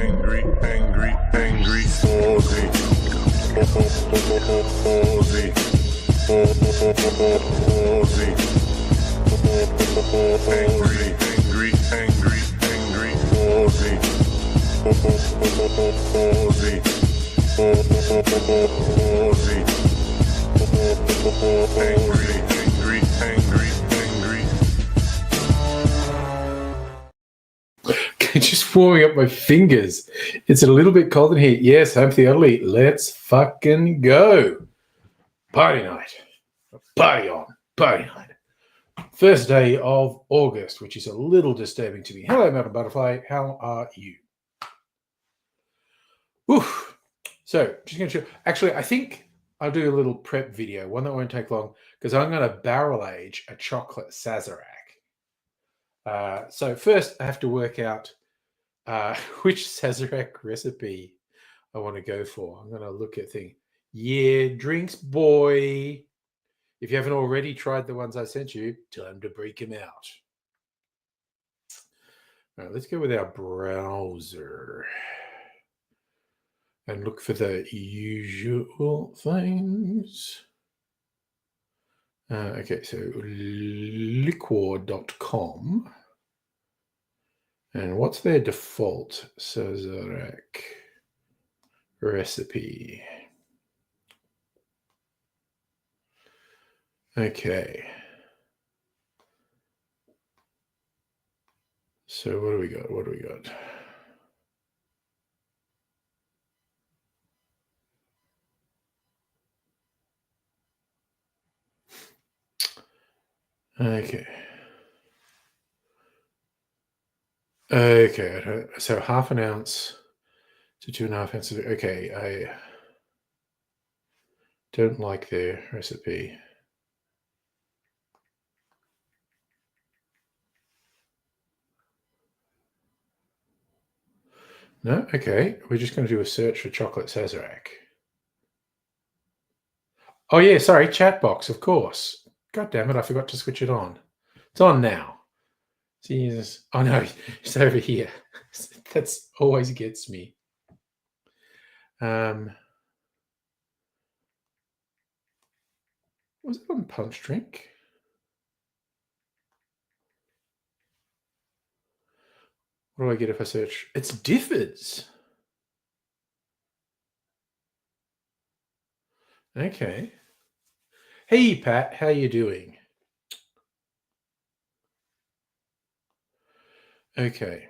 angry Aussie. Aussie. Aussie. Angry Aussie. Aussie. Angry. Just warming up my fingers. It's a little bit cold in here. Yes, home for the elderly. Let's fucking go. Party night. Party on. Party night. First day of August, which is a little disturbing to me. Hello, Madam Butterfly. How are you? Oof. So, just going to show. Actually, I think I'll do a little prep video, one that won't take long, because I'm going to barrel age a chocolate Sazerac. So first, I have to work out which Sazerac recipe I want to go for. I'm going to look at things. Yeah, drinks, boy. If you haven't already tried the ones I sent you, time to break them out. All right, let's go with our browser and look for the usual things. Okay, so liquor.com. And what's their default Sazerac recipe? Okay. So what do we got? What do we got? Okay. Okay. So half an ounce to 2.5 ounces. Okay. I don't like their recipe. No? Okay. We're just going to do a search for chocolate Sazerac. Oh, yeah. Sorry. Chat box, of course. God damn it. I forgot to switch it on. It's on now. Jesus. Oh, no. It's over here. That's always gets me. Was it on Punch Drink? What do I get if I search? It's Diffords. Okay. Hey, Pat. How you doing? Okay.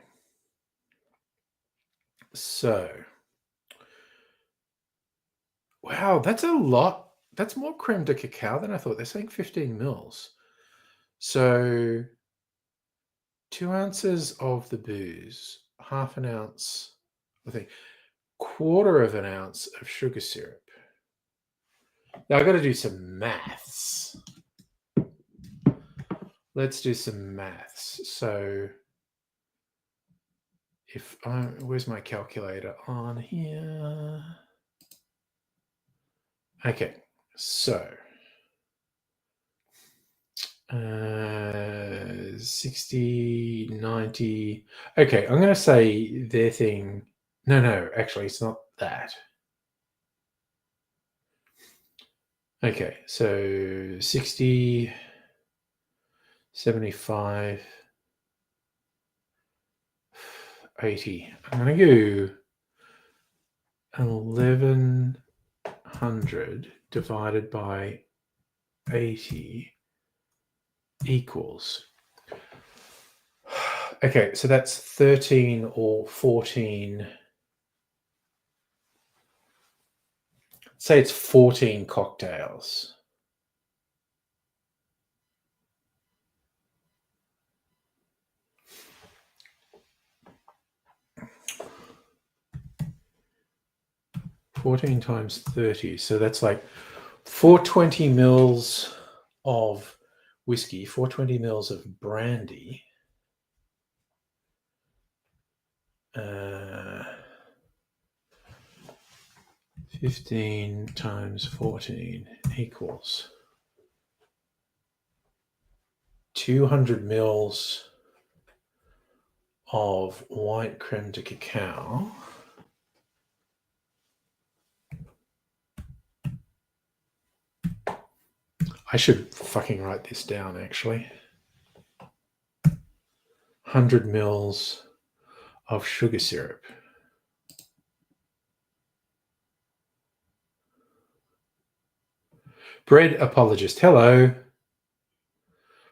So. Wow, that's a lot. That's more creme de cacao than I thought. They're saying 15 mils. So 2 ounces of the booze, half an ounce, I think, quarter of an ounce of sugar syrup. Now I've got to do some maths. Let's do some maths. So if where's my calculator on here? Okay, so 60, 90. Okay, I'm going to say their thing. No, actually, it's not that. Okay, so 60, 75, 80. I'm going to go 1100 divided by 80 equals. Okay, so that's 13 or 14. Say it's 14 cocktails. $14 times 30. So that's like 420 mils of whiskey, 420 mils of brandy. 15 times 14 equals 200 mils of white creme de cacao. I should fucking write this down, actually. 100 mils of sugar syrup. Bread apologist. Hello.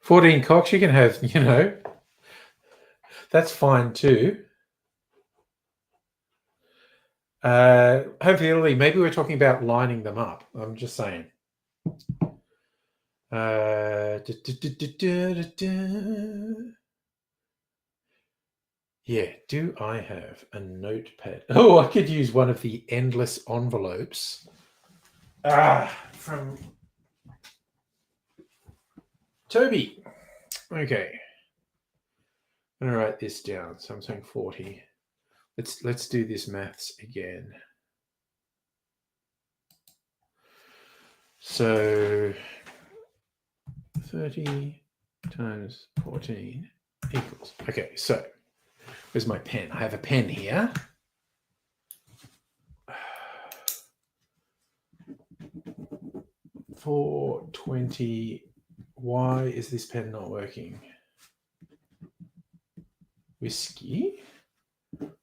14 cocks. You can have, that's fine too. Hopefully, maybe we're talking about lining them up. I'm just saying. Yeah, do I have a notepad? Oh, I could use one of the endless envelopes. From Toby. Okay. I'm gonna write this down. So I'm saying 40. Let's do this maths again. So 30 times 14 equals. Okay, so where's my pen? I have a pen here. 420. Why is this pen not working? Whiskey.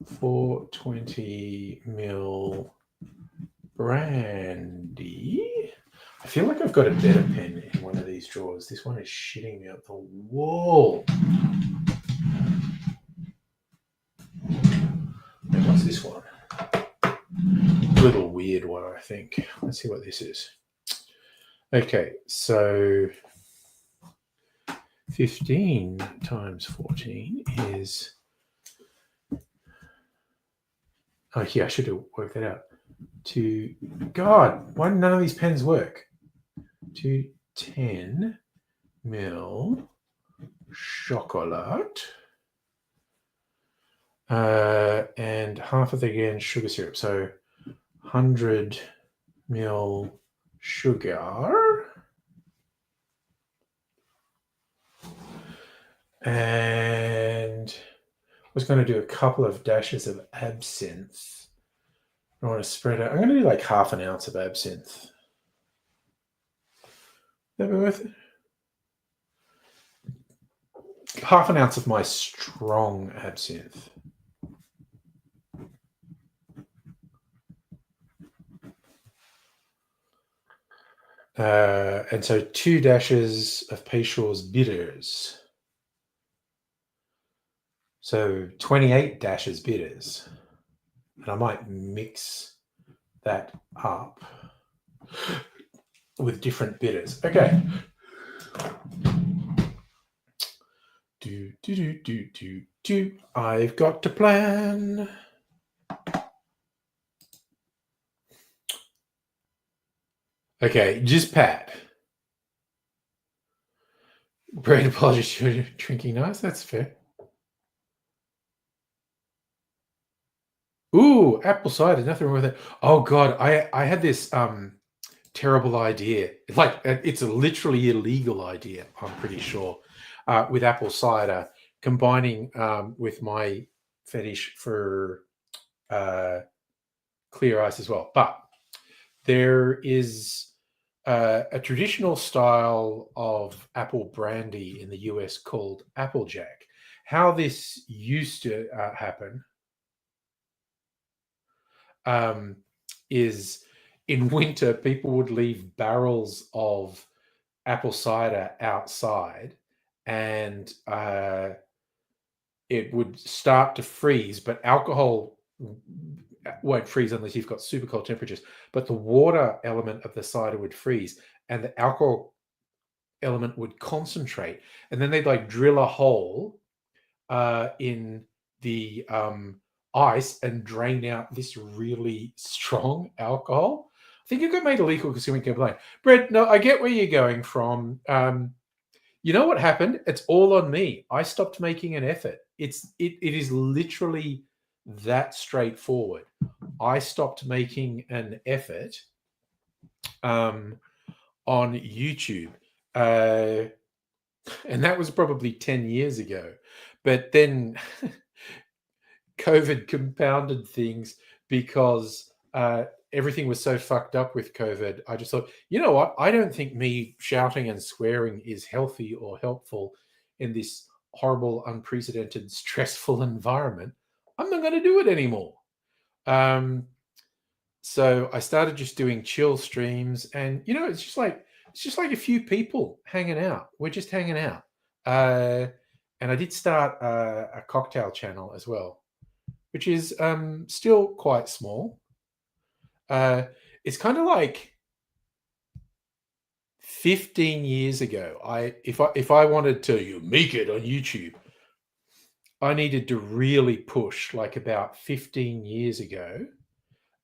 420 ml brandy. I feel like I've got a better pen in one of these drawers. This one is shitting me up the wall. And what's this one? A little weird one, I think. Let's see what this is. Okay, so 15 times 14 is... Oh, yeah, I should have worked that out. God, why do none of these pens work? 210 ml chocolate. And half of the, again, sugar syrup. So 100 ml sugar. And I was going to do a couple of dashes of absinthe. I want to spread it. I'm going to do like half an ounce of absinthe. That be worth it? Half an ounce of my strong absinthe. And so 2 dashes of Peychaud's bitters. So 28 dashes bitters. And I might mix that up with different bitters. Okay. I've got a plan. Okay, just Pat. Great apologies, you're drinking nice. That's fair. Ooh, apple cider, nothing wrong with it. Oh God, I had this terrible idea. Like it's a literally illegal idea, I'm pretty sure, with apple cider, combining with my fetish for clear ice as well. But there is a traditional style of apple brandy in the US called Applejack. How this used to happen is in winter, people would leave barrels of apple cider outside and it would start to freeze, but alcohol won't freeze unless you've got super cold temperatures. But the water element of the cider would freeze and the alcohol element would concentrate. And then they'd like drill a hole in the ice and drain out this really strong alcohol. I think it got made illegal because someone complained. Brett, no, I get where you're going from. You know what happened? It's all on me. I stopped making an effort. It is literally that straightforward. I stopped making an effort on YouTube. And that was probably 10 years ago. But then COVID compounded things because everything was so fucked up with COVID. I just thought, you know what? I don't think me shouting and swearing is healthy or helpful in this horrible, unprecedented, stressful environment. I'm not going to do it anymore. So I started just doing chill streams, and it's just like a few people hanging out. We're just hanging out. And I did start a cocktail channel as well, which is still quite small. It's kind of like 15 years ago. If I wanted to make it on YouTube, I needed to really push like about 15 years ago.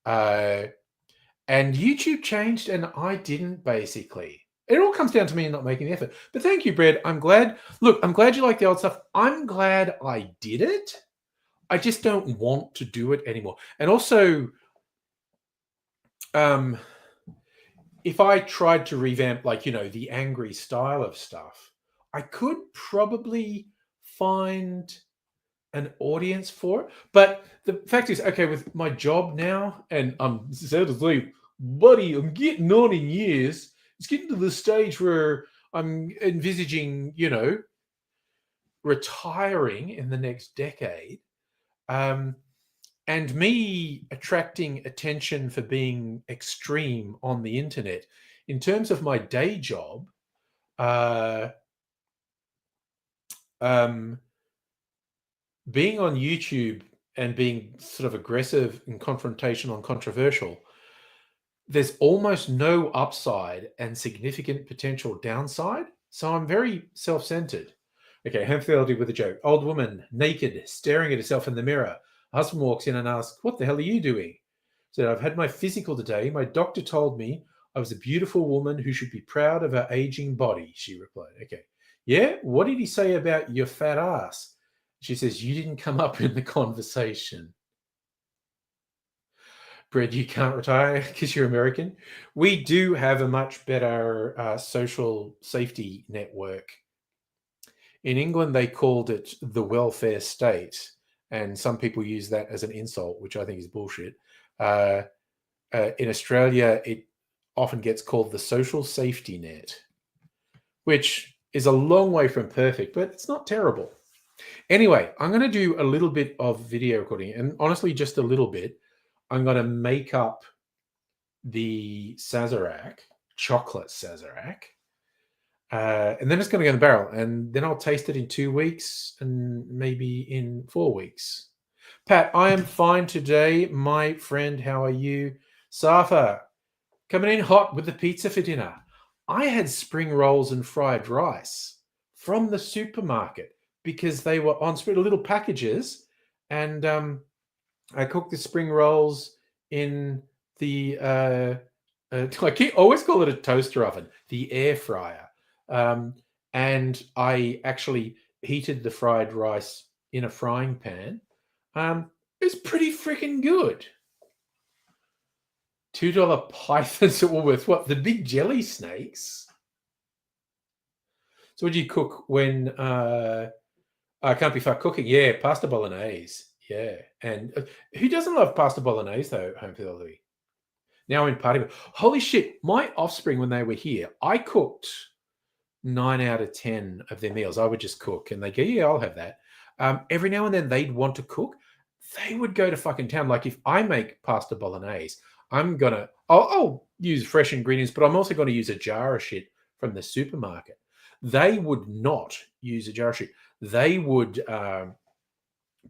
And YouTube changed and I didn't, basically. It all comes down to me not making the effort. But thank you, Brad. I'm glad. Look, I'm glad you like the old stuff. I'm glad I did it. I just don't want to do it anymore. And also, if I tried to revamp, like, the angry style of stuff, I could probably find an audience for it. But the fact is, okay, with my job now, and I'm sad to say, buddy, I'm getting on in years. It's getting to the stage where I'm envisaging, retiring in the next decade. And me attracting attention for being extreme on the internet, in terms of my day job, being on YouTube and being sort of aggressive and confrontational and controversial, there's almost no upside and significant potential downside. So I'm very self-centered. Okay, home fidelity with a joke. Old woman, naked, staring at herself in the mirror. Husband walks in and asks, "What the hell are you doing?" Said, "I've had my physical today. My doctor told me I was a beautiful woman who should be proud of her aging body," she replied. Okay. "Yeah? What did he say about your fat ass?" She says, "You didn't come up in the conversation." Brad, you can't retire because you're American. We do have a much better social safety network. In England, they called it the welfare state, and some people use that as an insult, which I think is bullshit. In Australia, it often gets called the social safety net, which is a long way from perfect, but it's not terrible. Anyway, I'm going to do a little bit of video recording, and honestly, just a little bit. I'm going to make up the Sazerac, chocolate Sazerac, and then it's going to go in the barrel, and then I'll taste it in 2 weeks and maybe in 4 weeks. Pat, I am fine today, my friend. How are you? Safa, coming in hot with the pizza for dinner. I had spring rolls and fried rice from the supermarket because they were on little packages, and I cooked the spring rolls in the I always call it a toaster oven, the air fryer. And I actually heated the fried rice in a frying pan. It's pretty freaking good. $2 pythons at Woolworths. What, the big jelly snakes? So what do you cook when I can't be fucked cooking? Yeah, pasta bolognese. Yeah. And who doesn't love pasta bolognese, though, home fidelity? Now in party. Holy shit, my offspring, when they were here, I cooked 9 out of 10 of their meals. I would just cook, and they go, "Yeah, I'll have that." Every now and then they'd want to cook. They would go to fucking town. Like if I make pasta bolognese, I'll use fresh ingredients, but I'm also going to use a jar of shit from the supermarket. They would not use a jar of shit. They would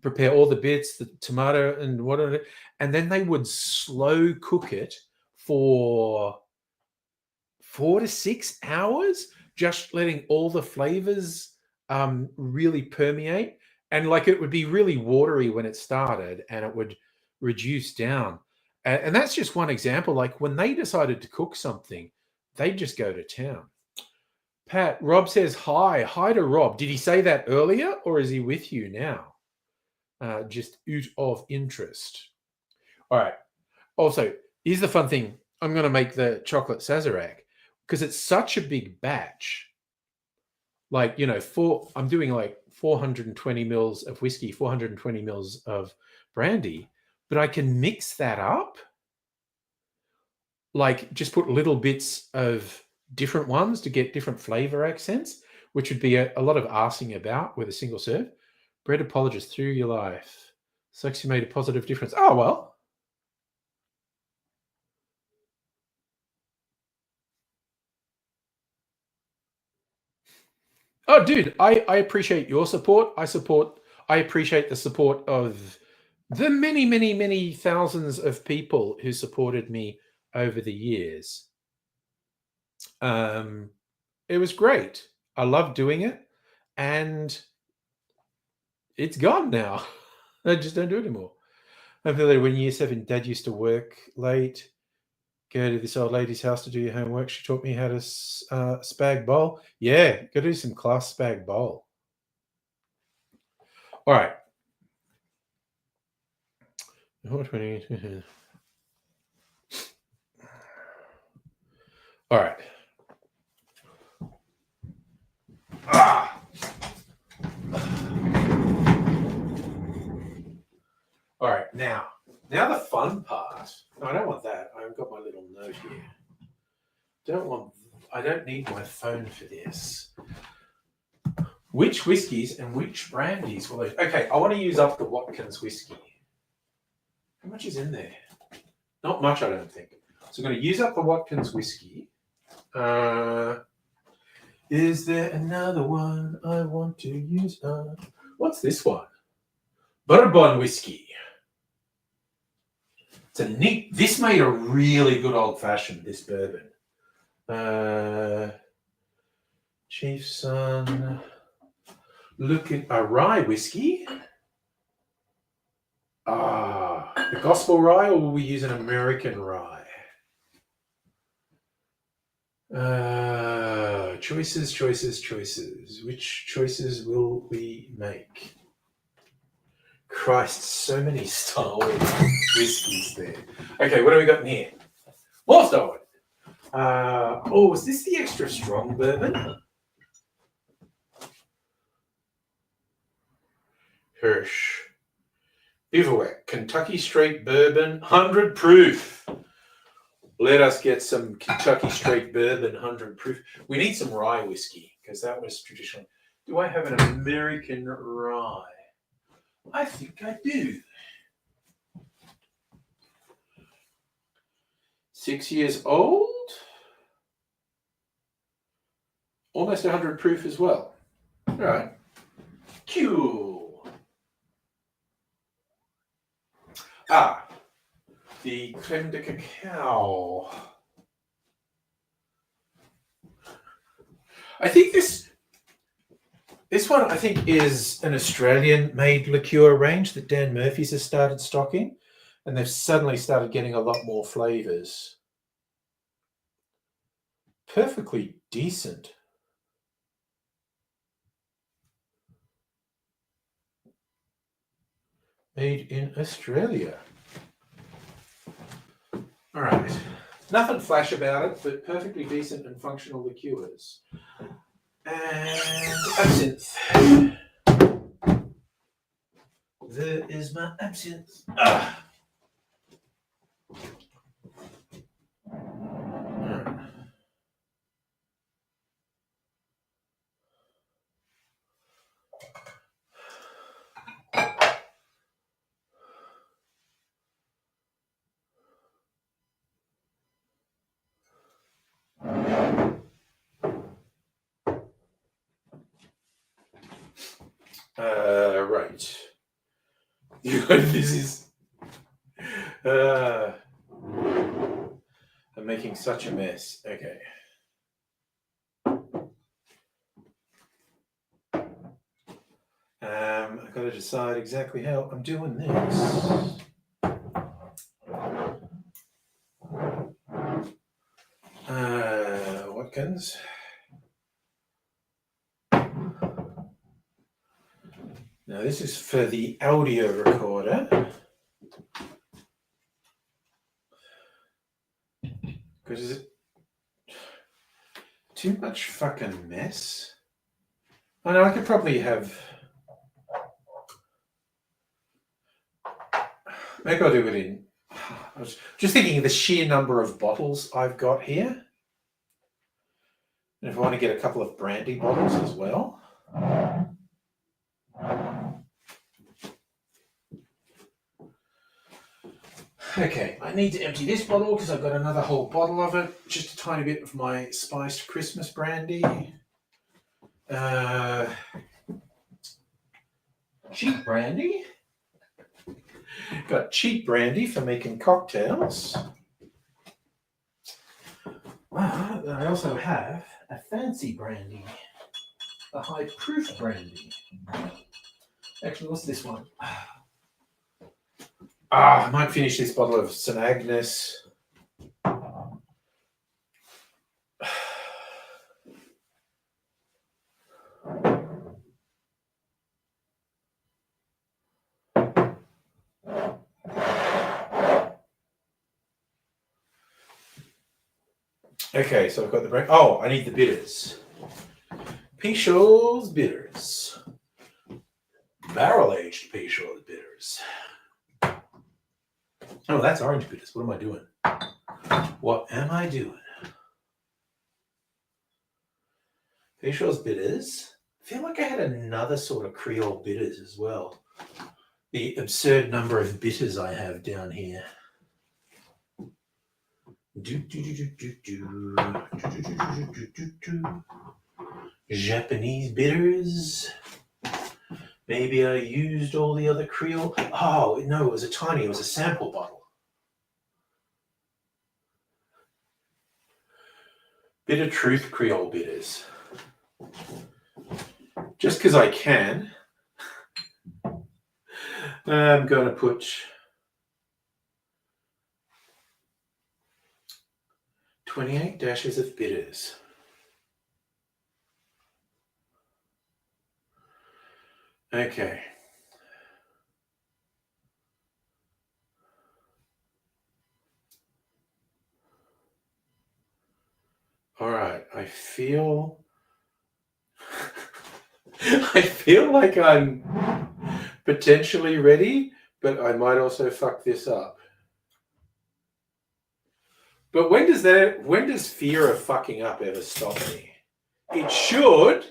prepare all the bits, the tomato and whatever, and then they would slow cook it for 4 to 6 hours, just letting all the flavors really permeate. And like it would be really watery when it started, and it would reduce down. And that's just one example. Like when they decided to cook something, they'd just go to town. Pat, Rob says hi. Hi to Rob. Did he say that earlier, or is he with you now? Just out of interest. All right. Also, here's the fun thing. I'm going to make the chocolate Sazerac because it's such a big batch. Like, I'm doing like 420 mils of whiskey, 420 mils of brandy, but I can mix that up. Like just put little bits of different ones to get different flavor accents, which would be a lot of arsing about with a single serve. Bread apologist through your life. Sucks you made a positive difference. Oh, well. Oh, dude, I appreciate your support. I appreciate the support of the many, many, many thousands of people who supported me over the years. It was great. I love doing it, and it's gone now. I just don't do it anymore. I feel like when year 7, Dad used to work late, go to this old lady's house to do your homework. She taught me how to spag bowl. Yeah, go do some class spag bowl. All right. 20. All right. Ah! All right, now the fun part. No, I don't want that. I've got my little note here. I don't need my phone for this. Which whiskies and which brandies will they? Okay, I want to use up the Watkins whiskey. How much is in there? Not much, I don't think. So I'm going to use up the Watkins whiskey. Is there another one I want to use up? What's this one? Bourbon whiskey. It's a neat. This made a really good old fashioned. This bourbon. Chief Son. Look at a rye whiskey. The gospel rye, or will we use an American rye? Choices. Which choices will we make? Christ, so many Star Wars whiskies there. Okay, what do we got in here? More Star Wars. Is this the extra strong bourbon? Hirsch. Bivouac, Kentucky Straight Bourbon, 100 proof. Let us get some Kentucky Straight Bourbon, 100 proof. We need some rye whiskey, because that was traditional. Do I have an American rye? I think I do. 6 years old. Almost 100 proof as well. All right. Cool. The creme de cacao. I think this one, I think, is an Australian-made liqueur range that Dan Murphy's has started stocking, and they've suddenly started getting a lot more flavors. Perfectly decent. Made in Australia. All right. Nothing flash about it, but perfectly decent and functional liqueurs. And absinthe. There is my absinthe. Right. This is. I'm making such a mess. Okay. I've got to decide exactly how I'm doing this. Watkins. Now this is for the audio recorder. Because is it too much fucking mess? I know I could probably have Maybe I'll do it in. I was just thinking of the sheer number of bottles I've got here. And if I want to get a couple of brandy bottles as well. Okay, I need to empty this bottle because I've got another whole bottle of it. Just a tiny bit of my spiced Christmas brandy. Cheap brandy. Got cheap brandy for making cocktails. I also have a fancy brandy. A high proof brandy. Actually, what's this one? I might finish this bottle of St. Agnes. Okay, so I've got the brand. Oh, I need the bitters. Peychaud's bitters. Barrel-aged Peychaud's bitters. Oh, that's orange bitters. What am I doing? What am I doing? Peychaud's bitters. I feel like I had another sort of Creole bitters as well. The absurd number of bitters I have down here. Japanese bitters. Maybe I used all the other Creole. Oh, no, it was a sample bottle. Bitter Truth Creole bitters. Just because I can, I'm going to put 28 dashes of bitters. Okay. All right. I feel like I'm potentially ready, but I might also fuck this up. But when does fear of fucking up ever stop me? It should.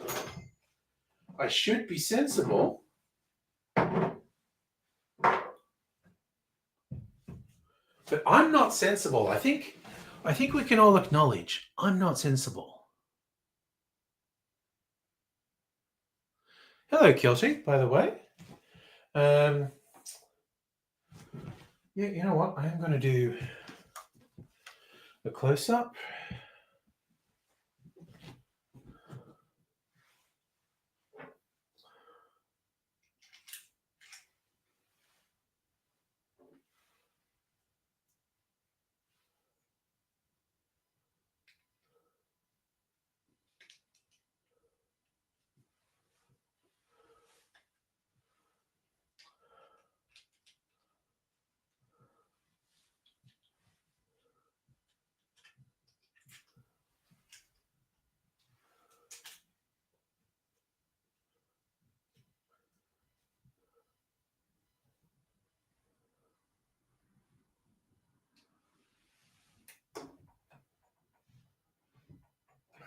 I should be sensible. But I'm not sensible. I think we can all acknowledge I'm not sensible. Hello, Kelsey, by the way. Yeah, you know what? I am going to do a close-up.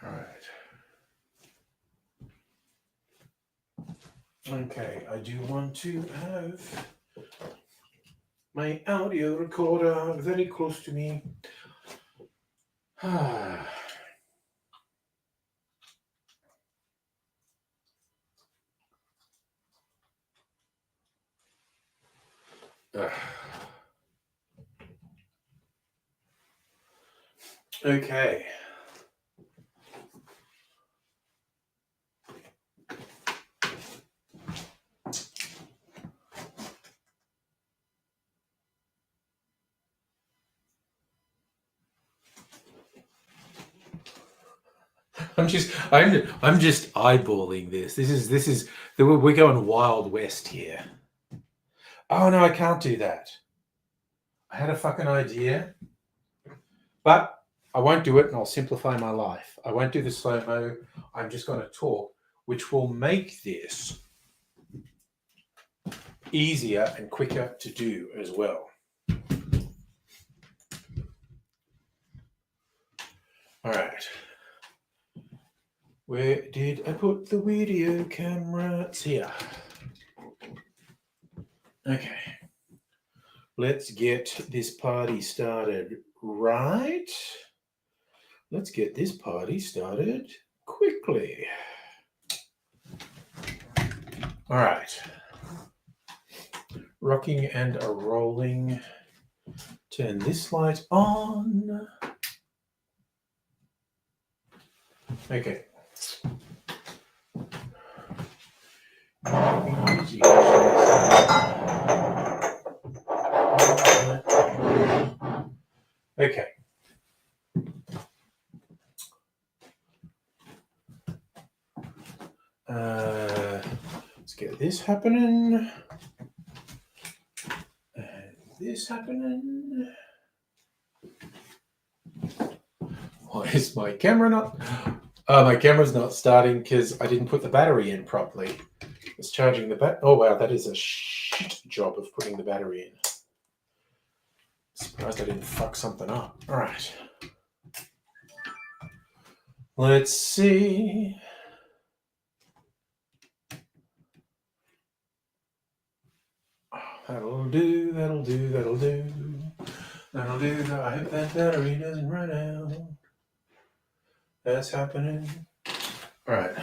All right. Okay, I do want to have my audio recorder very close to me. Okay. I'm just eyeballing this. This is we're going Wild West here. Oh no, I can't do that. I had a fucking idea, but I won't do it, and I'll simplify my life. I won't do the slow-mo. I'm just going to talk, which will make this easier and quicker to do as well. All right. Where did I put the video camera? It's here. Okay. Let's get this party started right. Let's get this party started quickly. All right. Rocking and a rolling. Turn this light on. Okay. Okay. Let's get this happening. And this happening. Why is my camera not? My camera's not starting because I didn't put the battery in properly. It's charging the Oh wow, that is a shit job of putting the battery in. Surprised I didn't fuck something up. All right. Let's see. Oh, that'll do. That'll do. That'll do. That'll do. I hope that battery doesn't run out. That's happening. All right.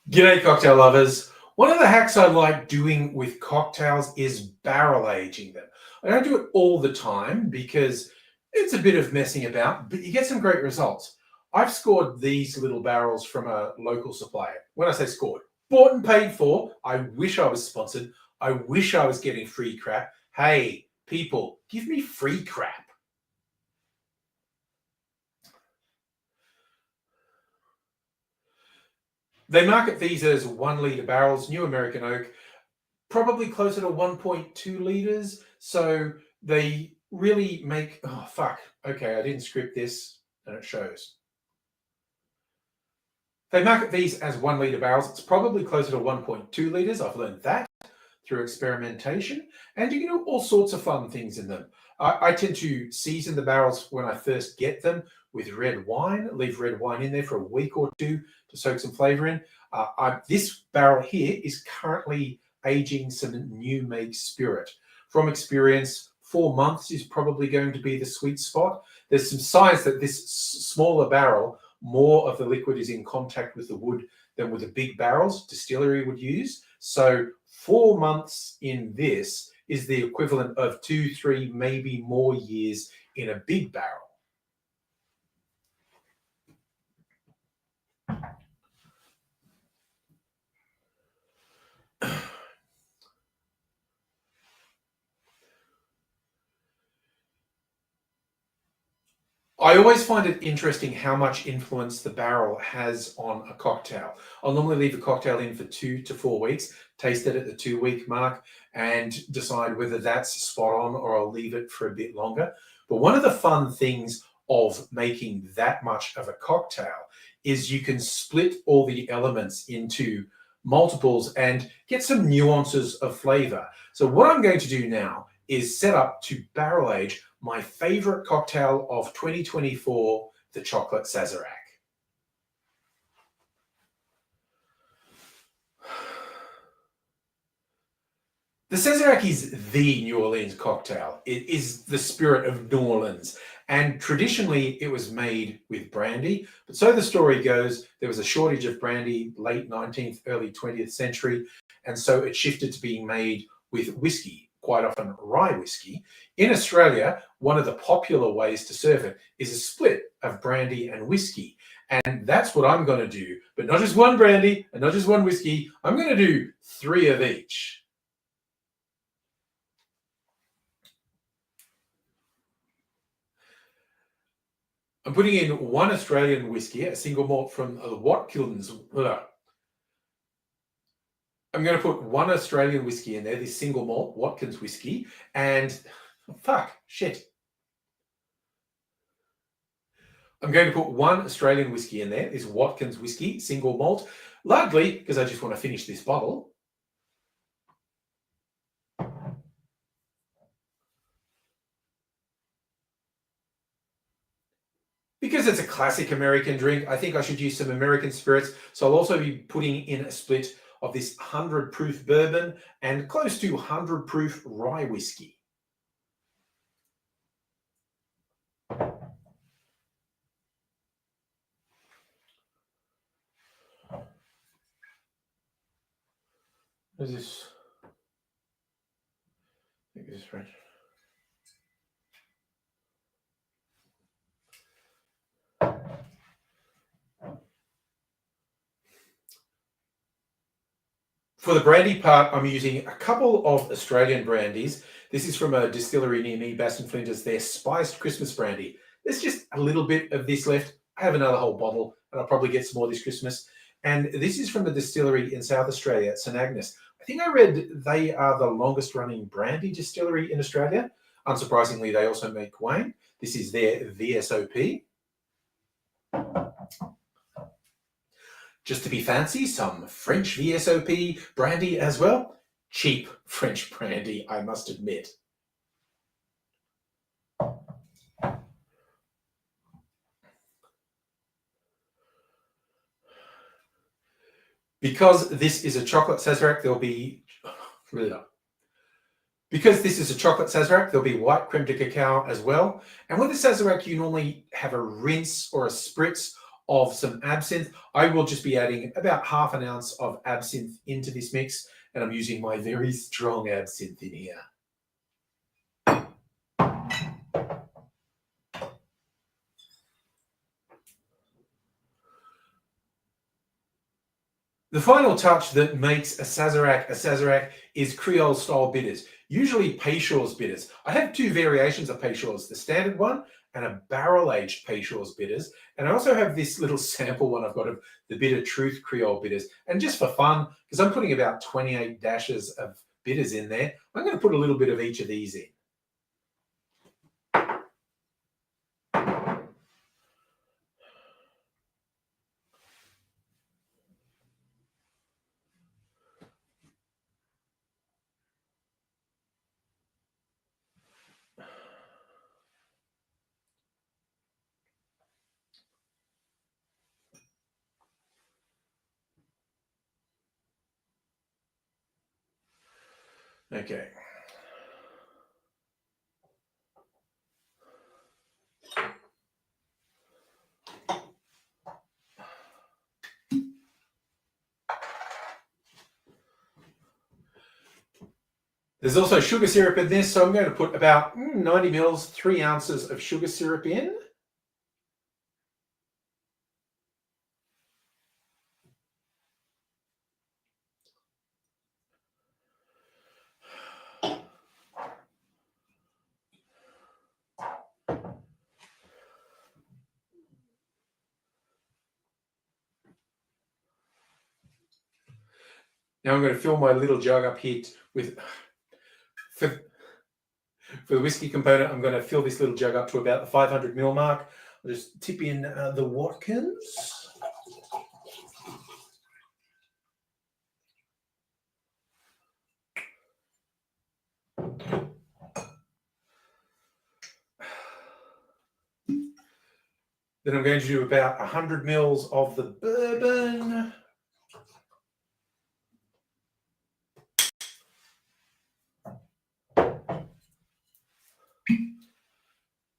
G'day, cocktail lovers. One of the hacks I like doing with cocktails is barrel aging them. I don't do it all the time because it's a bit of messing about, but you get some great results. I've scored these little barrels from a local supplier. When I say scored, bought and paid for. I wish I was sponsored. I wish I was getting free crap. Hey, people, give me free crap. They market these as 1 litre barrels, New American Oak, probably closer to 1.2 litres. So they really make, oh, fuck. Okay, I didn't script this and it shows. They market these as 1 litre barrels. It's probably closer to 1.2 litres. I've learned that through experimentation. And you can do all sorts of fun things in them. I tend to season the barrels when I first get them with red wine, leave red wine in there for a week or two to soak some flavor in. This barrel here is currently aging some new make spirit. From experience, 4 months is probably going to be the sweet spot. There's some signs that this smaller barrel, more of the liquid is in contact with the wood than with the big barrels distillery would use. So 4 months in this is the equivalent of 2, 3, maybe more years in a big barrel. I always find it interesting how much influence the barrel has on a cocktail. I'll normally leave a cocktail in for 2 to 4 weeks, taste it at the 2-week mark, and decide whether that's spot on or I'll leave it for a bit longer. But one of the fun things of making that much of a cocktail is you can split all the elements into multiples and get some nuances of flavor. So what I'm going to do now is set up to barrel age my favorite cocktail of 2024, the Chocolate Sazerac. The Sazerac is the New Orleans cocktail. It is the spirit of New Orleans. And traditionally, it was made with brandy. But so the story goes, there was a shortage of brandy late 19th, early 20th century. And so it shifted to being made with whiskey, quite often rye whiskey. In Australia, one of the popular ways to serve it is a split of brandy and whiskey. And that's what I'm going to do. But not just one brandy and not just one whiskey. I'm going to do 3 of each. I'm putting in 1 Australian whiskey, a single malt from Watkins. I'm going to put 1 Australian whiskey in there, this single malt Watkins whiskey, and I'm going to put one Australian whiskey in there, this Watkins whiskey, single malt, largely because I just want to finish this bottle. Because it's a classic American drink, I think I should use some American spirits. So I'll also be putting in a split of this 100 proof bourbon and close to 100 proof rye whiskey. What is this? I think this is French. For the brandy part, I'm using a couple of Australian brandies. This is from a distillery near me, Bass and Flinders, their spiced Christmas brandy. There's just a little bit of this left. I have another whole bottle, and I'll probably get some more this Christmas. And this is from the distillery in South Australia, St Agnes. I think I read they are the longest running brandy distillery in Australia. Unsurprisingly, they also make wine. This is their VSOP. Just to be fancy, some French VSOP brandy as well. Cheap French brandy, I must admit. Because this is a chocolate Sazerac, there'll be... Because this is a chocolate Sazerac, there'll be white creme de cacao as well. And with the Sazerac, you normally have a rinse or a spritz of some absinthe. I will just be adding about half an ounce of absinthe into this mix, and I'm using my very strong absinthe in here. The final touch that makes a Sazerac is Creole style bitters, usually Peychaud's bitters. I have two variations of Peychaud's, the standard one and a barrel-aged Peychaud's bitters. And I also have this little sample one I've got of the Bitter Truth Creole bitters. And just for fun, because I'm putting about 28 dashes of bitters in there, I'm going to put a little bit of each of these in. Okay. There's also sugar syrup in this, so I'm going to put about 90 mils, 3 ounces of sugar syrup in. Now I'm going to fill my little jug up here with, for the whiskey component, I'm going to fill this little jug up to about the 500 ml mark. I'll just tip in the Watkins. Then I'm going to do about 100 mils of the bourbon.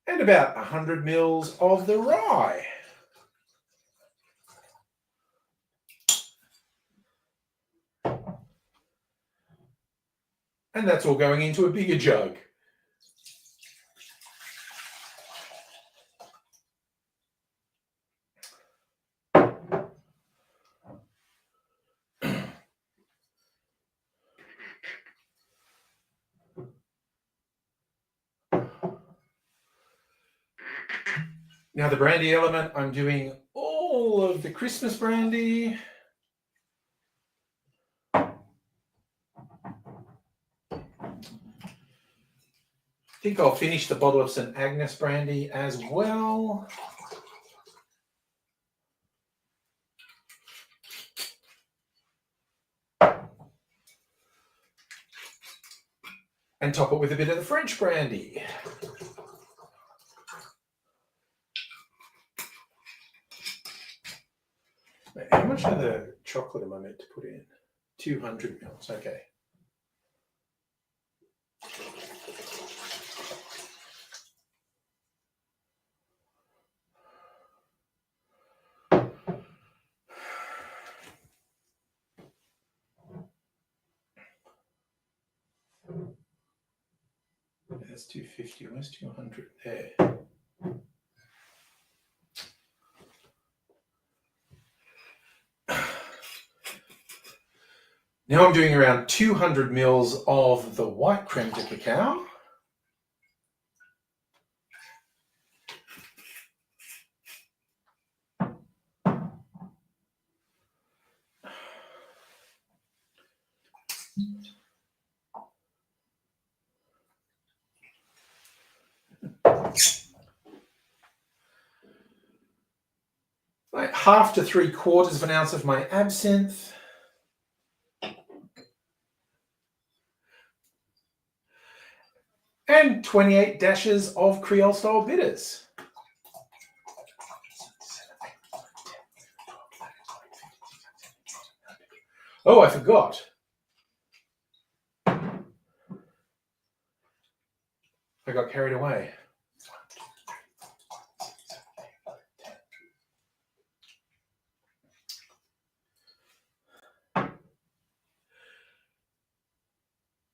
And about 100 mils of the rye. And that's all going into a bigger jug. Now the brandy element, I'm doing all of the Christmas brandy. I think I'll finish the bottle of St Agnes brandy as well. and top it with a bit of the French brandy. How much of the chocolate am I meant to put in? 200 mils, okay. That's 250, where's 200? There. Now I'm doing around 200 mils of the white creme de cacao. Like 1/2 to 3/4 of an ounce of my absinthe. And 28 dashes of Creole style bitters. Oh, I forgot. I got carried away.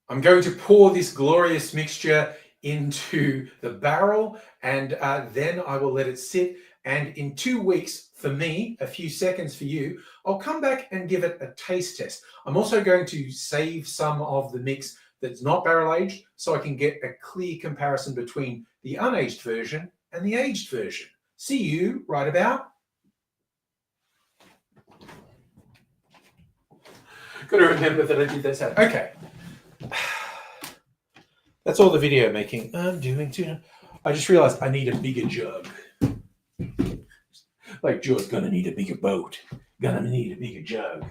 I'm going to pour this glorious mixture into the barrel, and then I will let it sit. And in 2 weeks, for me, a few seconds for you, I'll come back and give it a taste test. I'm also going to save some of the mix that's not barrel aged, so I can get a clear comparison between the unaged version and the aged version. See you right about. Got to remember that I did that sound. Okay. That's all the video making I'm doing too. I just realized I need a bigger jug. Like Joe's gonna need a bigger boat. Gonna need a bigger jug.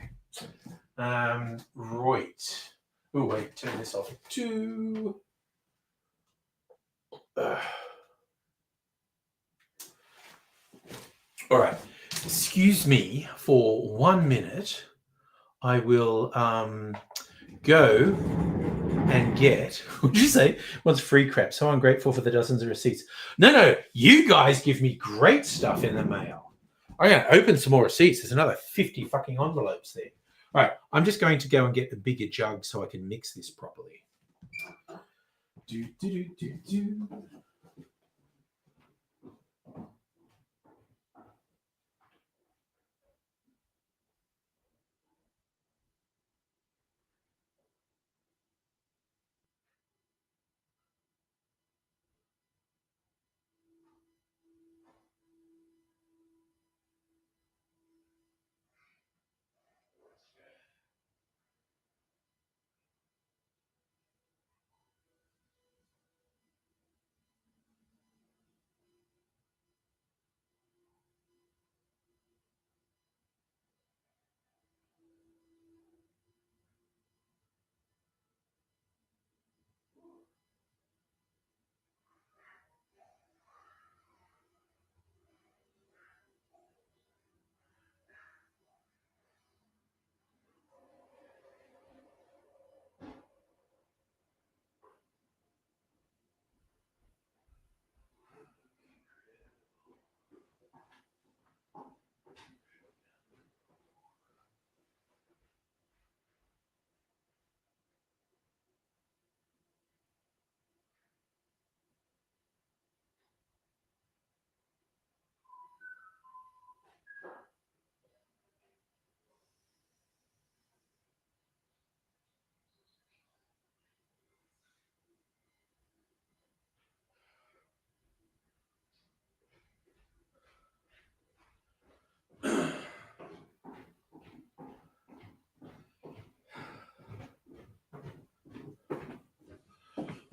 Right. Oh wait, turn this off too. All right. Excuse me for 1 minute. I will go and get, what did you say? What's free crap? So ungrateful for the dozens of receipts. No, you guys give me great stuff in the mail. I'm going to open some more receipts. There's another 50 fucking envelopes there. All right, I'm just going to go and get a bigger jug so I can mix this properly.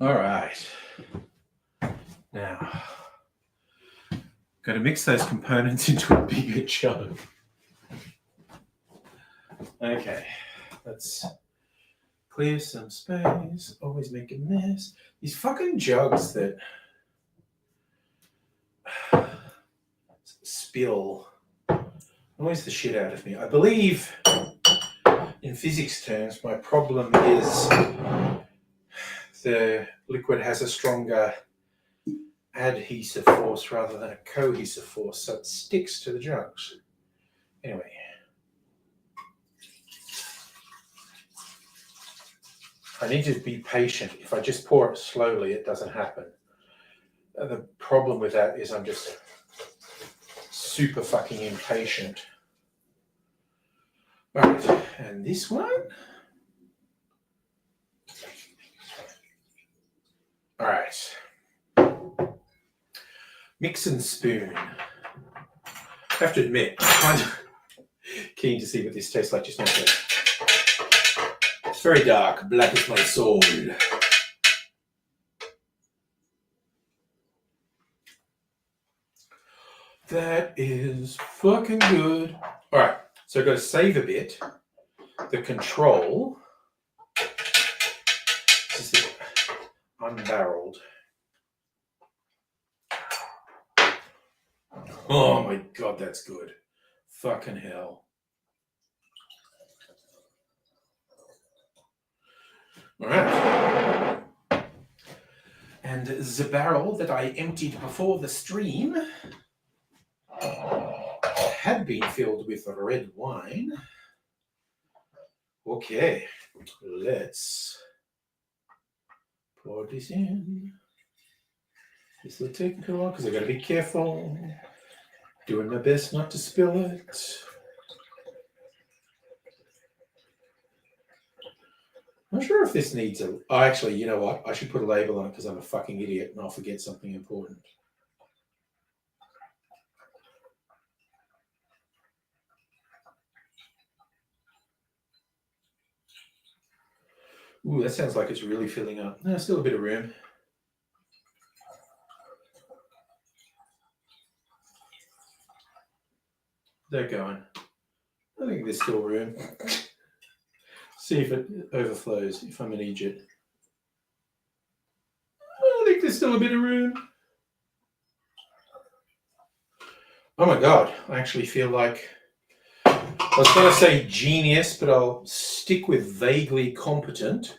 All right. Now, got to mix those components into a bigger jug. Okay, let's Clear some space. Always make a mess. These fucking jugs that spill annoys the shit out of me. I believe in physics terms, my problem is the liquid has a stronger adhesive force rather than a cohesive force, so it sticks to the jugs. Anyway. I need to be patient. If I just pour it slowly, it doesn't happen. The problem with that is I'm just super fucking impatient. All right, and this one. All right. Mix and spoon. I have to admit, I'm keen to see what this tastes like just now. It's very dark. Black is my soul. That is fucking good. All right, so I've got to save a bit. The control. This is unbarreled. Oh my god, that's good. Fucking hell. All right. And the barrel that I emptied before the stream had been filled with red wine. Okay, let's pour this in. This will take too long because I've got to be careful. Doing my best not to spill it. I'm not sure if this needs a... Oh, actually, you know what? I should put a label on it because I'm a fucking idiot and I'll forget something important. Ooh, that sounds like it's really filling up. No, still a bit of room. They're going. I think there's still room. See if it overflows, if I'm an idiot. I think there's still a bit of room. Oh my god, I actually feel like... I was going to say genius, but I'll stick with vaguely competent.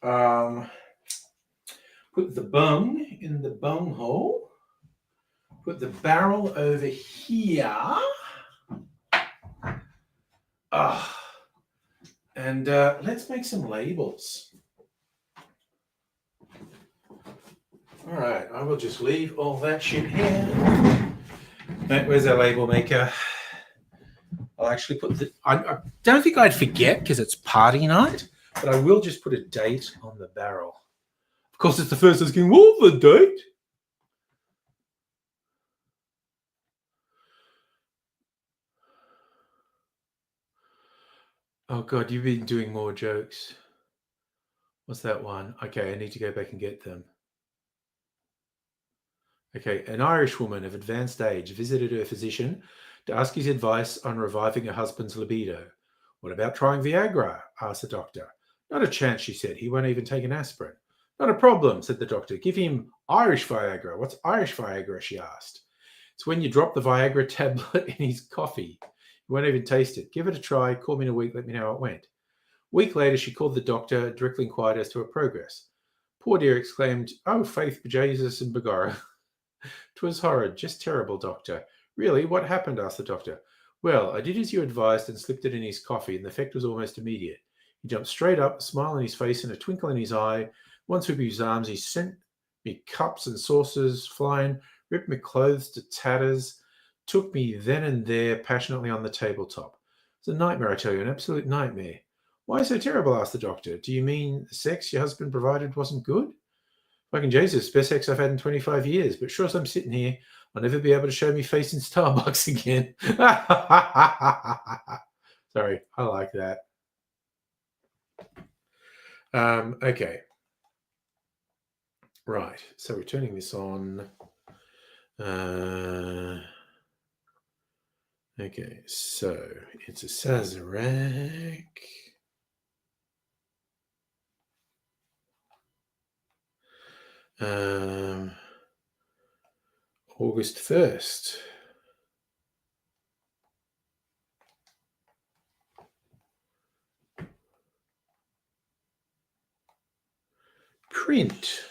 Put the bung in the bung hole. Put the barrel over here. And let's make some labels. All right, I will just leave all that shit here. Right, where's our label maker? I'll actually put the... I don't think I'd forget because it's party night, but I will just put a date on the barrel. Of course, it's the first asking, what's the date? Oh, God, you've been doing more jokes. What's that one? Okay, I need to go back and get them. Okay, an Irish woman of advanced age visited her physician to ask his advice on reviving her husband's libido. What about trying Viagra? Asked the doctor. Not a chance, she said. He won't even take an aspirin. Not a problem, said the doctor. Give him Irish Viagra. What's Irish Viagra? She asked. It's when you drop the Viagra tablet in his coffee. He won't even taste it. Give it a try. Call me in a week. Let me know how it went. A week later, she called the doctor, directly inquired as to her progress. Poor dear exclaimed, oh, faith, Jesus and begorra. 'Twas horrid, just terrible, doctor. Really, what happened? Asked the doctor. Well, I did as you advised and slipped it in his coffee, and the effect was almost immediate. He jumped straight up, a smile on his face and a twinkle in his eye. One sweep of his arms, he sent me cups and saucers flying, ripped my clothes to tatters, took me then and there passionately on the tabletop. It's a nightmare, I tell you, an absolute nightmare. Why so terrible? Asked the doctor. Do you mean the sex your husband provided wasn't good? Fucking Jesus, best sex I've had in 25 years. But sure as I'm sitting here, I'll never be able to show me face in Starbucks again. Sorry, I like that. Okay. Right, so we're turning this on. Okay, so it's a Sazerac. August 1st. Print.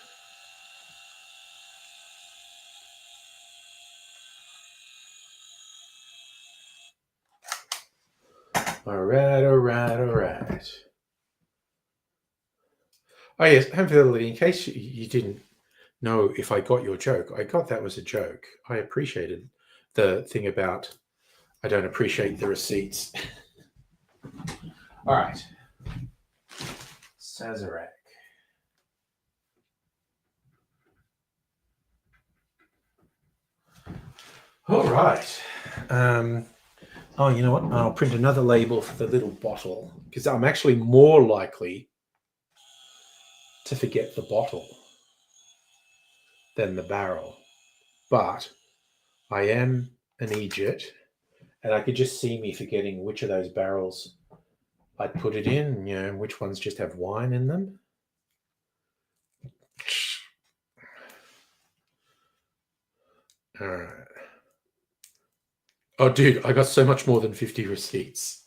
All right. Oh, yes, hopefully, in case you didn't know if I got your joke, I got that was a joke. I appreciated the thing about I don't appreciate the receipts. All right. Sazerac. All right. Oh, you know what? I'll print another label for the little bottle because I'm actually more likely to forget the bottle than the barrel. But I am an idiot, and I could just see me forgetting which of those barrels I'd put it in, you know, which ones just have wine in them. All right. Oh, dude, I got so much more than 50 receipts.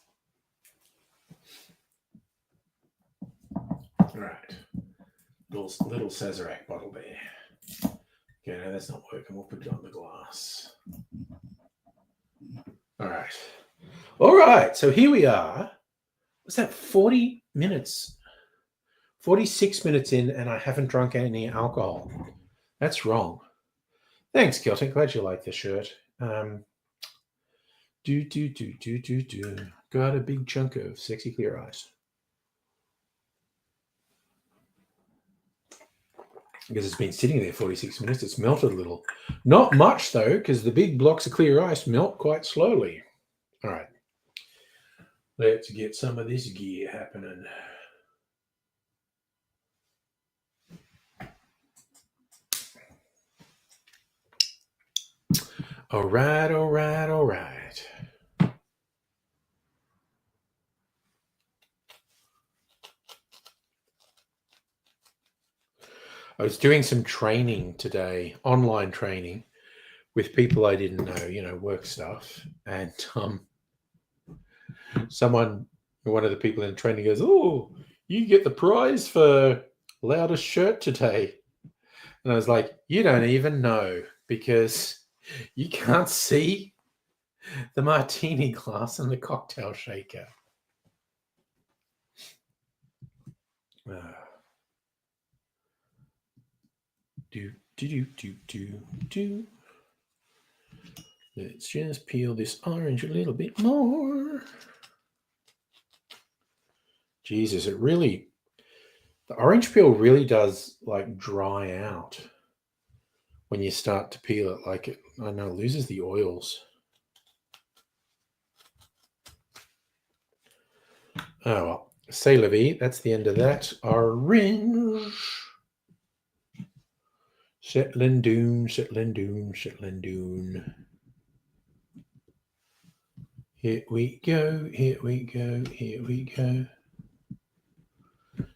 All right. Little Sazerac bottle there. Okay, no, that's not working. We'll put it on the glass. All right. All right. So here we are. Was that 40 minutes? 46 minutes in, and I haven't drunk any alcohol. That's wrong. Thanks, Celtic. Glad you like the shirt. Got a big chunk of sexy clear ice. Because it's been sitting there 46 minutes. It's melted a little. Not much, though, because the big blocks of clear ice melt quite slowly. All right. Let's get some of this gear happening. All right. I was doing some training today, online training, with people I didn't know, you know, work stuff. And one of the people in training goes, "Oh, you get the prize for loudest shirt today." And I was like, "You don't even know because you can't see the martini glass and the cocktail shaker." Do. Let's just peel this orange a little bit more. Jesus, the orange peel really does like dry out when you start to peel it. Like it, I know, loses the oils. Oh well, c'est la vie. That's the end of that. Orange. Shetland Dune. Here we go.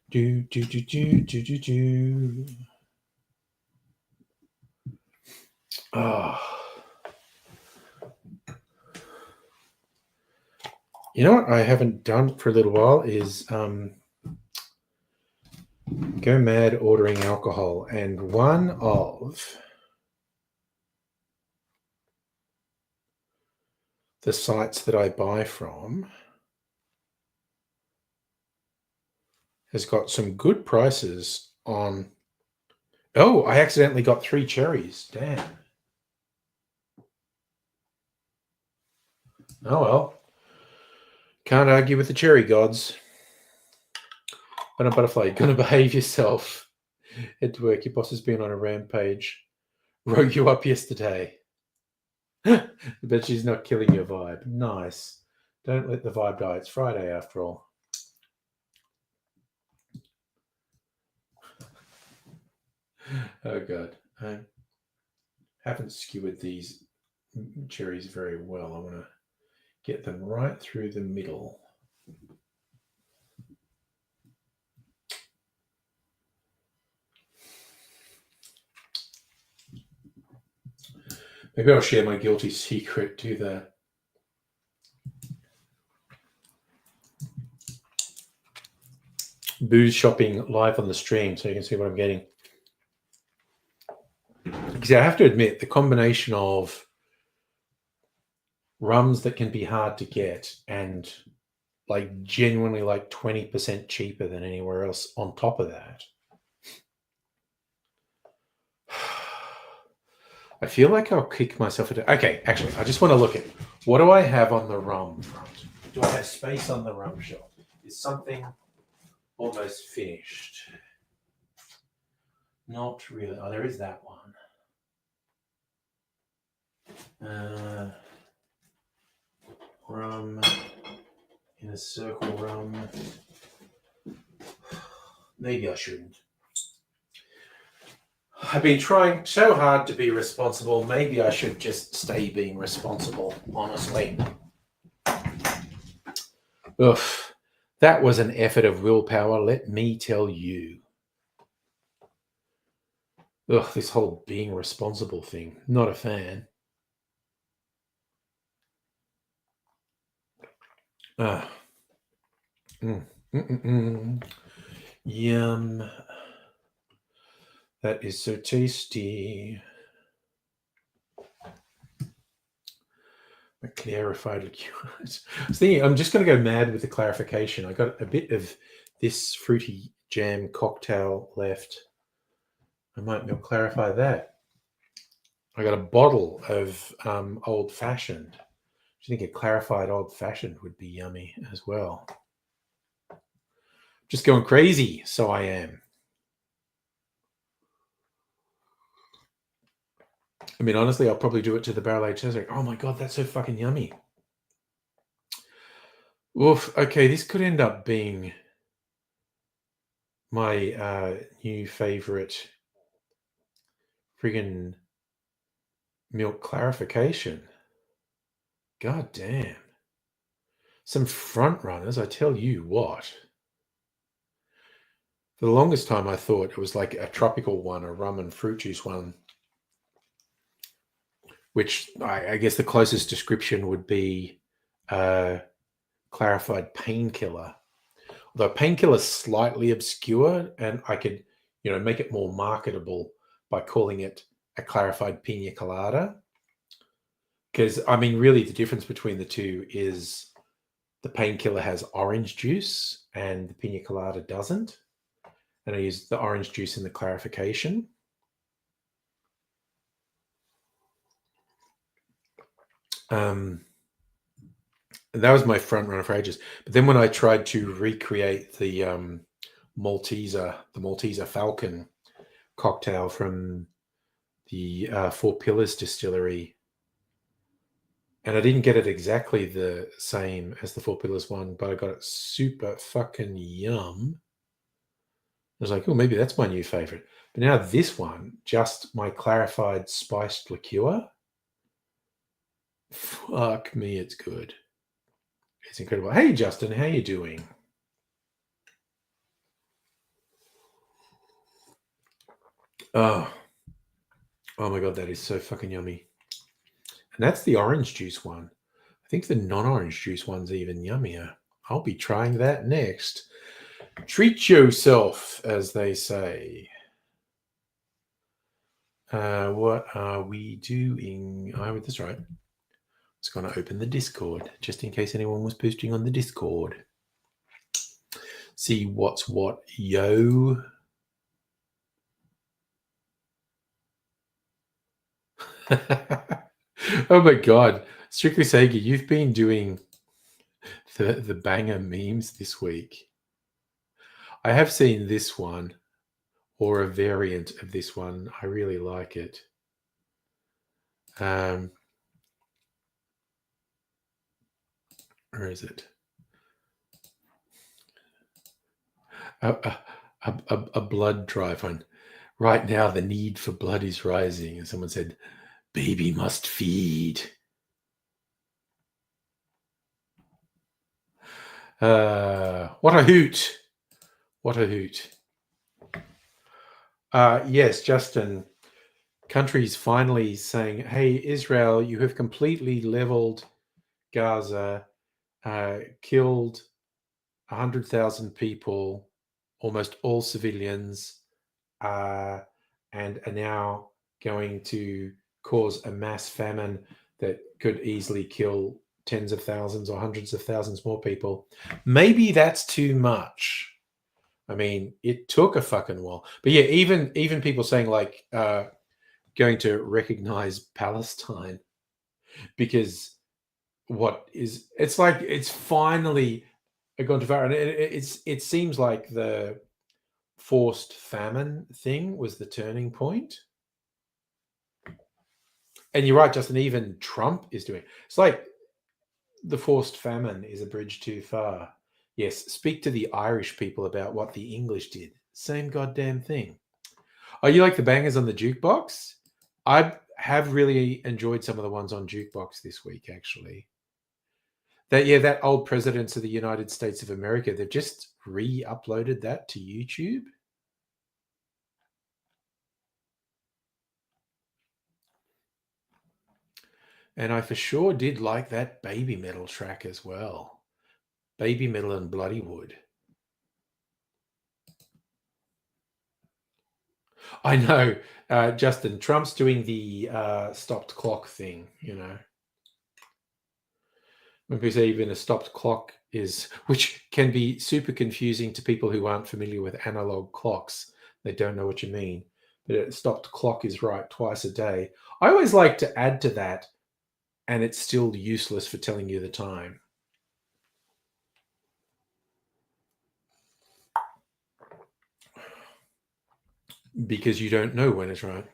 Do. Oh. You know what I haven't done for a little while is go mad ordering alcohol. And one of the sites that I buy from has got some good prices on. Oh, I accidentally got 3 cherries. Damn. Oh well. Can't argue with the cherry gods. But a butterfly, you're gonna behave yourself. Head to work. Your boss has been on a rampage. Wrote you up yesterday. But she's not killing your vibe. Nice. Don't let the vibe die. It's Friday after all. Oh god. I haven't skewered these cherries very well. I want to get them right through the middle. Maybe I'll share my guilty secret to the booze shopping live on the stream so you can see what I'm getting. Because I have to admit, the combination of rums that can be hard to get and like genuinely like 20% cheaper than anywhere else on top of that. I feel like I'll kick myself into... Okay, actually, I just want to look at what do I have on the rum front? Do I have space on the rum shelf? Is something almost finished? Not really. Oh, there is that one. Rum in a circle rum. Maybe I shouldn't. I've been trying so hard to be responsible. Maybe I should just stay being responsible, honestly. Oof. That was an effort of willpower, let me tell you. Ugh, this whole being responsible thing. Not a fan. Yum. That is so tasty. A clarified liqueur. I was thinking, I'm just going to go mad with the clarification. I got a bit of this fruity jam cocktail left. I might clarify that. I got a bottle of old fashioned. I think a clarified old fashioned would be yummy as well. Just going crazy, so I am. I mean, honestly, I'll probably do it to the barrel-aged Cesar. Oh my God, that's so fucking yummy. Oof, okay, this could end up being my new favorite friggin' milk clarification. God damn. Some front runners, I tell you what. For the longest time, I thought it was like a tropical one, a rum and fruit juice one, which I guess the closest description would be clarified painkiller. Although painkiller is slightly obscure, and I could, make it more marketable by calling it a clarified pina colada. Because, I mean, really the difference between the two is the painkiller has orange juice and the pina colada doesn't. And I use the orange juice in the clarification. That was my front runner for ages. But then when I tried to recreate the Malteser Falcon cocktail from the Four Pillars distillery, and I didn't get it exactly the same as the Four Pillars one, but I got it super fucking yum. I was like, oh, maybe that's my new favorite. But now this one, just my clarified spiced liqueur. Fuck me, it's good. It's incredible. Hey, Justin, how you doing? Oh my God, that is so fucking yummy. And that's the orange juice one. I think the non-orange juice one's even yummier. I'll be trying that next. Treat yourself, as they say. What are we doing? Oh, that's right. It's going to open the Discord, just in case anyone was posting on the Discord. See what's what, yo. Oh my God. Strictly Sega, you've been doing the banger memes this week. I have seen this one, or a variant of this one. I really like it. Where is it? A blood drive one. Right now, the need for blood is rising. And someone said, baby must feed. What a hoot. What a hoot. Yes, Justin, countries finally saying, hey, Israel, you have completely leveled Gaza, killed 100,000 people, almost all civilians, and are now going to cause a mass famine that could easily kill tens of thousands or hundreds of thousands more people. Maybe that's too much. I mean, it took a fucking while. But yeah, even people saying like going to recognize Palestine because it's like it's finally gone too far, and it seems like the forced famine thing was the turning point. And you're right, Justin. Even Trump is doing it. It's like the forced famine is a bridge too far. Yes, speak to the Irish people about what the English did. Same goddamn thing. Oh, you like the bangers on the jukebox? I have really enjoyed some of the ones on jukebox this week, actually. That old presidents of the United States of America, they've just re-uploaded that to YouTube. And I for sure did like that Baby Metal track as well. Baby Metal and Bloodywood. I know, Justin, Trump's doing the stopped clock thing, you know. When people say even a stopped clock is, which can be super confusing to people who aren't familiar with analog clocks. They don't know what you mean. But a stopped clock is right twice a day. I always like to add to that, and it's still useless for telling you the time. Because you don't know when it's right.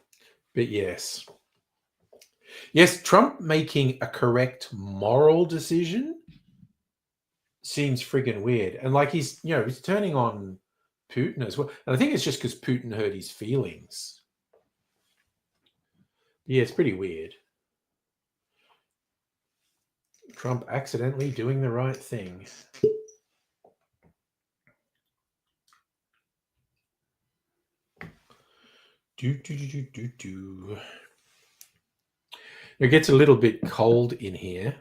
But yes. Yes, Trump making a correct moral decision seems friggin' weird. And like he's turning on Putin as well. And I think it's just because Putin hurt his feelings. Yeah, it's pretty weird. Trump accidentally doing the right thing. Do. It gets a little bit cold in here.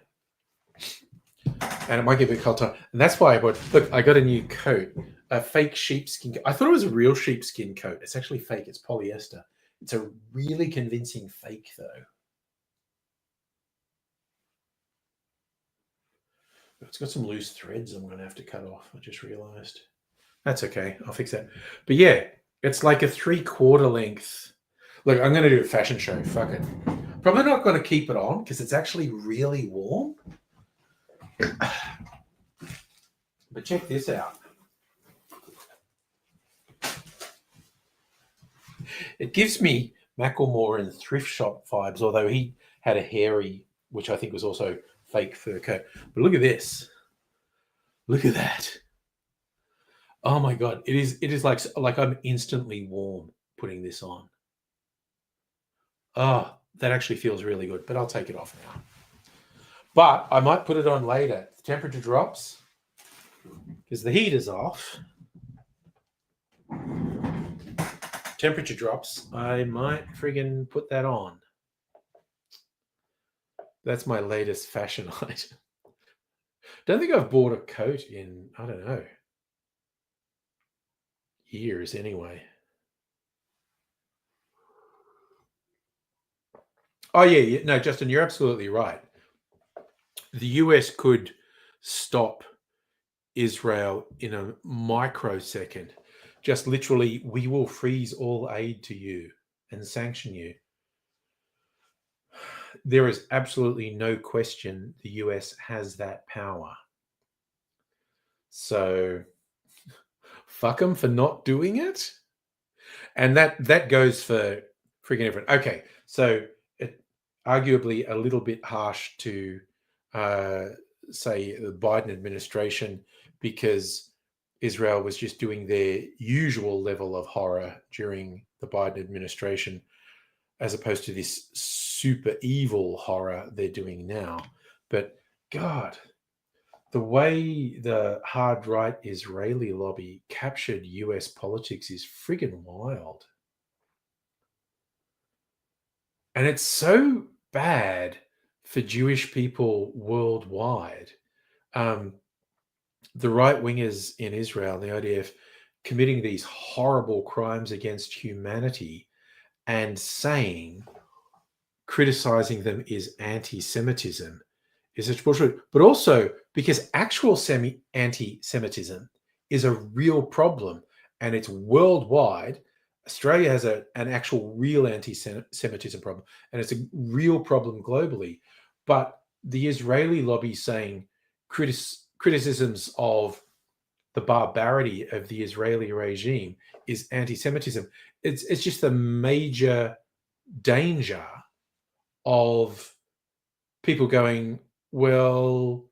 And it might get a bit cold time. And that's why I got a new coat, a fake sheepskin coat. I thought it was a real sheepskin coat. It's actually fake. It's polyester. It's a really convincing fake, though. It's got some loose threads I'm going to have to cut off. I just realized. That's okay. I'll fix that. But yeah, it's like a 3/4 length. Look, I'm going to do a fashion show. Fuck it. Probably not going to keep it on because it's actually really warm. But check this out. It gives me Macklemore and thrift shop vibes, although he had a hairy, which I think was also fake fur coat. But look at this. Look at that. Oh my god, it is like I'm instantly warm putting this on. Oh, that actually feels really good, but I'll take it off now. But I might put it on later. The temperature drops because the heat is off. Temperature drops. I might friggin' put that on. That's my latest fashion item. Don't think I've bought a coat in, I don't know, years anyway. Oh, yeah. No, Justin, you're absolutely right. The US could stop Israel in a microsecond. Just literally, we will freeze all aid to you and sanction you. There is absolutely no question the US has that power. So fuck them for not doing it. And that goes for freaking everyone. Okay, so it arguably a little bit harsh to say the Biden administration because Israel was just doing their usual level of horror during the Biden administration, as opposed to this super evil horror they're doing now. But God, the way the hard right Israeli lobby captured US politics is friggin' wild. And it's so bad for Jewish people worldwide. The right wingers in Israel, the IDF, committing these horrible crimes against humanity and saying criticizing them is anti-Semitism is such bullshit. But also because actual anti-Semitism is a real problem and it's worldwide. Australia has an actual real anti-Semitism problem, and it's a real problem globally. But the Israeli lobby saying criticisms of the barbarity of the Israeli regime is anti-Semitism. It's just a major danger of people going, well,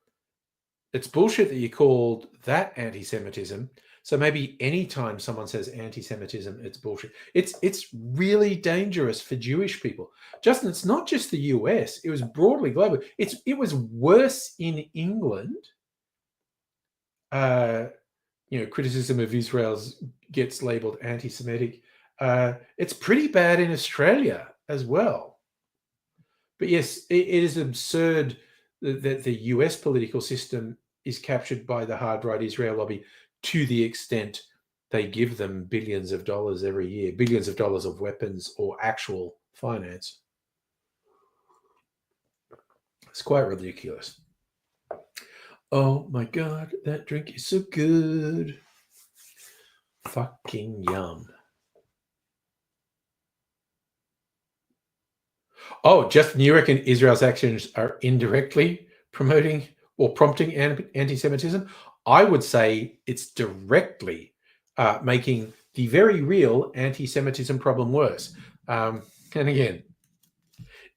it's bullshit that you called that anti-Semitism. So maybe anytime someone says anti-Semitism, it's bullshit. It's really dangerous for Jewish people. Justin, it's not just the US, it was broadly global. It was worse in England. Criticism of Israel gets labeled anti-Semitic. It's pretty bad in Australia as well. But yes, it is absurd that the US political system is captured by the hard right Israel lobby to the extent they give them billions of dollars every year, billions of dollars of weapons or actual finance. It's quite ridiculous. Oh my God, that drink is so good. Fucking yum. Oh, Justin, you reckon Israel's actions are indirectly promoting or prompting anti-Semitism? I would say it's directly making the very real anti-Semitism problem worse. And again,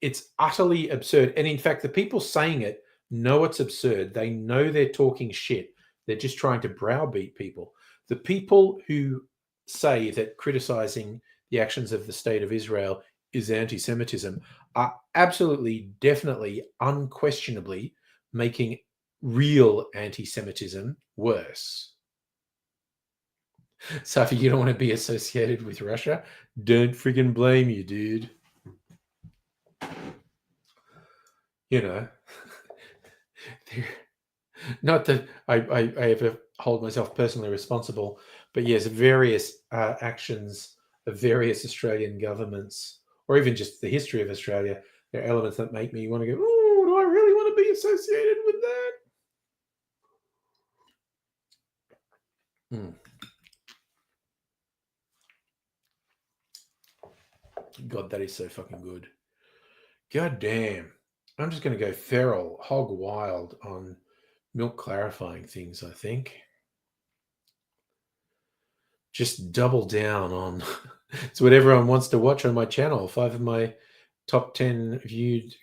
it's utterly absurd. And in fact, the people saying it know it's absurd. They know they're talking shit. They're just trying to browbeat people. The people who say that criticizing the actions of the state of Israel is anti-Semitism are absolutely, definitely, unquestionably making real anti-Semitism worse. So if you don't want to be associated with Russia, don't freaking blame you, dude. You know, not that I ever hold myself personally responsible, but yes, various actions of various Australian governments, or even just the history of Australia, there are elements that make me want to go, oh, do I really want to be associated with that? God, that is so fucking good. God damn. I'm just going to go feral, hog wild on milk clarifying things, I think. Just double down on it's what everyone wants to watch on my channel. 5 of my top 10 viewed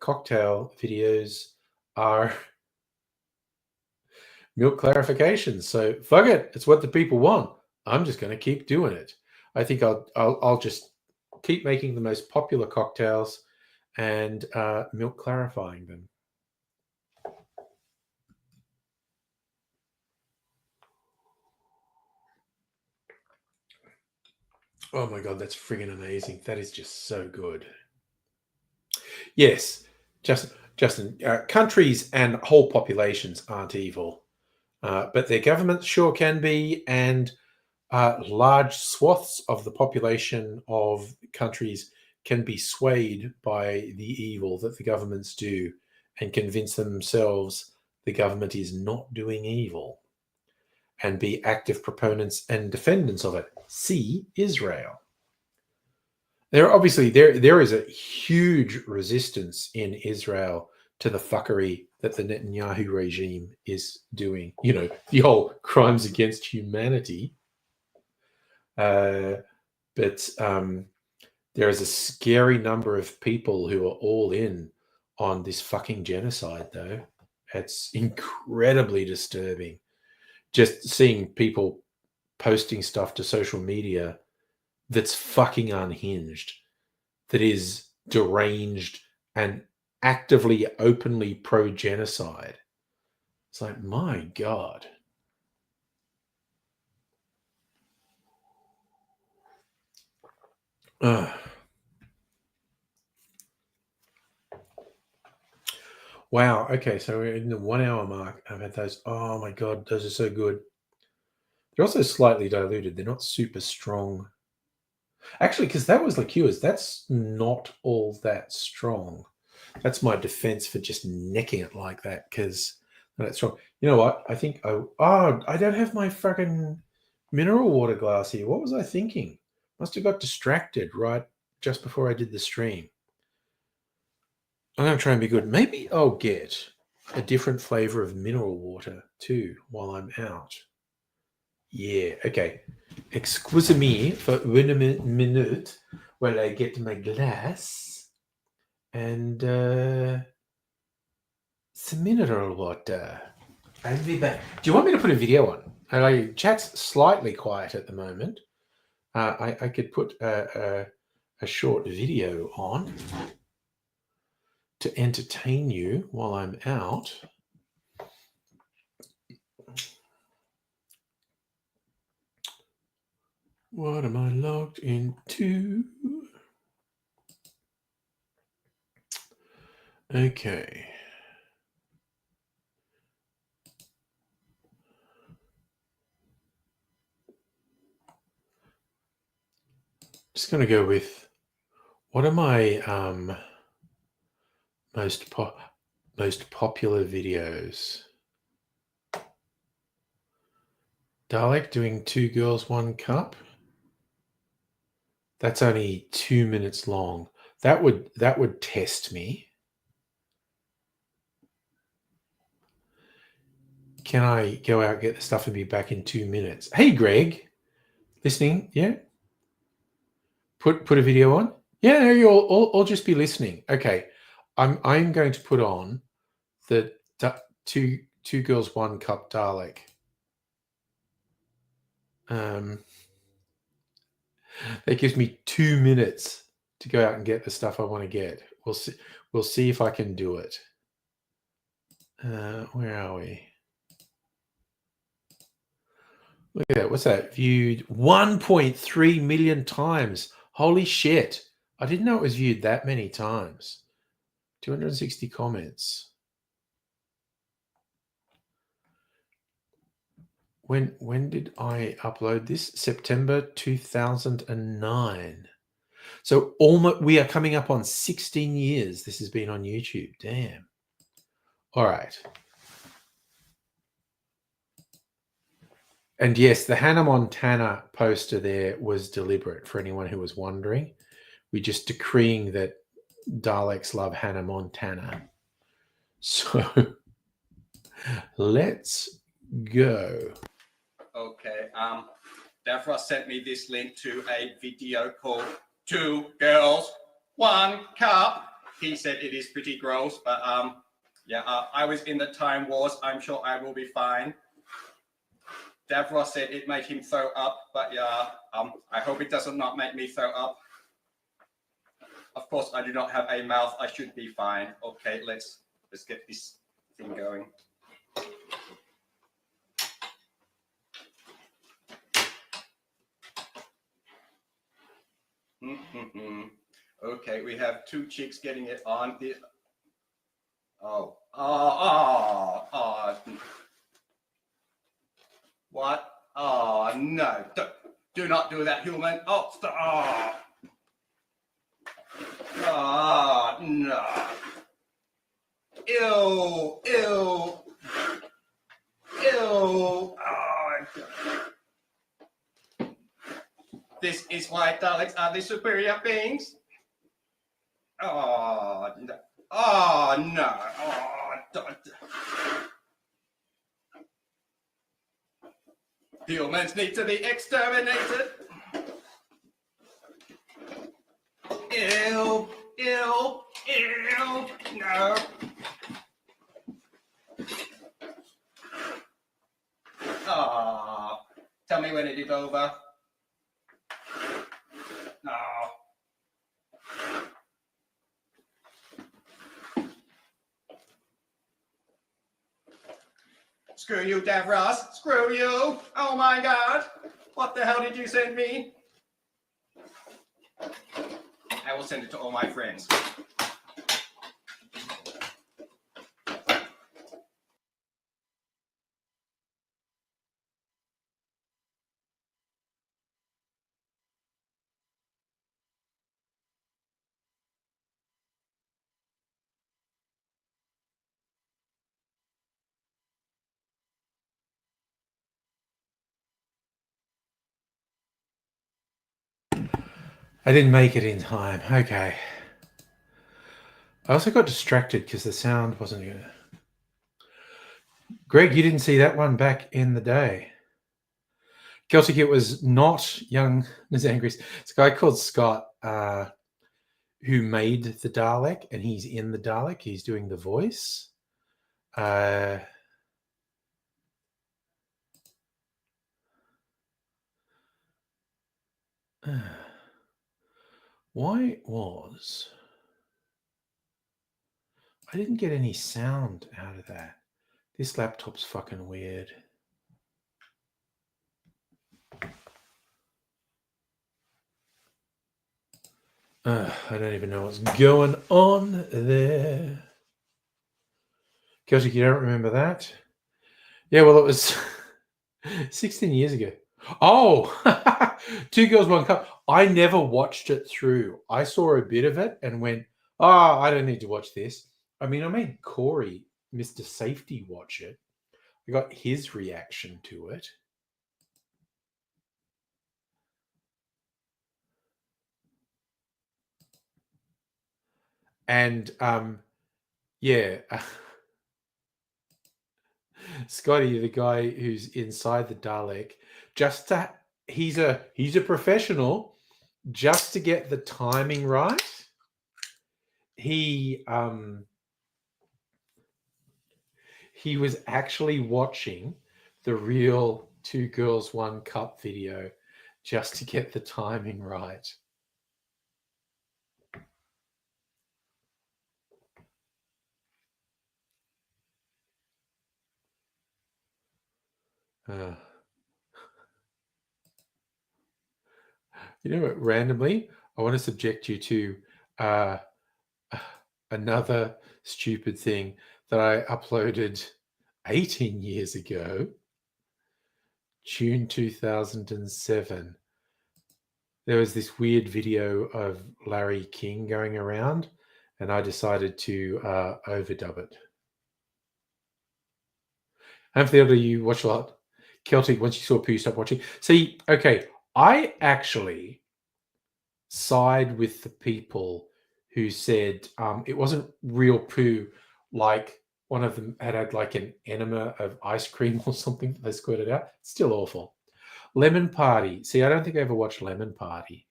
cocktail videos are milk clarifications. So fuck it. It's what the people want. I'm just going to keep doing it. I think I'll just keep making the most popular cocktails and milk clarifying them. Oh my God, that's friggin' amazing. That is just so good. Yes, Justin, countries and whole populations aren't evil, but their governments sure can be, and large swaths of the population of countries can be swayed by the evil that the governments do and convince themselves the government is not doing evil and be active proponents and defendants of it. See Israel. There is a huge resistance in Israel to the fuckery that the Netanyahu regime is doing. You know, the whole crimes against humanity. But there is a scary number of people who are all in on this fucking genocide, though. It's incredibly disturbing. Just seeing people posting stuff to social media that's fucking unhinged, that is deranged and actively, openly pro-genocide. It's like, my God. Wow. Okay, so we're in the 1 hour mark. I've had those. Oh my god, those are so good. They're also slightly diluted. They're not super strong. Actually, because that was liqueurs, that's not all that strong. That's my defense for just necking it like that, because that's strong. You know what? I think I don't have my fucking mineral water glass here. What was I thinking? Must have got distracted right just before I did the stream. I'm gonna try and be good. Maybe I'll get a different flavor of mineral water too while I'm out. Yeah, okay. Excuse me for 1 minute while I get my glass and some mineral water. I'll be back. Do you want me to put a video on? Chat's slightly quiet at the moment. I could put a short video on to entertain you while I'm out. What am I logged into? Okay. Just going to go with, what are my most popular videos? Dalek doing 2 girls, 1 cup. That's only 2 minutes long. That would test me. Can I go out, get the stuff, and be back in 2 minutes? Hey, Greg, listening? Yeah. Put a video on. Yeah, no, you'll just be listening. Okay, I'm going to put on the two girls, 1 cup Dalek. That gives me 2 minutes to go out and get the stuff I want to get. We'll see if I can do it. Where are we? Look at that. What's that? Viewed 1.3 million times. Holy shit. I didn't know it was viewed that many times. 260 comments. When did I upload this? September 2009. So we are coming up on 16 years this has been on YouTube. Damn. All right. And yes, the Hannah Montana poster there was deliberate, for anyone who was wondering. We're just decreeing that Daleks love Hannah Montana. So let's go. Okay. Devra sent me this link to a video called 2 Girls, 1 Cup. He said it is pretty gross, but yeah, I was in the Time Wars. I'm sure I will be fine. Devra said it made him throw up, but yeah, I hope it does not make me throw up. Of course, I do not have a mouth. I should be fine. Okay, let's get this thing going. Okay, we have 2 chicks getting it on. What? Oh, no. Do not do that, human. Oh, stop. Oh, no. Ew. Ew. Ew. Oh, this is why Daleks are the superior beings. Oh, no. Oh, no. Oh, don't. Humans need to be exterminated. Ew, ew, ew, no. Ah, tell me when it is over. No. Screw you, Davros. Screw you. Oh my God. What the hell did you send me? I will send it to all my friends. I didn't make it in time. Okay. I also got distracted because the sound wasn't good. Greg, you didn't see that one back in the day. Celtic, it was not young Nazangris. It's a guy called Scott who made the Dalek, and he's in the Dalek. He's doing the voice. Why was... I didn't get any sound out of that. This laptop's fucking weird. I don't even know what's going on there. Celtic, you don't remember that? Yeah, well, it was 16 years ago. Oh, Two Girls, One Cup. I never watched it through. I saw a bit of it and went, oh, I don't need to watch this. I mean, I made Corey, Mr. Safety, watch it. I got his reaction to it. And yeah, Scotty, the guy who's inside the Dalek, he's a professional. Just to get the timing right, he was actually watching the real Two Girls, One Cup video just to get the timing right. You know what? Randomly, I want to subject you to another stupid thing that I uploaded 18 years ago, June 2007. There was this weird video of Larry King going around, and I decided to overdub it. Hopefully, you watch a lot. Celtic, once you saw Pooh, stop watching. See, okay, I actually side with the people who said it wasn't real poo, like one of them had like an enema of ice cream or something that they squirted out. It's still awful. Lemon Party. See, I don't think I ever watched Lemon Party.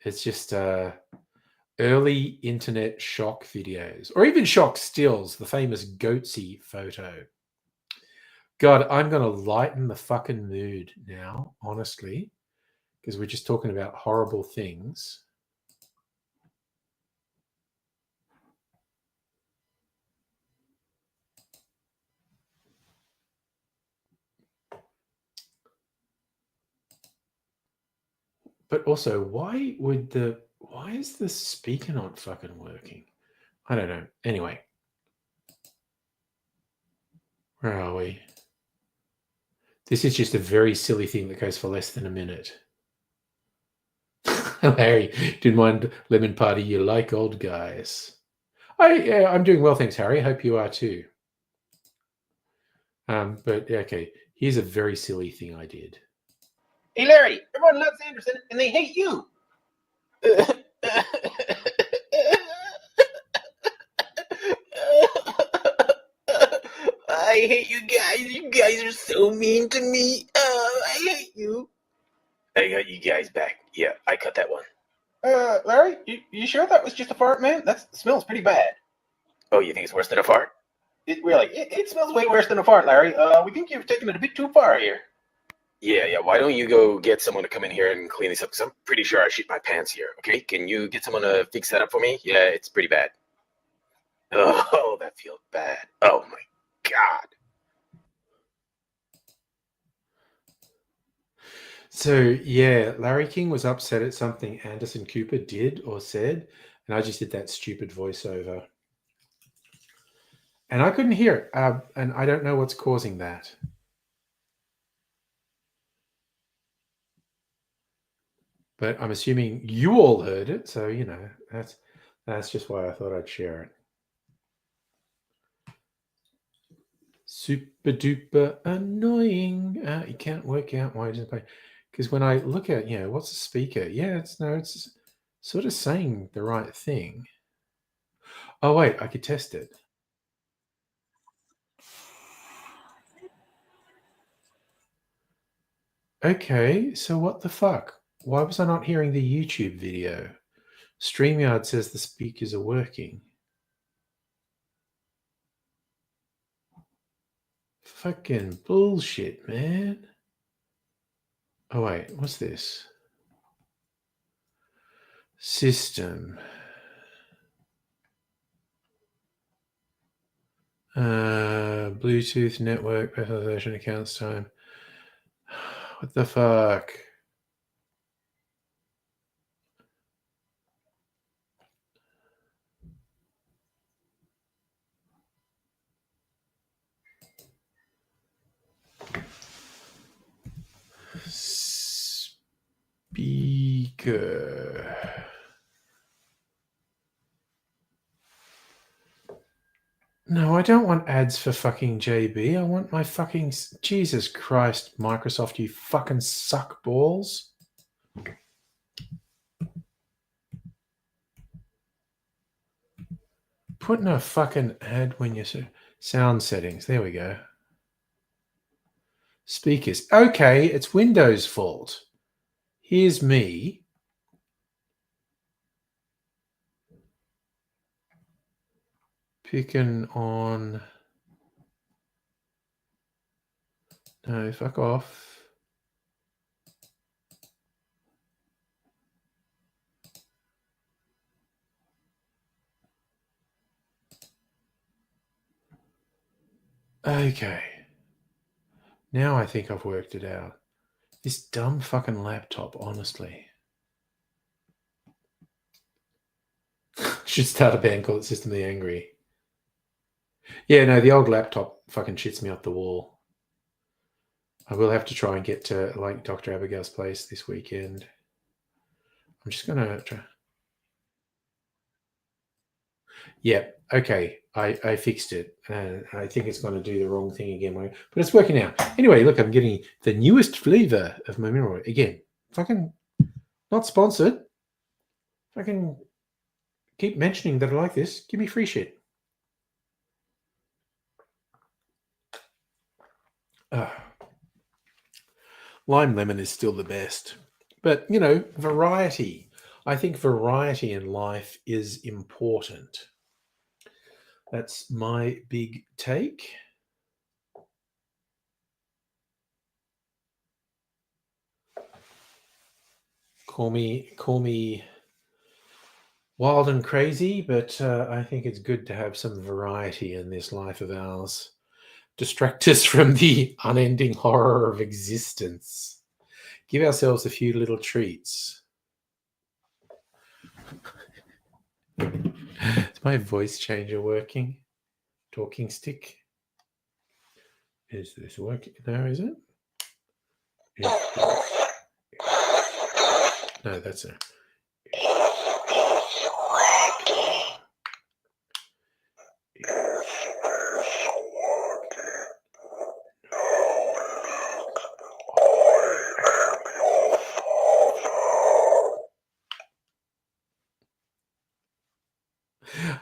It's just early internet shock videos, or even shock stills, the famous Goatsy photo. God, I'm going to lighten the fucking mood now, honestly, because we're just talking about horrible things. But also, why is the speaker not fucking working? I don't know. Anyway, where are we? This is just a very silly thing that goes for less than a minute. Harry, didn't mind Lemon Party. You like old guys. I'm doing well, thanks, Harry. I hope you are too. But okay, here's a very silly thing I did. Hey, Larry, everyone loves Anderson, and they hate you. I hate you guys. You guys are so mean to me. I hate you. I got you guys back. Yeah, I cut that one. Larry, you sure that was just a fart, man? That smells pretty bad. Oh, you think it's worse than a fart? It smells way worse than a fart, Larry. We think you've taken it a bit too far here. Yeah. Why don't you go get someone to come in here and clean this up? Because I'm pretty sure I shit my pants here. Okay, can you get someone to fix that up for me? Yeah, it's pretty bad. Oh, that feels bad. Oh my God. So yeah, Larry King was upset at something Anderson Cooper did or said, and I just did that stupid voiceover. And I couldn't hear it, and I don't know what's causing that. But I'm assuming you all heard it, so you know that's just why I thought I'd share it. Super duper annoying. You can't work out why it doesn't play. Because when I look at, what's a speaker? Yeah, it's sort of saying the right thing. Oh, wait, I could test it. Okay, so what the fuck? Why was I not hearing the YouTube video? StreamYard says the speakers are working. Fucking bullshit, man. Oh, wait, what's this? System. Bluetooth network, personalization accounts time. What the fuck? Speaker. No, I don't want ads for fucking JB. I want my fucking... Jesus Christ, Microsoft, you fucking suck balls. Putting a fucking ad when you... Sound settings. There we go. Speakers. Okay, it's Windows' fault. Here's me. Picking on... No, fuck off. Okay. Now I think I've worked it out. This dumb fucking laptop, honestly. Should start a band called System of the Angry. Yeah, no, the old laptop fucking shits me off the wall. I will have to try and get to like Dr. Abigail's place this weekend. I'm just gonna try. Yeah, okay. I fixed it. And I think it's going to do the wrong thing again. But it's working out. Anyway, look, I'm getting the newest flavor of my mineral. Again, fucking not sponsored. Fucking keep mentioning that I like this. Give me free shit. Lime lemon is still the best. But, variety. I think variety in life is important. That's my big take. Call me wild and crazy, but I think it's good to have some variety in this life of ours. Distract us from the unending horror of existence. Give ourselves a few little treats. Is my voice changer working? Talking stick? Is this working? No, is it? No, that's it.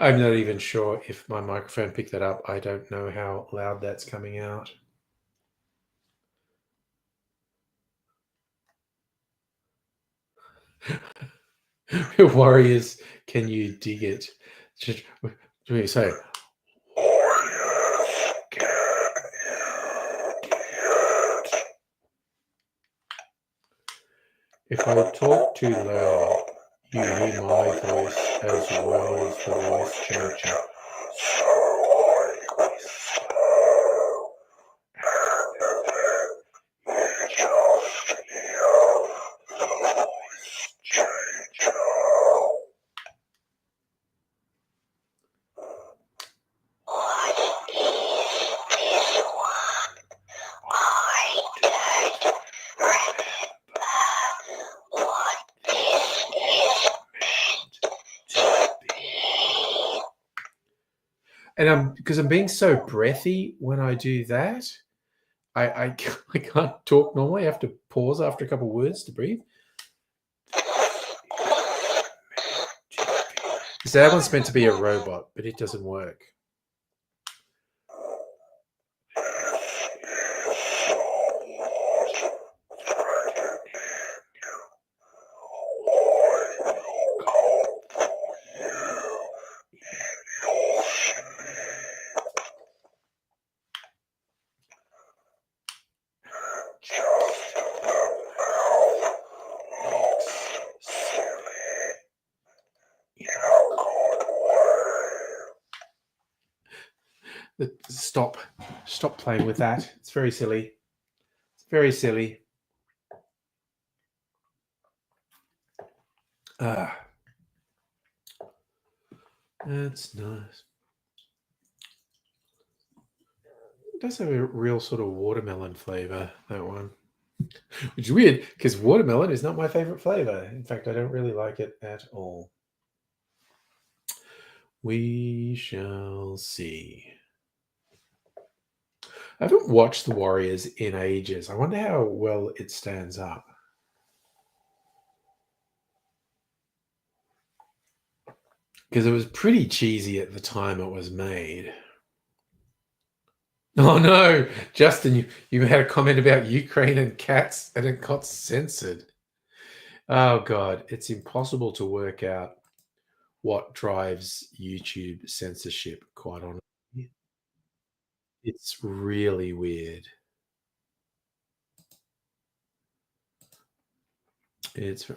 I'm not even sure if my microphone picked that up. I don't know how loud that's coming out. Warriors, can you dig it? Just, do you say? If I talk too loud, you hear my voice as well as the voice changer. And because I'm being so breathy when I do that, I can't talk normally. I have to pause after a couple of words to breathe. So that one's meant to be a robot, but it doesn't work. Stop playing with that. It's very silly. It's very silly. That's nice. It does have a real sort of watermelon flavor, that one. Which is weird, because watermelon is not my favorite flavor. In fact, I don't really like it at all. We shall see. I haven't watched The Warriors in ages. I wonder how well it stands up. Because it was pretty cheesy at the time it was made. Oh no, Justin, you had a comment about Ukraine and cats and it got censored. Oh God, it's impossible to work out what drives YouTube censorship, quite honestly. It's really weird.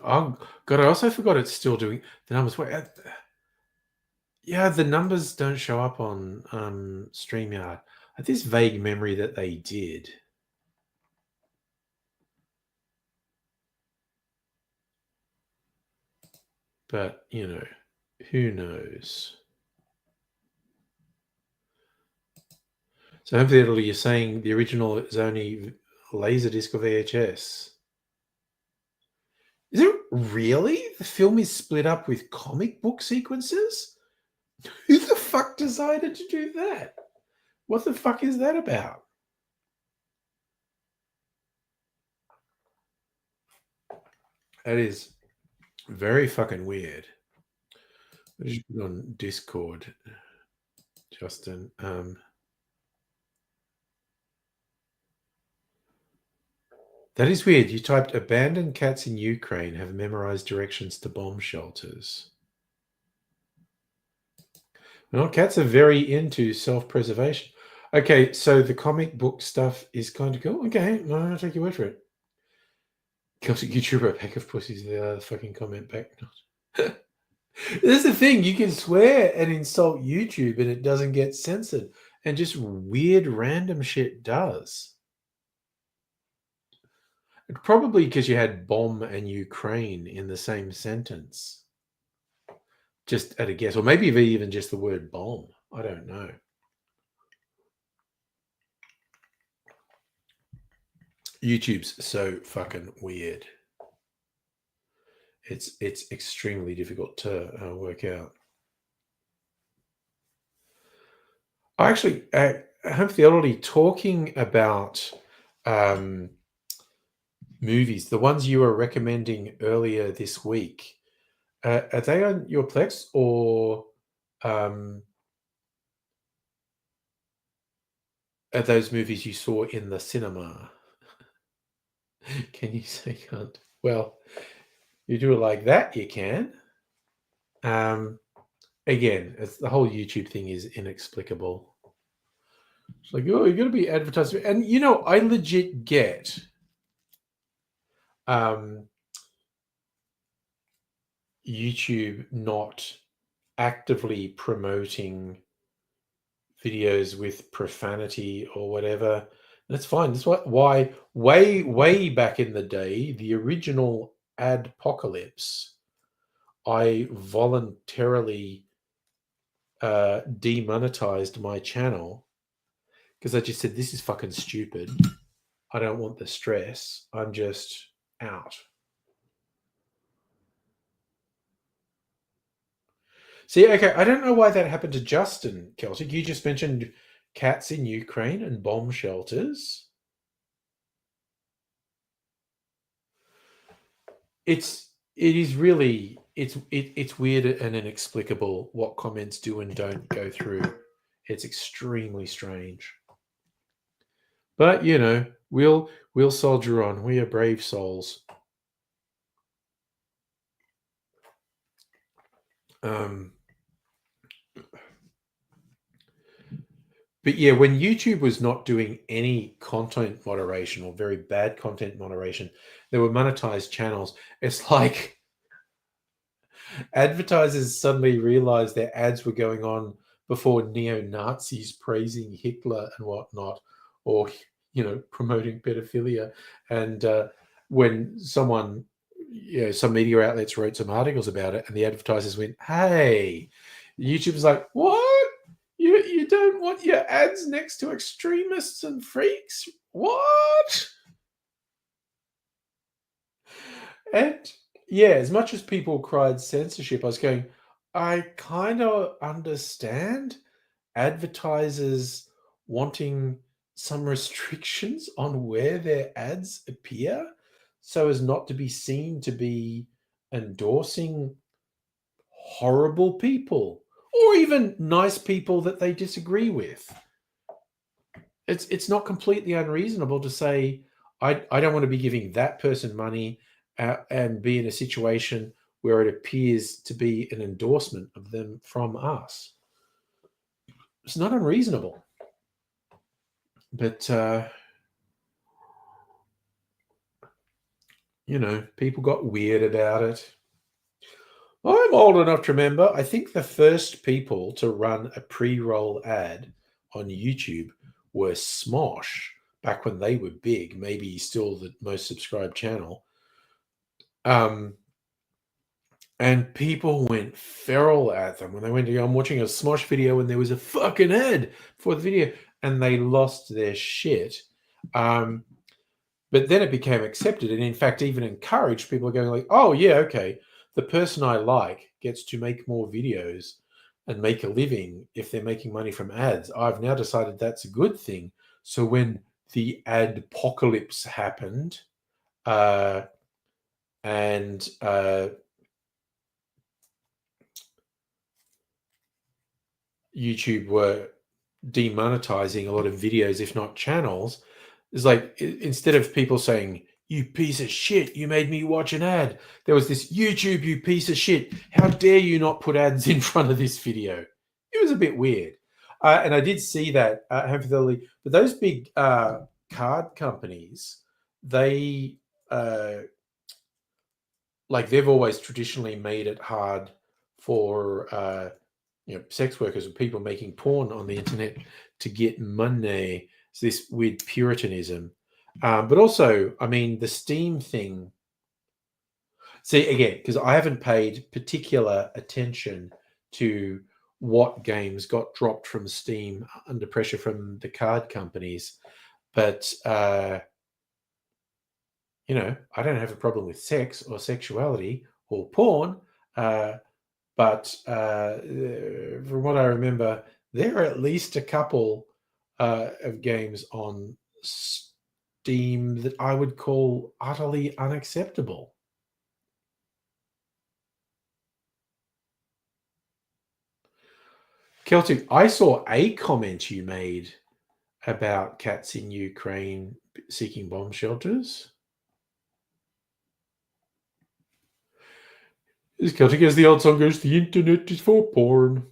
Oh God, I also forgot it's still doing the numbers. Yeah, the numbers don't show up on StreamYard. I have this vague memory that they did. But, you know, who knows? So hopefully you're saying the original is only Laserdisc or VHS. Is it really? The film is split up with comic book sequences? Who the fuck decided to do that? What the fuck is that about? That is very fucking weird. I just put on Discord, Justin. That is weird. You typed abandoned cats in Ukraine have memorized directions to bomb shelters. Well, cats are very into self-preservation. Okay, so the comic book stuff is kind of cool. Okay, I'll take your word for it. Celtic YouTuber, a pack of pussies. The fucking comment back. This is the thing. You can swear and insult YouTube and it doesn't get censored. And just weird random shit does. Probably because you had bomb and Ukraine in the same sentence. Just at a guess. Or maybe even just the word bomb. I don't know. YouTube's so fucking weird. It's extremely difficult to work out. Actually, Humphrey, talking about movies, the ones you were recommending earlier this week, are they on your Plex or are those movies you saw in the cinema? Can you say can't? Well, you do it like that, you can. Again, it's the whole YouTube thing is inexplicable. It's like, oh, you're going to be advertising. And, you know, I legit get YouTube not actively promoting videos with profanity or whatever. That's fine. That's why way back in the day, the original Adpocalypse, I voluntarily demonetized my channel because I just said, this is fucking stupid. I don't want the stress. I'm just out. See, okay, I don't know why that happened to Justin, Celtic. You just mentioned cats in Ukraine and bomb shelters. it is really it's weird and inexplicable what comments do and don't go through. It's extremely strange. But we'll soldier on. We are brave souls. But yeah, when YouTube was not doing any content moderation or very bad content moderation, there were monetized channels. It's like advertisers suddenly realized their ads were going on before neo-Nazis praising Hitler and whatnot, or promoting pedophilia. And when some media outlets wrote some articles about it, and the advertisers went, "Hey," YouTube was like, "What? You don't want your ads next to extremists and freaks? What?" And yeah, as much as people cried censorship, I was going, I kind of understand advertisers wanting some restrictions on where their ads appear so as not to be seen to be endorsing horrible people or even nice people that they disagree with. It's not completely unreasonable to say, I don't want to be giving that person money and be in a situation where it appears to be an endorsement of them from us. It's not unreasonable. But, people got weird about it. I'm old enough to remember, I think the first people to run a pre-roll ad on YouTube were Smosh, back when they were big, maybe still the most subscribed channel. And people went feral at them when they went to go, I'm watching a Smosh video and there was a fucking ad for the video, and they lost their shit. But then it became accepted, and in fact even encouraged. People are going like, oh yeah, okay, the person I like gets to make more videos and make a living if they're making money from ads. I've now decided that's a good thing. So when the adpocalypse happened, and YouTube were demonetizing a lot of videos, if not channels, it's like, instead of people saying, "You piece of shit, you made me watch an ad," there was this, "YouTube, you piece of shit, how dare you not put ads in front of this video." It was a bit weird. And I did see that, but those big card companies, they they've always traditionally made it hard for sex workers or people making porn on the internet to get money. It's this weird puritanism. But also, I mean, the Steam thing. See, again, because I haven't paid particular attention to what games got dropped from Steam under pressure from the card companies. But, I don't have a problem with sex or sexuality or porn. But from what I remember, there are at least a couple of games on Steam that I would call utterly unacceptable. Celtic, I saw a comment you made about cats in Ukraine seeking bomb shelters. As Celtic, as the old song goes, the internet is for porn.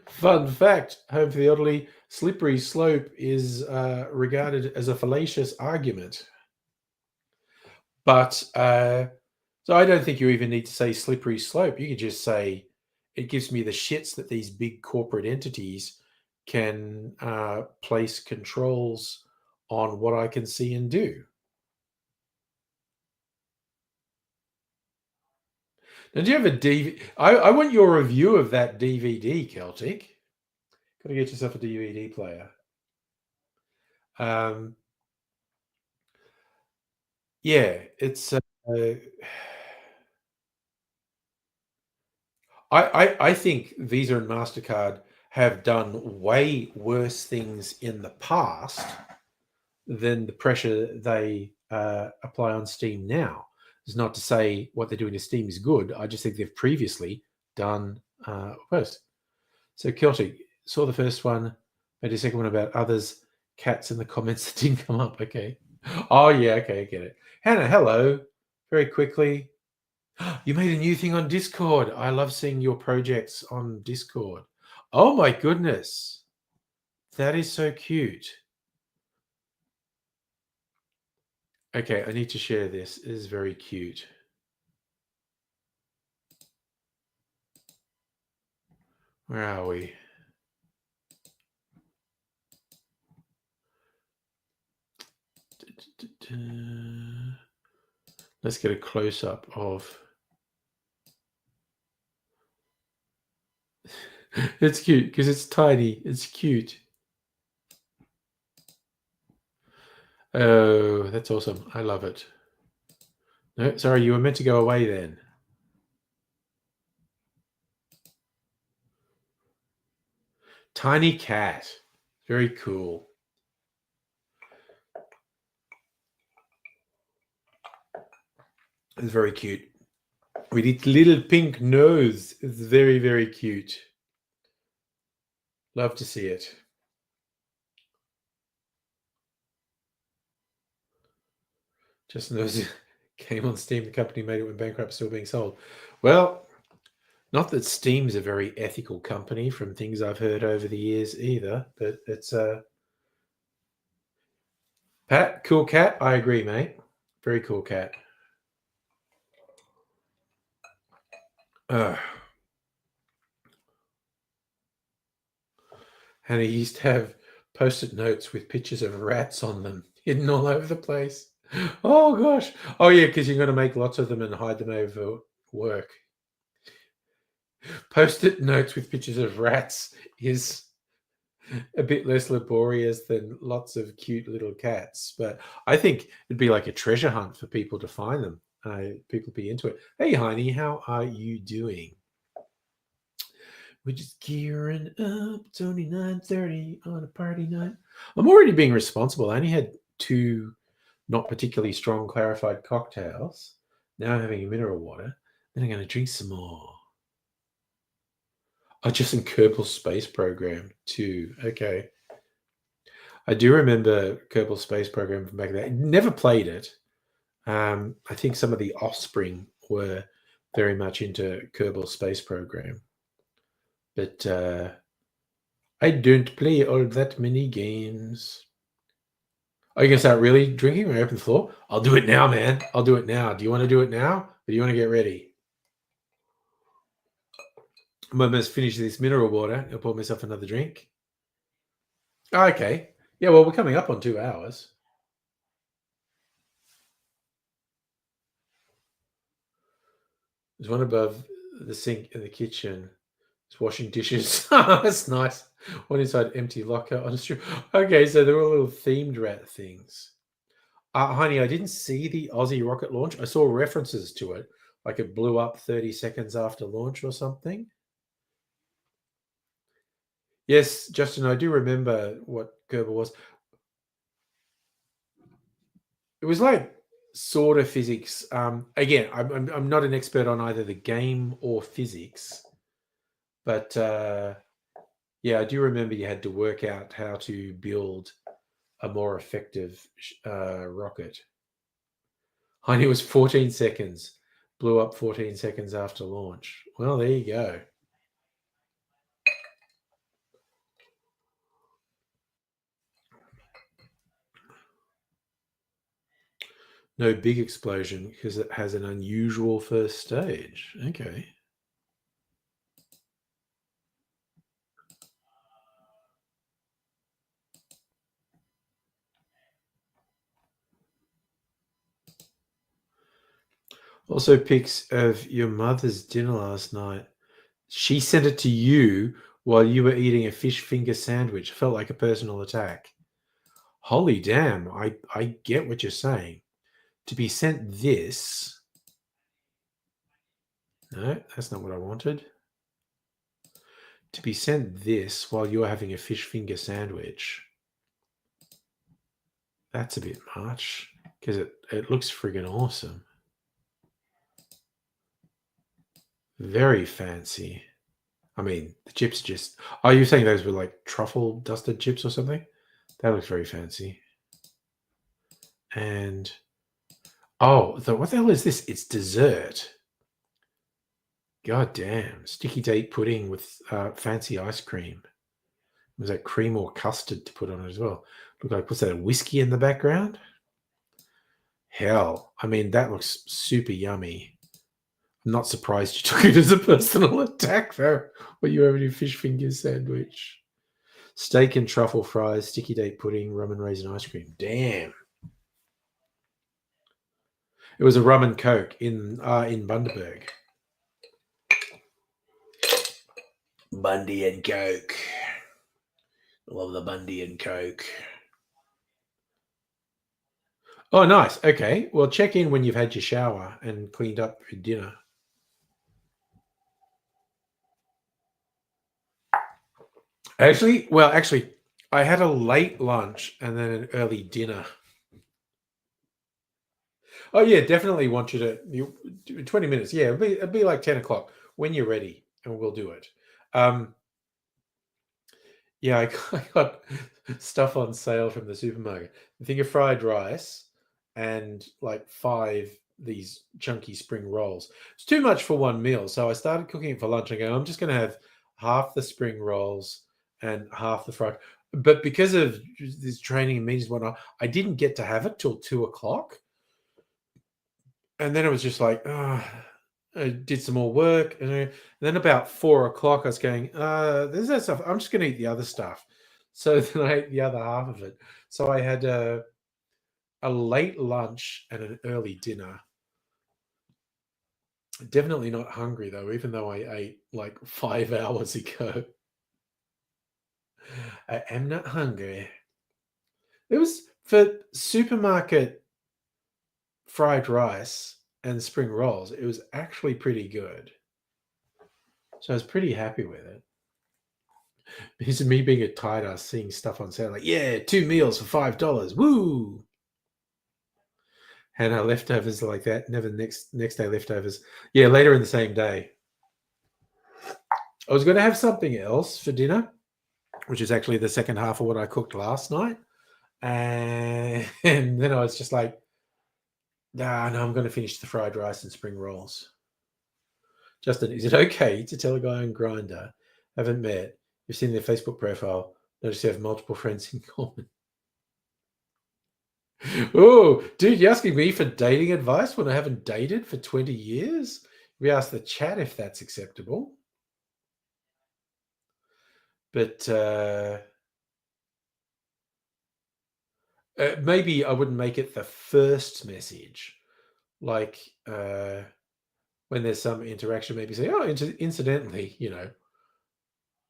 Fun fact, Home for the Elderly, slippery slope is regarded as a fallacious argument. But so I don't think you even need to say slippery slope. You could just say, it gives me the shits that these big corporate entities can place controls on what I can see and do. Now, do you have a DVD? I want your review of that DVD, Celtic. Got to get yourself a DVD player. Yeah, it's I think Visa and MasterCard have done way worse things in the past than the pressure they apply on Steam now. It's not to say what they're doing to Steam is good. I just think they've previously done worse. So Celtic saw the first one, made a second one about others, cats in the comments that didn't come up. Okay. Oh yeah, okay, I get it. Hannah, hello. Very quickly. You made a new thing on Discord. I love seeing your projects on Discord. Oh my goodness. That is so cute. Okay, I need to share this. It is very cute. Where are we? Let's get a close-up of... It's cute because it's tiny. It's cute. Oh, that's awesome. I love it. No, sorry, you were meant to go away then. Tiny cat. Very cool. It's very cute. With its little pink nose. It's very, very cute. Love to see it. Just knows came on Steam. The company made it when bankrupt, still being sold. Well, not that Steam's a very ethical company from things I've heard over the years either, but it's Pat, cool cat. I agree, mate. Very cool cat. And he used to have post-it notes with pictures of rats on them hidden all over the place. Oh gosh. Oh yeah, because you're going to make lots of them and hide them over work. Post-it notes with pictures of rats is a bit less laborious than lots of cute little cats, but I think it'd be like a treasure hunt for people to find them. People be into it. Hey Heine, how are you doing? We're just gearing up. It's only 9:30 on a party night. I'm already being responsible. I only had 2 not particularly strong clarified cocktails. Now I'm having a mineral water. Then I'm going to drink some more. Oh, just in Kerbal Space Program too. Okay. I do remember Kerbal Space Program from back then. Never played it. I think some of the offspring were very much into Kerbal Space Program. But I don't play all that many games. Are you going to start really drinking when I open the floor? I'll do it now, man. I'll do it now. Do you want to do it now? Or do you want to get ready? I'm almost finished this mineral water. I'll pour myself another drink. Okay. Yeah, well, we're coming up on 2 hours. There's one above the sink in the kitchen. It's washing dishes. That's nice. One inside empty locker on a strip. Okay, so they're all little themed rat things. Honey, I didn't see the Aussie rocket launch. I saw references to it, like it blew up 30 seconds after launch or something. Yes, Justin, I do remember what Kerbal was. It was like sort of physics. Again, I'm not an expert on either the game or physics, but yeah, I do remember you had to work out how to build a more effective rocket. And it was 14 seconds, blew up 14 seconds after launch. Well, there you go. No big explosion because it has an unusual first stage. Okay. Also, pics of your mother's dinner last night. She sent it to you while you were eating a fish finger sandwich. Felt like a personal attack. Holy damn, I get what you're saying. To be sent this... No, that's not what I wanted. to be sent this while you're having a fish finger sandwich, that's a bit much because it looks friggin' awesome. Very fancy. I mean, the chips just... Are you saying those were like truffle dusted chips or something? That looks very fancy. And... Oh, what the hell is this? It's dessert. God damn. Sticky date pudding with fancy ice cream. Was that cream or custard to put on it as well? Look like, what's that, a whiskey in the background? Hell. I mean, that looks super yummy. I'm not surprised you took it as a personal attack, though, when you were having your fish fingers sandwich. Steak and truffle fries, sticky date pudding, rum and raisin ice cream. Damn. It was a rum and coke in Bundaberg. Bundy and Coke. Love the Bundy and Coke. Oh, nice. Okay. Well, check in when you've had your shower and cleaned up for dinner. Actually, I had a late lunch and then an early dinner. Oh, yeah, definitely want you to... 20 minutes. Yeah, it'll be like 10 o'clock when you're ready, and we'll do it. Yeah, I got stuff on sale from the supermarket. I think of fried rice and like 5 these chunky spring rolls. It's too much for one meal, so I started cooking it for lunch. I go, I'm just going to have half the spring rolls and half the fried. But because of this training and meetings and whatnot, I didn't get to have it till 2 o'clock. And then it was just like, I did some more work. And then about 4 o'clock, I was going, there's that stuff. I'm just going to eat the other stuff. So then I ate the other half of it. So I had a late lunch and an early dinner. Definitely not hungry, though, even though I ate like 5 hours ago. I am not hungry. It was for supermarket fried rice and spring rolls. It was actually pretty good. So I was pretty happy with it. Because of me being a tight ass, seeing stuff on sale, like, yeah, 2 meals for $5. Woo! And our leftovers like that. Never next day leftovers. Yeah, later in the same day. I was going to have something else for dinner, which is actually the second half of what I cooked last night. And then I was just like, no, I'm going to finish the fried rice and spring rolls. Justin, is it okay to tell a guy on Grindr, haven't met, you've seen their Facebook profile, notice you have multiple friends in common? Oh, dude, you're asking me for dating advice when I haven't dated for 20 years? We asked the chat if that's acceptable. But maybe I wouldn't make it the first message. Like when there's some interaction, maybe say, oh, incidentally,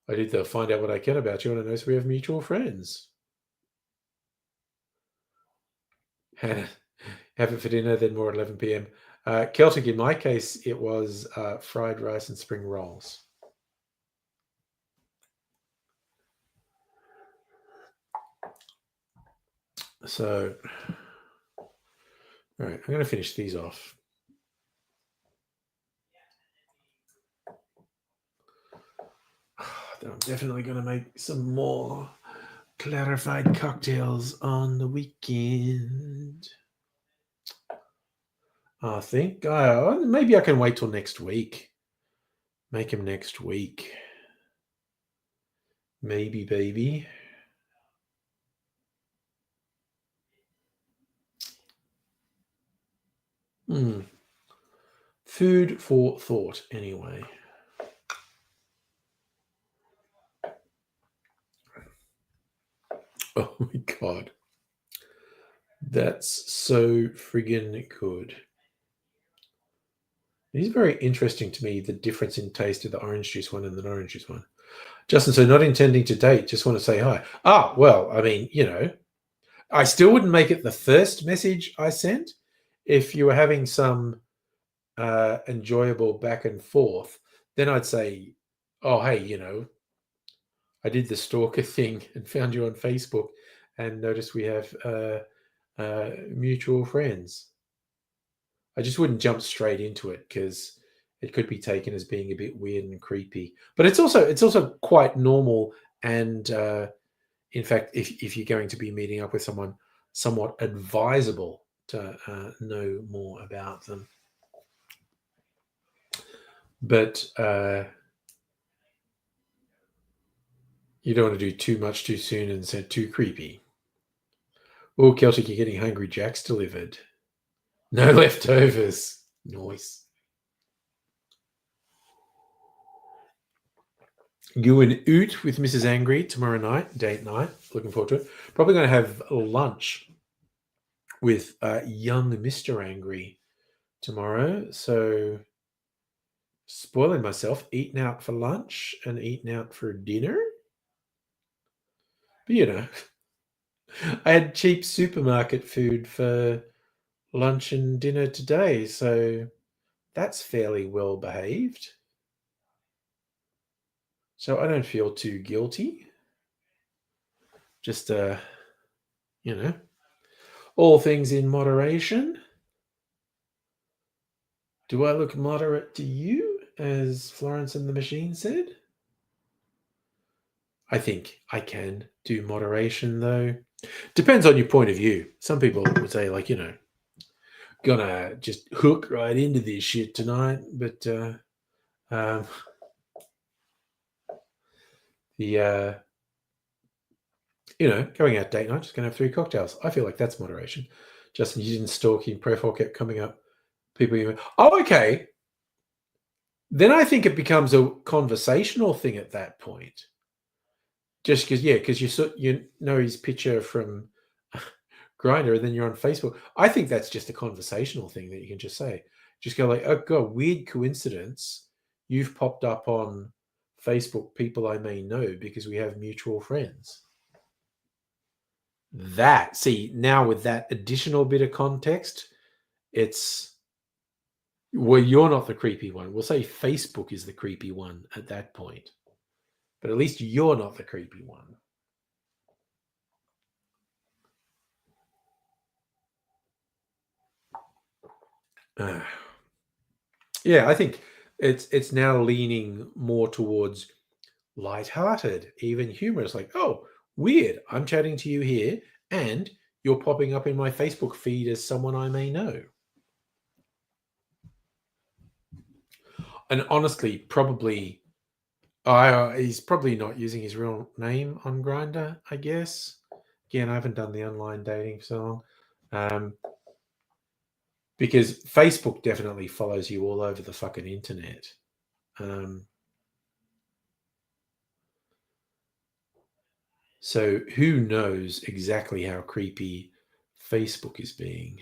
I did find out what I can about you and I notice we have mutual friends. Have it for dinner, then more at 11 p.m. Celtic, in my case, it was fried rice and spring rolls. So, all right, I'm going to finish these off. Then I'm definitely going to make some more clarified cocktails on the weekend. I think maybe I can wait till next week. Make them next week. Maybe, baby. Food for thought, anyway. Oh my God. That's so friggin' good. It is very interesting to me, the difference in taste of the orange juice one and the orange juice one. Justin, so not intending to date, just want to say hi. Well, I mean, I still wouldn't make it the first message I sent. If you were having some enjoyable back and forth, then I'd say, oh, hey, I did the stalker thing and found you on Facebook and noticed we have mutual friends. I just wouldn't jump straight into it because it could be taken as being a bit weird and creepy. But it's also quite normal and in fact, if you're going to be meeting up with someone, somewhat advisable to know more about them. But you don't want to do too much too soon and say too creepy. Oh, Celtic, you're getting Hungry Jacks delivered. No leftovers. Nice. You and Oot with Mrs. Angry tomorrow night, date night. Looking forward to it. Probably going to have lunch with young Mr. Angry tomorrow. So, spoiling myself, eating out for lunch and eating out for dinner. But you know, I had cheap supermarket food for lunch and dinner today, so that's fairly well behaved. So I don't feel too guilty. Just, you know, all things in moderation. Do I look moderate to you, as Florence and the Machine said? I think I can do moderation, though. Depends on your point of view. Some people would say, like, you know, gonna just hook right into this shit tonight, but you know, going out date night, just gonna have 3 cocktails. I feel like that's moderation. Justin, you didn't stalk him. Profile kept coming up. People, oh, okay. Then I think it becomes a conversational thing at that point. Just because, you know his picture from Grindr, and then you're on Facebook. I think that's just a conversational thing that you can just say. Just go like, oh god, weird coincidence. You've popped up on Facebook, people I may know because we have mutual friends. That, see, now with that additional bit of context, it's, well, you're not the creepy one. We'll say Facebook is the creepy one at that point. But at least you're not the creepy one. Yeah, I think it's now leaning more towards lighthearted, even humorous. Like, oh, weird. I'm chatting to you here, and you're popping up in my Facebook feed as someone I may know. And honestly, probably, he's probably not using his real name on Grindr, I guess. Again, I haven't done the online dating for so long. Because Facebook definitely follows you all over the fucking internet. So who knows exactly how creepy Facebook is being?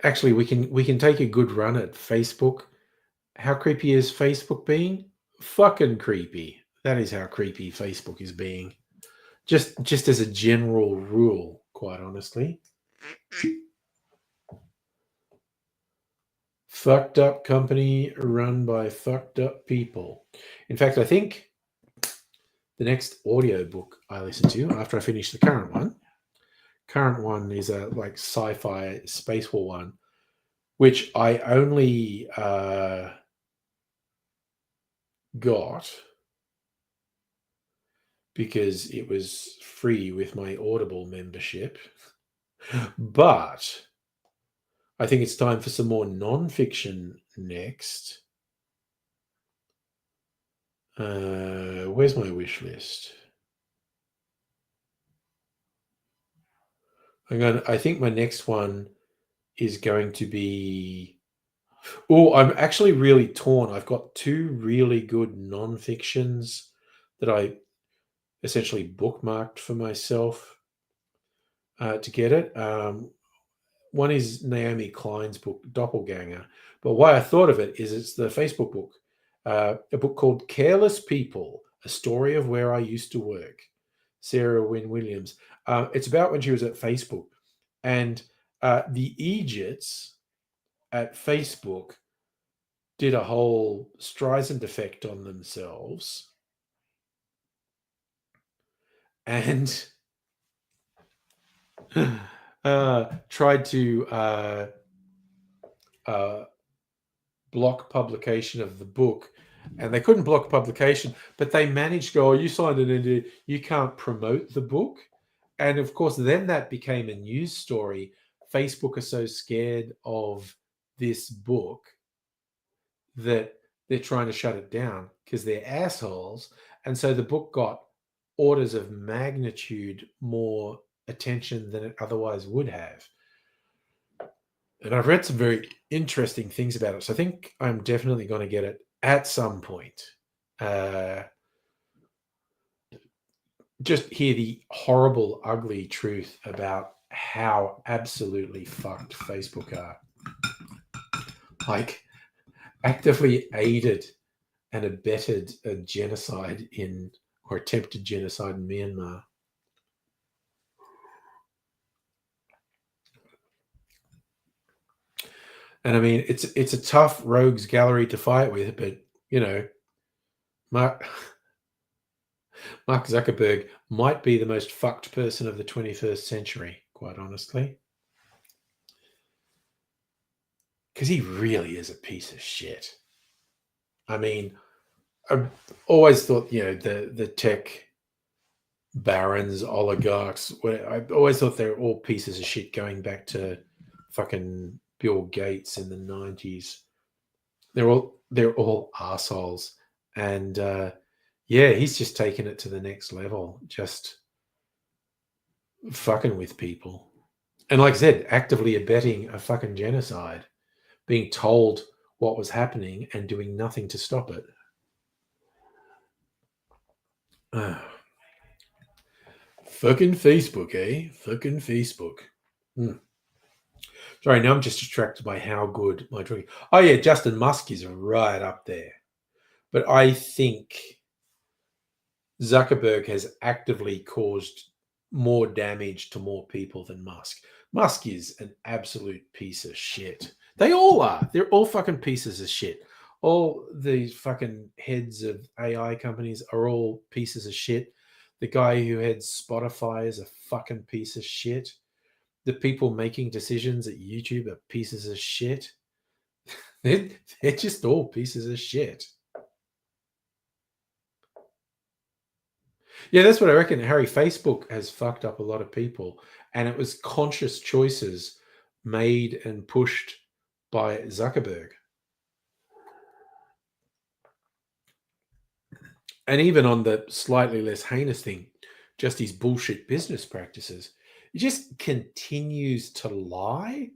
Actually, we can take a good run at Facebook. How creepy is Facebook being? Fucking creepy. That is how creepy Facebook is being. Just as a general rule, quite honestly. Fucked up company run by fucked up people. In fact, I think the next audiobook I listen to after I finish the current one is a like sci-fi space war one, which I only got because it was free with my Audible membership. But I think it's time for some more non-fiction next. Where's my wish list? I think my next one is going to be... Oh, I'm actually really torn. I've got 2 really good non-fictions that I essentially bookmarked for myself to get it. One is Naomi Klein's book, Doppelganger. But why I thought of it is it's the Facebook book, a book called Careless People, A Story of Where I Used to Work, Sarah Wynne Williams. It's about when she was at Facebook. And the Egypts at Facebook did a whole Streisand effect on themselves and tried to block publication of the book, and they couldn't block publication, but they managed to go, oh, you signed an NDA, you can't promote the book. And of course, then that became a news story. Facebook are so scared of this book that they're trying to shut it down because they're assholes. And so the book got orders of magnitude more attention than it otherwise would have. And I've read some very interesting things about it. So I think I'm definitely going to get it at some point. Just hear the horrible, ugly truth about how absolutely fucked Facebook are. Like, actively aided and abetted a genocide or attempted genocide in Myanmar. And I mean, it's a tough rogues gallery to fight with, but you know, Mark Zuckerberg might be the most fucked person of the 21st century, quite honestly. Because he really is a piece of shit. I mean, I've always thought, you know, the tech barons, oligarchs, I always thought they're all pieces of shit going back to fucking Bill Gates in the 90s. They're all assholes. And yeah, he's just taken it to the next level, just fucking with people. And like I said, actively abetting a fucking genocide, being told what was happening and doing nothing to stop it. Fucking Facebook, eh? Fucking Facebook. Sorry, now I'm just distracted by how good my drinking. Oh yeah, Justin Musk is right up there. But I think Zuckerberg has actively caused more damage to more people than Musk. Musk is an absolute piece of shit. They all are. They're all fucking pieces of shit. All these fucking heads of AI companies are all pieces of shit. The guy who heads Spotify is a fucking piece of shit. The people making decisions at YouTube are pieces of shit. They're just all pieces of shit. Yeah, that's what I reckon. Harry, Facebook has fucked up a lot of people, and it was conscious choices made and pushed by Zuckerberg. And even on the slightly less heinous thing, just his bullshit business practices, he just continues to lie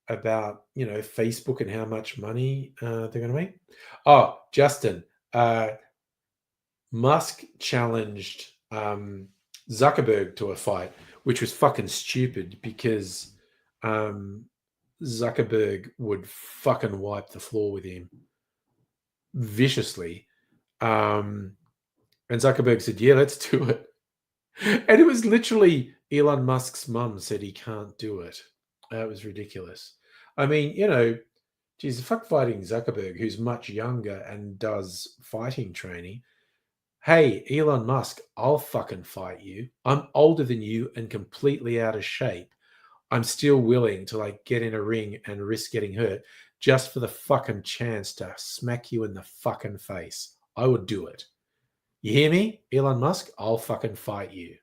about, you know, Facebook and how much money they're going to make. Oh, Justin, Musk challenged Zuckerberg to a fight, which was fucking stupid because Zuckerberg would fucking wipe the floor with him viciously. And Zuckerberg said, yeah, let's do it. And it was literally Elon Musk's mum said he can't do it. That was ridiculous. I mean, you know, geez, fuck fighting Zuckerberg, who's much younger and does fighting training. Hey, Elon Musk, I'll fucking fight you. I'm older than you and completely out of shape. I'm still willing to like get in a ring and risk getting hurt just for the fucking chance to smack you in the fucking face. I would do it. You hear me, Elon Musk? I'll fucking fight you.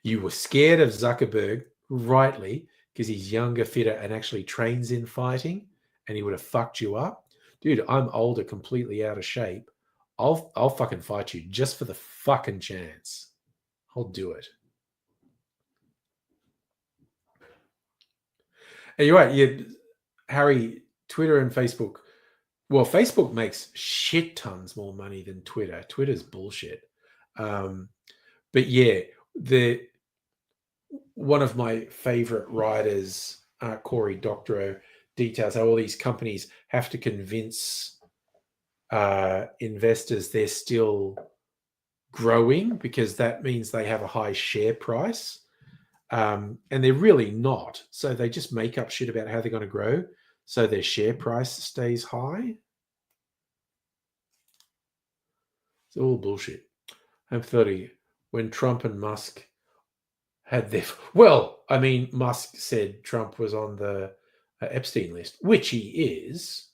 You were scared of Zuckerberg, rightly, because he's younger, fitter, and actually trains in fighting, and he would have fucked you up. Dude, I'm older, completely out of shape. I'll fucking fight you just for the fucking chance. I'll do it. And you're right. Yeah, Harry, Twitter and Facebook. Well, Facebook makes shit tons more money than Twitter. Twitter's bullshit. But yeah, one of my favorite writers, Cory Doctorow, details how all these companies have to convince investors they're still growing because that means they have a high share price. And they're really not. So they just make up shit about how they're going to grow so their share price stays high. It's all bullshit. I'm 30. When Trump and Musk had their... Well, I mean, Musk said Trump was on the Epstein list, which he is.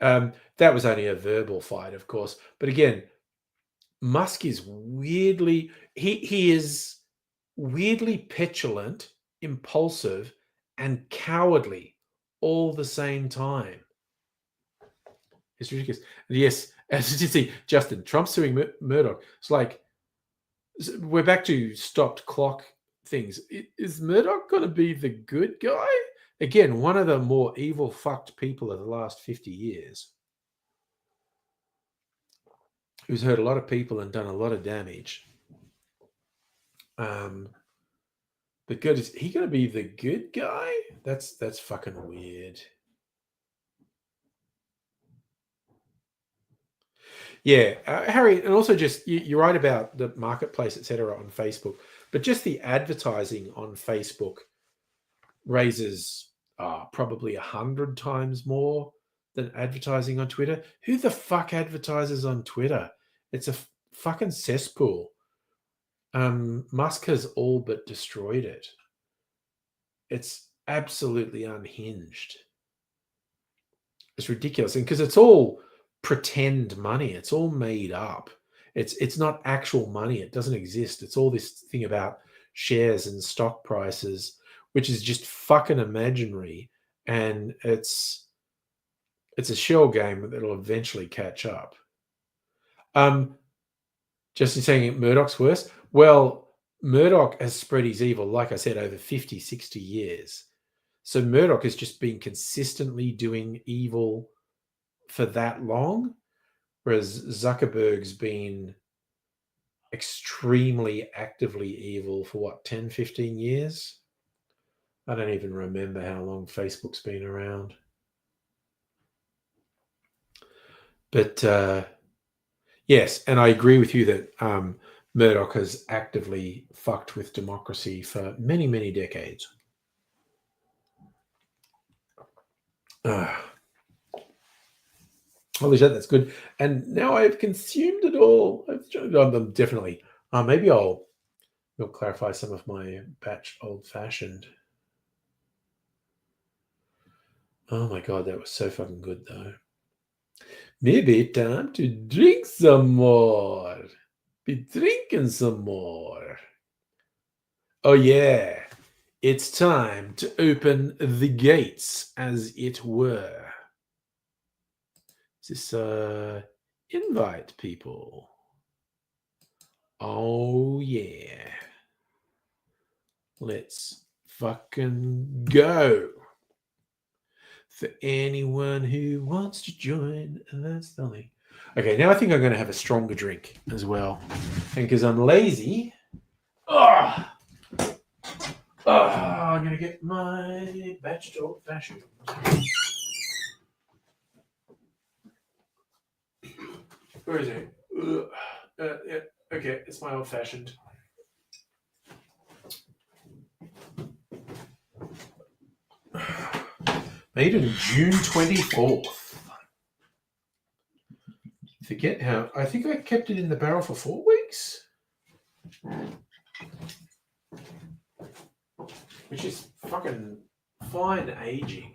That was only a verbal fight, of course. But again, Musk is weirdly... He is weirdly petulant, impulsive, and cowardly all the same time. It's ridiculous. And yes, as you see, Justin, Trump suing Murdoch. It's like, we're back to stopped clock things. Is Murdoch going to be the good guy? Again, one of the more evil fucked people of the last 50 years. Who's hurt a lot of people and done a lot of damage. But good, is he going to be the good guy? That's fucking weird. Yeah, Harry, and also just you're right about the marketplace, etc., on Facebook, but just the advertising on Facebook raises probably 100 times more than advertising on Twitter. Who the fuck advertises on Twitter? It's a fucking cesspool. Musk has all but destroyed it. It's absolutely unhinged. It's ridiculous, and because it's all pretend money, it's all made up. It's not actual money. It doesn't exist. It's all this thing about shares and stock prices, which is just fucking imaginary, and it's a shell game that'll eventually catch up. Just in saying Murdoch's worse. Well, Murdoch has spread his evil, like I said, over 50, 60 years. So Murdoch has just been consistently doing evil for that long, whereas Zuckerberg's been extremely actively evil for 10, 15 years? I don't even remember how long Facebook's been around. But yes, and I agree with you that Murdoch has actively fucked with democracy for many, many decades. Holy shit, that's good. And now I've consumed it all. I've done them definitely. Maybe I'll clarify some of my batch old-fashioned. Oh my god, that was so fucking good though. Maybe time to drink some more. Be drinking some more. Oh yeah, it's time to open the gates, as it were. This invite people. Oh yeah. Let's fucking go. For anyone who wants to join, that's the link. Okay, now I think I'm going to have a stronger drink as well. And because I'm lazy, I'm going to get my batch old fashioned. Where is it? Yeah, okay, it's my old fashioned. Made on June 24th. Forget how. I think I kept it in the barrel for 4 weeks. Which is fucking fine aging.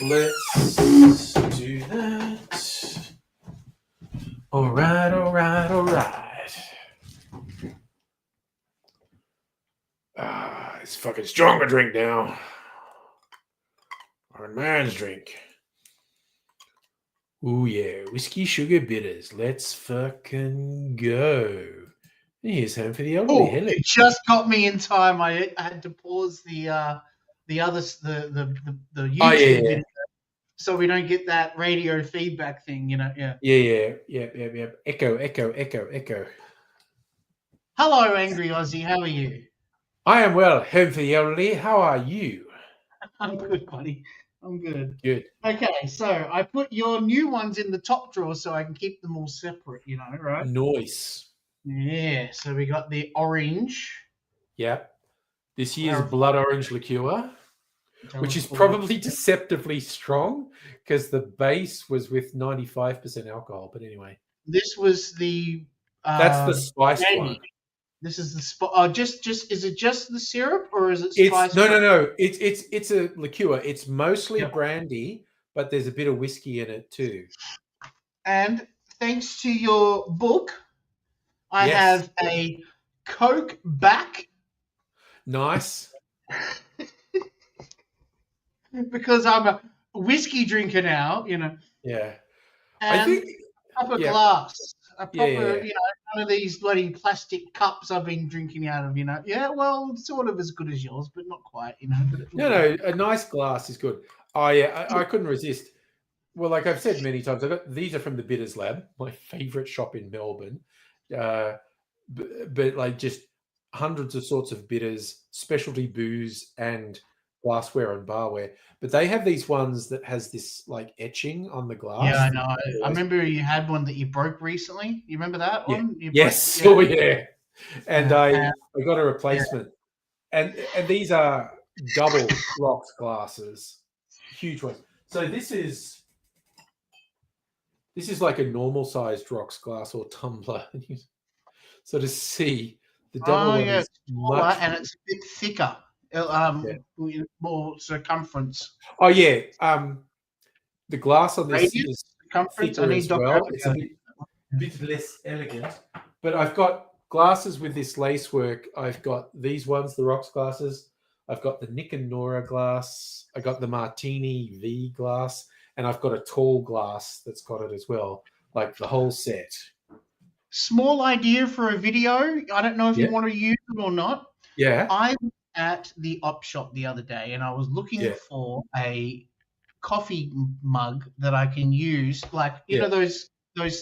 Let's do that. All right. It's fucking stronger drink now. Our man's drink. Ooh yeah, whiskey, sugar, bitters. Let's fucking go. Here's home for the elderly. Oh, it just got me in time. I had to pause the YouTube video so we don't get that radio feedback thing, you know. Yeah. Echo. Hello, Angry Aussie. How are you? I am well. Home for the elderly. How are you? I'm good, buddy. I'm good. Good. Okay, so I put your new ones in the top drawer so I can keep them all separate, you know, right? Nice. Yeah. So we got the orange. Yep. This year's Clarify. blood orange liqueur, Tell which us is all. probably deceptively strong because the base was with 95% alcohol. But anyway, This was the. that's the spiced brandy. one. This is the spot. Oh, just is it just the syrup or is it It's spiced? no. It's a liqueur. It's mostly Yep. brandy, but there's a bit of whiskey in it too. And thanks to your book, I Yes. have a Coke back Nice. because I'm a whiskey drinker now, Yeah. And I think proper yeah. glass, a proper, Yeah. none of these bloody plastic cups I've been drinking out of, Yeah, well, sort of as good as yours, but not quite, But it'll No, do. a nice glass is good. Oh yeah, I couldn't resist. Well, like I've said many times, these are from the Bitters Lab, my favorite shop in Melbourne. But like just hundreds of sorts of bitters, specialty booze, and glassware and barware. But they have these ones that has this like etching on the glass. Yeah, I know. I remember you had one that you broke recently. You remember that Yeah. one? You Yes. broke- Oh yeah. And Yeah. I got a replacement. And these are double rocks glasses, huge ones. So this is like a normal sized rocks glass or tumbler. So to see the double one is smaller much. and it's a bit thicker. More circumference. Oh yeah. The glass on this Radius, is circumference. I thicker need as Dr. well. Alpha It's a to- bit less elegant. But I've got glasses with this lace work. I've got these ones, the rocks glasses. I've got the Nick and Nora glass. I got the Martini V glass, and I've got a tall glass that's got it as well, like the whole set. Small idea for a video. I don't know if Yeah. you want to use it or not. Yeah. I was at the op shop the other day and I was looking for a coffee mug that I can use, like know those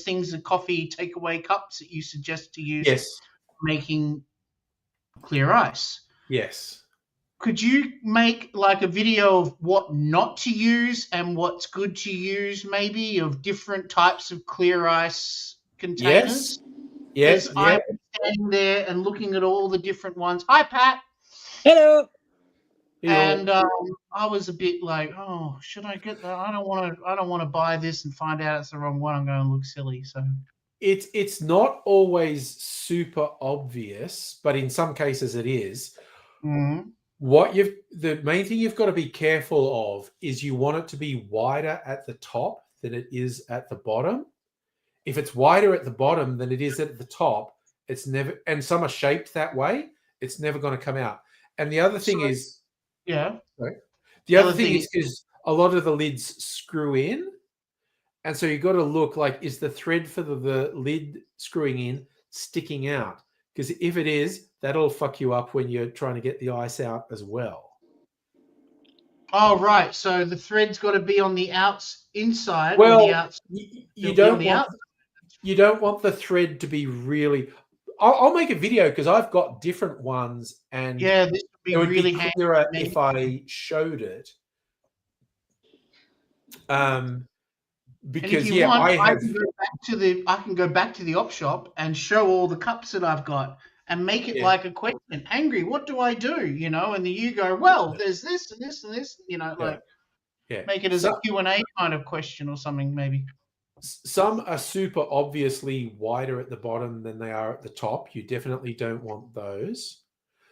things, the coffee takeaway cups that you suggest to use Yes. for making clear ice. Yes. Could you make like a video of what not to use and what's good to use, maybe of different types of clear ice containers? Yes. I'm standing there and looking at all the different ones. Hi, Pat. Hello. And I was a bit like, oh, should I get that? I don't want to buy this and find out it's the wrong one. I'm going to look silly. So it's not always super obvious, but in some cases it is. Mm-hmm. The main thing you've got to be careful of is you want it to be wider at the top than it is at the bottom. If it's wider at the bottom than it is at the top, it's never, and some are shaped that way, it's never going to come out. And the other thing is, the other thing is because a lot of the lids screw in. And so you've got to look like, is the thread for the lid screwing in sticking out? Because if it is, that'll fuck you up when you're trying to get the ice out as well. Oh, right. So the thread's got to be on the inside. Well, or the outside. You don't want the thread to be really. I'll make a video because I've got different ones, and this would be it would really be clearer if I showed it. Because I can go back to the op shop and show all the cups that I've got and make it like a question. Angry, what do I do? And then you go, well, there's this and this and this. Make it as a Q&A kind of question or something, maybe. Some are super obviously wider at the bottom than they are at the top. You definitely don't want those.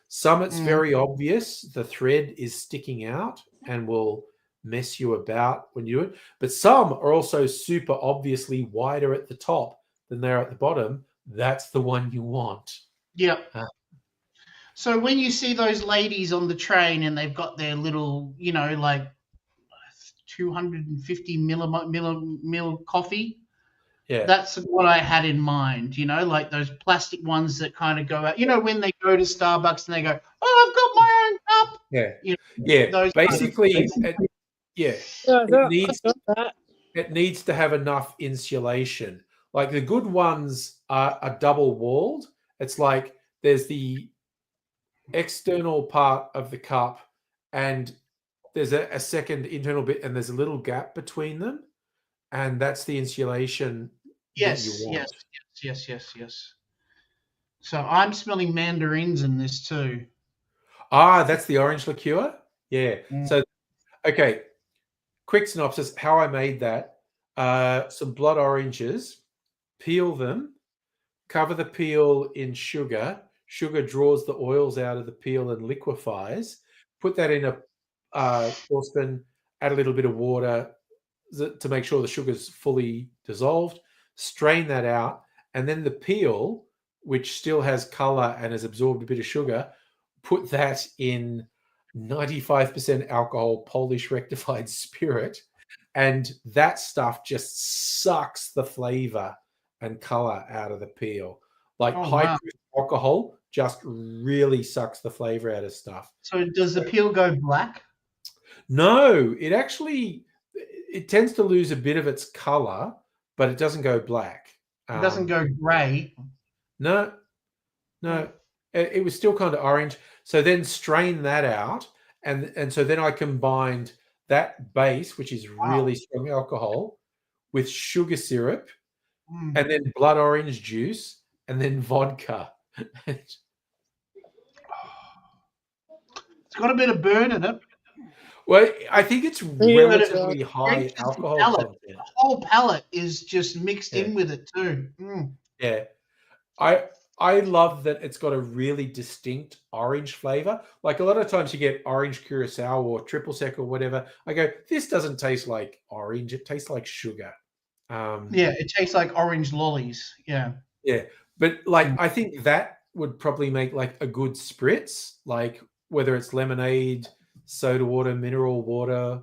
Some it's very obvious. The thread is sticking out and will mess you about when you do it. But some are also super obviously wider at the top than they're at the bottom. That's the one you want. Yeah. So when you see those ladies on the train and they've got their little, like 250 mil coffee. Yeah. That's what I had in mind, like those plastic ones that kind of go out, when they go to Starbucks and they go, oh, I've got my own cup. Yeah. Basically, it needs to have enough insulation. Like the good ones are double walled. It's like there's the external part of the cup and there's a second internal bit and there's a little gap between them. And that's the insulation that you want. Yes. So I'm smelling mandarins in this too. Ah, that's the orange liqueur? Yeah. Mm. So, okay, quick synopsis, how I made that. Some blood oranges, peel them, cover the peel in sugar. Sugar draws the oils out of the peel and liquefies. Put that in a saucepan, add a little bit of water to make sure the sugar's fully dissolved. Strain that out, and then the peel, which still has color and has absorbed a bit of sugar, put that in 95% alcohol Polish rectified spirit, and that stuff just sucks the flavor and color out of the peel. Like Oh, high wow. proof alcohol just really sucks the flavor out of stuff. So does the peel go black? No, it tends to lose a bit of its color, but it doesn't go black. It doesn't go grey. No. It was still kind of orange. So then strain that out, and so then I combined that base, which is really strong alcohol, with sugar syrup, Mm. and then blood orange juice, and then vodka. It's got a bit of burn in it. Well, I think it's Yeah, but relatively high it's just alcohol palate. content. The whole palate is just mixed in Yeah. with it too. Mm. Yeah. I love that it's got a really distinct orange flavor. Like a lot of times you get orange curacao or triple sec or whatever. I go, this doesn't taste like orange. It tastes like sugar. Yeah, it tastes like orange lollies. Yeah. Yeah. But like, I think that would probably make like a good spritz, like whether it's lemonade, soda water, mineral water,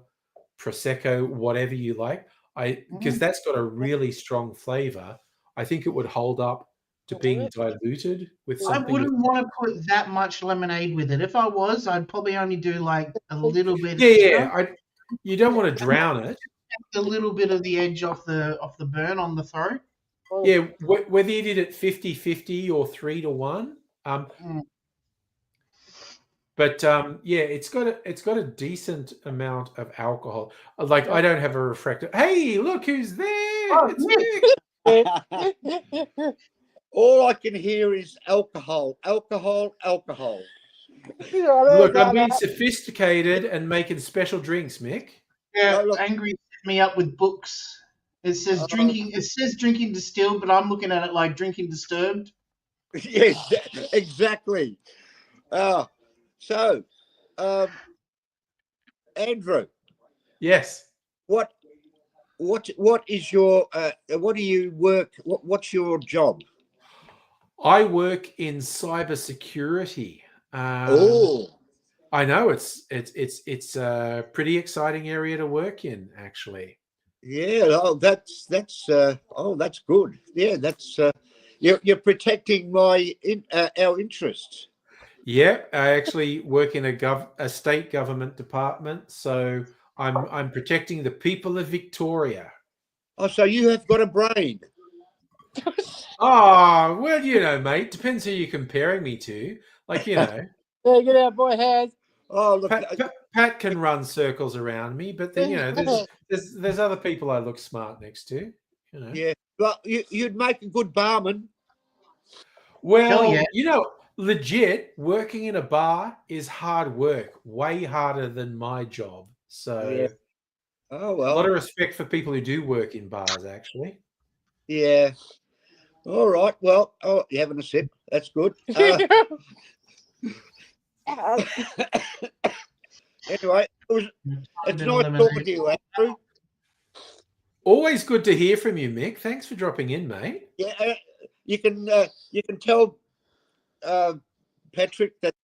Prosecco, whatever you like. Because that's got a really strong flavor. I think it would hold up to being diluted with I something. wouldn't want to put that much lemonade with it. If I was, I'd probably only do like a little bit. Yeah. You don't want to drown it. A little bit of the edge off the burn on the throat. Yeah, whether you did it 50-50 or 3-1. But yeah, it's got a decent amount of alcohol. Like I don't have a refractor. Hey, look who's there! It's Mick. All I can hear is alcohol, alcohol, alcohol. Look, I'm being sophisticated and making special drinks, Mick. Yeah, No, look. Angry set me up with books. It says drinking. It says drinking distilled, but I'm looking at it like drinking disturbed. Yes, exactly. So, Andrew, Yes. what is your what do you work? What's your job? I work in cybersecurity. I know it's a pretty exciting area to work in, actually. Yeah. Oh, that's good. Yeah, that's you're protecting our interests. Yeah, I actually work in a state government department, so I'm protecting the people of Victoria. Oh, so you have got a brain. Oh, well, you know, mate, depends who you're comparing me to. Like, you know, Hey, get out, boy, hands. Oh, look. Pat can run circles around me, but then, you know, there's other people I look smart next to. You know. Yeah, well, you'd make a good barman. Well, Hell yeah. you know, legit working in a bar is hard work, way harder than my job. So, Yeah. Oh a well. lot of respect for people who do work in bars, actually. Yeah. All right. Well, you're having a sip. That's good. Anyway, it's nice talking to you, Andrew. Always good to hear from you, Mick. Thanks for dropping in, mate. Yeah, you can tell Patrick that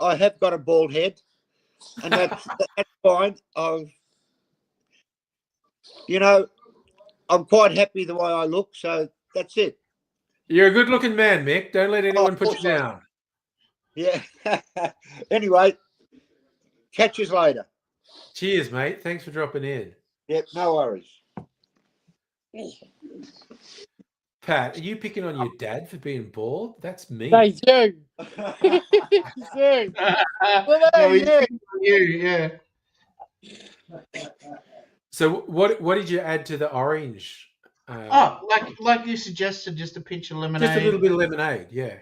I have got a bald head, and that's fine. I'm quite happy the way I look, so that's it. You're a good-looking man, Mick. Don't let anyone put you course I am. down. Yeah. Anyway, catch you later. Cheers, mate. Thanks for dropping in. Yep, no worries. Pat, are you picking on your dad for being bald? That's me. They do. They do. Well, No, he's yeah. picking on you, yeah. So what did you add to the orange? Oh, like you suggested, just a pinch of lemonade. Just a little bit of lemonade, yeah.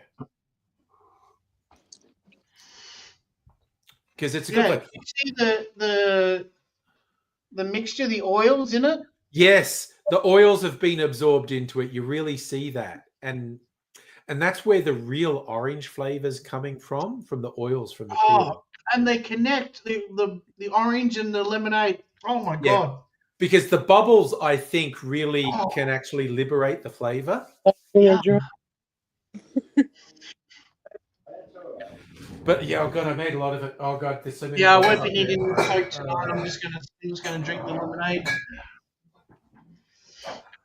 Because it's a good flavor. You see the mixture, the oils in it. Yes, the oils have been absorbed into it. You really see that, and that's where the real orange flavor's coming from the oils from the peel. And they connect the orange and the lemonade. Oh my god! Because the bubbles, I think, really can actually liberate the flavor. Yeah. But yeah, oh god, I made a lot of it. Oh god, there's so many. Yeah, I won't be needing Coke tonight. I'm just gonna drink the lemonade.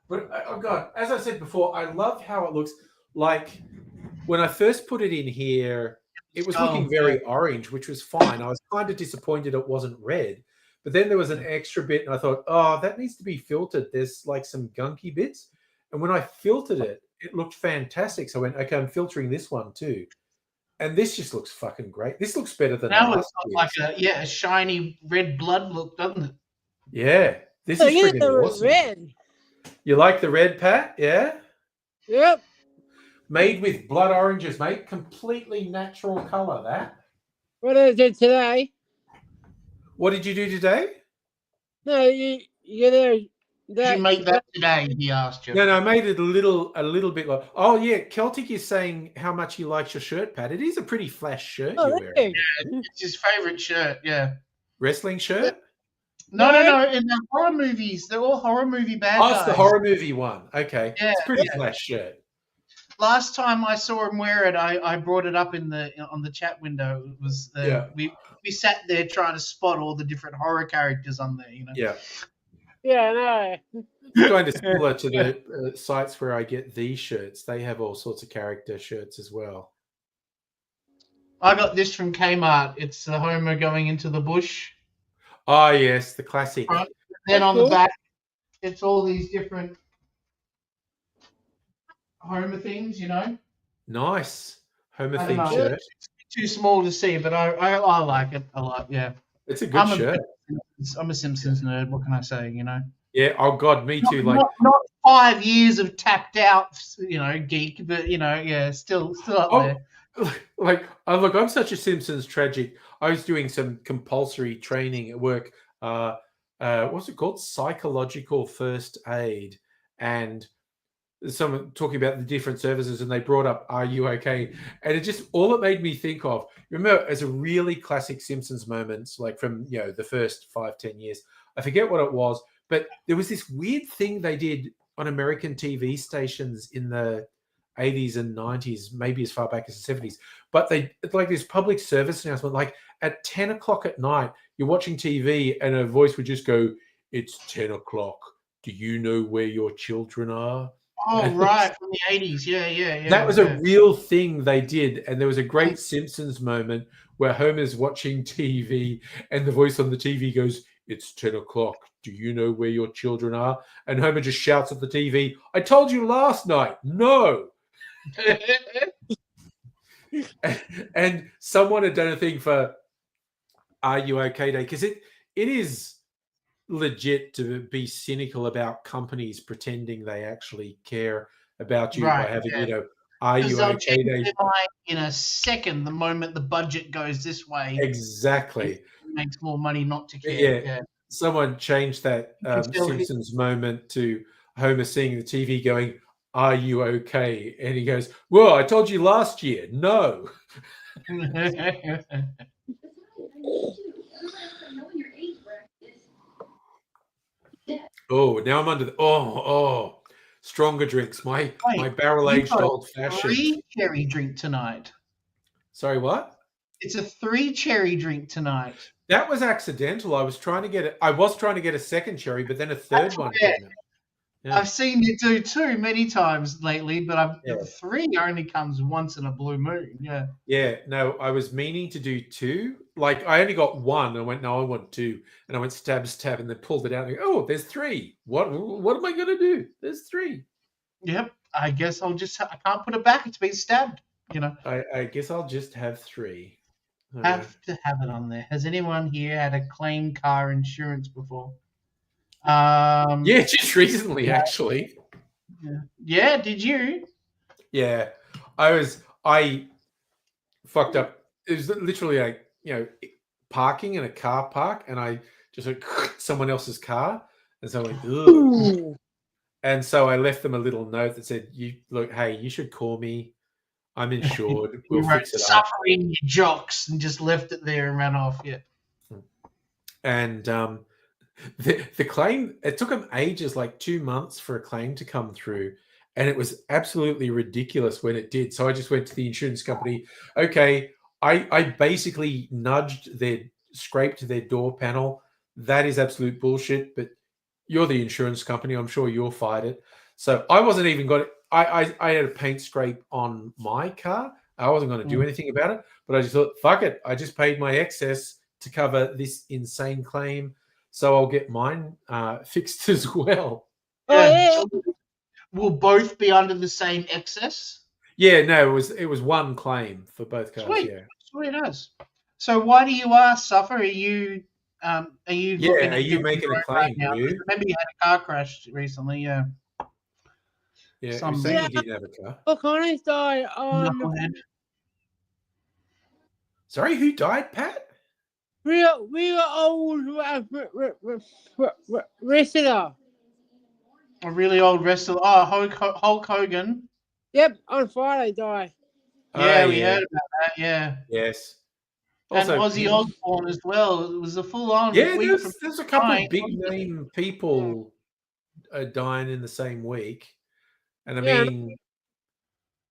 But oh god, as I said before, I love how it looks. Like when I first put it in here, it was looking very orange, which was fine. I was kind of disappointed it wasn't red. But then there was an extra bit, and I thought, oh, that needs to be filtered. There's like some gunky bits. And when I filtered it, it looked fantastic. So I went, okay, I'm filtering this one too. And this just looks fucking great. This looks better than now last it's year's. like a shiny red blood look, doesn't it? Yeah, this Oh, is yeah, freaking the awesome. red. You like the red, Pat? Yeah? Yep. Made with blood oranges, mate. Completely natural color, that. What is it today? What did you do today? No, you know Did you make that today? He asked you. No, I made it a little bit like. Oh yeah, Celtic is saying how much he likes your shirt, Pat. It is a pretty flash shirt Oh, you're thank wearing. you. It's his favorite shirt. Yeah. Wrestling shirt? No. In the horror movies, they're all horror movie bad Oh, guys. it's the horror movie one. Okay, Yeah, it's a pretty flash shirt. Last time I saw him wear it, I brought it up on the chat window. It was we sat there trying to spot all the different horror characters on there. You know. Yeah, Yeah, I know. it's kind of similar to the sites where I get these shirts. They have all sorts of character shirts as well. I got this from Kmart. It's the Homer going into the bush. Oh yes, the classic. Right. Then on the back, it's all these different Homer things, you know. Nice Homer I don't themed know. shirt. It's too small to see, but I like it a lot. Yeah, It's a good shirt. I'm a Simpsons nerd. What can I say? You know. Yeah. Oh god, me too. Like Not 5 years of tapped out, you know, geek, but you know, yeah, still up there. Like, look, I'm such a Simpsons tragic. I was doing some compulsory training at work. What's it called? Psychological first aid. And someone talking about the different services, and they brought up, "Are you okay?" And it just, all it made me think of, remember, as a really classic Simpsons moments, like from, you know, the first 5-10 years. I forget what it was, but there was this weird thing they did on American TV stations in the 80s and 90s, maybe as far back as the 70s. But they, like this public service announcement, like at 10 o'clock at night, you're watching TV and a voice would just go, "It's 10 o'clock. Do you know where your children are?" Oh, right, from the 80s. Yeah. That was a real thing they did. And there was a great Simpsons moment where Homer's watching TV and the voice on the TV goes, "It's 10 o'clock. Do you know where your children are?" And Homer just shouts at the TV, "I told you last night. No." And someone had done a thing for Are You Okay Day? Because it is legit to be cynical about companies pretending they actually care about you by having, you know, Are You Okay Day? In a second, the moment the budget goes this way, Exactly. it makes more money not to care. Yeah. Someone changed that Simpsons moment to Homer seeing the TV going, "Are you okay?" And he goes, "Well, I told you last year. No." Oh, now I'm under the stronger drinks. My barrel aged old fashioned. 3 cherry drink tonight. Sorry, what? It's a 3 cherry drink tonight. That was accidental. I was trying to get a second cherry, but then a third one came out. Yeah. I've seen you do 2 many times lately, but 3 only comes once in a blue moon. Yeah. Yeah. No, I was meaning to do 2. Like I only got 1. I went, no, I want 2. And I went stab, and then pulled it out. And go, oh, there's 3. What am I going to do? There's 3. Yep. I guess I can't put it back. It's been stabbed. You know. I guess I'll just have 3. Have to have it on there. Has anyone here had a claim car insurance before? Yeah, just recently, actually. Yeah, did you? Yeah, I fucked up. It was literally like, parking in a car park, and I just went someone else's car, and so I went, ugh. And so I left them a little note that said, hey, you should call me. I'm insured. We'll You wrote fix it up. suffering your jocks and just left it there and ran off. Yeah. And the claim, it took them ages, like 2 months for a claim to come through. And it was absolutely ridiculous when it did. So I just went to the insurance company. Okay, I basically scraped their door panel. That is absolute bullshit, but you're the insurance company. I'm sure you'll fight it. So I wasn't even got it. I had a paint scrape on my car. I wasn't going to do anything about it, but I just thought, fuck it. I just paid my excess to cover this insane claim, so I'll get mine fixed as well. Oh, yeah. Will both be under the same excess? Yeah, no, it was one claim for both cars. Sweet. Yeah, Sweet as. So why do you ask, Suffer? Are you yeah. Are you making a claim? now? You? Remember you had a car crash recently, yeah. Yeah, Some- you're saying Yeah. you didn't have a car. Look, honest, Knucklehead. Sorry, who died, Pat? real old wrestler. A really old wrestler. Oh, Hulk Hogan. Yep, on Friday died. Yeah, Oh, we heard about that, yeah. Yes. And Ozzy Osbourne as well. It was a full-on Yeah, week from there's a couple dying. of big name people dying in the same week, and I Yeah. mean,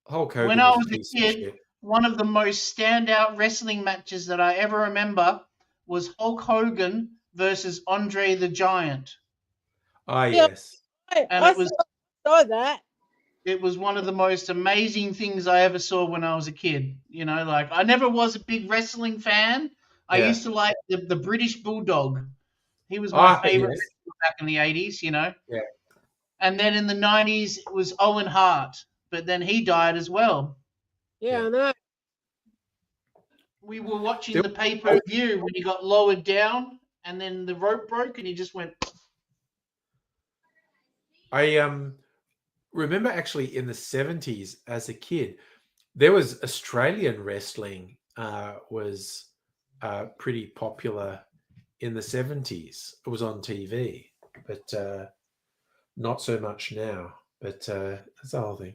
Hulk Hogan. When I was a piece of kid, shit. one of the most standout wrestling matches that I ever remember was Hulk Hogan versus Andre the Giant. Ah, Yeah. yes. And I it was saw that. it was one of the most amazing things I ever saw when I was a kid. You know, like I never was a big wrestling fan. I Yeah. used to like the British Bulldog. He was my favorite yes. wrestler back in the 80s, you know. Yeah. And then in the 90s, it was Owen Hart, but then he died as well. Yeah, I know. We were watching There- the pay-per-view when he got lowered down and then the rope broke and he just went. I remember actually in the 70s as a kid, there was Australian wrestling was pretty popular in the 70s. It was on TV, but not so much now. But that's the whole thing.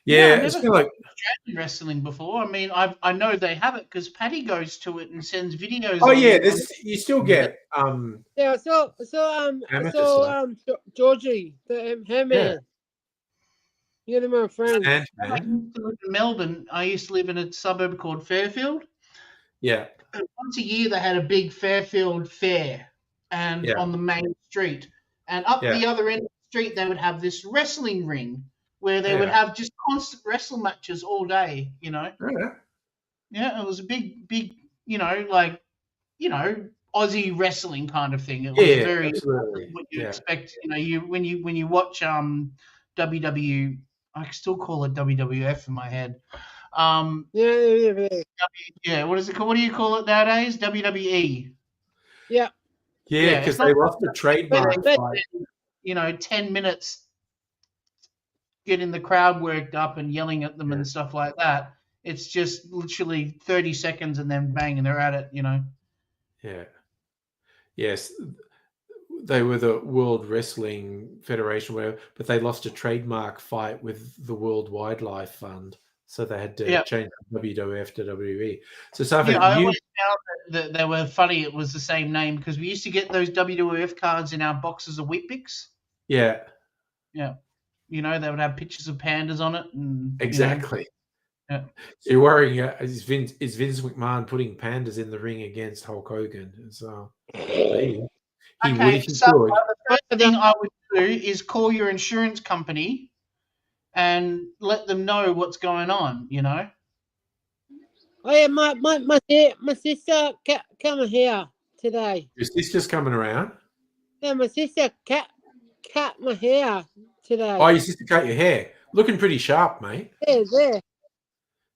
Yeah, I've it's never been like, Australian wrestling before. I mean, I know they have it because Paddy goes to it and sends videos. oh on- yeah, you still get Yeah, so Amateur Georgie, the man. You're the my friend. and I man. used to live in Melbourne. I used to live in a suburb called Fairfield. Yeah, And once a year, they had a big Fairfield fair, and Yeah. on the main street. And up Yeah. the other end of the street, they would have this wrestling ring where they would Yeah. have just constant wrestle matches all day. You know. yeah. Yeah, it was a big, Aussie wrestling kind of thing. It was Yeah, very absolutely. what you Yeah. expect. You know, when you watch WW, I still call it WWF in my head. Yeah. Yeah, what is it called? What do you call it nowadays? WWE. Yeah, Yeah, because it's they not- lost the trademark But- fight. 10 minutes getting the crowd worked up and yelling at them and stuff like that. It's just literally 30 seconds and then bang, and they're at it. You know. Yeah. Yes. They were the World Wrestling Federation, but they lost a trademark fight with the World Wildlife Fund. So they had to Yeah. change from WWF to WWE. So Safin, Yeah, I always found that they were funny. It was the same name because we used to get those WWF cards in our boxes of Weet-Bix. yeah, You know, they would have pictures of pandas on it. And, exactly. Yeah. So you're worrying, is Vince McMahon putting pandas in the ring against Hulk Hogan? So he would Okay, if he so could. the first thing I would do is call your insurance company and let them know what's going on, you know? Oh yeah, my sister come here today. Your sister's coming around. Yeah, my sister cut my hair today. Oh, your sister cut your hair. Looking pretty sharp, mate. There.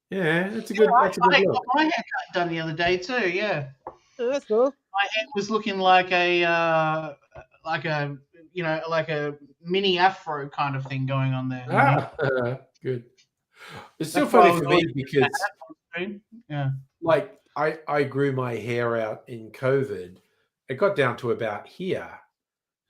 Yeah, that's a good I look. got my haircut done the other day too, yeah. Oh, that's cool. My head was looking like a mini afro kind of thing going on there. you know? Ah, good. It's still That's why I funny was for me always because, Yeah. like, I grew my hair out in COVID. It got down to about here,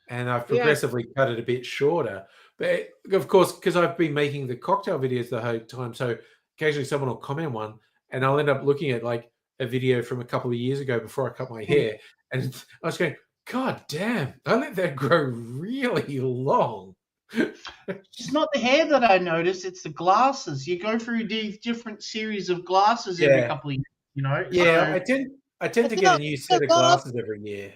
and I've Yeah. progressively cut it a bit shorter. But of course, because I've been making the cocktail videos the whole time, so occasionally someone will comment one, and I'll end up looking at like a video from a couple of years ago before I cut my hair, and I was going, "God damn, I let that grow really long." It's not the hair that I notice; it's the glasses. You go through these different series of glasses every Yeah. couple of years. You know. Yeah, So, I tend to It's get a not- new it's set of not- glasses every year.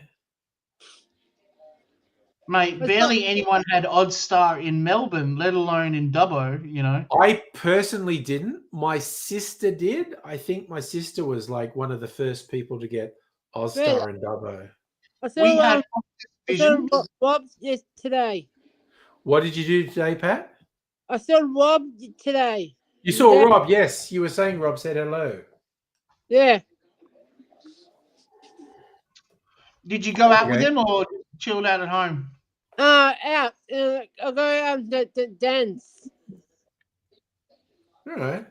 mate, It's barely anyone had Oddstar in Melbourne, let alone in Dubbo. You know. I personally didn't. My sister did. I think my sister was like one of the first people to get Ozstar and Dubbo. I We saw, had I saw Vision. Rob today. What did you do today, Pat? I saw Rob today. You saw Yeah. Rob, yes. You were saying Rob said hello. Yeah. Did you go out with Okay. him or chilled out at home? Out. I'll go out to dance. All right.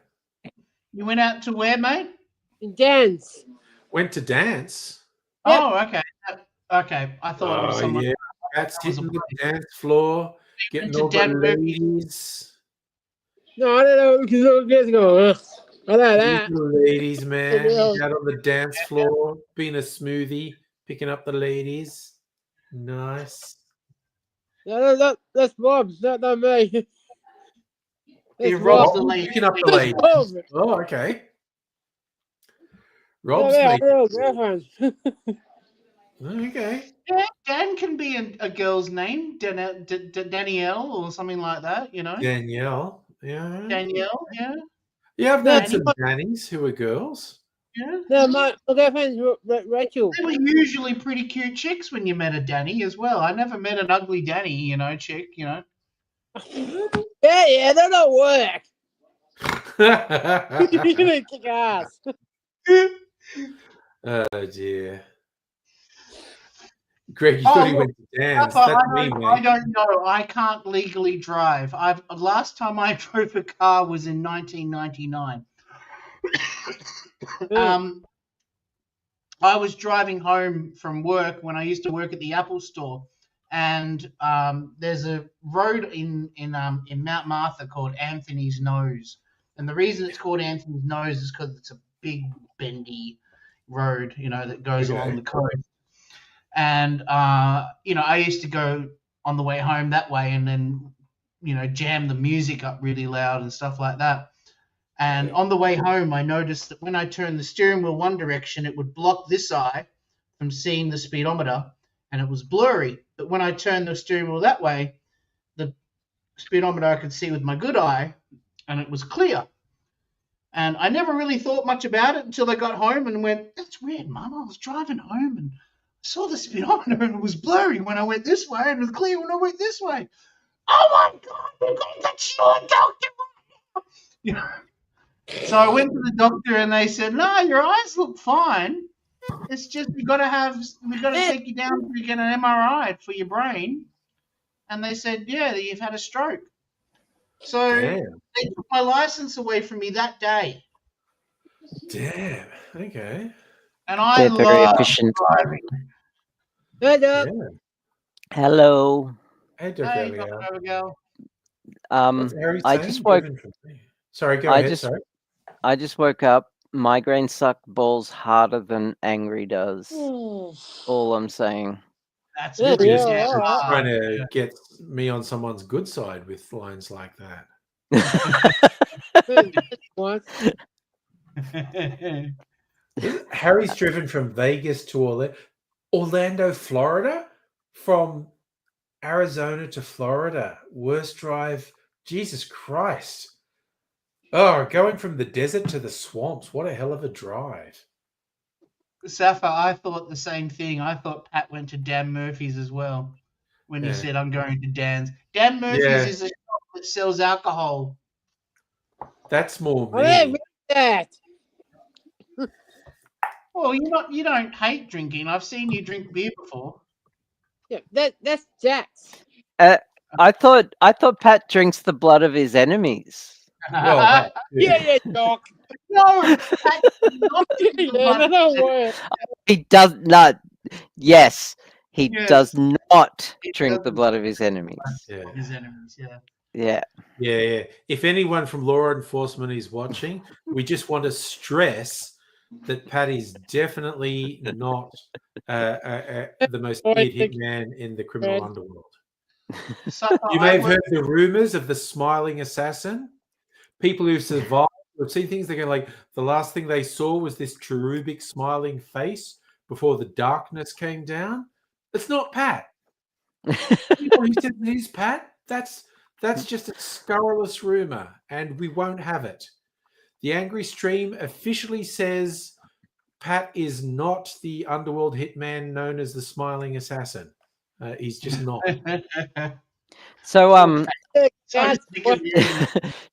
You went out to where, mate? Dance. Went to dance. Yep. Oh, okay. Okay. I thought it was Oh, someone. yeah. Pat's That was a hitting the dance floor, getting to all the Dan Murphy. ladies. No, I don't know because I'm getting going. I know He's that. the ladies, man. He's Yeah. out on the dance floor, being a smoothie, picking up the ladies. Nice. No, that's Rob, not me. He That's robs Rob. the Rob's lady. picking up the That's ladies. Rob. Oh, okay. Yeah, Rob's yeah, mate. real girlfriend. Okay. Yeah, Dan can be a girl's name, Danielle or something like that. You know, Danielle. Yeah. Danielle. Yeah, Yeah, I've Yeah, known some Dannies who are girls. yeah. No, my girlfriend's Rachel. They were usually pretty cute chicks when you met a Danny as well. I never met an ugly Danny, you know, chick. You know. Yeah, that don't work. You're gonna kick ass. Oh, dear. Greg, you thought he went to dance. Papa, That's I me, don't, man. I don't know. I can't legally drive. Last time I drove a car was in 1999. I was driving home from work when I used to work at the Apple Store, and there's a road in Mount Martha called Anthony's Nose, and the reason it's called Anthony's Nose is because it's a big bendy road, you know, that goes along the coast. And you know, I used to go on the way home that way, and then, you know, jam the music up really loud and stuff like that. And on the way home, I noticed that when I turned the steering wheel one direction, it would block this eye from seeing the speedometer, and it was blurry. But when I turned the steering wheel that way, the speedometer I could see with my good eye, and it was clear. And I never really thought much about it until I got home and went, "That's weird, Mum. I was driving home and saw the speedometer and it was blurry when I went this way and it was clear when I went this way. Oh my God, we've got the sure doctor." You know? So I went to the doctor and they said, "No, your eyes look fine. It's just we got to take you down to get an MRI for your brain." And they said, "Yeah, you've had a stroke." So Damn. they took my license away from me that day. Damn. Okay. And I They're very love efficient. driving. Hey, Yeah. Doc. Hello. Hey, Dr. Hey, Abigail. Dr. Abigail. What's Harry I saying? just woke. Driven from me. Sorry, go I ahead. just- Sorry. I just woke up. Migraine suck balls harder than angry does. All I'm saying. That's Yeah, good. yeah, Yeah. all right. Trying to get me on someone's good side with lines like that. What? Harry's driven from Vegas to Orlando, Florida, from Arizona to Florida. Worst drive. Jesus Christ. Oh, going from the desert to the swamps. What a hell of a drive. Safa, I thought the same thing. I thought Pat went to Dan Murphy's as well when he Yeah. said, "I'm going to Dan's." Dan Murphy's Yeah. is a shop that sells alcohol. That's more I didn't me. read that. Well, you don't hate drinking. I've seen you drink beer before. Yeah, that's Jack's. I thought Pat drinks the blood of his enemies. Well, that too. Yeah, Doc. No, Pat does not drink the Yeah, blood no, of no his way. He does not. Yes, he Yes. does not He drink the doesn't blood of his enemies. Yeah. his enemies. Yeah. Yeah. Yeah. If anyone from law enforcement is watching, we just want to stress that Pat is definitely not the most Oh, I weird think- hitman in the criminal Right. underworld. So You may have heard the rumors of the smiling assassin. People who survived have seen things. They go like, the last thing they saw was this cherubic smiling face before the darkness came down. It's not Pat. People who said it is Pat, that's just a scurrilous rumor, and we won't have it. The Angry Stream officially says Pat is not the underworld hitman known as the Smiling Assassin. He's just not. So Sorry,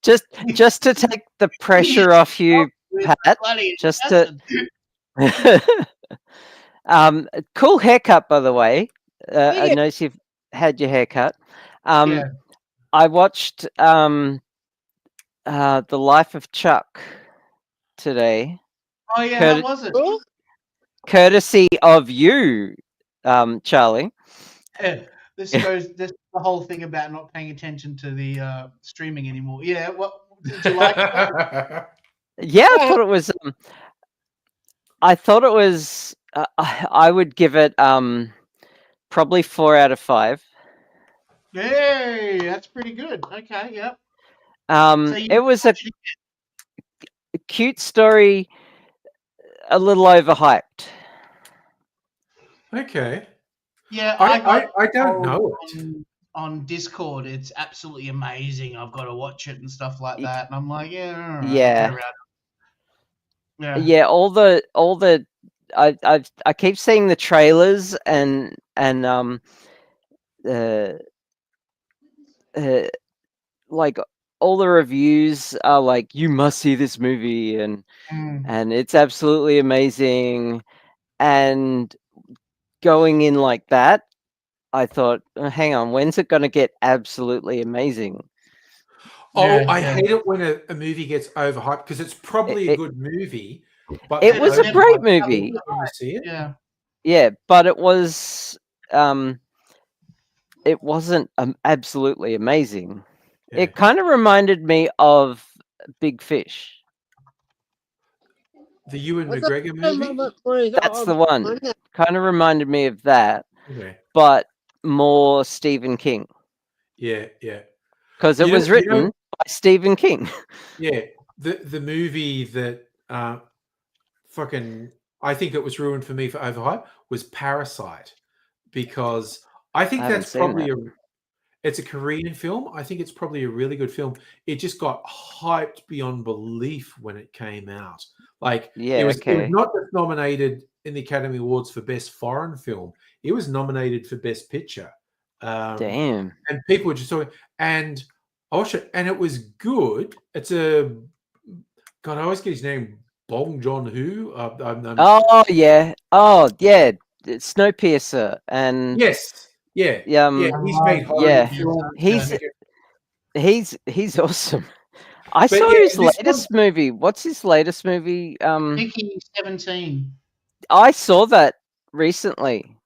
just to take the pressure off you, Pat, just to cool haircut, by the way. I noticed you've had your haircut. Yeah. I watched The Life of Chuck today, Oh yeah, how was it? Oh, courtesy of you, Charlie. Yeah, this is the whole thing about not paying attention to the streaming anymore. Yeah, what did you like it? Yeah, I thought it was. I would give it probably 4 out of 5. Hey, that's pretty good. Okay, yeah. It was a cute story, a little overhyped. Okay. Yeah, I don't know it. on Discord. It's absolutely amazing. I've got to watch it and stuff like that. And I'm like, yeah, all right, I'll Yeah. get around it. Yeah, all the I keep seeing the trailers and like all the reviews are like, you must see this movie, and it's absolutely amazing. And going in like that, I thought, hang on, when's it going to get absolutely amazing? Oh, Yeah, I yeah. hate it when a movie gets overhyped because it's probably a good movie. But It then was a overhyped great movie. when you see it. Yeah. Yeah, but it was it wasn't absolutely amazing. Yeah. It kind of reminded me of Big Fish. The Ewan what's up, McGregor movie. That's the one. Kind of reminded me of that, Okay. but more Stephen King, Yeah, yeah, because it You was know- you know- written by Stephen King. yeah. The movie that fucking I think it was ruined for me for overhype was Parasite, because I think I haven't that's seen probably it's a Korean film. I think it's probably a really good film. It just got hyped beyond belief when it came out. Like Yeah, it was okay. not just nominated in the Academy Awards for Best Foreign Film. It was nominated for Best Picture. Damn. And people were just talking, and I watched it, and it was good. It's a God, I always get his name, Bong Joon-ho. Oh yeah. Oh yeah. Snowpiercer and Yes, yeah, yeah. He's made horror yeah. films. He's awesome. I But saw yeah, his this latest movie. What's his latest movie? Mickey 17. I saw that recently.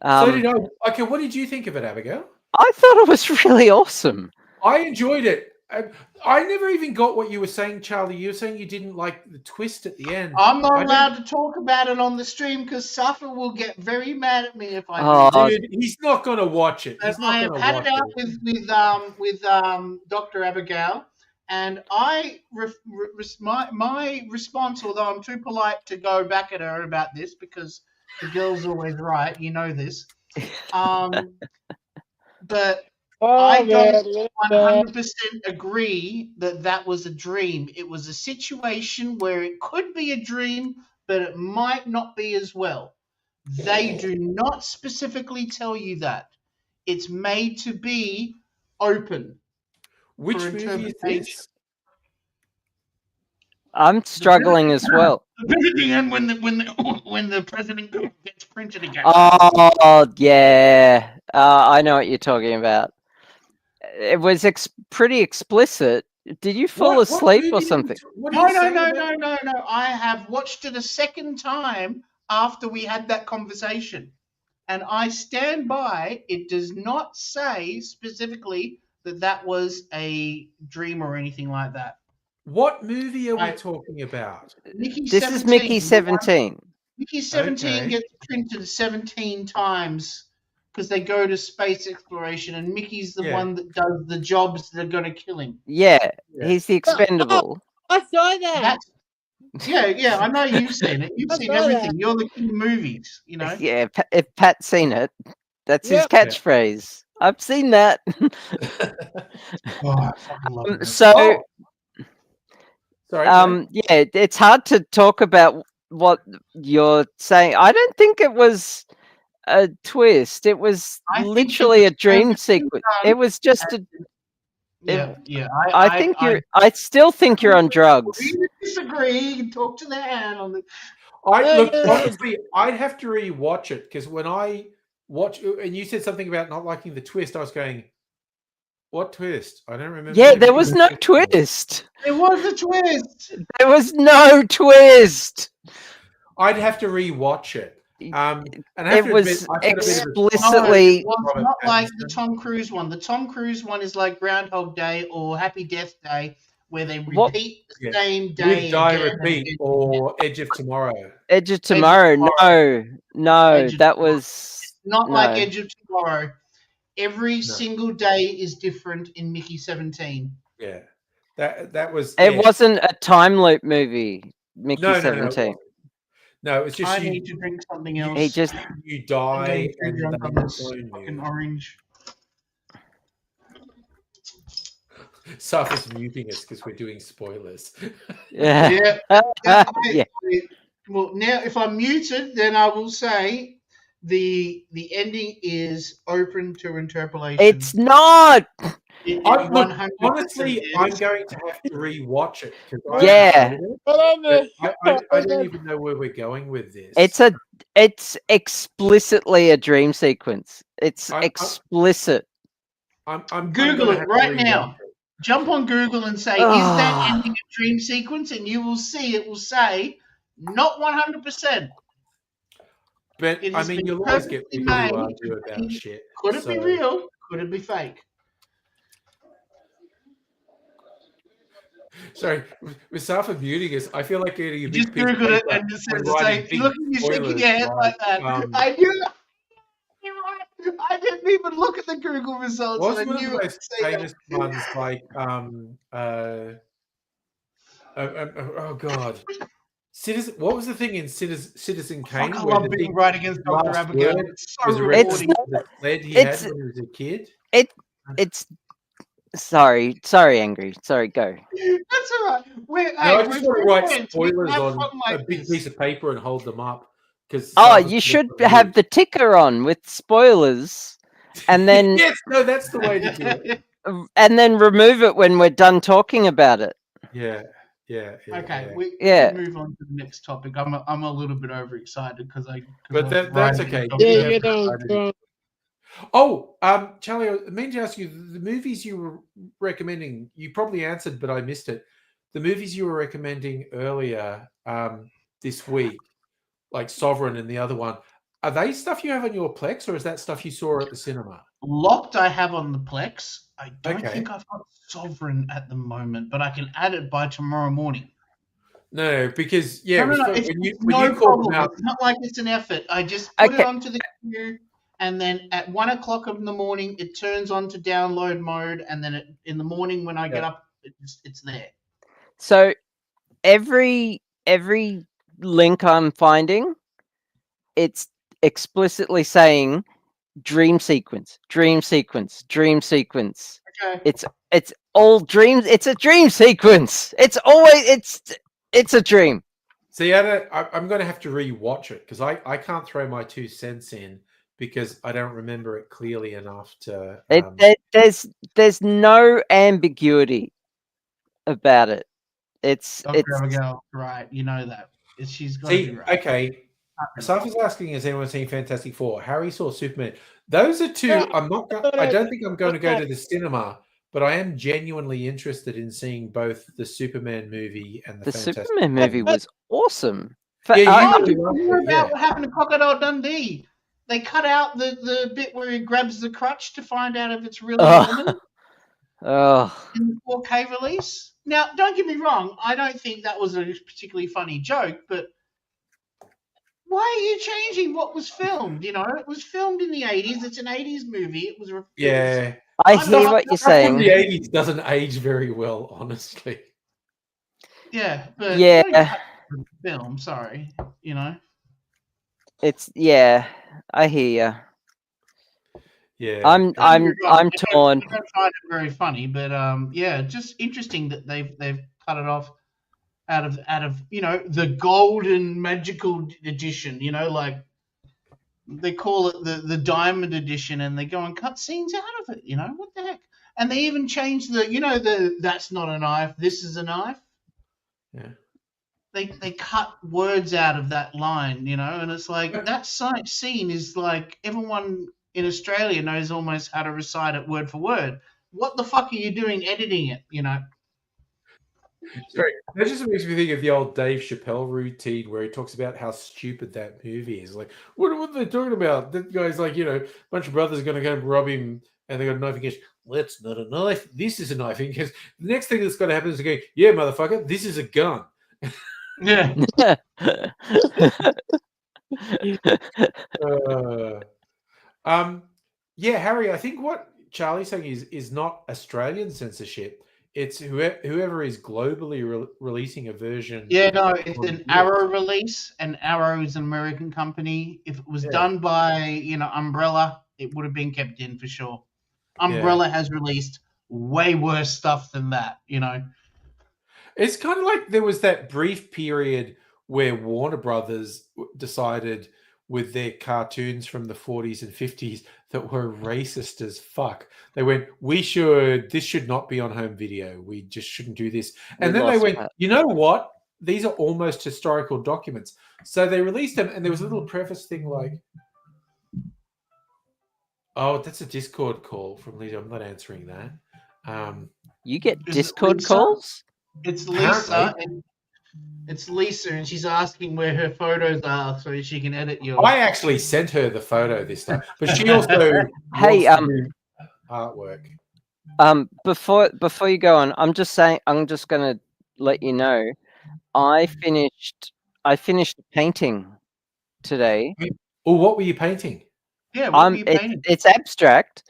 So did I. Okay, what did you think of it, Abigail? I thought it was really awesome. I enjoyed it. I never even got what you were saying, Charlie. You were saying you didn't like the twist at the end. I'm not I allowed to talk about it on the stream because Safa will get very mad at me if I Oh, do. Dude, he's not going to watch it. He's And I not have going to had watch it out with Dr. Abigail, and my response, although I'm too polite to go back at her about this because the girl's always right, you know this. But I don't 100% agree that was a dream. It was a situation where it could be a dream, but it might not be as well. They do not specifically tell you that. It's made to be open. Which for movie is interpretation. this? I'm struggling as well. The visiting end when the president gets printed again. Oh yeah, I know what you're talking about. It was pretty explicit. Did you fall What asleep movie or did you something? t- what are No, you no, saying no, about- no, no, no. I have watched it a second time after we had that conversation. And I stand by, it does not say specifically that that was a dream or anything like that. What movie are we I- talking about? Mickey This 17, is Mickey the one- 17. Mickey 17 Okay. gets printed 17 times because they go to space exploration, and Mickey's the Yeah. one that does the jobs that are going to kill him. Yeah, Yeah. he's the expendable. I saw that. Yeah, I know you've seen it. You've I seen saw that. everything. You're the king of movies, you know. Yeah, if Pat's seen it, that's his Yep. Yeah. catchphrase. I've seen that. Oh, I fucking love it. So, Oh! Sorry. Graham. yeah, it's hard to talk about what you're saying. I don't think it was a twist. It was I think it literally a was dream perfectly sequence. done. It was just a. Yeah. I think you're. I still think you're on drugs. We disagree. You can talk to the hand on the. Look, Yeah. honestly, I'd have to rewatch it because when I watch, and you said something about not liking the twist, I was going, "What twist? I don't remember." Yeah, there there being was a no twist. twist. There was a twist. There was no twist. I'd have to rewatch it. And I have It to was admit, I've got a bit of a explicitly. It was Robert not like the Pattinson. Tom Cruise one. The Tom Cruise one is like Groundhog Day or Happy Death Day, where they What- repeat the Yeah. same day. Live, Die, again and Repeat, again. or Edge of Tomorrow. Edge of Tomorrow. No, Edge of that Tomorrow. was Not like no. Edge of Tomorrow. Every single day is different in Mickey 17. Yeah, that was. It yeah. wasn't a time loop movie. Mickey No, 17. No, it was just I you. need to drink something else. He just You I'm die getting too and drunk on they this clone fucking you. orange. Saf's muting us because we're doing spoilers. yeah. Yeah. Yeah. Well, now if I'm muted, then I will say the ending is open to interpolation. It's not. It Look, 100% honestly, is. I'm going to have to rewatch it because Yeah. Whatever. I don't even know where we're going with this. It's explicitly a dream sequence. It's I- explicit. I'm Google gonna it have to right rewatch now. it. Jump on Google and say, "Is that ending a dream sequence?" And you will see it will say, "Not 100%." But It I has mean, been you'll always get perfectly people who made. argue about shit. Could it be so- real? Could it be fake? Sorry, with Safa muting us, I feel like getting a big Just piece of Google it paper and just says and the writing same. big Look at you shaking your spoilers, head like that. I knew it. I didn't even look at the Google results. What's and I one of knew the it would most say that. famous ones like oh god, Citizen? What was the thing in Citizen Kane Fuck, I where love the being big right against Dr. last Abigail. word It's so was a rewarding. reference to the sled he it's- had when he was a kid? It's sorry, Angry. Sorry, go. That's all right. We're, No, I just want to write friends. We can spoilers have on fun like a big this. piece of paper and hold them up. Because Oh, you should have the ticker on with spoilers, and then yes, no, that's the way to do it. and then remove it when we're done talking about it. Yeah. Okay, we Yeah. can move on to the next topic. I'm a little bit overexcited because I. But that's okay. Yeah, Yeah, you don't. excited. Oh, Charlie, I meant to ask you the movies you were recommending. You probably answered, but I missed it. The movies you were recommending earlier this week, like Sovereign and the other one, are they stuff you have on your Plex, or is that stuff you saw at the cinema? Locked, I have on the Plex. I don't Okay. think I've got Sovereign at the moment, but I can add it by tomorrow morning. No, because yeah, no, when it's you no called them problem. out, It's not like it's an effort. I just put it Okay. onto the queue, and then at 1 o'clock in the morning, it turns on to download mode, and then in the morning when I get up, it's there. So every link I'm finding, it's explicitly saying dream sequence, dream sequence, dream sequence. Okay. It's all dreams. It's a dream sequence. It's always it's a dream. see, I'm going to have to rewatch it because I can't throw my 2 cents in because I don't remember it clearly enough to. There's no ambiguity about it. Dr. it's Abigail, right? You know that. She's got to be See, right. okay. Safa's asking, has anyone seen Fantastic Four? Harry saw Superman. Those are two. Yeah, I'm not. thought I I don't did. think I'm going to go to the cinema, but I am genuinely interested in seeing both the Superman movie and the the Fantastic. Superman movie but- was awesome. Yeah, you Oh, really did liked you hear it, about yeah. what happened to Crocodile Dundee? They cut out the bit where he grabs the crutch to find out if it's really a Ugh. woman Oh, in the 4K release. Now, don't get me wrong, I don't think that was a particularly funny joke, but why are you changing what was filmed? You know, it was filmed in the 80s. It's an 80s movie. It was. Yeah. I I'm hear not- what you're Stuff from the saying. 80s doesn't age very well, honestly. Yeah, but Yeah. don't cut the film. Sorry, you know. It's I hear you. Yeah. I'm Don't get me wrong, I'm I torn. don't find it very funny, but yeah, just interesting that they've cut it off out of you know the golden magical edition. You know, like they call it the diamond edition, and they go and cut scenes out of it. You know what the heck? And they even changed the that's not a knife. This is a knife. Yeah. They cut words out of that line, you know, and it's like that scene is like everyone in Australia knows almost how to recite it word for word. What the fuck are you doing editing it, you know? Sorry, that just makes me think of the old Dave Chappelle routine where he talks about how stupid that movie is. Like, what are they talking about? That guy's like, you know, a bunch of brothers are going to go and rob him, and they got a knife. He goes, well, that's not a knife. This is a knife. He goes, the next thing that's going to happen is going, yeah, motherfucker, this is a gun. Yeah. Yeah, Harry, I think what Charlie's saying is not Australian censorship. It's whoever is globally releasing a version. Yeah, no, it's on an US. Arrow release, and Arrow is an American company. If it was Yeah. done by, you know, Umbrella, it would have been kept in for sure. Umbrella has released way worse stuff than that, you know. It's kind of like there was that brief period where Warner Brothers decided with their cartoons from the 40s and 50s that were racist as fuck. They went, this should not be on home video. We just shouldn't do this. And We then they lost went, that. you know what? These are almost historical documents. So they released them, and there was a little preface thing like, oh, that's a Discord call from Lisa. I'm not answering that. You get Is it Discord Lisa? calls? It's Lisa, Apparently. and it's Lisa, and she's asking where her photos are so she can edit your. I actually sent her the photo this time, but she also Hey, wants to do artwork. Before you go on, I'm just gonna let you know, I finished a painting today. Oh, what were you painting? Yeah, what were you painting? It's abstract.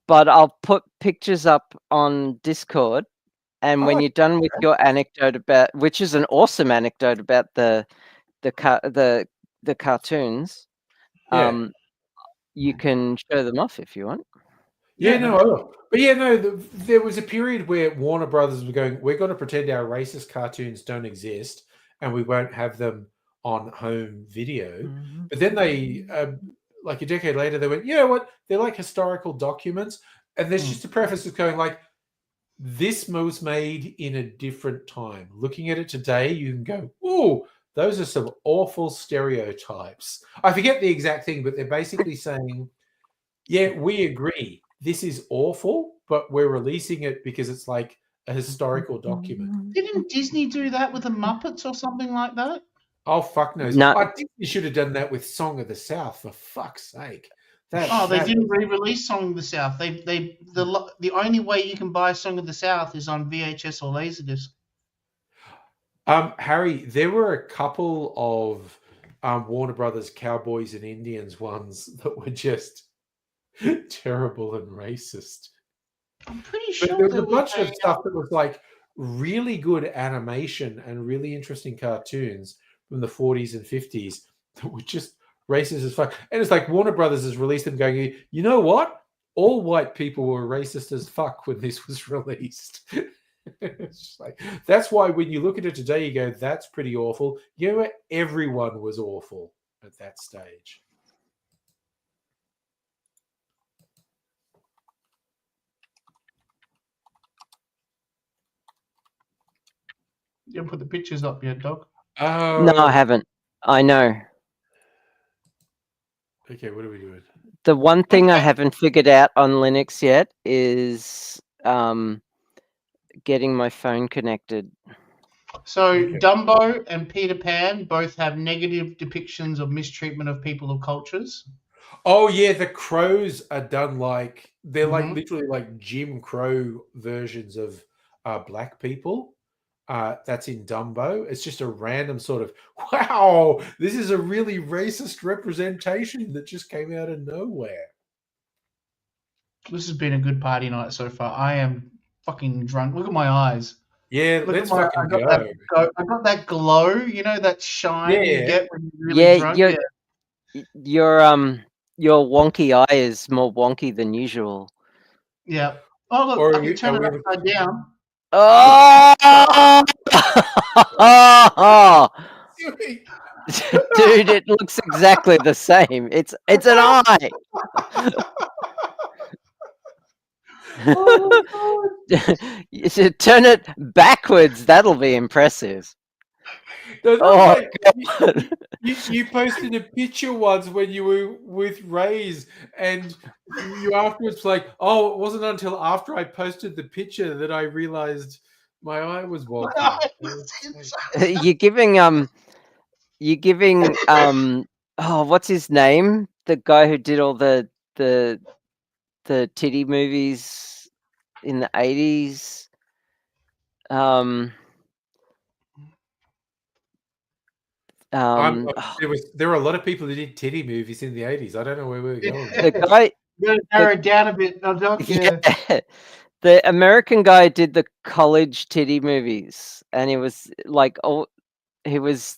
But I'll put pictures up on Discord, and when Oh, you're done with your anecdote about, which is an awesome anecdote about the cartoons, Yeah. you can show them off if you want. Yeah, no, I will. But yeah, no, there was a period where Warner Brothers were going, we're going to pretend our racist cartoons don't exist and we won't have them on home video. But then they, like a decade later, they went, you know what? They're like historical documents. And there's just a preface that's going like, this was made in a different time. Looking at it today, you can go, oh, those are some awful stereotypes. I forget the exact thing, but they're basically saying, yeah, we agree. This is awful, but we're releasing it because it's like a historical document. Didn't Disney do that with the Muppets or something like that? Oh, fuck knows. No. I think you should have done that with Song of the South, for fuck's sake. They didn't re-release Song of the South. The only way you can buy Song of the South is on VHS or Laserdisc. Harry, there were a couple of Warner Brothers Cowboys and Indians ones that were just terrible and racist. I'm pretty But sure there was there a bunch was of stuff that was like really good animation and really interesting cartoons from the 40s and 50s that were just racist as fuck. And it's like Warner Brothers has released them going, you know what? All white people were racist as fuck when this was released. It's just like, that's why when you look at it today, you go, that's pretty awful. You know what? Everyone was awful at that stage. You haven't put the pictures up yet, dog. Oh. No, I haven't. I know. Okay, what are we doing? The one thing I Okay. haven't figured out on Linux yet is getting my phone connected. So Okay. Dumbo and Peter Pan both have negative depictions of mistreatment of people of cultures. Oh yeah, the crows are done like they're like Mhm. literally like Jim Crow versions of black people. That's in Dumbo. It's just a random sort of wow. This is a really racist representation that just came out of nowhere. This has been a good party night so far. I am fucking drunk. Look at my eyes. Yeah, Look let's at my. fucking I got go. that. I got that glow. You know that shine you Yeah. get when you're really Yeah, drunk. your wonky eye is more wonky than usual. Yeah. Oh look, Or I can turn it are we- upside down. Oh! Dude, it looks exactly the same. It's an eye. You should turn it backwards. That'll be impressive. No, that's Oh, like, God. you posted a picture once when you were with Rays, and you afterwards like, oh, it wasn't until after I posted the picture that I realized my eye was wonky. You're giving oh, what's his name? The guy who did all the titty movies in the 80s. There were a lot of people who did titty movies in the 80s. I don't know where we were going. The guy, You gotta narrow it down a bit, dog. Yeah. yeah, the American guy did the college titty movies, and he was like, oh, he was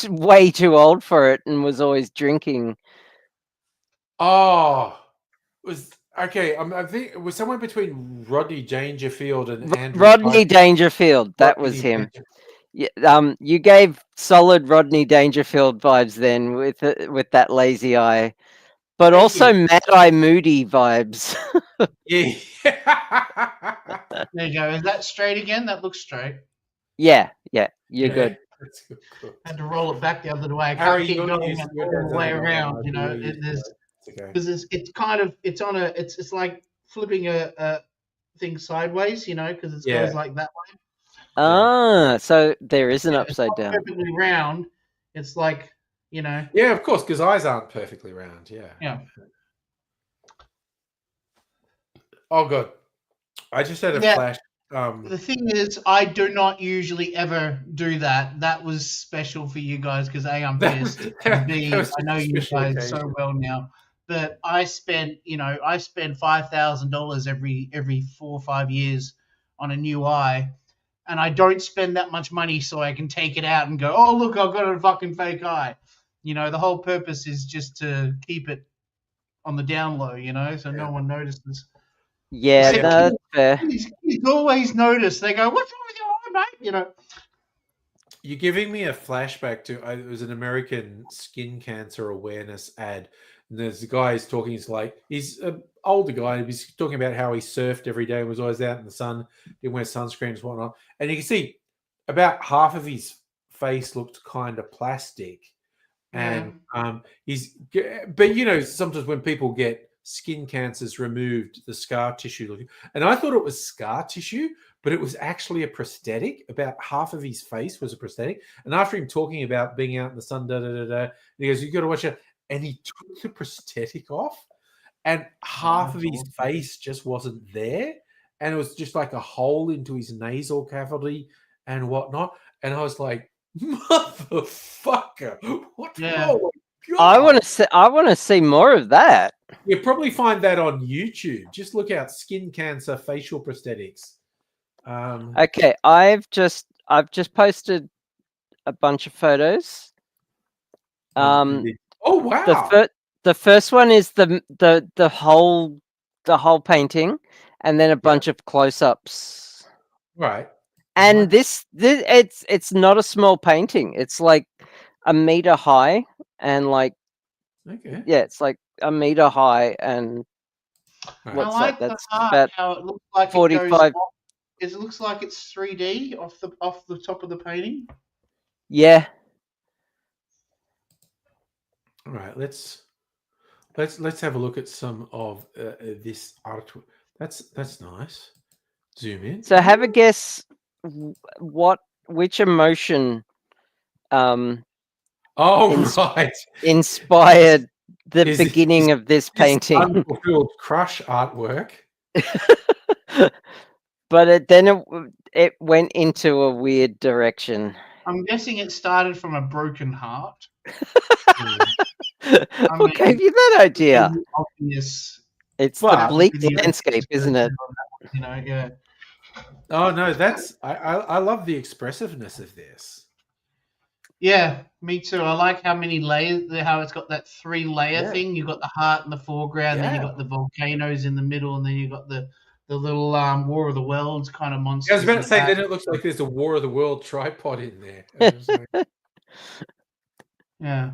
way too old for it, and was always drinking. Oh, okay. I think it was somewhere between Rodney Dangerfield and Andrew Rodney Pike. Dangerfield. That was Rodney him. Dangerfield. Yeah, you gave solid Rodney Dangerfield vibes then with that lazy eye, but Thank also you. Mad Eye Moody vibes. Yeah. There you go. Is that straight again? That looks straight. yeah, you're Yeah, good. that's good. Had to roll it back the other way. I can't Harry, keep you're going used to all it. the way That's around. okay. You know, You're used to there's it. It's okay. because it's kind of it's like flipping a thing sideways. You know, because it Yeah. goes like that way. Ah, so there is an Yeah, it's upside not down. perfectly round. It's like, you know. Yeah, of course, because eyes aren't perfectly round. Yeah. Yeah. Oh god, I just had a Yeah. flash. The thing is, I do not usually ever do that. That was special for you guys because A, I'm pissed. And B, That was I know a you special guys so occasion. well now. But I spend $5,000 every 4 or 5 years on a new eye, and I don't spend that much money so I can take it out and go, oh look, I've got a fucking fake eye. You know, the whole purpose is just to keep it on the down low. You know, so no one notices. Yeah, Except that's fair. Kids always notice. They go, "What's wrong with your eye, mate?" You know. You're giving me a flashback to it was an American skin cancer awareness ad. And there's a guy who's talking. He's an older guy. He's talking about how he surfed every day and was always out in the sun, didn't wear sunscreen and whatnot. And you can see about half of his face looked kind of plastic. And but you know, sometimes when people get skin cancers removed, the scar tissue looking, and I thought it was scar tissue, but it was actually a prosthetic. About half of his face was a prosthetic. And after him talking about being out in the sun, he goes, "You got to watch it." And he took the prosthetic off, and half of his face just wasn't there, and it was just like a hole into his nasal cavity and whatnot. And I was like, "Motherfucker, what?" Yeah. Oh my I God. want to see more of that. You'll probably find that on YouTube. Just look out skin cancer facial prosthetics. Okay, I've just posted a bunch of photos. Oh wow. The first one is the whole painting, and then a bunch of close-ups. Right. And this it's not a small painting. It's like a meter high, and like Okay. yeah, it's like a meter high, and Right. what's I like that? the That's art, about how it looks like 45. it goes off It looks like it's 3D off the top of the painting. Yeah. All right, let's have a look at some of this artwork. That's nice. Zoom in. So have a guess which emotion Oh, right. inspired the Is beginning of this painting. Unfulfilled crush artwork. But it went into a weird direction. I'm guessing it started from a broken heart. What gave you that idea? Obvious. It's the But- bleak landscape, isn't it? You know, yeah. Oh no, that's I love the expressiveness of this. Yeah, me too. I like how many layers, how it's got that 3-layer Yeah. thing. You've got the heart in the foreground, then you've Yeah. got the volcanoes in the middle, and then you've got the little War of the Worlds kind of monsters. I was about to in the say, back. then it looks like there's a War of the World tripod in there. I was like, Yeah.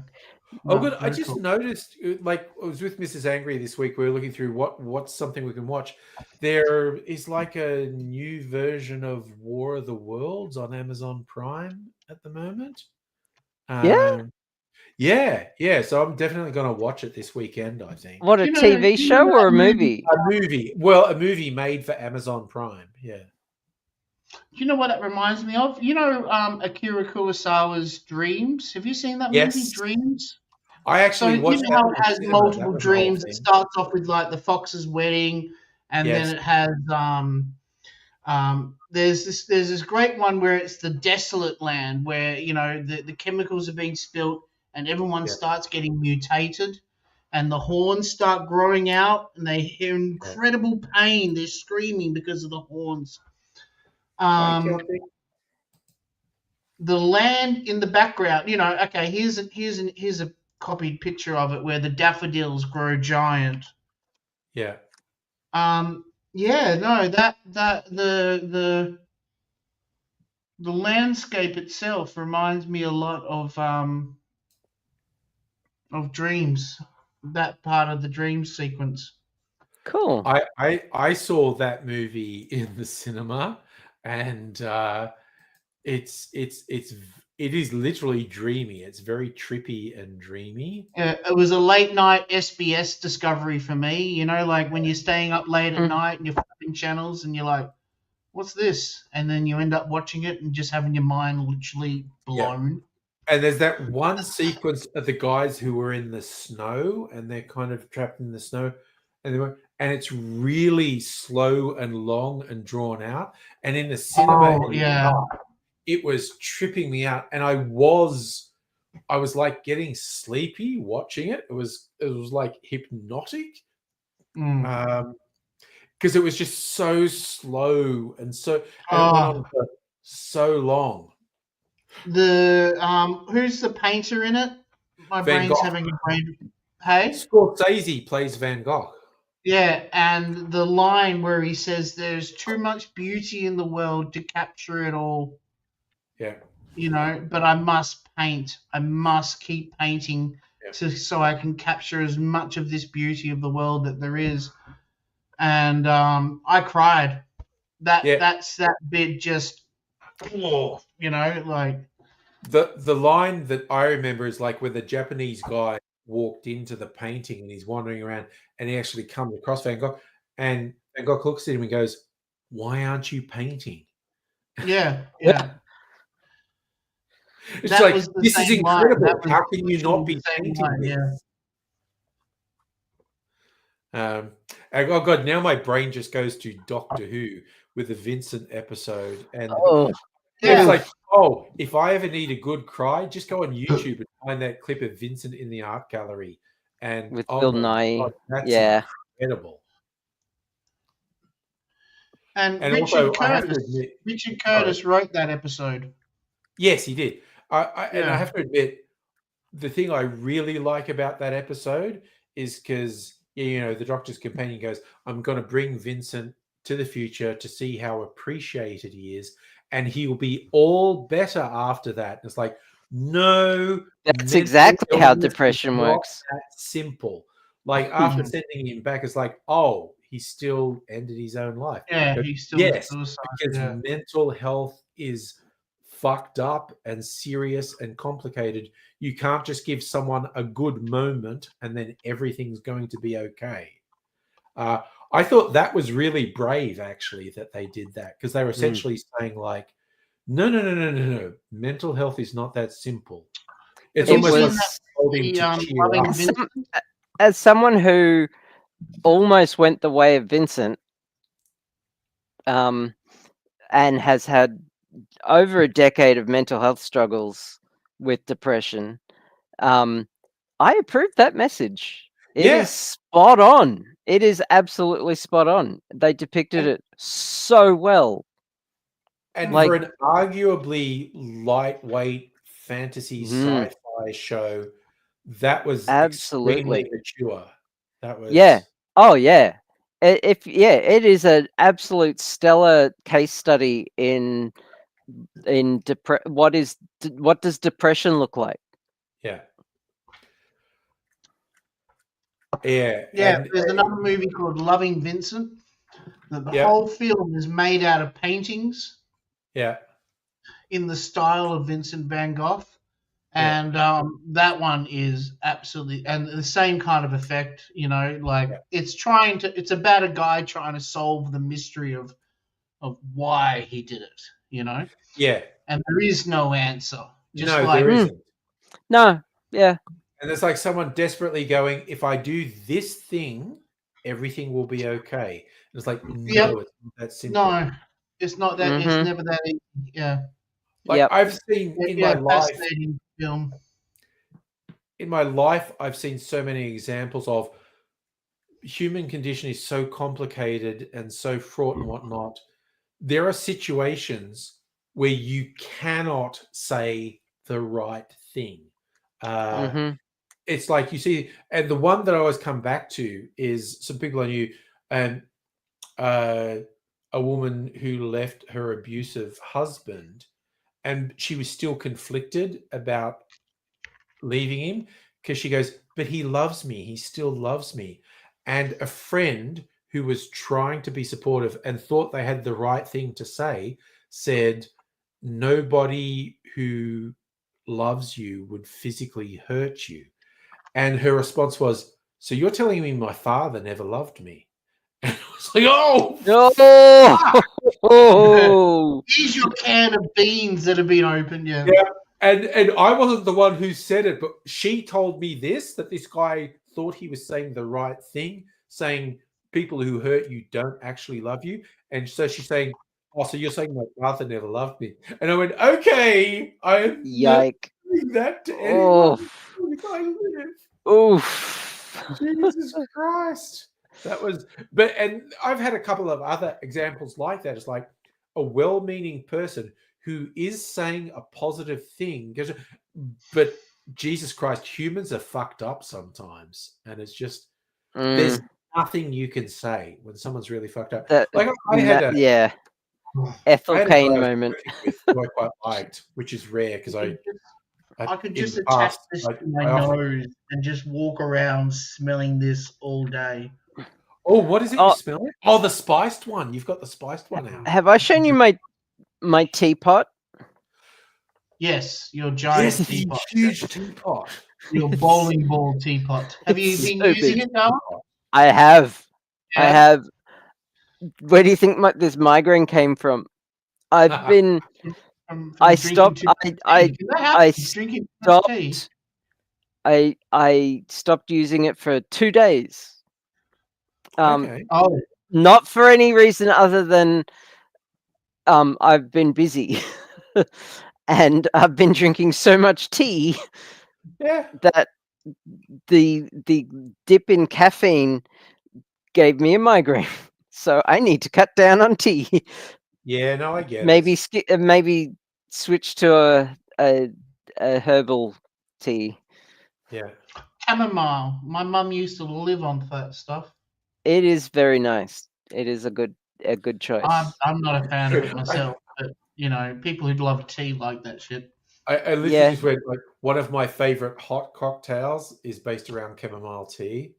oh, No, good. I very just cool. noticed, like, I was with Mrs. Angry this week. We were looking through what's something we can watch. There is like a new version of War of the Worlds on Amazon Prime at the moment. Yeah? Yeah. So I'm definitely going to watch it this weekend, I think. What, a You know, TV you show know or a that movie? A movie. Well, a movie made for Amazon Prime. Yeah. You know what it reminds me of? You know Akira Kurosawa's Dreams? Have you seen that movie, Yes. Dreams? I So actually you watched know that how in it the has cinema. That multiple was the whole dreams. It thing. starts off with like the fox's wedding, and Yes. then it has there's this great one where it's the desolate land where you know the chemicals are being spilt and everyone Yeah. starts getting mutated, and the horns start growing out, and they hear incredible pain. They're screaming because of the horns. The land in the background, you know, okay, here's a copied picture of it where the daffodils grow giant. Yeah. Yeah, no, that the landscape itself reminds me a lot of Dreams, that part of the Dreams sequence. Cool. I saw that movie in the cinema, and it is literally dreamy. It's very trippy and dreamy. It was a late night SBS discovery for me. You know, like when you're staying up late at Mm. night and you're flipping channels and you're like, "What's this?" And then you end up watching it and just having your mind literally blown. And there's that one sequence of the guys who were in the snow, and they're kind of trapped in the snow, and it's really slow and long and drawn out. And in the cinema, Oh, yeah. it was tripping me out, and I was like getting sleepy watching it. It was like hypnotic, Mm. because it was just so slow and so and it went on for so long. The who's the painter in it? My Van brain's Gogh. having a brain. Hey, Scorsese plays Van Gogh. yeah, and the line where he says, "There's too much beauty in the world to capture it all." Yeah. You know, but I must paint. I must keep painting so I can capture as much of this beauty of the world that there is. And I cried. That's that bit just, you know, like The line that I remember is like where the Japanese guy walked into the painting and he's wandering around and he actually comes across Van Gogh, and Van Gogh looks at him and goes, "Why aren't you painting?" yeah. It's That like, was the this is same line. incredible. That was How can you not literally be the same painting line, this? yeah. Oh God! Now my brain just goes to Doctor Who with the Vincent episode, and Oh, Yeah. it's like, oh, if I ever need a good cry, just go on YouTube and find that clip of Vincent in the art gallery, and with oh Bill my Nye. God, that's Yeah. incredible. And And Richard also, I have to Curtis. admit, Richard Curtis wrote that episode. yes, he did. And Yeah. I have to admit, the thing I really like about that episode is because, you know, the Doctor's companion goes, "I'm going to bring Vincent to the future to see how appreciated he is, and he will be all better after that." And it's like, no, That's mental exactly how illness is depression not works. that simple. Like, after sending him back, it's like, oh, he still ended his own life. Yeah, But he's still yes, suicide. because Yeah. mental health is fucked up and serious and complicated. You can't just give someone a good moment and then everything's going to be okay. I thought that was really brave, actually, that they did that, because they were essentially saying, like, no. Mental health is not that simple. It's Have you almost seen like that told him the, to cheer Loving up. Vincent? As someone who almost went the way of Vincent, and has had over a decade of mental health struggles with depression, I approve that message. It Yeah. is spot on. It is absolutely spot on. They depicted it so well. And Like- for an arguably lightweight fantasy Mhm. sci-fi show, that was Absolutely. extremely mature. That was Yeah. Oh yeah. It is an absolute stellar case study in what does depression look like? Yeah. Yeah. Yeah, and- there's another movie called Loving Vincent. The Yep. whole film is made out of paintings yeah. in the style of Vincent van Gogh. Yeah. And that one is absolutely, and the same kind of effect, you know, like Yeah. it's about a guy trying to solve the mystery of why he did it, you know, Yeah. and there is no answer. Just No, like, there isn't. No. Yeah. And it's like someone desperately going, if I do this thing, everything will be okay. And it's like, no, Yep. it's not that simple. no, it's not that, it's Mhm. never that easy. Yeah. Like Yep. I've seen in my life, fascinating film. I've seen so many examples of human condition is so complicated and so fraught and whatnot. There are situations where you cannot say the right thing. Mhm. It's like you see, and the one that I always come back to is some people I knew, and a woman who left her abusive husband, and she was still conflicted about leaving him because she goes, but he loves me. He still loves me. And a friend who was trying to be supportive and thought they had the right thing to say said, nobody who loves you would physically hurt you. And her response was, so you're telling me my father never loved me? And I was like, oh, Oh. Here's your can of beans that have been opened. Yeah. Yeah. And I wasn't the one who said it, but she told me that this guy thought he was saying the right thing, saying people who hurt you don't actually love you. And so she's saying, oh, so you're saying my father never loved me. And I went, okay, I am never Yike. doing that to anyone. Oof. Oof. Jesus Christ. That was, and I've had a couple of other examples like that. It's like a well-meaning person who is saying a positive thing, but Jesus Christ, humans are fucked up sometimes, and it's just there's nothing you can say when someone's really fucked up. Like I had a yeah. Ethel I had a Kane guy I was moment. working with who I quite liked, which is rare because I could in just the attach past, this I to my often- nose and just walk around smelling this all day. Oh, what is it Oh. you smell? Oh, the spiced one. You've got the spiced one out. Have I shown you my teapot? Yes, your giant Yes, the teapot. huge teapot. Your bowling ball teapot. Have you It's been so using big. it, Noah? I have. I Yeah. have. Where do you think this migraine came from? I've been. From I drinking stopped. too much tea. Can that happen? I Drinking too much tea? stopped. I stopped using it for 2 days. Okay. Oh, Not for any reason other than I've been busy and I've been drinking so much tea Yeah. that the dip in caffeine gave me a migraine. So I need to cut down on tea. Yeah, no, I get Maybe it. maybe switch to a herbal tea. Yeah. chamomile. My mum used to live on that stuff. It is very nice. It is a good choice. I'm not a fan of it myself, but you know, people who love tea like that shit. I literally Yeah. just went like one of my favorite hot cocktails is based around chamomile tea.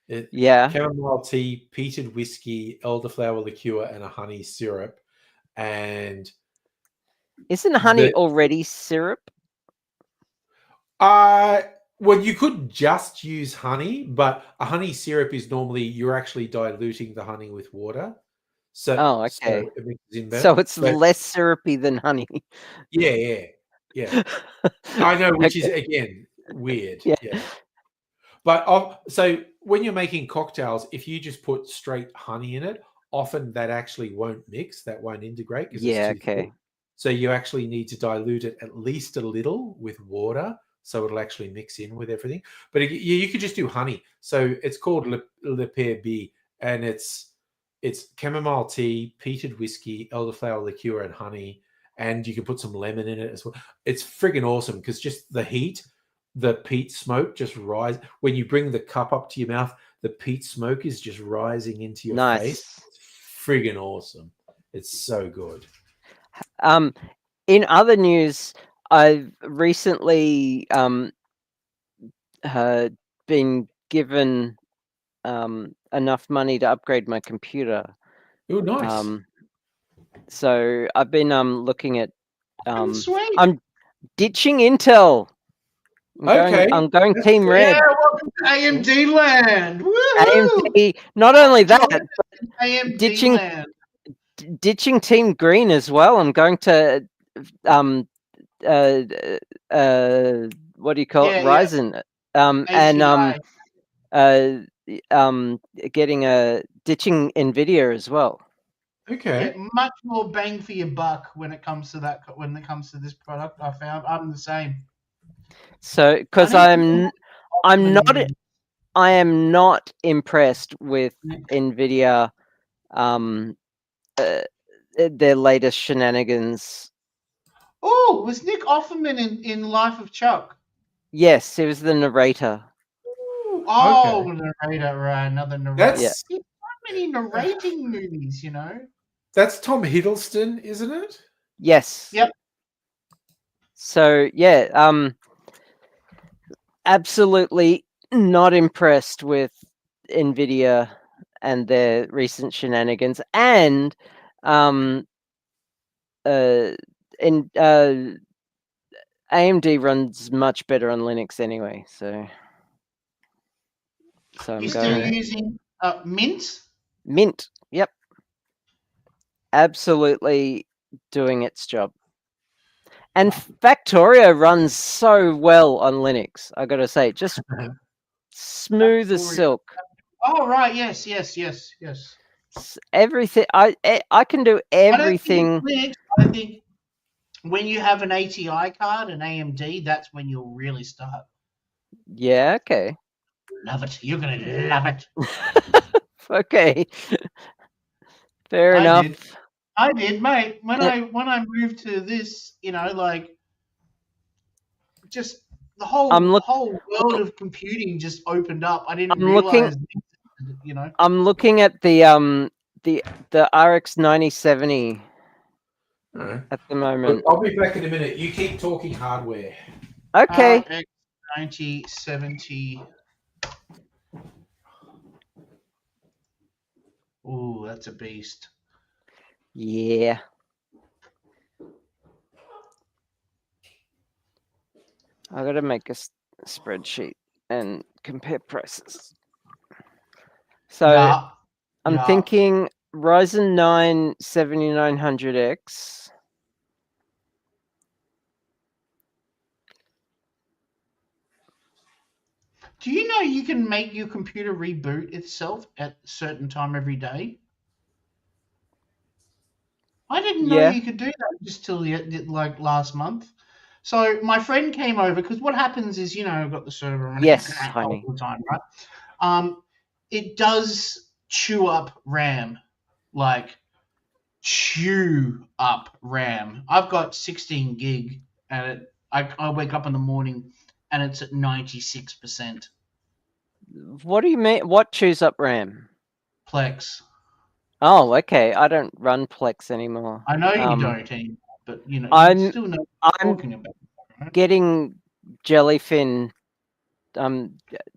Yeah. Chamomile tea, peated whiskey, elderflower liqueur, and a honey syrup. And Isn't honey the already syrup? well, you could just use honey, but a honey syrup is normally you're actually diluting the honey with water. So, Oh, so okay. it mixes in better. So it's But less syrupy than honey. yeah. I know, which is Okay. again weird. Yeah. Yeah. But so when you're making cocktails, if you just put straight honey in it, often that actually won't mix, that won't integrate because Yeah, it's too okay. thick. So you actually need to dilute it at least a little with water so it'll actually mix in with everything. But you could just do honey. So it's called Le Père B, and it's chamomile tea, peated whiskey, elderflower liqueur, and honey. And you can put some lemon in it as well. It's friggin' awesome because just the heat, the peat smoke just rise when you bring the cup up to your mouth. The peat smoke is just rising into your face. Nice. It's friggin' awesome. It's so good. In other news, I've recently been given enough money to upgrade my computer. Oh, nice. So I've been looking at Sweet. I'm ditching Intel. I'm going That's Team good. Red. Yeah, welcome to AMD land. Woohoo! AMD. Not only that, but AMD ditching- land. ditching Team Green as well. I'm going to what do you call it? Yeah, Ryzen. ACI. Getting a ditching Nvidia as well. Okay. Get much more bang for your buck when it comes to that. When it comes to this product, I found I'm the same. So, because I I think am not impressed with Nvidia, their latest shenanigans. Oh, was Nick Offerman in Life of Chuck? Yes, he was the narrator. Oh, narrator, right? Another narrator. That's Yeah. There's so many narrating movies, you know. that's Tom Hiddleston, isn't it? Yes. Yep. So yeah, absolutely not impressed with Nvidia and their recent shenanigans, and AMD runs much better on Linux anyway. So I'm You're going still using Mint? Mint. Yep. Absolutely doing its job. And Factorio runs so well on Linux, I gotta say, just smooth as Factorio. silk. Oh, right. Yes. Everything I can do everything. I think when you have an ATI card, an AMD, that's when you'll really start. Yeah, okay. Love it. You're gonna love it. Okay. Fair enough. I did, mate. When I moved to this, you know, like just the whole whole world of computing just opened up. I didn't realize, you know. I'm looking at the RX 9070 at the moment. I'll be back in a minute. You keep talking hardware. Okay. RX 9070. Ooh, that's a beast. Yeah. I gotta make a spreadsheet and compare prices. So I'm thinking Ryzen 9 7900X. Do you know you can make your computer reboot itself at a certain time every day? I didn't know you could do that just till like last month. So my friend came over because what happens is, you know, I've got the server running all the time, right? It does chew up RAM, like chew up RAM. I've got 16 gig, and I wake up in the morning and it's at 96%. What do you mean? What chews up RAM? Plex. Oh, okay. I don't run Plex anymore. I know you don't anymore, but you know, I'm still know what I'm talking about. Right? Getting Jellyfin.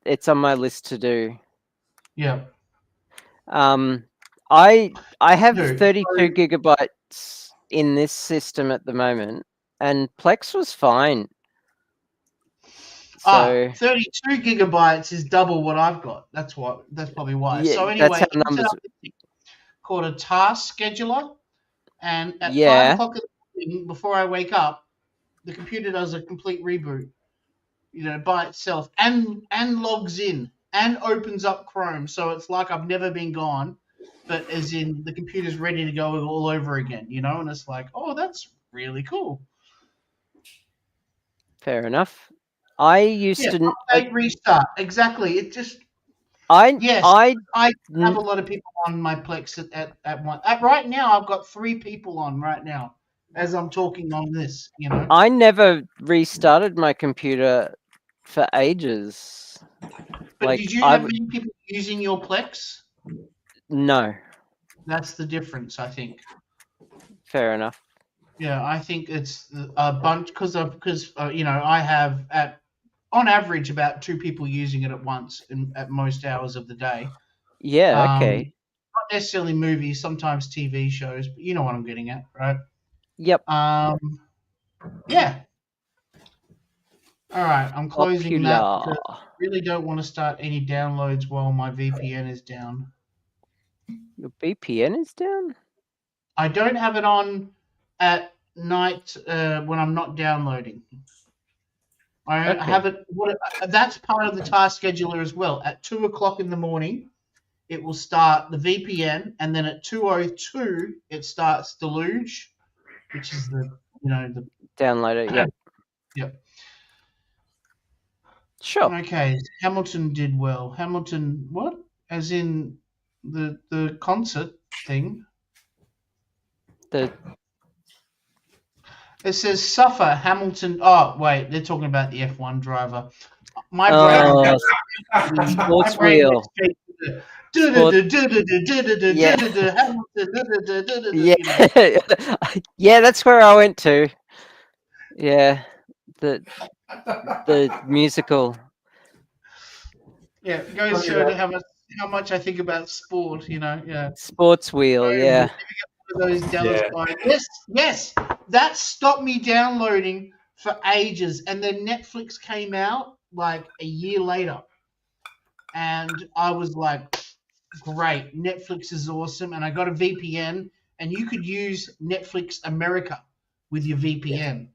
It's on my list to do. Yeah. I have Dude, 32 so- gigabytes in this system at the moment, and Plex was fine. So 32 gigabytes is double what I've got. That's probably why. yeah, So that's anyway, how you can set numbers. up this thing called a task scheduler, and at 5 Yeah, o'clock in the morning, before I wake up, the computer does a complete reboot, by itself, and logs in and opens up Chrome. So it's like I've never been gone, but as in the computer's ready to go all over again, and it's like, oh, that's really cool. fair enough. I used Yeah, to. update, restart. Exactly. It just I I have a lot of people on my Plex at one. Right now, I've got 3 people on right now as I'm talking on this. I never restarted my computer for ages. But Like did you have many people using your Plex? No. That's the difference, I think. Fair enough. Yeah, I think it's a bunch because I have on average about 2 people using it at once at most hours of the day. Yeah. Okay. Not necessarily movies, sometimes TV shows, but you know what I'm getting at, right? Yep. Yeah. All right, I'm closing that Popular. because I really don't want to start any downloads while my VPN is down. Your VPN is down? I don't have it on at night when I'm not downloading. I have it. That's part of the task scheduler as well. At 2 o'clock in the morning, it will start the VPN, and then at 2:02 it starts Deluge, which is the download it. Yep. Yep. Sure. Okay. Hamilton did well. Hamilton, what? As in the concert thing. It says suffer Hamilton. Oh wait, they're talking about the F1 driver. My brain. Sports wheel. Yeah, that's where I went to. Yeah, the musical. Yeah, it goes to how much I think about sport. Yeah. Sports wheel. Yeah. Those Dallas guys. Yes, that stopped me downloading for ages, and then Netflix came out like a year later, and I was like, great, Netflix is awesome. And I got a VPN, and you could use Netflix America with your VPN.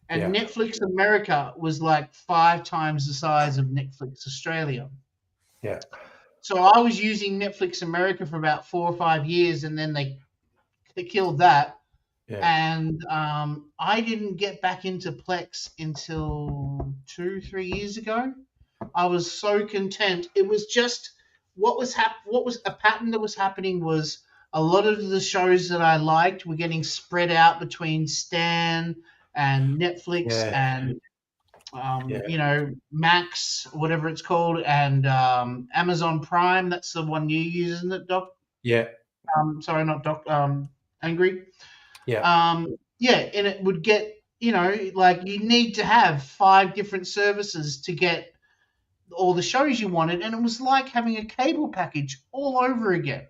And Netflix America was like 5 times the size of Netflix Australia. Yeah. So I was using Netflix America for about 4 or 5 years, and then they killed that. Yeah. And I didn't get back into Plex until 2-3 years ago. I was so content. It was just what was a pattern that was happening was a lot of the shows that I liked were getting spread out between Stan and Netflix and Max, whatever it's called, and Amazon Prime. That's the one you use, isn't it, Doc? Yeah. Sorry, not Doc. Angry. Yeah. And it would get, like you need to have 5 different services to get all the shows you wanted, and it was like having a cable package all over again.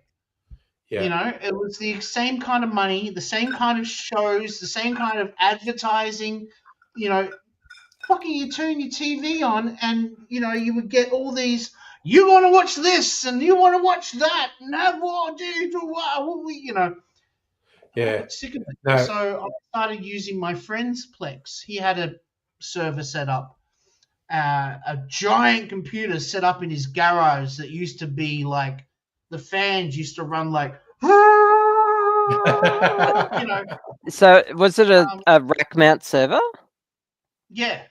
Yeah. It was the same kind of money, the same kind of shows, the same kind of advertising. Fucking you turn your TV on, and you would get all these. You want to watch this, and you want to watch that, and have what Yeah. I got sick of it. No. So I started using my friend's Plex. He had a server set up, a giant computer set up in his garage that used to be like the fans used to run like. So was it a rack mount server? Yeah.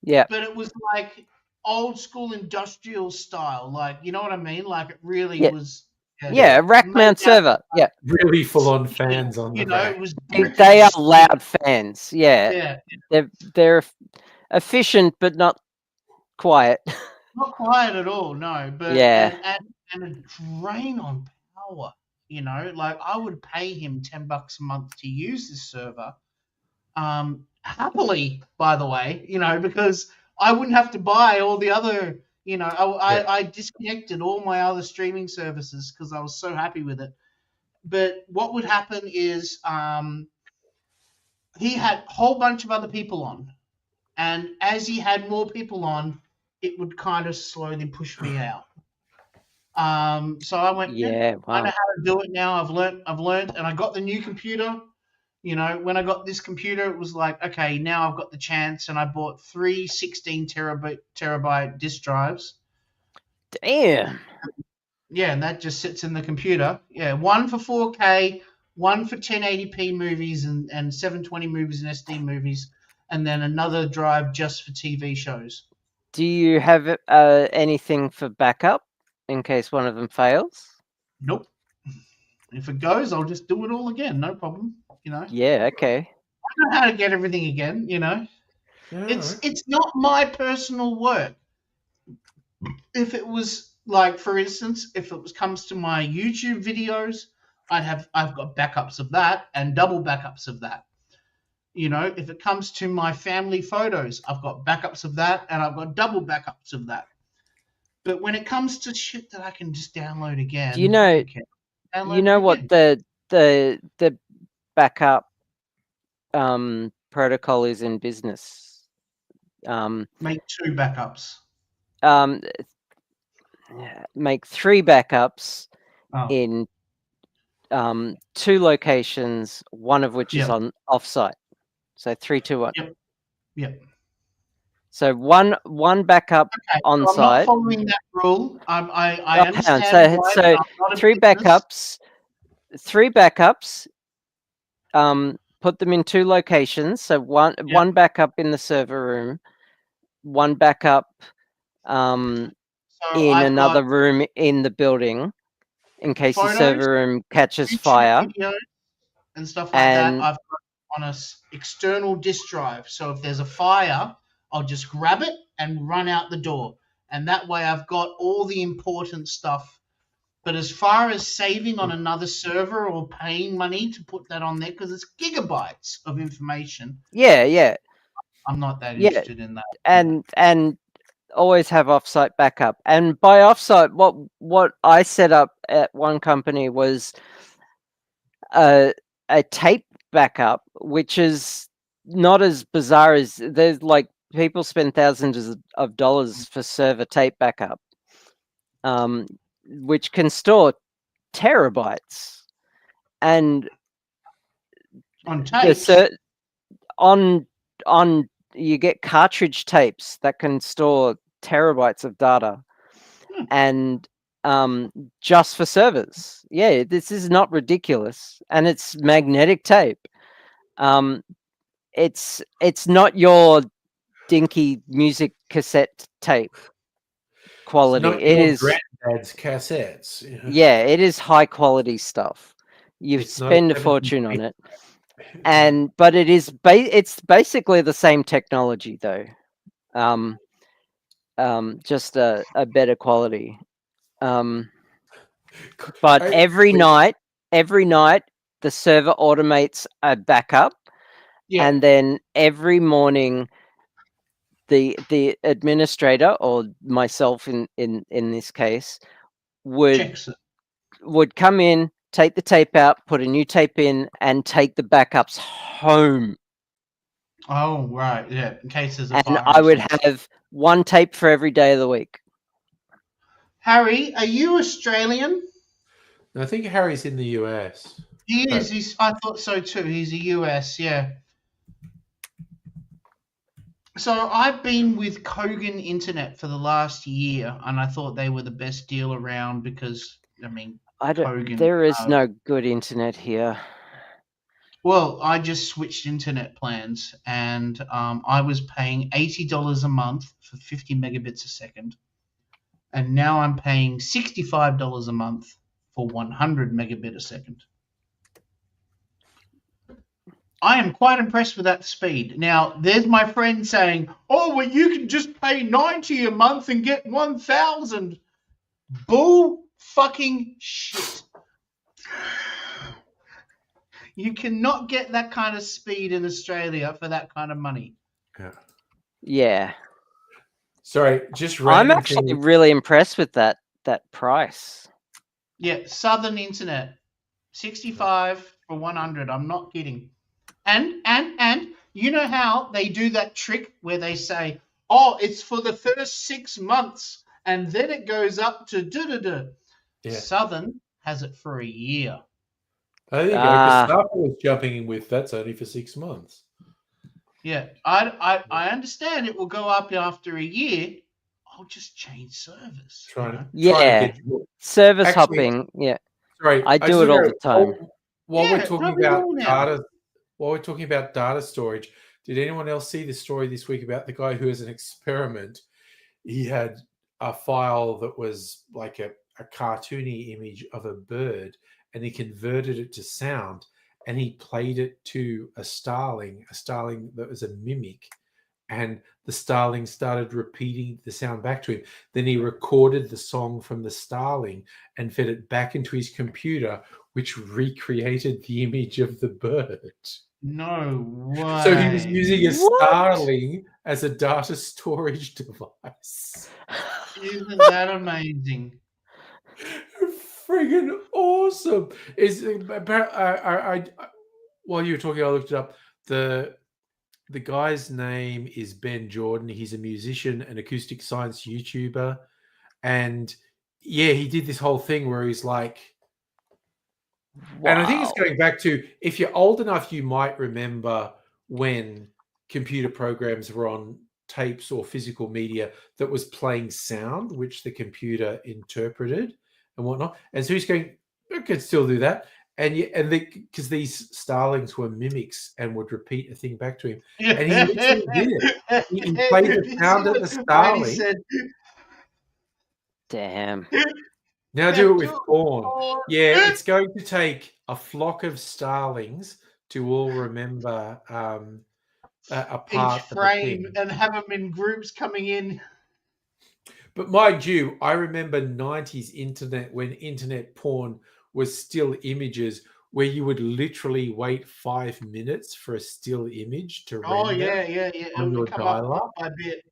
Yeah. But it was like old school industrial style, like you know what I mean? Like it really was. Yeah, a rack mount server. Yeah, really full on fans on the rack. It was they are loud fans. Yeah, they're efficient but not quiet. Not quiet at all. No, but and a drain on power. Like I would pay him $10 a month to use this server, happily. By the way, because I wouldn't have to buy all the other You know, I disconnected all my other streaming services because I was so happy with it. But what would happen is he had a whole bunch of other people on. And as he had more people on, it would kind of slowly push me out. So I went, Yeah, I know wow. how to do it now. I've learned, and I got the new computer. You know, when I got this computer, it was like, okay, now I've got the chance, and I bought 3 16 terabyte disk drives. Damn. Yeah, and that just sits in the computer. Yeah, one for 4K, one for 1080p movies and 720 movies and SD movies, and then another drive just for TV shows. Do you have anything for backup in case one of them fails? Nope. If it goes, I'll just do it all again. No problem. You know. Yeah, okay. I know how to get everything again. You know. Yeah, It's not my personal work. If it was like, for instance, if it comes to my YouTube videos, I've got backups of that and double backups of that. You know, if it comes to my family photos, I've got backups of that and I've got double backups of that. But when it comes to shit that I can just download again, Do you know? download You know it what again. the backup protocol is in business? Make 2 backups. Make 3 backups Oh. in 2 locations, one of which is Yep. on offsite. So 3, 2, 1. Yep. So one backup on so I'm not site. following that rule. I understand. So, why, so but I'm not a 3 business. backups. 3 backups. Put them in 2 locations. So one backup in the server room, one backup So in I've another got room in the building in case the photos, server room catches YouTube fire. videos and stuff like that. And I've got on a external disk drive. So if there's a fire, I'll just grab it and run out the door. And that way I've got all the important stuff. But as far as saving on another server or paying money to put that on there, because it's gigabytes of information, yeah, I'm not that Yeah. interested in that. and always have offsite backup. And by offsite, what I set up at one company was a tape backup, which is not as bizarre as there's like people spend thousands of dollars for server tape backup, which can store terabytes. And On tapes, on you get cartridge tapes that can store terabytes of data, and just for servers. Yeah, this is not ridiculous, and it's magnetic tape. It's not your dinky music cassette tape quality. Not It your is granddad's cassettes. You know? Yeah, it is high quality stuff. You It's not spend a 17 fortune on it, but it is it's basically the same technology though, just a better quality. But every night the server automates a backup, and then every morning the administrator, or myself in this case, would come in, take the tape out, put a new tape in, and take the backups home. Oh, right, yeah, in case there's a And fire. I would have one tape for every day of the week. Harry, are you Australian? I think Harry's in the US. He is. I thought so too. He's a US, yeah. So I've been with Kogan Internet for the last year, and I thought they were the best deal around because, I mean, Kogan, there is no good internet here. Well, I just switched internet plans, and I was paying $80 a month for 50 megabits a second, and now I'm paying $65 a month for 100 megabit a second. I am quite impressed with that speed. Now, there's my friend saying, "Oh, well, you can just pay $90 a month and get 1,000." Bull fucking shit. You cannot get that kind of speed in Australia for that kind of money. Yeah. Yeah. Sorry, just I'm random actually thing. really impressed with that price. Yeah, Southern Internet, 65 for 100. I'm not kidding. And you know how they do that trick where they say, "Oh, it's for the first 6 months," and then it goes up to da. Yeah. Southern has it for a year. There you go. Because Starfall was jumping in with that's only for 6 months. Yeah, I understand it will go up after a year. I'll just change service. Trying to Yeah, get you. service Actually, hopping. Yeah, Sorry, I just do it all wanna- the time. While Yeah, we're talking probably about all now. data storage, did anyone else see the story this week about the guy who, as an experiment, he had a file that was like a cartoony image of a bird, and he converted it to sound, and he played it to a starling that was a mimic, and the starling started repeating the sound back to him. Then he recorded the song from the starling and fed it back into his computer, which recreated the image of the bird. No way. So he was using a What? starling as a data storage device. Isn't that amazing? Friggin' awesome! While you were talking, I looked it up. The guy's name is Ben Jordan. He's a musician, an acoustic science YouTuber, and yeah, he did this whole thing where he's like, and I think it's Wow. going back to, if you're old enough, you might remember when computer programs were on tapes or physical media that was playing sound, which the computer interpreted and whatnot. And so he's going, I could still do that. And because these starlings were mimics and would repeat a thing back to him. And he literally did it. He played the sound at the starling. Damn. Now do it with corn. Yeah, it's going to take a flock of starlings to all remember a part each of the frame thing. and have them in groups coming in. But mind you, I remember 90s internet when internet porn was still images where you would literally wait 5 minutes for a still image to Oh render yeah. on It your would come up dial-up. bit by bit.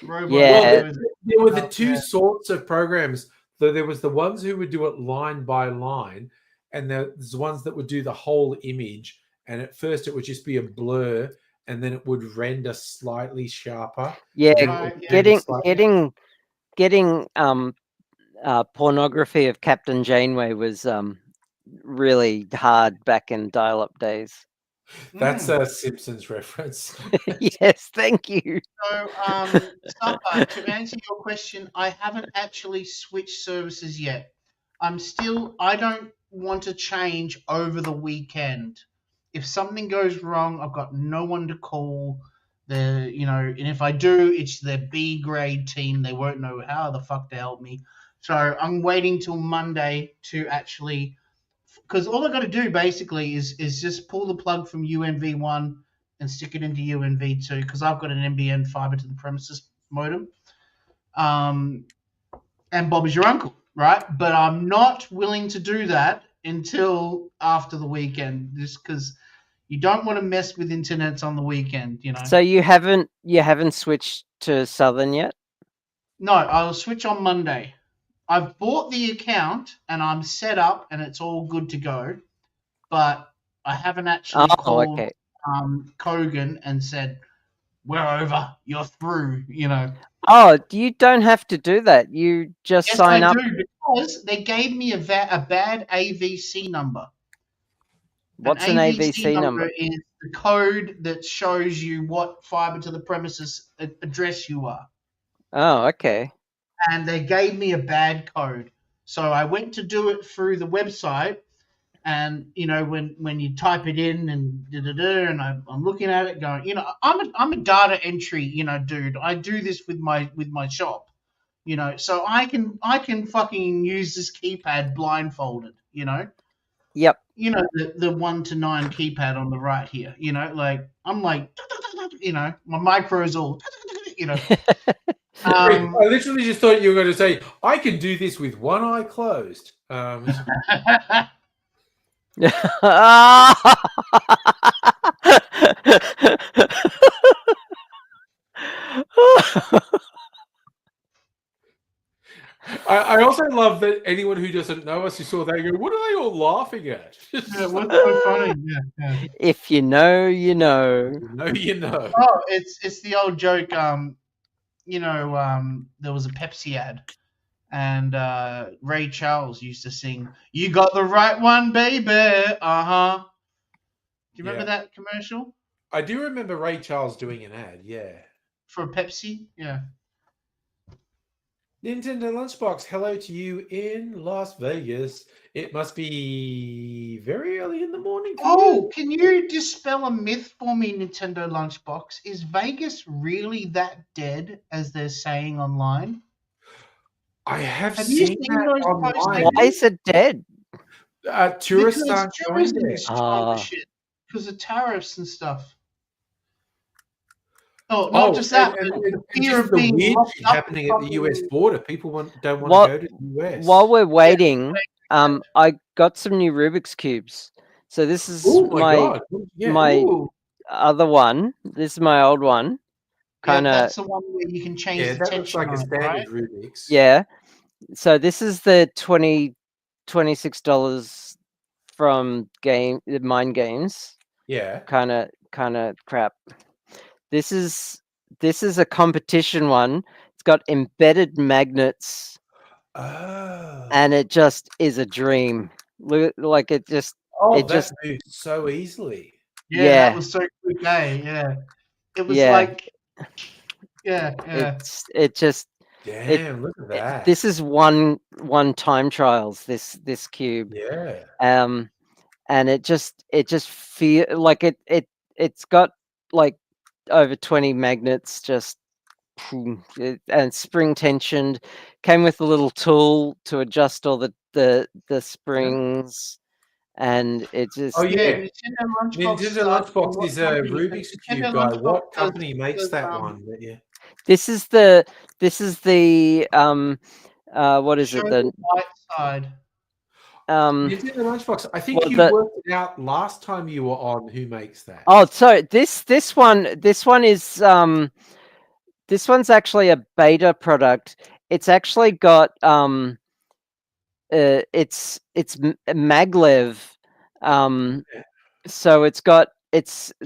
Robot Yeah. goes- There were the two yeah. sorts of programs. So there was the ones who would do it line by line, and there's the ones that would do the whole image. And at first it would just be a blur, and then it would render slightly sharper. Yeah, then it Right, would yeah. render slightly- getting pornography of Captain Janeway was really hard back in dial-up days. That's a Simpsons reference. Yes, thank you. So, Supper, to answer your question, I haven't actually switched services yet. I don't want to change over the weekend. If something goes wrong, I've got no one to call. And if I do, it's the B grade team. They won't know how the fuck to help me. So I'm waiting till Monday to actually, because all I got to do basically is just pull the plug from UNV1 and stick it into UNV2 because I've got an NBN fiber to the premises modem. And Bob is your uncle, right? But I'm not willing to do that until after the weekend, just because you don't want to mess with internets on the weekend, So you haven't switched to Southern yet? No, I'll switch on Monday. I've bought the account and I'm set up and it's all good to go, but I haven't actually called Kogan and said, we're over, you're through, Oh, you don't have to do that. You just Yes, sign I up. do, because they gave me a bad AVC number. What's an AVC number? Is the code that shows you what fiber to the premises address you are. Oh, okay. And they gave me a bad code. So I went to do it through the website, and when you type it in and and I'm looking at it going, I'm a data entry, dude. I do this with my shop, so I can fucking use this keypad blindfolded, Yep. The 1 to 9 keypad on the right here, I'm like, my micro's all, I literally just thought you were going to say, I can do this with one eye closed. I also love that anyone who doesn't know us who saw that go, what are they all laughing at? Yeah, what's so funny? Yeah. If you know, you know. You know, you know. Oh, it's the old joke. There was a Pepsi ad, and Ray Charles used to sing, "You got the right one, baby." Do you remember Yeah. that commercial I do remember Ray Charles doing an ad, yeah. for Pepsi? Yeah. Nintendo Lunchbox, hello to you in Las Vegas. It must be very early in the morning for Oh, you. can you dispel a myth for me, Nintendo Lunchbox? Is Vegas really that dead as they're saying online? I have Have you seen seen that those online. Why is it dead? Tourists Because aren't going tourism there. is gone Ah. to shit because of tariffs and stuff. Oh, not just that, but the fear just of the being weird locked shit up happening at the US fucking- border. People don't want What- to go to the US. While we're waiting, I got some new Rubik's cubes. So this is Oh my my god! Yeah. my Ooh. other one. This is my old one. Yeah, Kind of that's the one where you can change Yeah, the that looks tension like a on it, standard right? Rubik's. yeah. So this is the $26 from Mind Games. Yeah. Kind of crap. This is a competition one. It's got embedded magnets, Oh. and it just is a dream. Like it just Oh, it that just moves so easily. Yeah, Yeah. that was so quick, eh? Yeah. It was Yeah. like, yeah. it just Damn, look at that. this is one time trials. This cube. Yeah. And it just feel like it's got like over 20 magnets just and spring tensioned. Came with a little tool to adjust all the springs, and it just Oh yeah. Nintendo Lunchbox. Nintendo Lunchbox is a Rubik's Cube Nintendo guy. Lunchbox What does- company makes does, that one? Yeah. this is the what is show it the the white side. Nintendo Lunchbox. I think Well, you the- worked it out last time you were on. Who makes that? Oh, so this one is this one's actually a beta product. It's actually got it's maglev, so it's got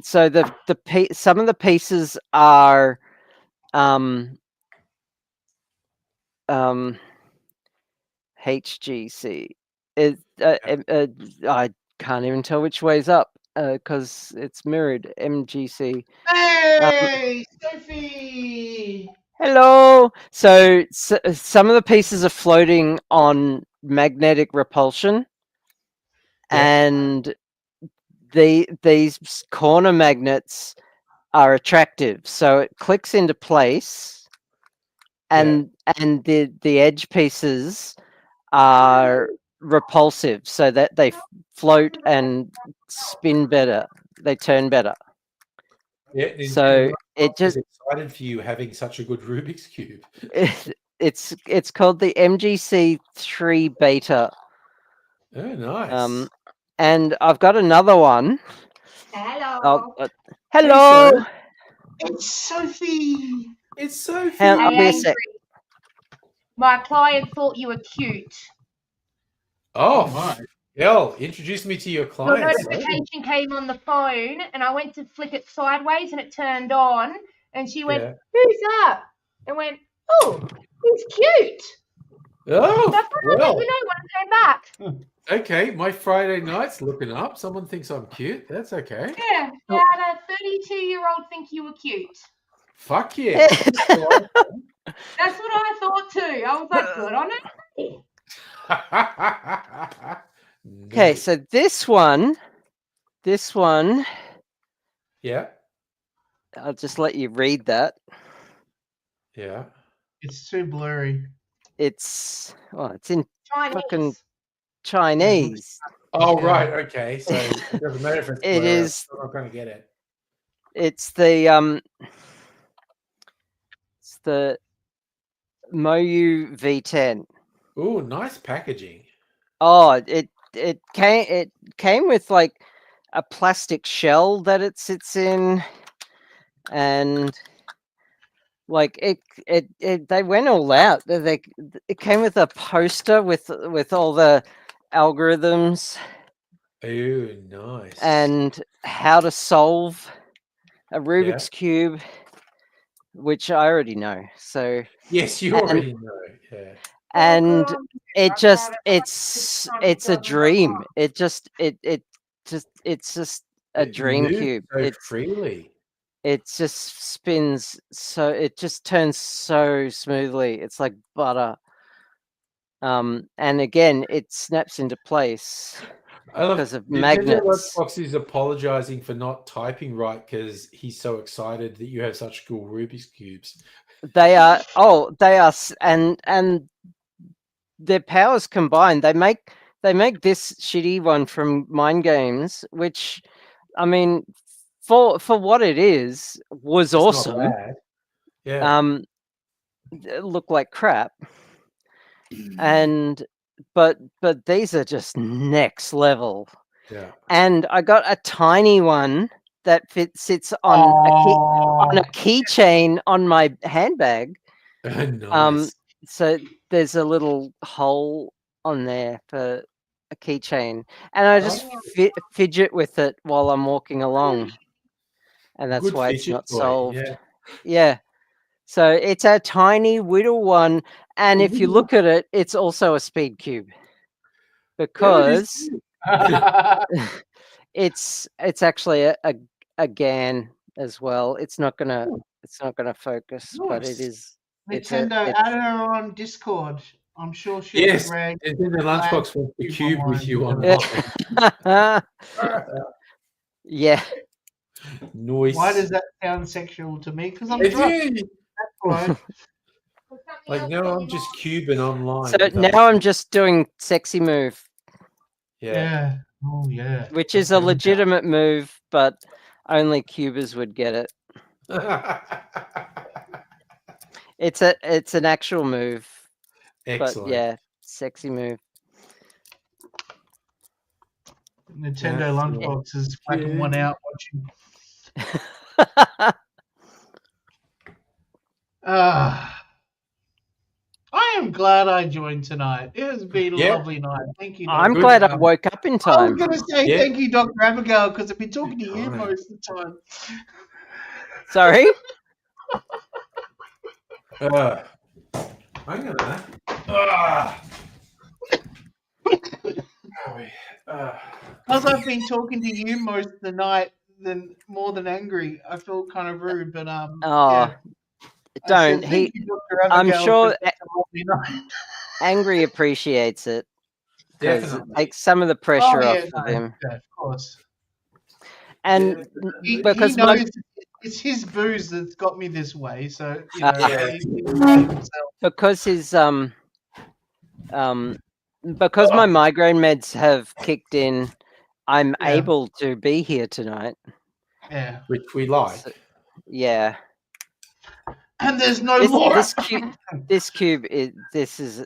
so the some of the pieces are HGC. I can't even tell which way's up because it's mirrored MGC. Hey, Sophie! Hello. So some of the pieces are floating on magnetic repulsion, and these corner magnets are attractive. So it clicks into place, and the edge pieces are repulsive, so that they float and spin better. They turn better. Yeah. Nintendo So it Lunchbox just is excited for you having such a good Rubik's Cube. it's called the MGC 3 beta. Oh, nice. And I've got another one. Hello. Hello. Hey, It's Sophie! It's Sophie. Hang on, I'll Hey, be a Angry. sec. My client thought you were cute. Oh, my. Hell, introduce me to your Your client. notification came on the phone, and I went to flick it sideways, and it turned on. And she went, Yeah. "Who's that?" And went, "Oh, he's cute." Oh, That's what I well, let you know when I came back. okay. My Friday night's looking up. Someone thinks I'm cute. That's okay. Yeah, you had a 32-year-old think you were cute. Fuck yeah. That's what I thought too. I was like, good on it. Okay, No. so this one, Yeah. I'll just let you read that. Yeah. It's too blurry. It's in Chinese. fucking Chinese. Oh, Yeah. right. Okay. So it doesn't matter if it's It blurry, is- I'm not going to get it. It's the Moyu V10. Oh, nice packaging. Oh, it came with like a plastic shell that it sits in, and Like they went all out. It came with a poster with all the algorithms Oh, nice. and how to solve a Rubik's Cube, which I already know. So yes, you and- already know. Yeah. and it just it's a dream. It's just a dream moves cube. so It freely. just spins so it just turns so smoothly. It's like butter. And again, it snaps into place I love because of Nintendo magnets. Lunchbox is apologizing for not typing right because he's so excited that you have such cool Rubik's cubes. They are and their powers combined. They make this shitty one from Mind Games, which I mean, for what it is, was It's not awesome. bad. Yeah. It looked like crap, and but these are just next level. Yeah. And I got a tiny one that sits on a keychain on my handbag. Nice. So there's a little hole on there for a keychain, and I just fidget with it while I'm walking along, and that's Good why it's fidget not boy, solved. yeah. Yeah. So it's a tiny whittle one, and if you look at it, it's also a speed cube because it's actually a GAN as well. It's not gonna focus, but it Nice. is. Nintendo, it's- add her on Discord. I'm sure she'll Yes, drag Nintendo Lunchbox wants the cube with you online. online. Yeah. Noise. Why does that sound sexual to me? Because I'm It drunk. is. That's why. Like, no, I'm just cubing online. So with now other- I'm just doing sexy move, Yeah. Oh yeah. which is a legitimate move, but only cubers would get it. It's an actual move. Excellent. But yeah, sexy move. Nintendo That's Lunchbox is whacking one out watching. I am glad I joined tonight. It has been a Yeah. lovely night. Thank you. I'm Dr. glad I Abigail. woke up in I was time. going to say Yeah. thank you, Dr. Abigail, because I've been talking to you Fine. most of the time. Sorry? Hang on a minute. Because I've been talking to you most of the night, more than angry. I feel kind of rude, but Oh, yeah. I don't. said, thank you, Dr. I'm Abigail, sure for such a lovely night. Angry appreciates it because it Definitely. takes some of the pressure Oh, off yeah, of no, him. yeah, of course. And He because knows it's his booze that's got me this way. So you know, he can blame himself. because his because my migraine meds have kicked in, I'm Yeah. able to be here tonight. Yeah, Which we like. So, yeah. and there's no more. This cube is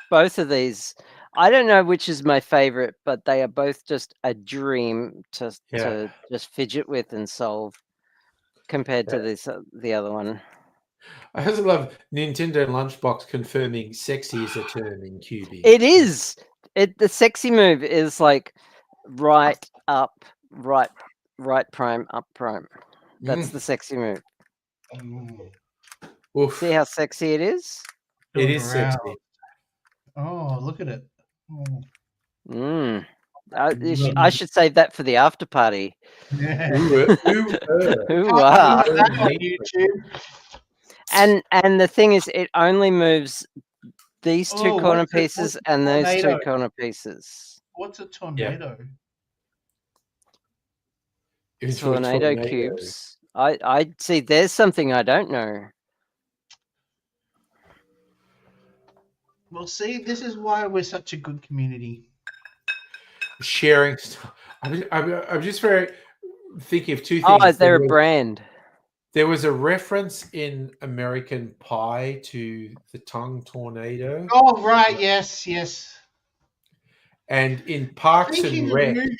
both of these. I don't know which is my favorite, but they are both just a dream to just fidget with and solve compared to the other one. I also love Nintendo Lunchbox confirming sexy is a term in cubing. It is. The sexy move is like right up, right prime, up prime. That's the sexy move. Oof. See how sexy it is? It is sexy. Oh, look at it. Oh. I should save that for the after party. Yeah. Ooh, Can't ah. find that on YouTube. And the thing is, it only moves these two Oh, corner what's pieces a and those two tornado? corner pieces. What's a tornado? It's for a Tornado tornado. cubes. I see. There's something I don't know. Well, see, this is why we're such a good community. Sharing stuff. I'm just very thinking of two things. Oh, they're a brand. There was a reference in American Pie to the tongue tornado. Oh, right. Yes, yes. And in Parks Thinking and of Rec, movies.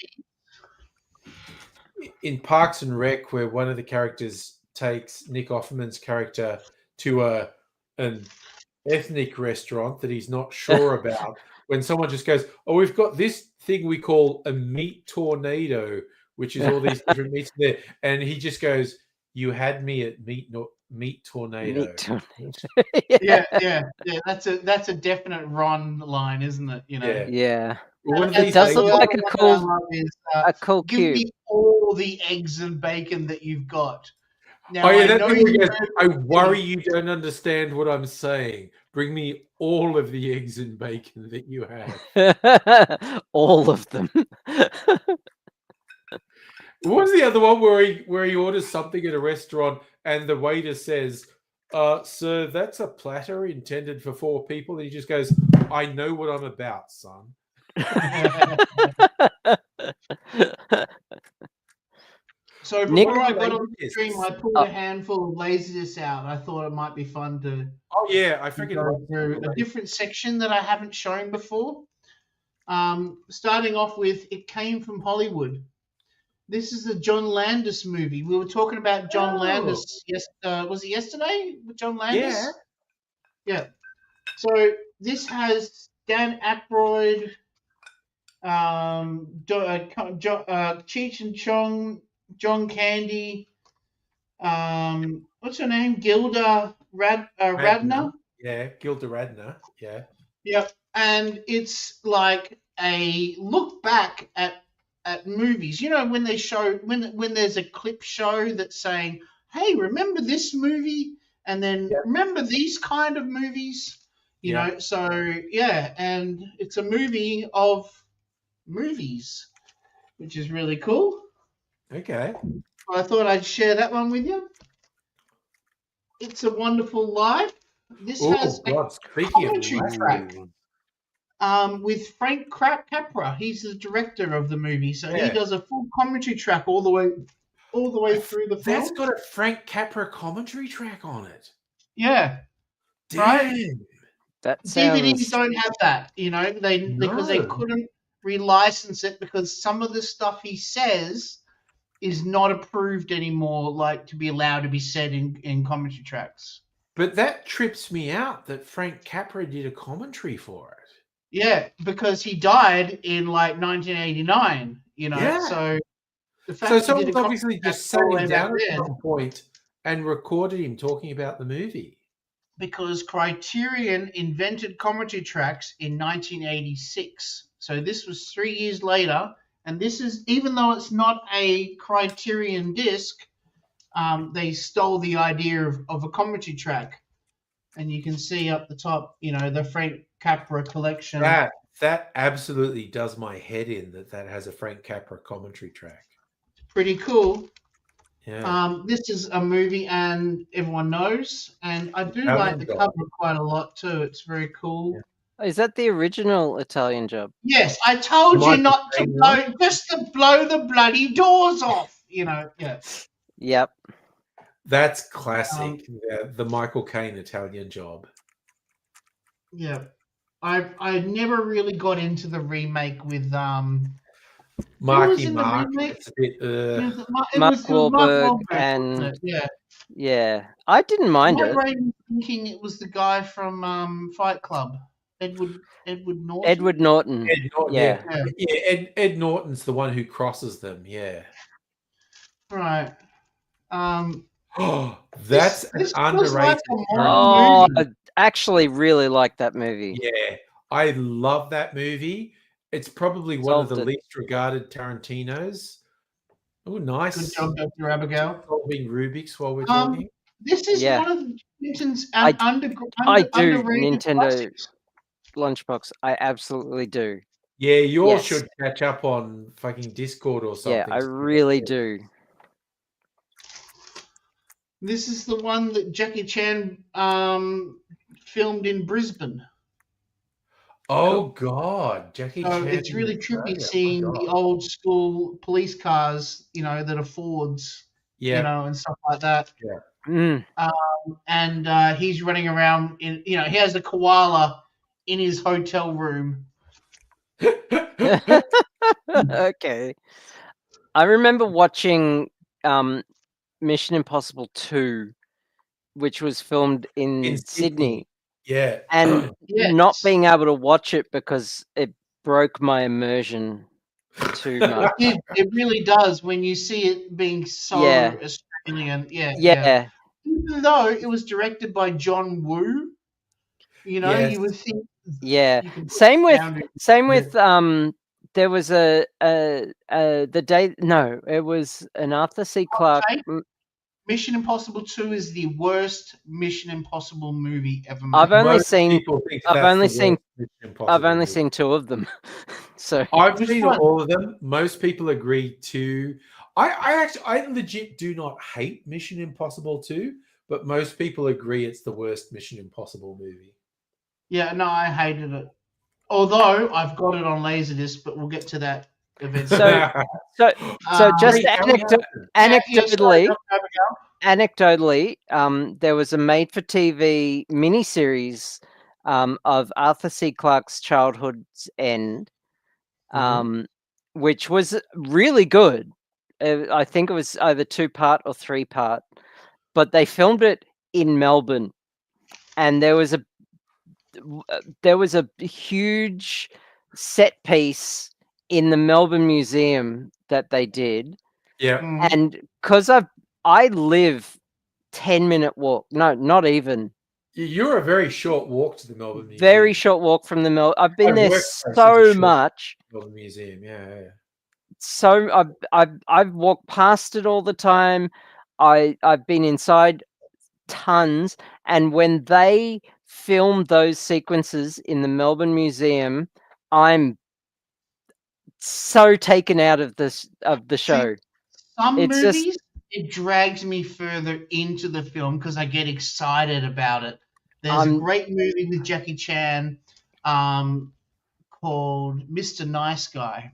where one of the characters takes Nick Offerman's character to an ethnic restaurant that he's not sure about, when someone just goes, "Oh, we've got this thing we call a meat tornado, which is all these different meats there," and he just goes, "You had me at meat tornado." Meat tornado. Yeah. That's a definite Ron line, isn't it? You know. Yeah. Yeah. Well, one of And these It does the look days- like other a one that I cool, love is, a cool give cube. me all the eggs and bacon that you've got. Now, Oh yeah, I that know thing where he you goes, heard "I me worry say- you don't understand what I'm saying. Bring me all of the eggs and bacon that you have." All of them. What was the other one where he orders something at a restaurant and the waiter says, "Sir, that's a platter intended for 4 people," and he just goes, "I know what I'm about, son." So Nick- before I got on the Laserdiscs. stream, I pulled a handful of Laserdiscs out. I thought it might be fun to Oh yeah, I freaking go love through a different section that I haven't shown before. Starting off with It Came from Hollywood. This is a John Landis movie. We were talking about John Oh. Landis. Yes, was it yesterday with John Landis? Yeah. Yeah. So this has Dan Aykroyd, Cheech and Chong, John Candy. What's her name? Gilda Radner. Yeah, Gilda Radner. Yeah. Yep. And it's like a look back at movies. You know, when they show when there's a clip show that's saying, "Hey, remember this movie?" And then remember these kind of movies. You know, so yeah, and it's a movie of movies, which is really cool. Okay. I thought I'd share that one with you. It's a Wonderful Life. This Oh has a God! Speaking of commentary track. With Frank Capra. He's the director of the movie, so he Yeah. does a full commentary track all the way through the film. That's got a Frank Capra commentary track on it. Yeah, Damn. Right? That DVDs sounds. don't have that, you know, because they No. couldn't relicense it because some of the stuff he says is not approved anymore, like to be allowed to be said in commentary tracks. But that trips me out that Frank Capra did a commentary for it. Yeah, because he died in like 1989, you know. Yeah. So the fact So that he someone's did a obviously commentary just track all sat the him way back down at then, some point and recorded him talking about the movie. because Criterion invented commentary tracks in 1986. So this was 3 years later, and this is, even though it's not a Criterion disc, they stole the idea of a commentary track. And you can see up the top, you know, the Frank Capra collection. That absolutely does my head in that has a Frank Capra commentary track. Pretty cool. Yeah. This is a movie, and everyone knows, and I do Italian like the Job. cover quite a lot too. It's very cool. Is that the original Italian Job? Yes, I told you Michael not to Caine blow, just to blow the bloody doors off. You know, yeah. Yep. That's classic. The Michael Caine Italian Job. Yeah. I never really got into the remake with Marky in the Mark. remake? It's a bit. it Mark was Wahlberg wasn't and it? Yeah. yeah, I didn't mind My it. brain was thinking it was the guy from Fight Club, Edward Norton. Edward Norton. Ed Norton, Yeah. Ed Norton's the one who crosses them. Yeah. Right. Oh, that's This an feels like underrated. a character. Oh, movie. I actually really like that movie. Yeah, I love that movie. It's probably one of the Solved it. least regarded Tarantino's. Oh, nice. Good job, Dr. Abigail. Solving Rubik's while we're talking. This is Yeah. one of Newton's I do underrated Nintendo classics. Lunchbox. I absolutely do. Yeah, you all Yes. should catch up on fucking Discord or something. Yeah, I really do. This is the one that Jackie Chan filmed in Brisbane. Oh God, Jackie So Chan. it's really in trippy Australia. seeing Oh, the God. old school police cars, you know, that are Fords, Yeah, you know, and stuff like that. Mm. And he's running around in, you know, he has a koala in his hotel room. Okay. I remember watching Mission Impossible 2 which was filmed in Sydney, Yeah. and Yes. not being able to watch it because it broke my immersion too much. It really does when you see it being so Yeah. Australian. Yeah, Yeah, Even though it was directed by John Woo, you know, Yes. you would think yeah. you can put Same with boundaries. there was the day no, it was an Arthur C. Clarke. take. Mission Impossible 2 is the worst Mission Impossible movie ever made. I've only Most seen people think I've that's only the seen worst Mission Impossible I've only movie. seen 2 of them. So I've Which seen one? all of them. Most people agree to. I legit do not hate Mission Impossible 2, but most people agree it's the worst Mission Impossible movie. Yeah, no, I hated it. Although I've got it on Laserdisc, but we'll get to that eventually. So just anecdotally, there was a made-for-TV miniseries of Arthur C. Clarke's Childhood's End, which was really good. I think it was either 2-part or 3-part, but they filmed it in Melbourne, and there was a huge set piece in the Melbourne Museum that they did. Yeah. And because I live 10-minute walk. No, not even. You're a very short walk to the Melbourne Museum. Very short walk from the Melbourne. I've been there workplace is a so short much. Melbourne Museum, yeah. So I've walked past it all the time. I've been inside tons, and when they filmed those sequences in the Melbourne Museum, I'm so taken out of the show. Some It's movies, just it drags me further into the film because I get excited about it. There's a great movie with Jackie Chan called Mr. Nice Guy.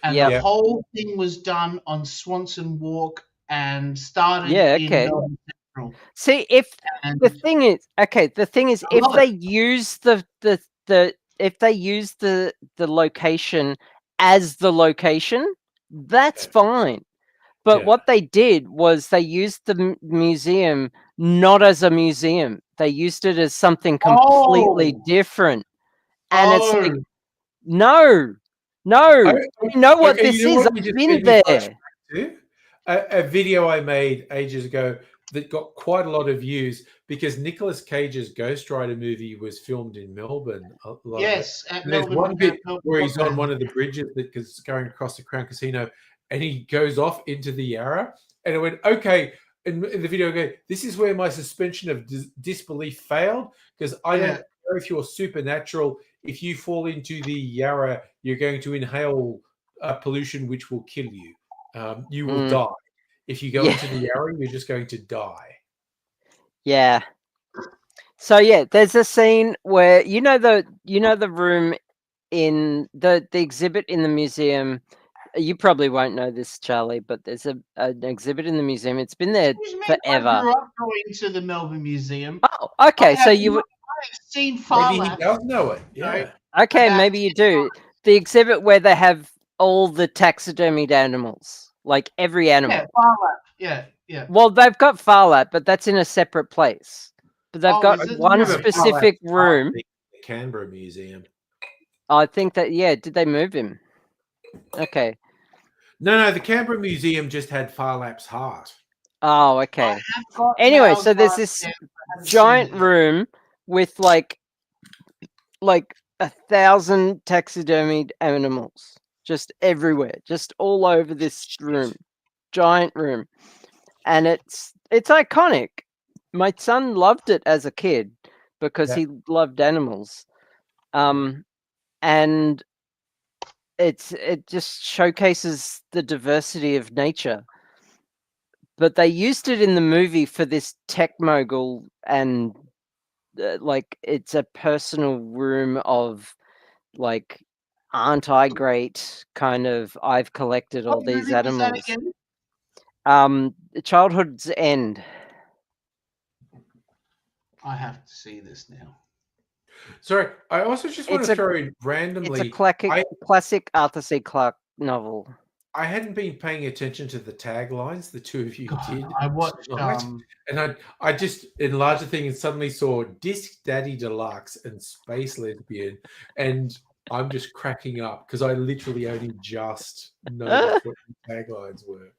And the whole thing was done on Swanson Walk and started in Melbourne Central. See, the thing is, if they use if they use the location as the location, that's fine. But what they did was they used the museum not as a museum. They used it as something completely different. And it's like, no, you know what this is. I've been there. A video I made ages ago that got quite a lot of views because Nicolas Cage's Ghost Rider movie was filmed in Melbourne. Yes, and there's one bit where he's on one of the bridges that is going across the Crown Casino, and he goes off into the Yarra, and I went, okay. In the video, I go, this is where my suspension of disbelief failed, because I don't care if you're supernatural. If you fall into the Yarra, you're going to inhale pollution, which will kill you. You will die. If you go into the Yarra, you're just going to die. Yeah. So there's a scene where you know the room in the exhibit in the museum. You probably won't know this, Charlie, but there's an exhibit in the museum. It's been there forever. I grew up going to the Melbourne Museum. Oh, okay. So you would. I've seen Far Maybe he does know it. Yeah. Okay, maybe you do. The exhibit where they have all the taxidermied animals, like every animal. Yeah, Far Lap. Yeah. Well, they've got Far Lap, but that's in a separate place. But they've got one specific room. The Canberra Museum. I think that Did they move him? Okay. No, the Canberra Museum just had Far Lap's heart. Oh, okay. Anyway, so there's this giant room with like 1,000 taxidermied animals just everywhere, just all over this room, giant room, and it's iconic. My son loved it as a kid because he loved animals, and it just showcases the diversity of nature. But they used it in the movie for this tech mogul, and it's a personal room of like, aren't I great kind of, I've collected all these animals. Childhood's End. I have to see this now. Sorry, I also just want to throw in randomly. It's a classic Arthur C. Clarke novel. I hadn't been paying attention to the taglines the two of you did. I watched tonight, and I just enlarged the thing and suddenly saw Disc Daddy Deluxe and Space Lesbian, and I'm just cracking up because I literally only just noticed what the taglines were.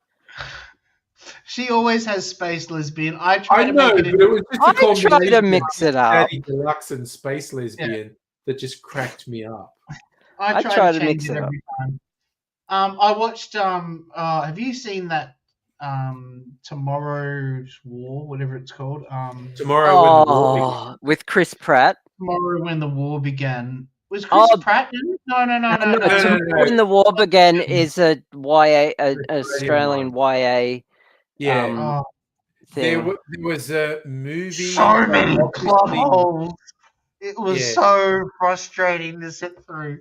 She always has Space Lesbian. I try I to know, make it but it was just a I try to combination mix of it up. Daddy Deluxe and Space Lesbian that just cracked me up. I try try to to mix change it it up. every time. I watched have you seen that Tomorrow's War, whatever it's called? Tomorrow when the war begins. Oh, with Chris Pratt. Tomorrow When the War Began. Was Chris Oh, Pratt in it? No. no, no, Tomorrow no. When the War Began is a YA, Australian YA Yeah, Oh, thing. there was a movie. so many plot obviously- holes. It was Yeah. so frustrating to sit through.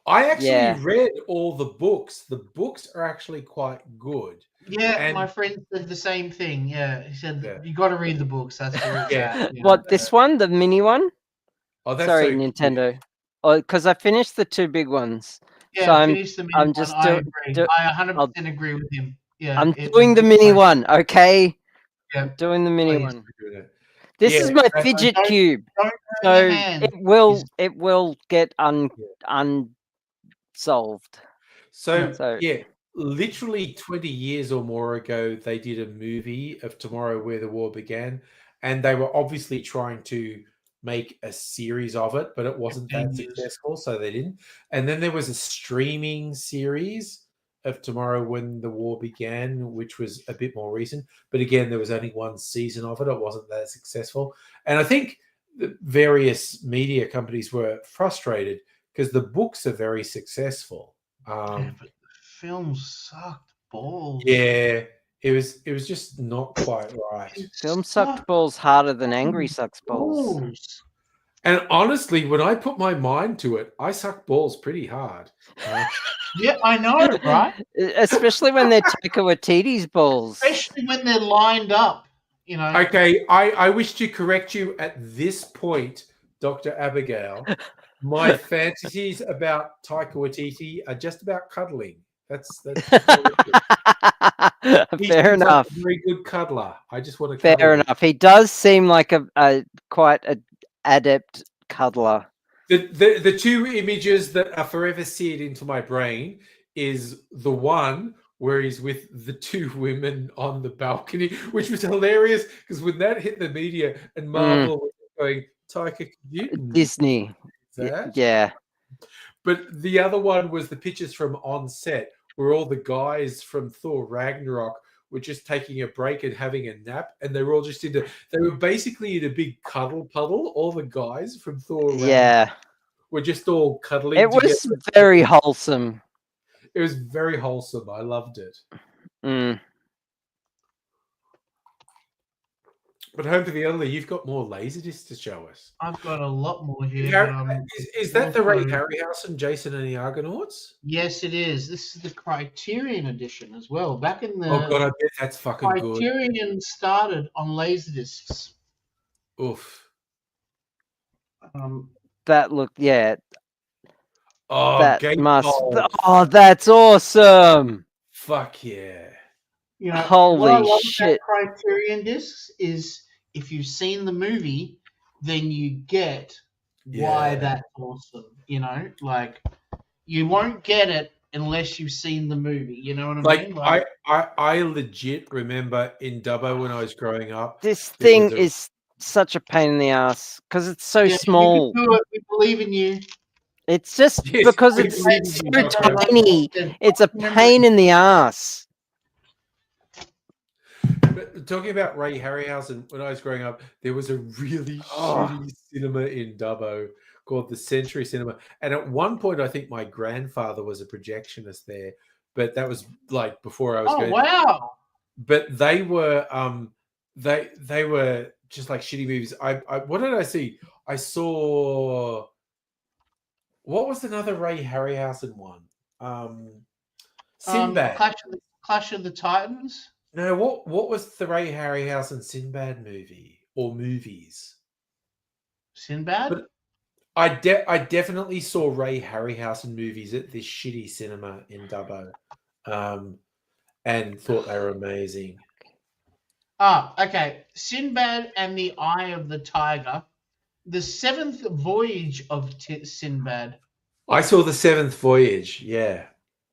I actually Yeah. read all the books. The books are actually quite good. Yeah, And- my friend said the same thing. Yeah, he said Yeah. you got to read the books. That's where it's Yeah. at. you know. What, this one, the mini one? Oh, that's Sorry, so cute. Nintendo. Oh, because I finished the two big ones. Yeah, so I'm finish the mini I'm one. just I do- agree. do- I 100% agree with him. Yeah, I'm it doing the was mini like- one, okay? Yeah, I'm doing the mini please. one. Doing it. This Yeah, is my I- fidget don't- cube. Don't hurt So your hand. it will get unsolved. So yeah, literally 20 years or more ago, they did a movie of Tomorrow Where the War Began, and they were obviously trying to make a series of it, but it wasn't that 15 years. successful, so they didn't. And then there was a streaming series of Tomorrow When the War Began, which was a bit more recent, but again, there was only one season of it. It wasn't that successful, and I think the various media companies were frustrated because the books are very successful. Yeah, but the film sucked balls. Yeah, it was just not quite right. It Film sucked balls harder than Angry sucks balls. balls. And honestly, when I put my mind to it, I suck balls pretty hard. Yeah, I know, right? Especially when they're Taika Waititi's balls. Especially when they're lined up. You know. Okay, I wish to correct you at this point, Dr. Abigail. My fantasies about Taika Waititi are just about cuddling. That's all it is. He Fair seems like enough. a very good cuddler. I just want to Fair cuddle him. enough. He does seem like a quite an adept cuddler. The two images that are forever seared into my brain is the one where he's with the two women on the balcony, which was hilarious because when that hit the media and Marvel was going, Taika, could you Disney. do that? Yeah. But the other one was the pictures from on set where all the guys from Thor Ragnarok were just taking a break and having a nap, and they were all just they were basically in a big cuddle puddle. All the guys from Thor Ragnarok Yeah. were just all cuddling It was together. very wholesome. It was very wholesome. I loved it. Mm. But Home for the Elderly, you've got more Laserdiscs to show us. I've got a lot more here. Is that the Ray also- Harryhausen, Jason and the Argonauts? Yes, it is. This is the Criterion edition as well. Back in the Oh god, I bet that's fucking good. Criterion started on Laserdiscs. Oof. That looked, yeah. Oh, That Gate must. Balls. Oh, that's awesome. Fuck yeah. You know, Holy what I love shit. about Criterion discs is if you've seen the movie, then you get why Yeah. that's awesome. You know, like you won't get it unless you've seen the movie. You know what I mean? Like I legit remember in Dubbo when I was growing up. This there thing was a- is such a pain in the ass because it's so yeah, small. You can do it. We believe in you. It's just Yes, because we it's believe in so you, Doctor. tiny. It's a pain in the ass. But talking about Ray Harryhausen, when I was growing up, there was a really shitty cinema in Dubbo called the Century Cinema. And at one point, I think my grandfather was a projectionist there, but that was like before I was Oh going. wow! But they were they were just like shitty movies. I what did I see? I saw what was another Ray Harryhausen one? Sinbad. Clash of the Titans. No, what was the Ray Harryhausen Sinbad movie or movies? Sinbad. But I definitely saw Ray Harryhausen movies at this shitty cinema in Dubbo. and thought they were amazing. Okay. Sinbad and the Eye of the Tiger. The Seventh Voyage of Sinbad. I saw the Seventh Voyage. Yeah.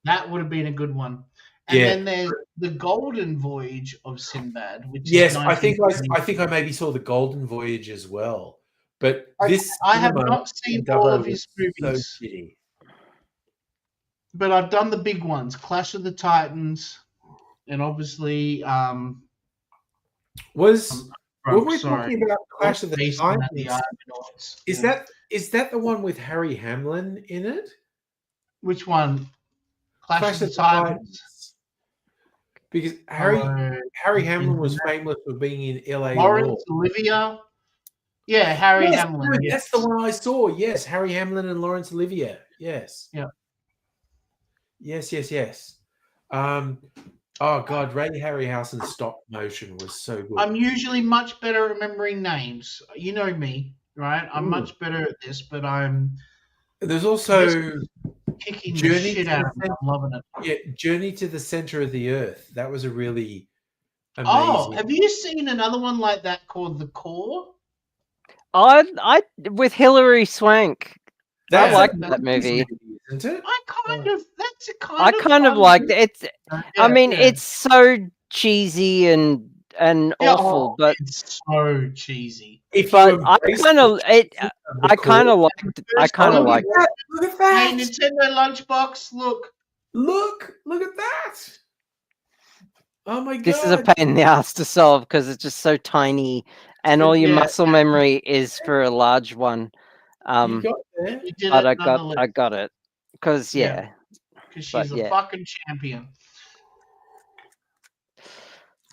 That would have been a good one. And Yeah. then there's the Golden Voyage of Sinbad, which Yes, is I think 1930. I maybe saw the Golden Voyage as well. But Okay, this I have cinema not seen in all Dubbo of his was so movies, shitty. but I've done the big ones: Clash of the Titans, and obviously, Was when we're sorry, talking about Clash of the Beastman and the Titans, Argonauts. is that the one with Harry Hamlin in it? Which one? Clash of the Titans. Because Harry Hamlin was famous for being in L.A. Laurence Law. Olivier. Yeah, Harry Yes, Hamlin. no, Yes. that's the one I saw. Yes, Harry Hamlin and Laurence Olivier. Yes. Yeah. Yes. Oh God, Ray Harryhausen's stop motion was so good. I'm usually much better at remembering names. You know me, right? I'm much better at this, but There's also kicking the shit out of me. I'm loving it. Yeah, Journey to the Center of the Earth. That was a really amazing. Oh, have you seen another one like that called The Core? I with Hilary Swank. I That's like a that movie. isn't it? I kind of I kind of liked it. It's I mean, yeah. it's so cheesy and awful, but it's so cheesy. but I kind of liked it. Look at that! Hey, Nintendo Lunchbox, look at that! Oh my God! This is a pain in the ass to solve because it's just so tiny, and all your muscle memory is for a large one. You got there. You did But it I got it because because she's a fucking champion.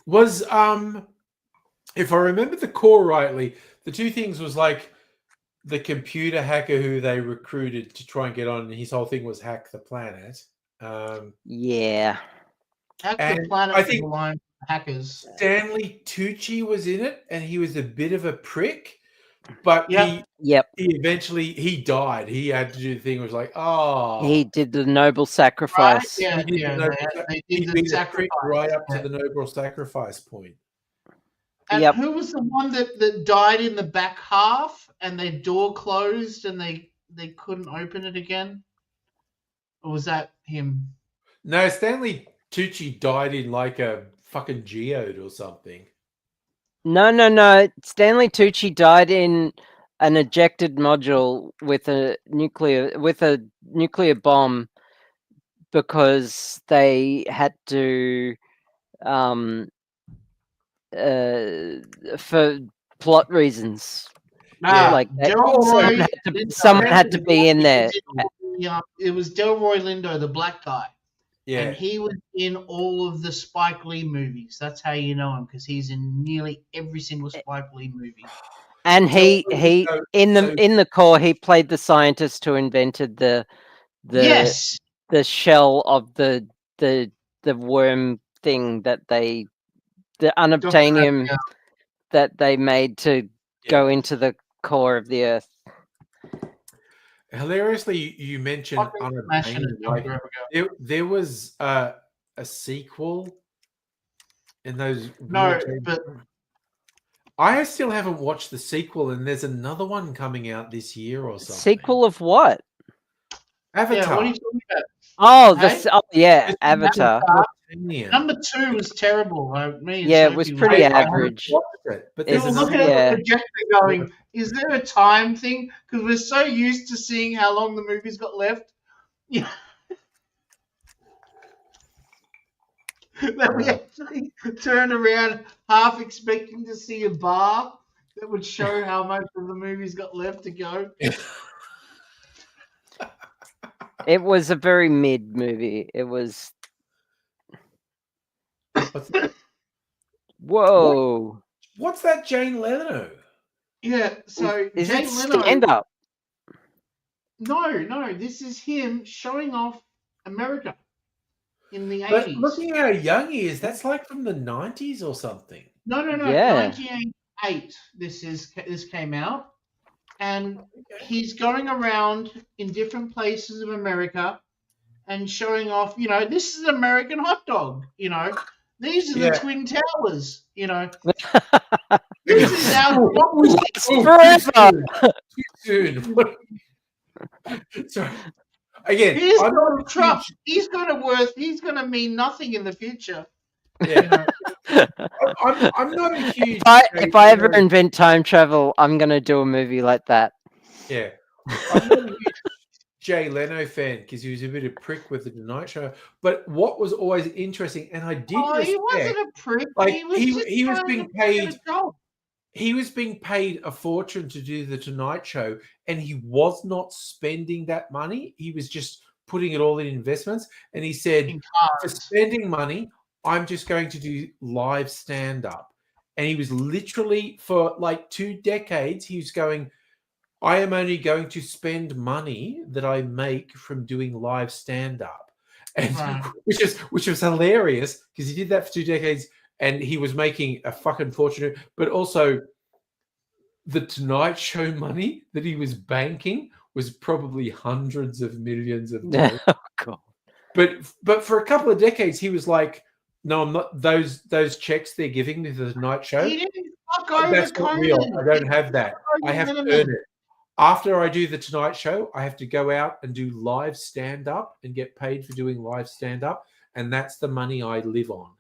Was if I remember the core rightly, the two things was like the computer hacker who they recruited to try and get on, and his whole thing was hack the planet. Yeah. Hack the And planet I with think the line hackers. Stanley Tucci was in it, and he was a bit of a prick. But he eventually died. He had to do the thing. It was like, he did the noble sacrifice. Right? he did the sacrifice right up Yeah. to the noble sacrifice point. And who was the one that died in the back half and their door closed and they couldn't open it again? Or was that him? No, Stanley Tucci died in like a fucking geode or something. No. Stanley Tucci died in an ejected module with a nuclear bomb because they had to for plot reasons. Someone had to be in there. Yeah, it was Delroy Lindo, the black guy. Yeah. And he was in all of the Spike Lee movies. That's how you know him, because he's in nearly every single Spike Lee movie. And he in the core he played the scientist who invented the shell of the worm thing that the unobtainium that they made to go into the core of the Earth. Hilariously, you mentioned unobtainium. There was a sequel in those. No, but I still haven't watched the sequel, and there's another one coming out this year or something. Sequel of what? Avatar. Yeah, what are you talking about? Oh, Avatar. Number 2 was terrible. It was pretty average. But look at the projector going, is there a time thing? Because we're so used to seeing how long the movie's got left. Yeah. That we actually turn around half expecting to see a bar that would show how much of the movie's got left to go. It was a very mid movie. It was. Whoa! What's that, Jane Leno? Yeah, so is Jane it Leno, stand up? No, this is him showing off America in the 80s. But looking how young he is, that's like from the 90s or something. No. Yeah. 1988. This came out, and he's going around in different places of America, and showing off, this is an American hot dog, these are Yeah. the Twin Towers, this is our Lasts forever. Too soon. Sorry. Again, Here's I'm not Donald a Trump. huge- He's gonna mean nothing in the future. Yeah. I'm not a huge. If I ever invent time travel, I'm gonna do a movie like that. Yeah. I'm not a huge Jay Leno fan because he was a bit of a prick with the Tonight Show. But what was always interesting, and I did Oh, he respect, wasn't a prick. like, he was he was trying being to get paid. a job. He was being paid a fortune to do the Tonight Show, and he was not spending that money. He was just putting it all in investments. And he said, In for cars. spending money, I'm just going to do live stand-up. And he was literally, for like 2 decades, he was going, I am only going to spend money that I make from doing live stand-up. And Right. which was hilarious because he did that for 2 decades and he was making a fucking fortune. But also the Tonight Show money that he was banking was probably hundreds of millions of dollars. Oh god. But for a couple of decades, he was like, "No, I'm not. Those checks they're giving me for the Tonight Show, He didn't fuck over that's not Conan. real. I don't have that. I have to Letterman. earn it. After I do the Tonight Show, I have to go out and do live stand-up and get paid for doing live stand-up, and that's the money I live on."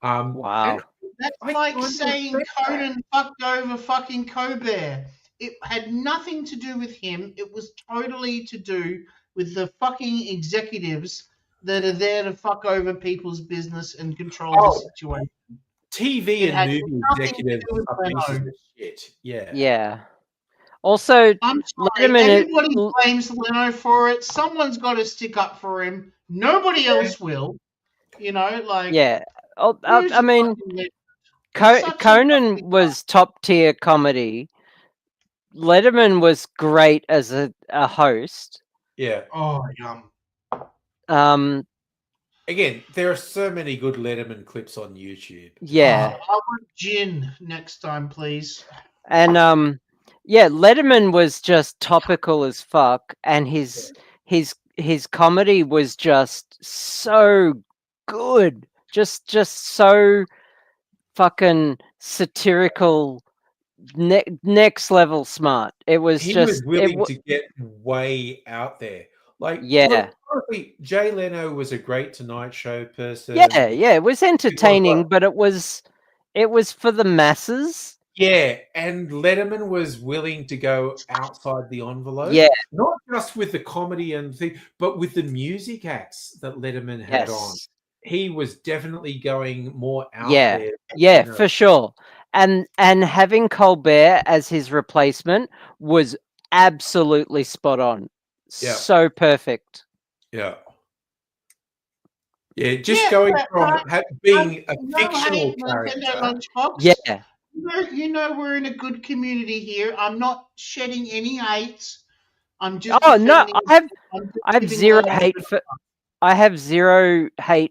Wow. and That's I like kind of saying respect that. Conan fucked over fucking Colbert. It had nothing to do with him. It was totally to do with the fucking executives that are there to fuck over people's business and control Oh, the situation. TV It had and movie nothing to executives do with are pieces Leno. of shit. Yeah. Yeah. Also, I'm sorry, Letterman. everybody blames Leno for it. Someone's got to stick up for him. Nobody else will. Yeah. Oh, who's I mean, fucking Leno? Such a Conan fucking- was top tier comedy. Letterman was great as a host. Yeah. Oh, yum. Again, there are so many good Letterman clips on YouTube. Yeah. I want gin next time, please. And yeah, Letterman was just topical as fuck, and his comedy was just so good, just so fucking satirical, next level smart. It was He just was willing to get way out there. Like, Yeah. look, honestly, Jay Leno was a great Tonight Show person. yeah, it was entertaining, but it was for the masses. Yeah, and Letterman was willing to go outside the envelope. Yeah. Not just with the comedy and thing, but with the music acts that Letterman had on. Yes. He was definitely going more out Yeah. there. Yeah, you know. for sure. And having Colbert as his replacement was absolutely spot on. Yeah. So perfect. Yeah. Yeah, just Yeah, going but from being a No fictional hate, Nintendo character. Lunchbox. Yeah. You know we're in a good community here. I'm not shedding any hate. I'm just. Oh no, defending- I'm just I have giving zero Leno hate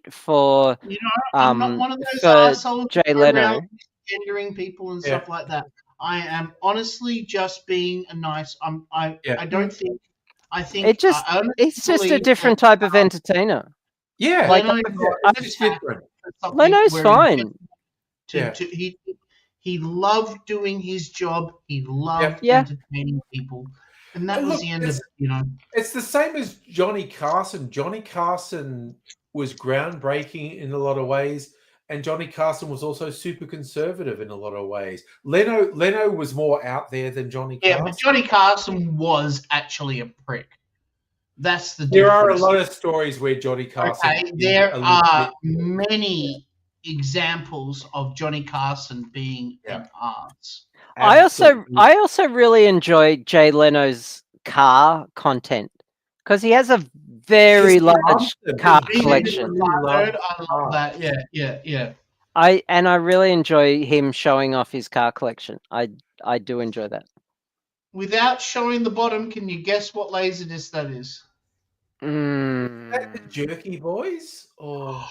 the- for You know, I'm not one of those for assholes Jay who go Leno. around gendering people and Yeah. stuff like that. I am honestly just being a nice. I don't think. I think It just I honestly it's just a believe different that, type of entertainer. Yeah, Like, Leno it's just different. something Leno's where he fine. Yeah. He loved doing his job. He loved Yeah. entertaining people, and that And was look, the end of it. It's the same as Johnny Carson. Johnny Carson was groundbreaking in a lot of ways, and Johnny Carson was also super conservative in a lot of ways. Leno was more out there than Johnny Yeah, Carson. but Johnny Carson was actually a prick. That's the There are a difference. lot of stories where Johnny Carson. Okay, is there a little are bit- many examples of Johnny Carson being Yeah. an arse. I Absolutely. also really enjoy Jay Leno's car content because he has a very Just large loves them. car He collection. really loves I love cars. that. Yeah. I really enjoy him showing off his car collection. I do enjoy that. Without showing the bottom, can you guess what Laserdisc that is? Is that the Mm. Jerky Boys? Or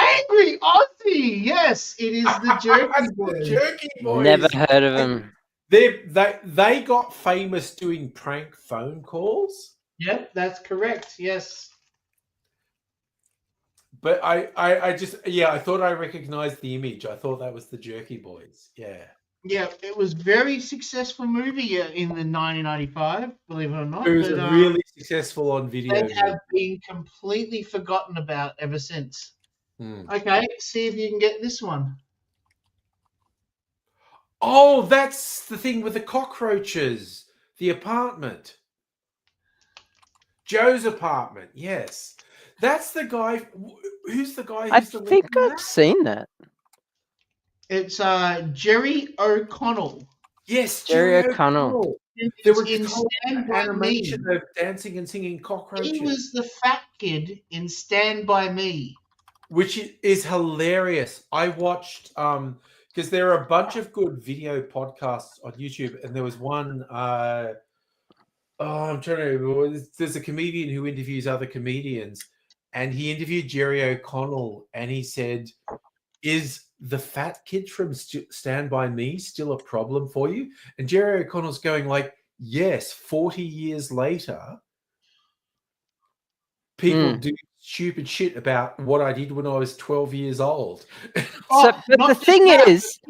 Angry Aussie! Yes, it is the Jerky That's the Boys. Jerky Boys. Never heard of him. They got famous doing prank phone calls. Yep, that's correct. Yes. But I just I thought I recognized the image. I thought that was the Jerky Boys. Yeah. Yeah, it was very successful movie in the 1995, believe it or not. It was But really successful on video. they have been completely forgotten about ever since. Hmm. Okay, see if you can get this one. Oh, that's the thing with the cockroaches. The apartment. Joe's apartment. Yes. That's the guy. Who's the guy I who's the think lead in I've that? seen that. It's Jerry O'Connell. Yes, Jerry O'Connell. There was in this whole Stand By Me. animation of dancing and singing cockroaches. He was the fat kid in Stand By Me. Which is hilarious. I watched because there are a bunch of good video podcasts on YouTube, and there was one. I'm trying to remember. There's a comedian who interviews other comedians, and he interviewed Jerry O'Connell, and he said, "Is the fat kid from Stand By Me still a problem for you?" And Jerry O'Connell's going like, "Yes, 40 years later, people do stupid shit about what I did when I was 12 years old." So, but the thing is,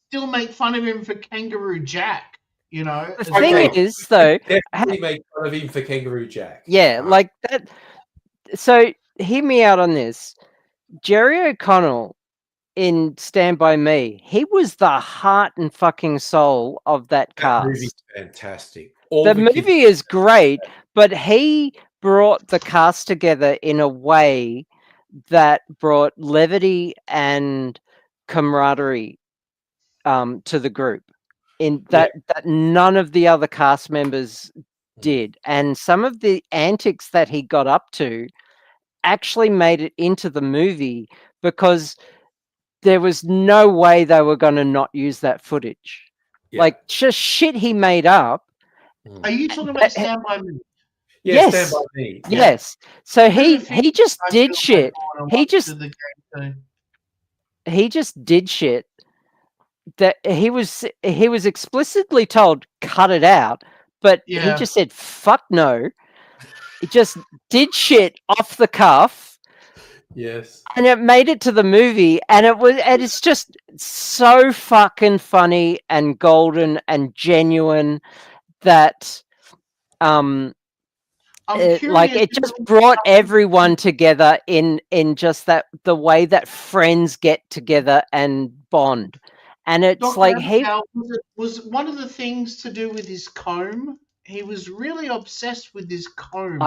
still make fun of him for Kangaroo Jack. You know, the thing is though, definitely make fun of him for Kangaroo Jack. Yeah, like that. So hear me out on this. Jerry O'Connell in Stand By Me, he was the heart and fucking soul of that cast. Movie's fantastic. The movie is great, but he brought the cast together in a way that brought levity and camaraderie to the group in that none of the other cast members did. And some of the antics that he got up to actually made it into the movie because there was no way they were going to not use that footage. Like just shit he made up. Are you talking about Stand By Me? Yeah, Yes. Stand By Me. Yeah. Yes. So he just did shit. He just did shit that he was explicitly told cut it out, but he just said fuck no. He just did shit off the cuff. Yes. And it made it to the movie, and it's just so fucking funny and golden and genuine that it just brought everyone together in just that the way that friends get together and bond. And it's Dr. like Abigail, was one of the things to do with his comb? He was really obsessed with his comb.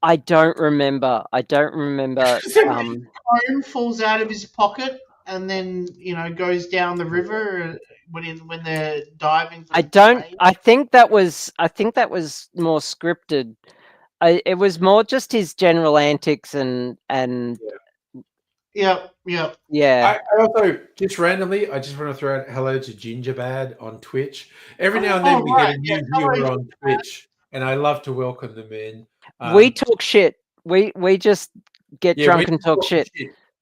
I don't remember. Comb falls out of his pocket and then goes down the river when they're diving. I think that was more scripted. It was more just his general antics and yeah. I also just randomly, I just want to throw out hello to Gingerbad on Twitch. Every now and then we get a new viewer on Twitch, and I love to welcome them in. We talk shit. We just get drunk and talk shit.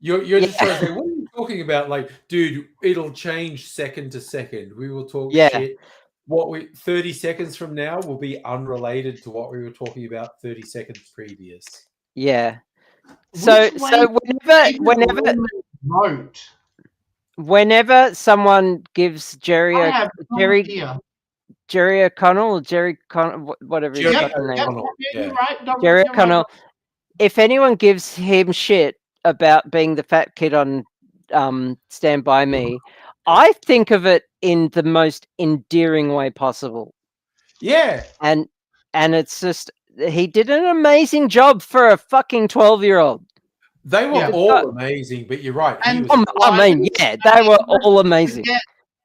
You're just trying to say, what are you talking about? Like, dude, it'll change second to second. We will talk shit. 30 seconds from now will be unrelated to what we were talking about 30 seconds previous. Yeah. So whenever someone gives Jerry O'Connell, whatever his fucking name, Jerry O'Connell, if anyone gives him shit about being the fat kid on Stand By Me, I think of it in the most endearing way possible. Yeah. And it's just he did an amazing job for a fucking 12-year-old. They were all amazing, but you're right. And they were all amazing.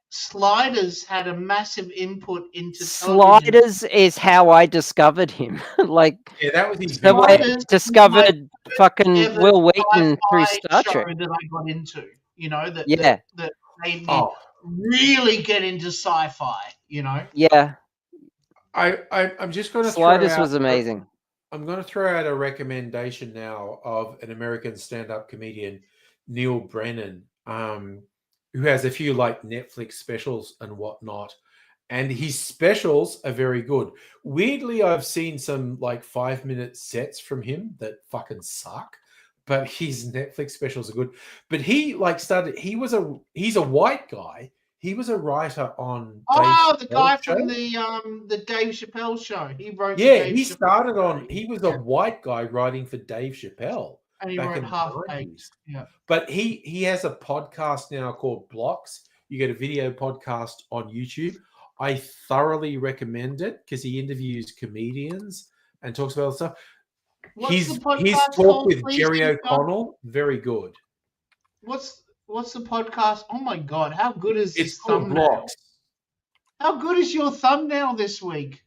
Sliders had a massive input into Sliders is how I discovered him. That was his the way I discovered fucking Will Wheaton through Star Trek. That I got into, that made me really get into sci-fi. Yeah. I'm just going to Sliders was amazing. I'm going to throw out a recommendation now of an American stand-up comedian, Neil Brennan, who has a few Netflix specials and whatnot. And his specials are very good. Weirdly, I've seen some 5-minute sets from him that fucking suck. but his Netflix specials are good. But he started. He's a white guy. He was a writer on. Oh, Dave the guy Chappelle's show. from the Dave Chappelle show. He wrote. the Yeah, Dave he Chappelle started show. on. He was a white guy writing for Dave Chappelle And he back wrote in the Half 90s. Baked. Yeah. But he has a podcast now called Blocks. You get a video podcast on YouTube. I thoroughly recommend it because he interviews comedians and talks about stuff. What's His the podcast talk called, with please, Jerry Steve? O'Connell, very good. What's the podcast? Oh my god, how good is It's this called thumbnail? Blocks. How good is your thumbnail this week?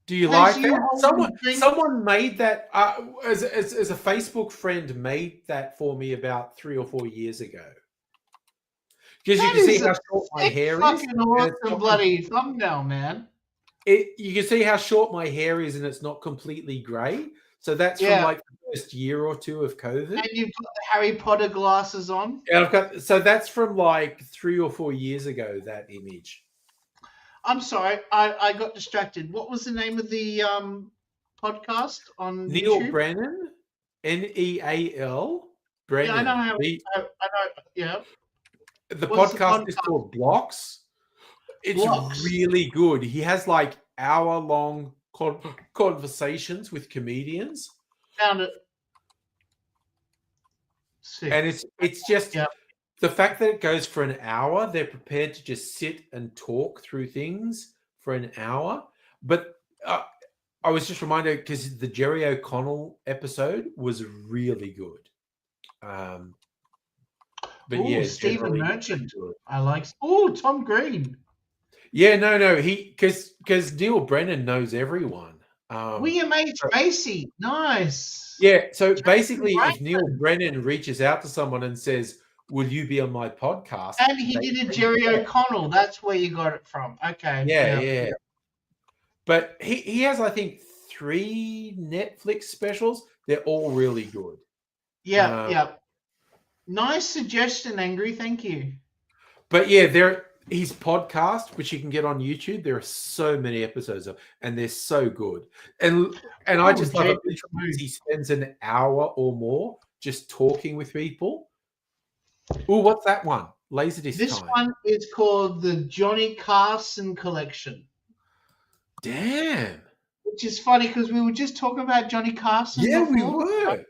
Do you Has like you that? holding drink- Someone made that as a Facebook friend made that for me about 3 or 4 years ago. Because you That can see is how a short my sick hair is. fucking and it's awesome not bloody thumbnail, man. you can see how short my hair is and it's not completely grey. So that's Yeah. from like the first year or two of COVID. And you've got the Harry Potter glasses on. And so that's from like 3 or 4 years ago, that image. I'm sorry, I got distracted. What was the name of the podcast on Neil YouTube? Brennan, Neal Brennan. Yeah, I know how. The, I know. Yeah. the What's the podcast is podcast? called Blocks. It's Blocks. really good. He has like hour-long conversations with comedians. Found it. Sick. And it's just Yeah. the fact that it goes for an hour, they're prepared to just sit and talk through things for an hour. But I was just reminded because the Jerry O'Connell episode was really good. But Ooh, yeah, Stephen generally Merchant. good. I like. Oh, Tom Green. Yeah, no, because Neil Brennan knows everyone. William H. Macy. Nice. Yeah, so basically, Right. if Neil Brennan reaches out to someone and says, "Will you be on my podcast?" And he they did a say Jerry yes. O'Connell. That's where you got it from. Okay. Yeah. But he has, I think, 3 Netflix specials. They're all really good. Yeah. Yeah. Nice suggestion, Angry. Thank you. But yeah, his podcast, which you can get on YouTube, there are so many episodes of, and they're so good. And I just love it because he spends an hour or more just talking with people. Oh, what's that one? Laserdisc This time. one is called the Johnny Carson Collection, Damn. which is funny because we were just talking about Johnny Carson. Yeah, we before, were.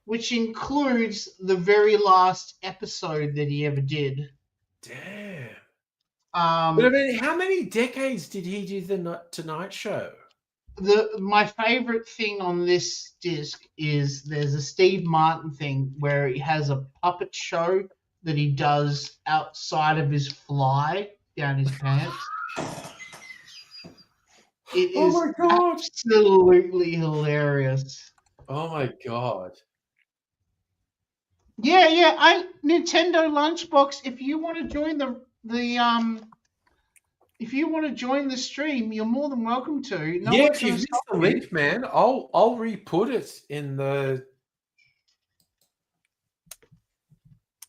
Which includes the very last episode that he ever did. Damn. But I Um, mean, how many decades did he do the Tonight Show? my favorite thing on this disc is there's a Steve Martin thing where he has a puppet show that he does outside of his fly down his pants. It Oh is my God. absolutely hilarious. Oh my God. Yeah. Nintendo Lunchbox. If you want to join if you want to join the stream, you're more than welcome to. No Yeah, one's if you gonna missed stop the you. link, man, I'll re-put it in the.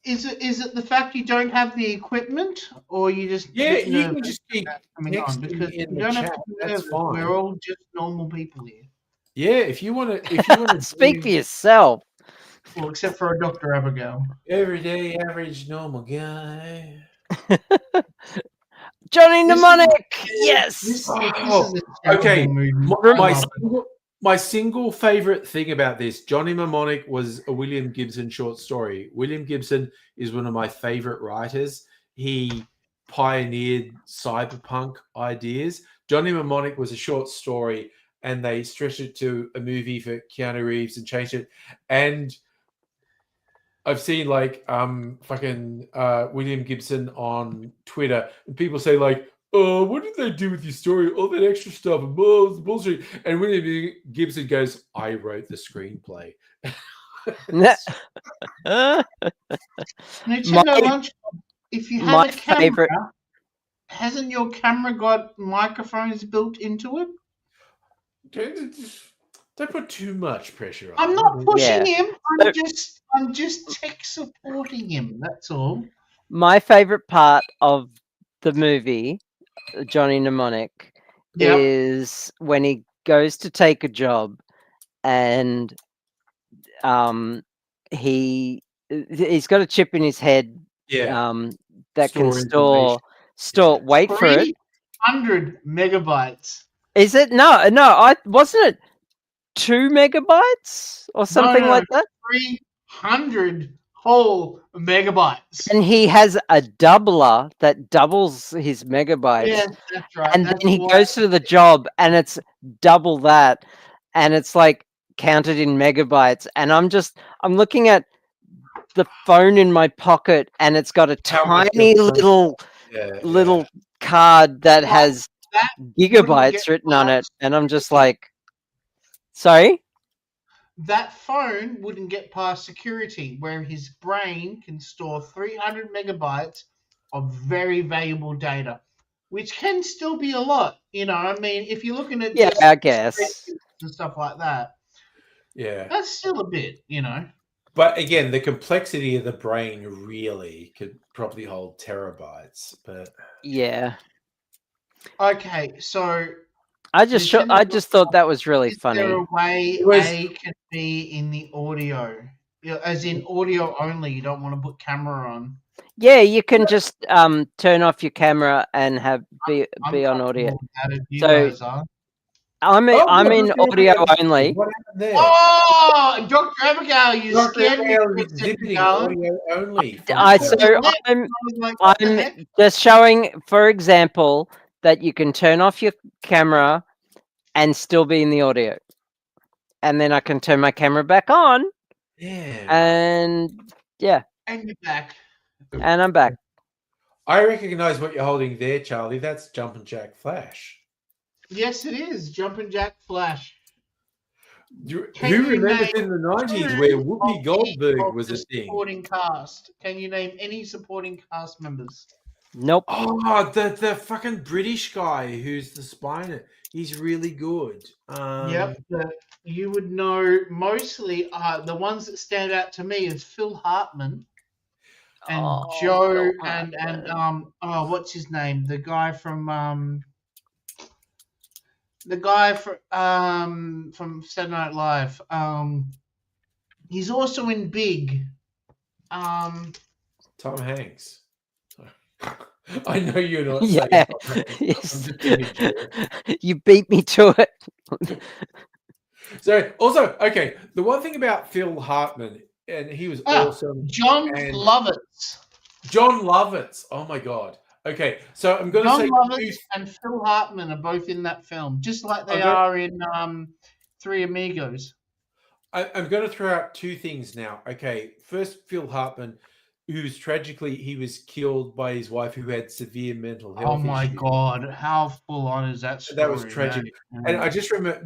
Is it the fact you don't have the equipment, or you just Yeah, get you can nervous just keep about coming on? texting Because in you the don't have chat. to be That's nervous. fine. We're all just normal people here. Yeah, if you want to, Speak for yourself. Well, except for Dr. Abigail. everyday average normal guy. Johnny This is- Mnemonic. This Yes. is Oh, a terrible okay. movie. My single favorite thing about this, Johnny Mnemonic, was a William Gibson short story. William Gibson is one of my favorite writers. He pioneered cyberpunk ideas. Johnny Mnemonic was a short story, and they stretched it to a movie for Keanu Reeves and changed it. And I've seen like William Gibson on Twitter, and people say like, "Oh, what did they do with your story? All that extra stuff and bullshit." And William Gibson goes, "I wrote the screenplay." Nintendo My- Lunchbox. If you my have a camera, favorite- hasn't your camera got microphones built into it? Don't put too much pressure on. I'm him. not pushing Yeah. him. I'm just tech supporting him. That's all. My favorite part of the movie, Johnny Mnemonic, Yeah. is when he goes to take a job and he's got a chip in his head Yeah. that Store can store Yeah. wait for it. 300 megabytes. Is it? No, I wasn't it 2 megabytes or something no, like that? 300 whole megabytes. And he has a doubler that doubles his megabytes. Yeah, that's right. And That's then he why- goes to the job and it's double that, and it's like counted in megabytes. And I'm looking at the phone in my pocket, and it's got a How much tiny your phone- little card that Well, has that gigabytes get written on it, past and I'm just like, sorry. that phone wouldn't get past security, where his brain can store 300 megabytes of very valuable data, which can still be a lot. I mean, if you're looking at Yeah, just I guess. spreadsheets and stuff like that, Yeah. that's still a bit. But again, the complexity of the brain really could probably hold terabytes. But Yeah, Okay, so I just thought that was really is funny. there a way It was- A can be in the audio? As in audio only, you don't want to put camera on. Yeah, you can just turn off your camera and be I'm on comfortable audio. with that if you So- guys are. I'm Oh, I'm what in was the audio other- only. What happened there? Oh, Dr. Abigail, you Dr. scared me. Abigail for a is second, exhibiting darling. audio only. from I the- so I'm I was like, what the heck? I'm just showing, for example, that you can turn off your camera and still be in the audio, and then I can turn my camera back on, Yeah. and yeah, And you're back. and I'm back. I recognize what you're holding there, Charlie. That's Jumpin' Jack Flash. Yes, it is. Jumpin' Jack Flash. Can Who you remembers name in the 90s two where of Whoopi the- Goldberg of was the a thing? Supporting cast. Can you name any supporting cast members? Nope. Oh, the fucking British guy who's the spiner. He's really good. Yep. You would know mostly the ones that stand out to me is Phil Hartman and Oh, Joe Phil and Hartman. what's his name? The guy from Saturday Night Live. He's also in Big. Tom Hanks. I know you're not Yeah. saying Tom Hanks. I'm Yes. just being a jerk. You beat me to it. So, also, okay, the one thing about Phil Hartman, and he was awesome. John And- Lovitz. John Lovitz. Oh my god. Okay, so I'm going to John say Lovitz and Phil Hartman are both in that film, just like they Okay. are in Three Amigos. I'm going to throw out two things now. Okay, first, Phil Hartman, who's tragically he was killed by his wife who had severe mental health. Oh my issues. god, how full on is that story? That was tragic. And I just remember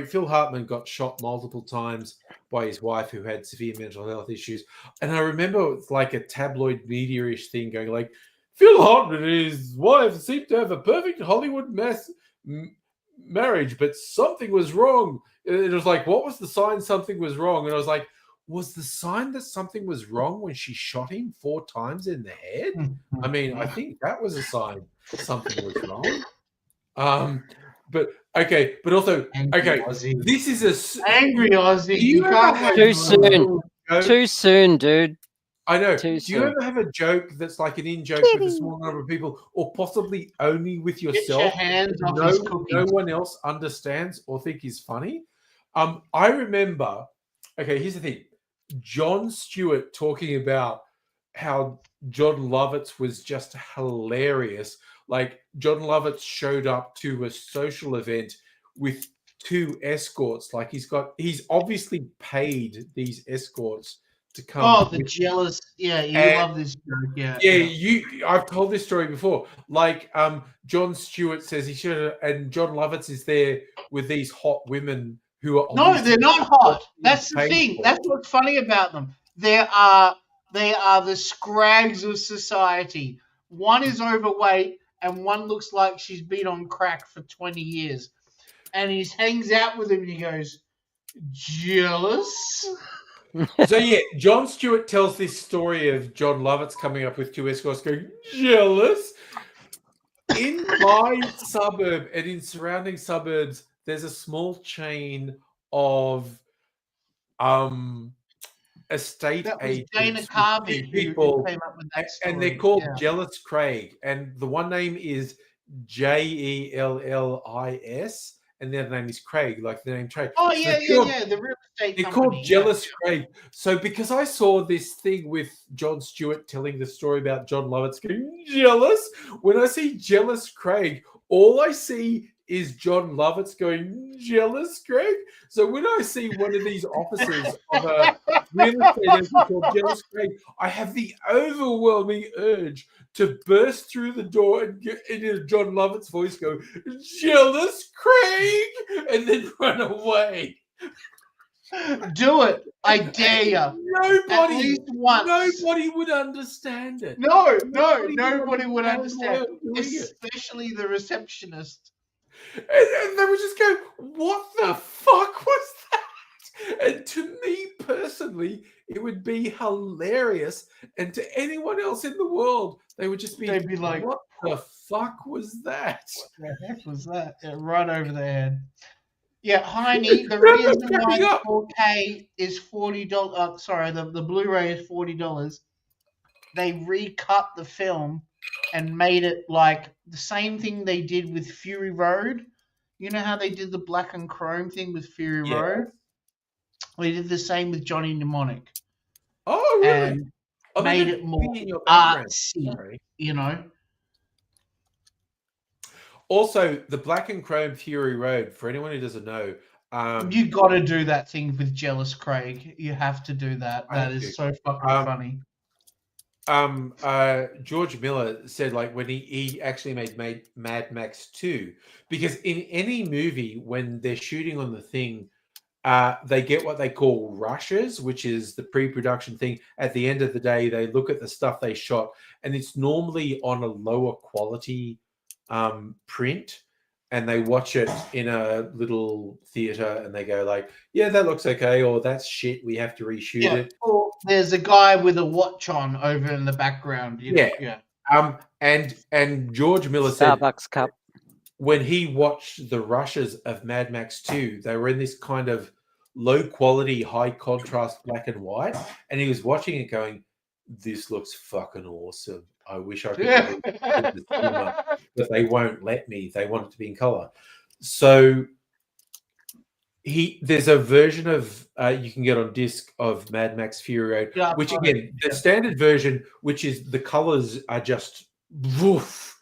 Phil Hartman got shot multiple times by his wife who had severe mental health issues. And I remember it's like a tabloid media-ish thing going like, Phil Hartman and his wife seemed to have a perfect Hollywood marriage, but something was wrong. It was like, what was the sign something was wrong? And I was like, was the sign that something was wrong when she shot him 4 times in the head? I mean, I think that was a sign something was wrong. But okay, but also Angry okay, Aussie. this is a Angry Aussie. Do you You ever can't have Too a soon. joke? Too soon, dude. I know. Too Do you soon. ever have a joke that's like an in joke with a small number of people, or possibly only with Get yourself? your hands off his cookies. No one else understands or think is funny. I remember. Okay, here's the thing: Jon Stewart talking about how John Lovitz was just hilarious. Like John Lovitz showed up to a social event with 2 escorts. Like he's obviously paid these escorts to come. Oh, the with- jealous. Yeah, you And- love this joke. Yeah. yeah, I've told this story before. Like, Jon Stewart says he should, and John Lovitz is there with these hot women who are No, obviously they're not hot. That's the paid thing. for. That's what's funny about them. They are the scrags of society. One is overweight and one looks like she's been on crack for 20 years. And he hangs out with him and he goes, jealous? So yeah, Jon Stewart tells this story of John Lovitz coming up with 2 escorts going, jealous. In my suburb and in surrounding suburbs, there's a small chain of estate That was Dana agents, with Carvey two who people, came up with that story. and they're called Yeah. Jealous Craig, and the one name is Jellis, and the other name is Craig, like the name Craig. Oh So yeah, they're yeah, called- yeah. The real estate They're company. called Jealous Craig. So because I saw this thing with Jon Stewart telling the story about John Lovitz getting jealous, when I see Jealous Craig, all I see is John Lovitz going jealous Craig. So when I see one of these officers of a real estate agent called Jealous Craig, I have the overwhelming urge to burst through the door and get into John Lovett's voice, go, Jealous Craig, and then run away. Do it. I dare you. At Nobody, least once. nobody would understand it. No, Nobody nobody would understand. why I'm doing it. Especially the receptionist. And they would just go, what the fuck was that? And to me personally, it would be hilarious. And to anyone else in the world, they would just be, They'd be like, what the fuck was that? What the heck was that? Yeah, right over their head. Yeah, Heine, the Remember reason why cracking the up. 4K is $40. Sorry, the Blu-ray is $40. They recut the film and made it like the same thing they did with Fury Road. You know how they did the black and chrome thing with Fury Yeah. Road? They did the same with Johnny Mnemonic Oh, really? and Oh, they made did it more be in your background. artsy, Sorry. you know? Also, the Black and Chrome Fury Road, for anyone who doesn't know, You got to do that thing with Jealous Craig. You have to do that. I That do. is so fucking funny. George Miller said, like, when he actually made Mad Max 2, because in any movie when they're shooting on the thing, they get what they call rushes, which is the pre-production thing. At the end of the day, they look at the stuff they shot, and it's normally on a lower quality print, and they watch it in a little theater and they go like, yeah, that looks okay, or that's shit, we have to reshoot Yeah. it. Or there's a guy with a watch on over in the background. You know? Yeah. Yeah. And George Miller said Starbucks cup. when he watched the rushes of Mad Max 2, they were in this kind of low quality, high contrast black and white, and he was watching it going, this looks fucking awesome. I wish I could go to the cinema, but they won't let me. They want it to be in color. So there's a version of you can get on disc of Mad Max Fury Road, Yeah, which I've got again, the standard version, which is the colors are just woof,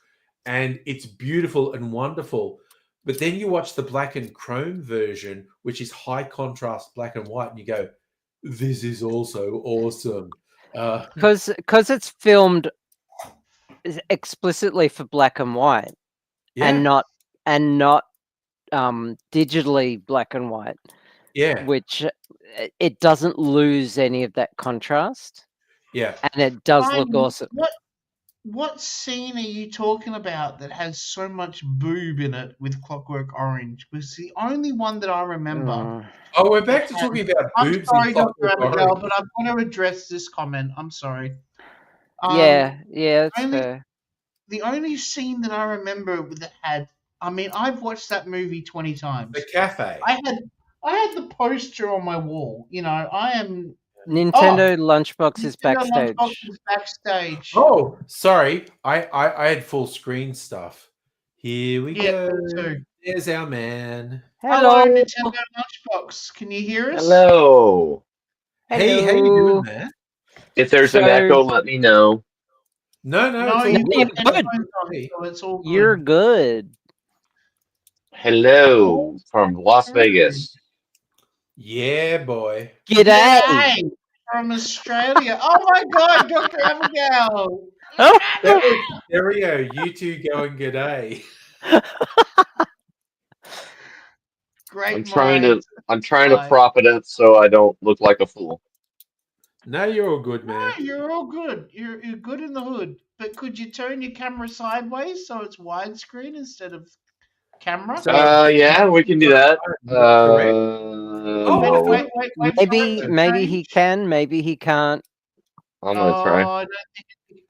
and it's beautiful and wonderful. But then you watch the black and chrome version, which is high contrast black and white, and you go, this is also awesome. Because it's filmed explicitly for black and white, and not digitally black and white. Yeah. Which it doesn't lose any of that contrast. Yeah. And it does look awesome. What scene are you talking about that has so much boob in it with Clockwork Orange? Was the only one that I remember. Oh, we're back to talking about I'm boobs. sorry, in Dr. Clockwork Abigail, Orange. but I'm going to address this comment. I'm sorry. Yeah, that's fair. The only scene that I remember that had, I mean, I've watched that movie 20 times. The cafe. I had the poster on my wall. You know, I am. Nintendo Lunchbox is Nintendo backstage. Lunchbox is backstage. Oh, sorry. I had full screen stuff. Here we Yeah, go. me too. There's our man. Hello, Nintendo Lunchbox. Can you hear us? Hello. Hey, how you doing, man? If there's an echo, let me know. No, No, it's you've all got good. headphones on, so it's all good. You're good. Hello from Las Vegas. Yeah, boy. G'day from Australia. Oh my God, Dr. Abigail. Stereo, you two going g'day. Great. I'm trying to prop it up so I don't look like a fool. No, you're all good, man. No, you're all good. You're good in the hood. But could you turn your camera sideways so it's widescreen instead of camera? Yeah, we can do that. Wait. Maybe he can, maybe he can't. I'm gonna try.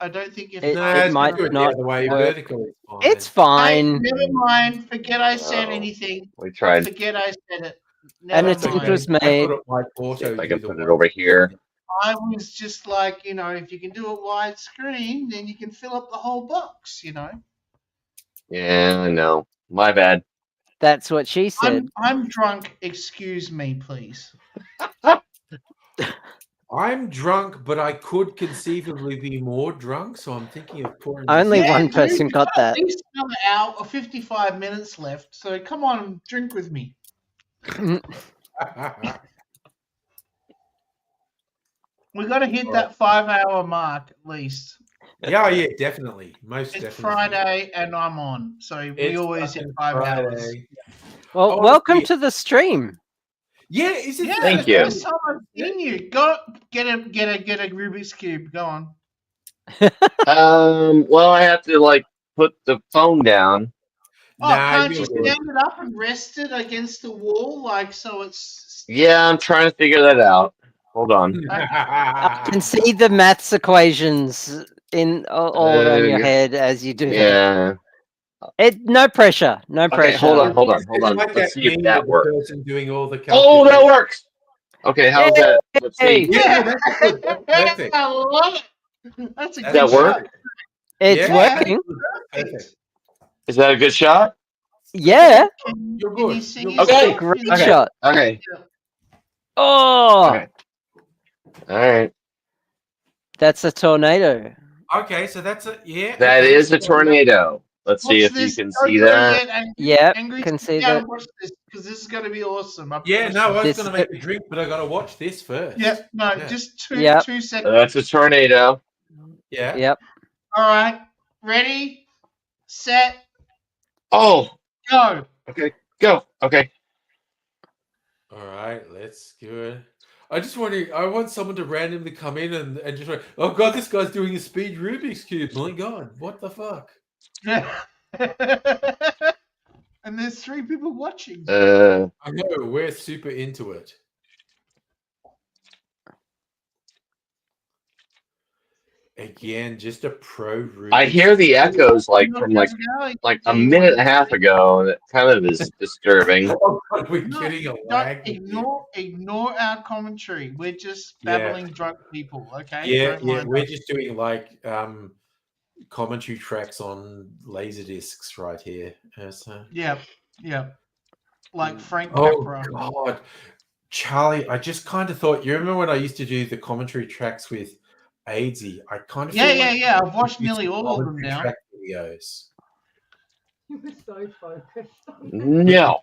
I don't think if It might do it the not other way. work. Vertical is fine. It's fine. Hey, never mind. Forget I said anything. We tried. Forget I said it. An Never attempt mind. was I thought made. it might See auto if I do can the put it work. over here. I was just like, you know, if you can do it widescreen, then you can fill up the whole box, you know. Yeah, I know. My bad. That's what she said. I'm drunk. Excuse me, please. I'm drunk, but I could conceivably be more drunk, so I'm thinking of pouring. Only this one out. person got that. At least another hour or 55 minutes left. So come on, drink with me. We got to hit that 5-hour mark at least. Yeah, definitely. Most It's definitely. Friday and I'm on, so we It's always hit fucking 5 hours. Friday. Well, Oh, welcome yeah. to the stream. Yeah, is it? Yeah, Thank the you. first time I've seen you. Go get a Rubik's cube. Go on. Well, I have to like put the phone down. Oh, Nah, can't you're you good. stand it up and rest it against the wall, like so it's? Yeah, I'm trying to figure that out. Hold on. I can see the maths equations in all around your head as you do that. Yeah. No pressure. No pressure. Okay, hold on. It's like Let's see if meme that of the works. person doing all the Oh, that calculations. works. Okay, how's that? Let's see. Yeah, that's good. That's perfect. I love it. That's a Does good that work? shot. It's Yeah. working. Perfect. Is that a good shot? Yeah. You're Can you good. sing You're us Okay. off? Great You know? Okay. shot. Okay. Oh, Okay. All right. that's a tornado. Okay, so that's a yeah. That okay. is a tornado. Let's see Watch if you this. can Don't see go that. yet, Angry. Yep, Angry, can sit see down that. and watch this because this is going to be awesome. I Yeah, promise no, I you. was This going to is make a drink, but I got to watch this first. Yep. No, Yeah. just two Yep. 2 seconds. That's a tornado. Yeah. Yep. All right. Ready, set, Oh, go. okay. Go. Okay. All right, let's do it. I want someone to randomly come in and just like, oh god, this guy's doing a speed Rubik's Cube. My god, what the fuck? And there's 3 people watching. Uh, I know, we're super into it. Again, just a pro Rubik's I hear the Cube. echoes like from like a minute and a half ago, and it kind of is disturbing. Oh god, we're No, getting a Don't lag. ignore our commentary. We're just Yeah. babbling drunk people, okay? Yeah, Don't yeah, mind we're us. just doing like commentary tracks on laser discs right here. So. Yeah. Like Frank Oh Capra. god, Charlie, I just kind of thought. You remember when I used to do the commentary tracks with AIDSy? I kind of feel like Yeah. I've watched we should nearly do all of them commentary now. track videos. You were so focused. No.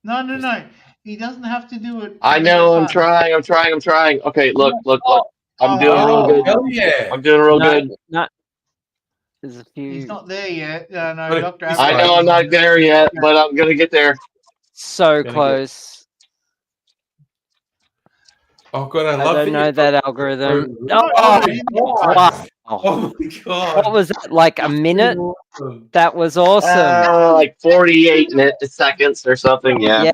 No. He doesn't have to do it. I know. I'm trying. Okay, look. I'm doing real good. Hell yeah! I'm doing real good. Not. There's a few. He's not there yet. No, But Dr. he's I know I'm not there yet, but I'm gonna get there. So Gonna close. Oh god, I I love don't know you've that got- algorithm. Oh, Oh, god. wow. Oh my god! What was that? Like a minute? Awesome. That was awesome. Like 48 seconds or something. Yeah. Yeah.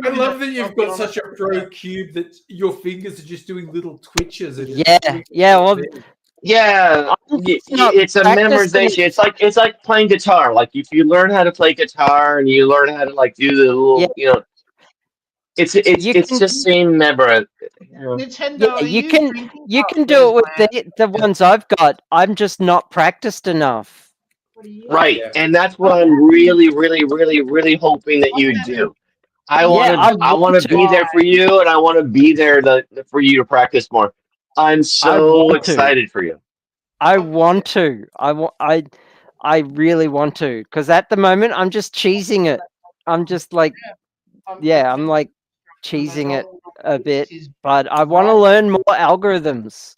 I love that you've got such a pro cube that your fingers are just doing little twitches. And Yeah. Well, Yeah, not it's a practicing. memorization. It's like playing guitar. Like if you learn how to play guitar and you learn how to like do the little, it's You can- just same memory. Nintendo, yeah, are you drinking can do it with cocktails, the ones I've got. I'm just not practiced enough. Right, Yeah. and that's what I'm really, really, really, really hoping that you do. I want I to want be to. there for you, and I want to be there for you to practice more. I'm so want to. excited for you. I want to. I really want to. Because at the moment, I'm just cheesing it. I'm just like, I'm like cheesing it a bit. But I want to learn more algorithms.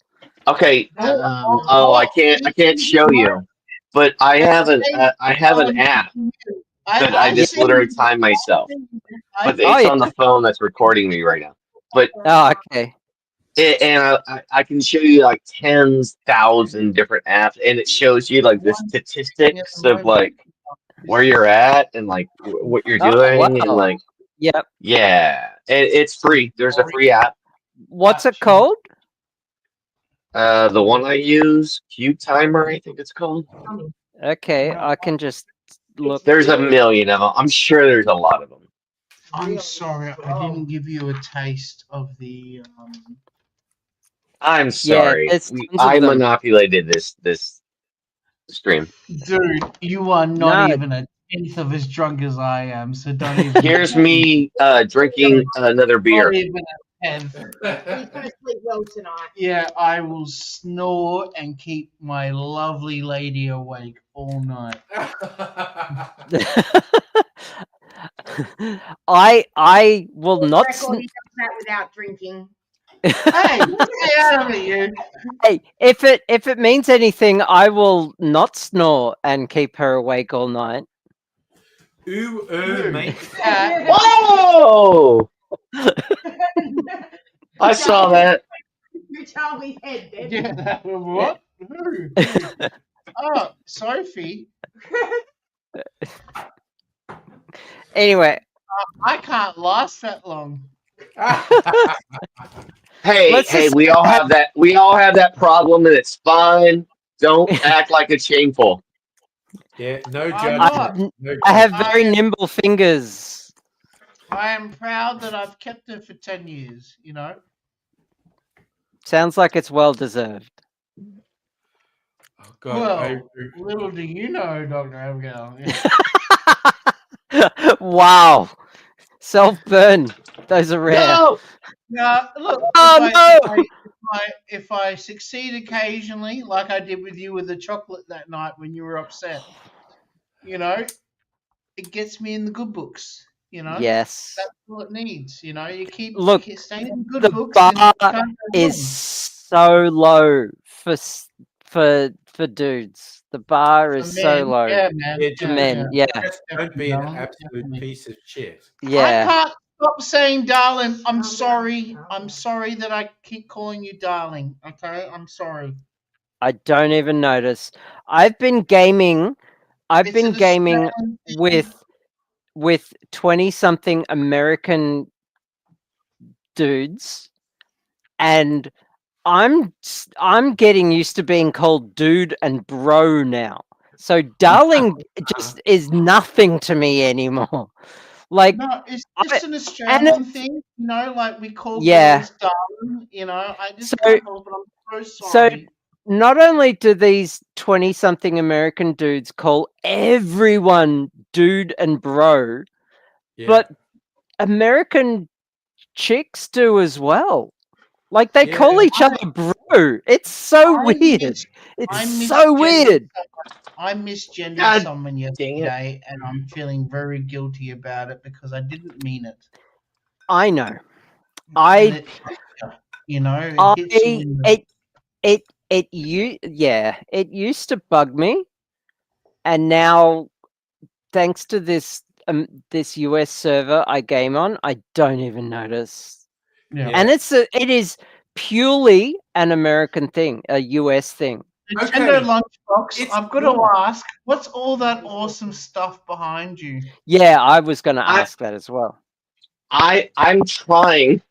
Okay. I can't show you, but I have an app that I just literally time myself. But it's on the phone that's recording me right now. But Oh, okay. and I can show you like 10,000 different apps, and it shows you like the statistics of like where you're at and like what you're Oh, doing, wow. and like Yep. it's free. There's a free app. What's it called? The one I use, Cube Timer, I think it's called. Okay, I can just look. There's a million of them. I'm sure there's a lot of them. I'm sorry, I didn't give you a taste of the. I'm sorry. there's tons I of them. manipulated this stream. Dude, you are No. not even a tenth of as drunk as I am, so don't even. Here's me drinking another beer. Not even a tenth. He's gonna sleep well tonight. Yeah, I will snore and keep my lovely lady awake all night. I will not. Record, he does that without drinking. Hey, stay out of it, you. Hey, if it means anything, I will not snore and keep her awake all night. Ooh, mate. Whoa! I saw that. You Charlie's head, then. Yeah, what? Who? Oh, Sophie. Anyway, I can't last that long. Hey, Let's hey, just- we all have that. We all have that problem, and it's fine. Don't act like it's shameful. Yeah, no I'm judgment. not. No I have judgment. very nimble fingers. I am proud that I've kept it for 10 years, you know? Sounds like it's well deserved. Oh, God, Well, little do you know, Dr. Abigail. Wow. Self burn. Those are rare. No! Now, look, Oh, if I succeed occasionally, like I did with you with the chocolate that night when you were upset, you know, it gets me in the good books, you know? Yes. That's all it needs, you know? You keep Look, staying in good the books. and bar you can't go is wrong. so low for dudes. The bar is For so men, low. yeah, man. Yeah, For men, yeah. Just don't be an Definitely. absolute piece of shit. I Yeah. can't stop saying darling. I'm sorry. I'm sorry that I keep calling you darling. Okay? I'm sorry. I don't even notice. I've been gaming. I've It's been an gaming Australian thing. with 20-something American dudes, and I'm getting used to being called dude and bro now. So darling just is nothing to me anymore. Like, No, it's I- just an and Australian thing, you know, like we call Yeah. girls darling, you know. I just So- can't help it. I'm so so sorry. not only do these 20-something American dudes call everyone dude and bro, Yeah. but American chicks do as well. Like they call Yeah. each other bro. It's so I weird. mis- I It's so misgendered weird. I misgendered God someone dang it. yesterday, and I'm feeling very guilty about it because I didn't mean it. I know. And I it hits you, you know, it hits you in the it used to bug me, and now thanks to this US server I game on, I don't even notice. yeah. And it is purely an American thing, a US thing. Nintendo Okay. Lunchbox, It's I've got good. to ask, what's all that awesome stuff behind you? Yeah, I was going to I- ask that as well. I'm trying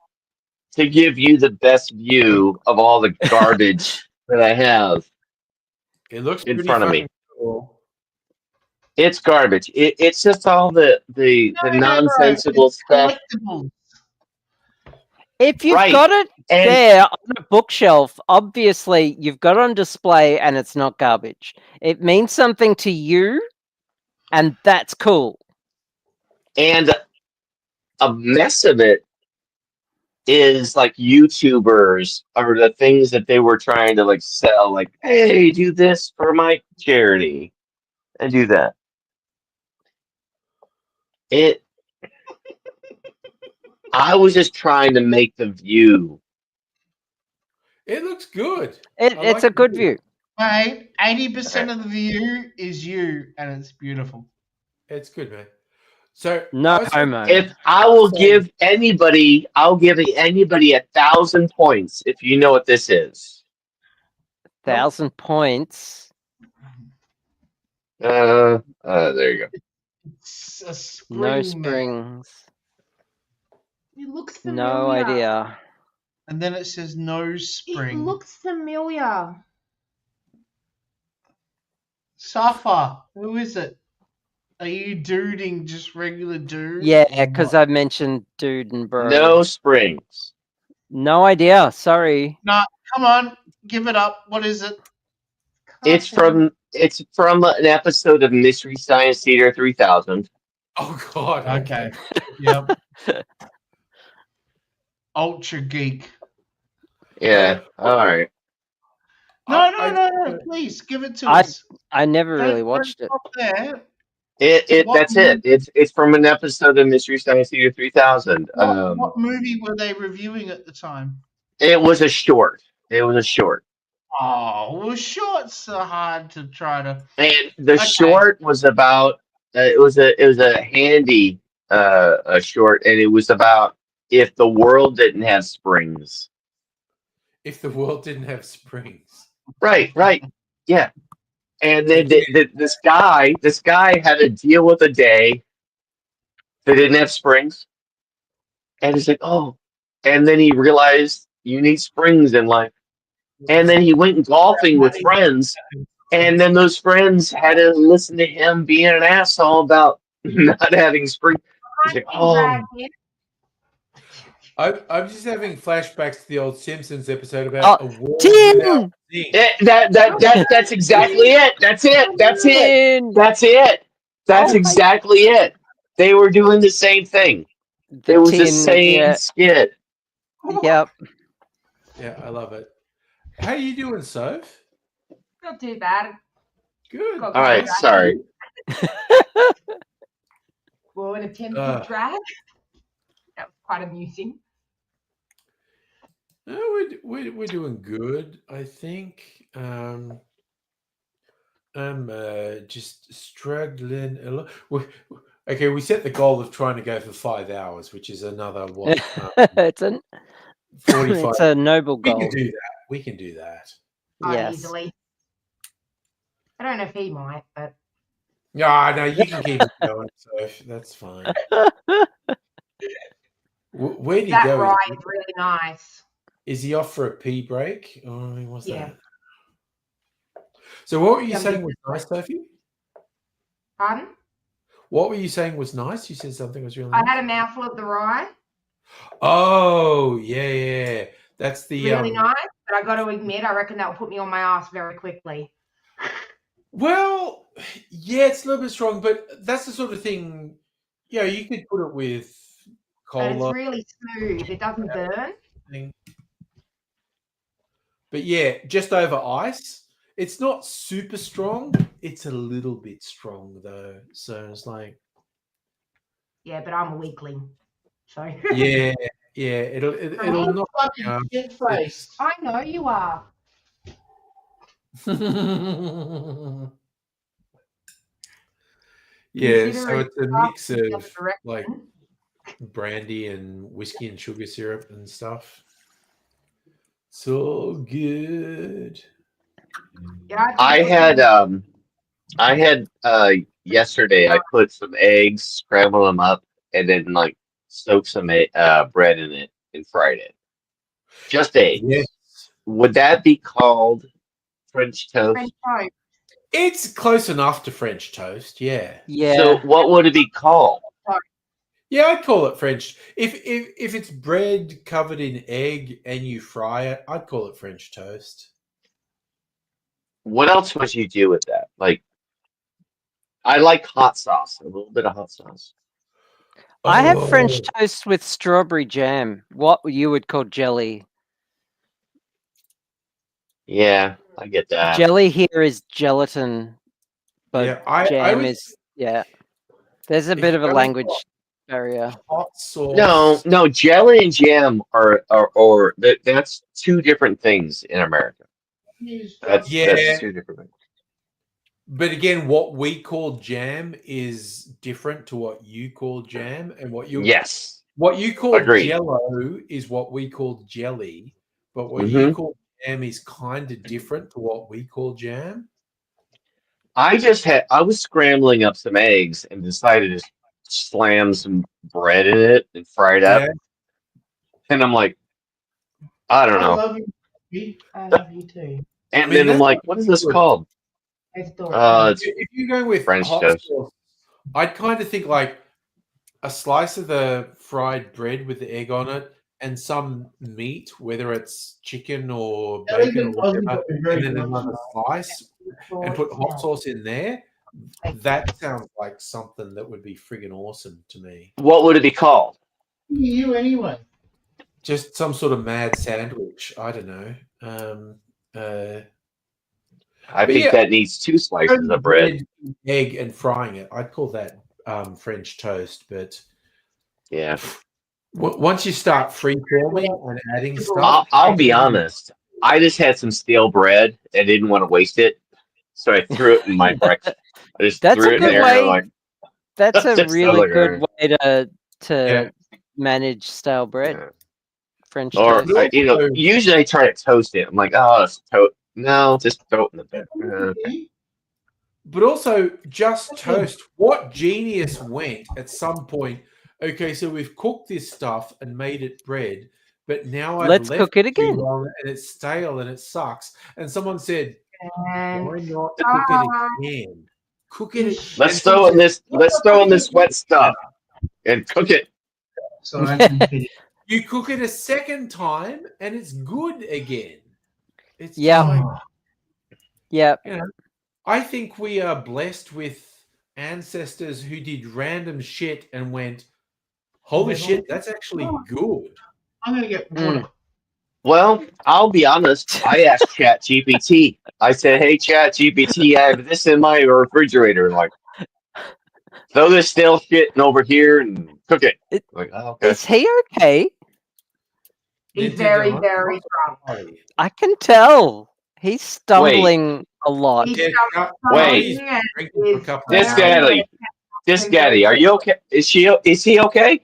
to give you the best view of all the garbage that I have It looks in pretty front of me. fucking cool. It's garbage. It's just all the No, nonsensical it's stuff. collectibles. If you've Right. got it And there on a bookshelf, obviously you've got it on display and it's not garbage. It means something to you, and that's cool. and a mess of it is like YouTubers or the things that they were trying to like sell, like, hey, do this for my charity and do that. I was just trying to make the view. It looks good. It's like a the good view. view. Mate, 80% of the view is you, and it's beautiful. It's good, man. So No I was homo. If I will So- give anybody, I'll give anybody 1,000 points if you know what this is. 1,000 points. There you go. It's a spring. No man. springs. It looks familiar. No idea. And then it says no It spring. looks familiar. Safa, who is it? Are you duding just regular dude? Yeah, or because what? I mentioned dude and bro. No springs. No idea. Sorry. No, come on, give it up. What is it? It's from an episode of Mystery Science Theater 3000. Oh God. Okay. Yep. Ultra geek. Yeah. All right. No. Please give it to I us. I never Don't- really don't watched it. stop there. That's it. It's from an episode of Mystery Science Theater 3000. What movie were they reviewing at the time? It was a short. It was a short. Oh, well, shorts are hard to try to. And the Okay. short was about it was a handy a short, and it was about if the world didn't have springs. If the world didn't have springs. Right. Yeah. And then this guy had to deal with a day that didn't have springs. And he's like, oh. And then he realized you need springs in life. And then he went golfing with friends. And then those friends had to listen to him being an asshole about not having springs. He's like, oh. I'm just having flashbacks to the old Simpsons episode about a world Tin! without things. That's exactly it. That's it. That's it. That's exactly it. They were doing the same thing. It was the same skit. Yep. Yeah, I love it. How you doing, Soph? Not too bad. Good. All right, sorry. Well, an attempted drag. That was quite amusing. No, we're doing good, I think. I'm just struggling a lot. Okay, we set the goal of trying to go for 5 hours, which is another what? It's a 45. it's a noble We goal. can do that. We can do that. Yes. Easily. I don't know if he might, but No, you can keep it going, Soph. That's fine. Where did he that go? ride is really nice. Is he off for a pee break? Or what's Yeah. that? So what were you Yeah, saying was nice, Sophie? Pardon? What were you saying was nice? You said something was really I nice. had a mouthful of the rye. Oh, yeah. That's the Really nice, but I got to admit, I reckon that'll put me on my ass very quickly. Well, yeah, it's a little bit strong, but that's the sort of thing. Yeah, you could put it with But cola. it's really smooth. It doesn't burn. But yeah, just over ice. It's not super strong. It's a little bit strong though. So it's like, Yeah, but I'm a weakling. So yeah, it'll not. Fucking shit face. I know you are. Yeah, so Considering it's a stuff mix in the of other like direction. brandy and whiskey and sugar syrup and stuff. It's all good. Yeah, I had yesterday I put some eggs, scrambled them up, and then like soaked some bread in it and fried it. Just eggs. Yes. Would that be called French toast? French toast. It's close enough to French toast, yeah. Yeah. So what would it be called? Yeah, I'd call it French. If it's bread covered in egg and you fry it, I'd call it French toast. What else would you do with that? Like, I like hot sauce, a little bit of hot sauce. I have French Oh. toast with strawberry jam. What you would call jelly. Yeah, I get that. Jelly here is gelatin, but Yeah, I jam would- is There's a If bit of a I was language barrier. hot sauce. No, jelly and jam are that's two different things in America. That's two different things. But again, what we call jam is different to what you call jam, and what you call Agreed. Jello is what we call jelly, but what Mm-hmm. you call jam is kind of different to what we call jam. I was scrambling up some eggs and decided to slam some bread in it and fry it up. Yeah. And I'm like, I don't I know. love you. I love you too. And I mean, then I'm that's like, what is this called? It's It's If you're going with French hot toast. sauce, I'd kind of think like a slice of the fried bread with the egg on it and some meat, whether it's chicken or bacon or whatever, and then another slice and put hot sauce in there. That sounds like something that would be friggin' awesome to me. What would it be called? You anyway. Just some sort of mad sandwich. I don't know. I think that needs 2 slices of bread. Egg and frying it. I'd call that French toast, but yeah. Once you start freeforming and adding stuff, I'll be honest. I just had some stale bread and didn't want to waste it, so I threw it in my breakfast. I just That's threw a it in good there. way. Like, That's a just really like, good way to manage stale bread. Yeah. French or toast. usually I try to toast it. I'm like, oh, it's toast. No, just throw it in the bed. But also, just toast. What genius went at some point? Okay, so we've cooked this stuff and made it bread, but now I've Let's left cook it too again. long and it's stale and it sucks. And someone said, And "Why not cook it again? Cook it." Let's throw in this. Let's throw in this wet stuff and cook it. So I can finish. You cook it a second time and it's good again. It's Yeah. like, Yeah. you know, I think we are blessed with ancestors who did random shit and went, "Holy shit, that's actually good." I'm gonna get water. Well, I'll be honest. I asked ChatGPT. I said, "Hey, ChatGPT, I have this in my refrigerator. Like, throw this stale shit over here and cook it." Like, oh, okay. Is he okay? he's very, very drunk. I can tell. He's stumbling a lot. He's Yeah, Wait. stumbling and drinking for a is couple This of very- hours. This Gaddy, are you okay? Is he okay?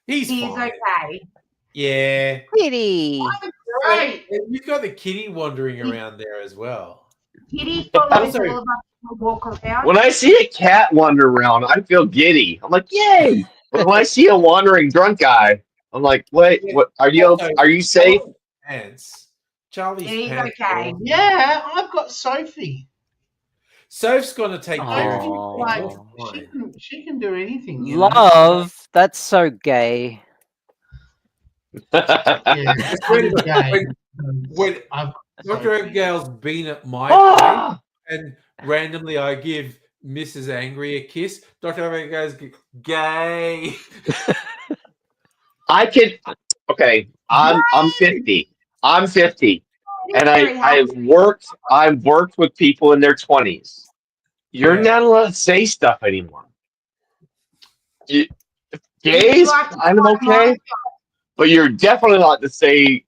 He's He's fine. okay. Yeah. Kitty. Right. You've got the kitty wandering around there as well. Kitty follows Also- all of us to walk around. When I see a cat wander around, I feel giddy. I'm like, yay! But when I see a wandering drunk guy, I'm like, wait, what? Are you safe? Pants. Charlie's He's pants. okay. Yeah, I've got Sophie. Soph's gonna take care of you. Oh. Like, You're fine. she can do anything. You know? Love. That's so gay. Yeah, When- gay. when I've got Dr. Sophie. Abigail's been at my Ah! place and randomly I give Mrs. Angry a kiss. Dr. Abigail's gay. I could. Okay, I'm 50. I'm 50, and I've worked with people in their 20s. You're Yeah. not allowed to say stuff anymore. Gays, I'm okay, but you're definitely not to say.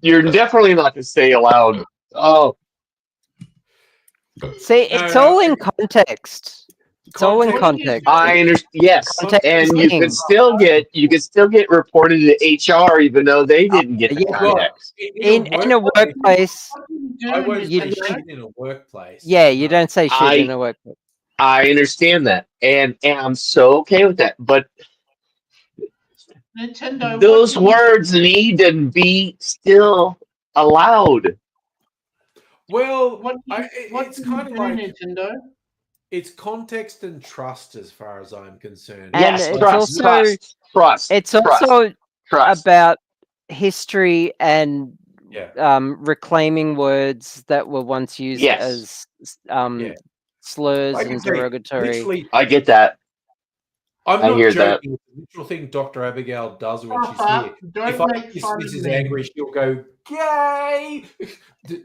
You're definitely not to say aloud. Oh, See, it's all in context. It's all in context. I understand. Yes, Context and is you king. could still get reported to HR even though they didn't get the Yeah. context. In a workplace, I won't you say don't- shit in a workplace. yeah, you don't say shit in I- a workplace. I understand that, and I'm so okay with that. But Nintendo. those what do you- words need to be still allowed. Well, What do you- what it's do you kind of do, like Nintendo. it's context and trust as far as I'm concerned. And Yes, it's trust, also- trust. It's trust, also trust. about history and Yeah. reclaiming words that were once used Yes. as Yeah. slurs Like I and say, derogatory. literally, I get that. I'm I not hear that. joking. It's a literal thing Dr. Abigail does when she's Papa, here. don't If I make kiss fun of Mrs. me. Angry, she'll go, gay!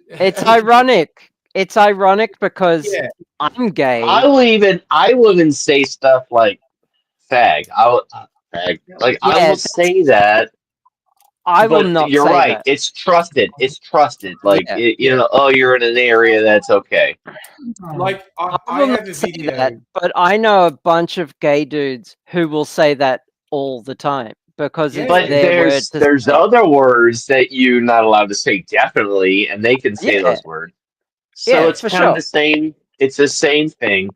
It's ironic. It's ironic because Yeah. I'm gay. I will even say stuff like fag. Fag. Like I Yeah, will say that. I will but not You're say right. that. It's trusted. It's trusted. Like Yeah. you know. Oh, you're in an area that's okay. Like, I I will have not a say video. that, but I know a bunch of gay dudes who will say that all the time because Yeah. it's But their word to there's say. other words that you're not allowed to say definitely, and they can say Yeah. those words. So Yeah, it's for kind of sure. the same. It's the same thing,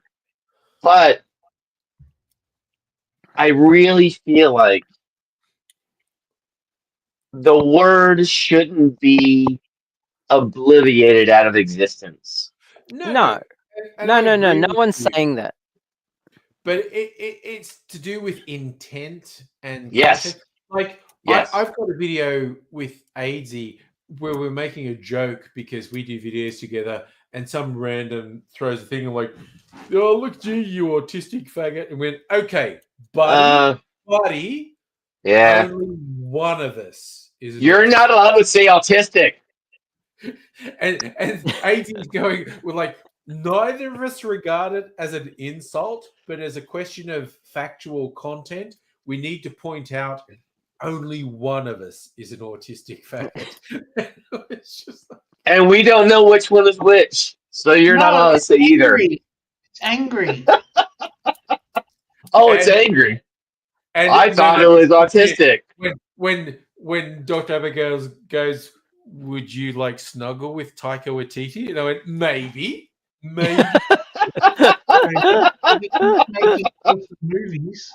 but I really feel like the word shouldn't be obliterated out of existence. No. and No, I no, no. agree No with one's you. saying that. but it's to do with intent and Yes. context. Like Yes. I've got a video with Aidsy where we're making a joke because we do videos together, and some random throws a thing and like, "Oh, look, gee, you autistic faggot," and went, "Okay, buddy, Yeah. only one of us is." You're not allowed to say autistic. And Aiden's going, well, like, neither of us regard it as an insult, but as a question of factual content. We need to point out only one of us is an autistic faggot. It's just like, And we don't know which one is which. So you're not allowed to say either. It's angry. Oh, it's angry. And I thought it was autistic. When Dr. Abigail goes, would you like snuggle with Taika Waititi? And I went, maybe. Movies.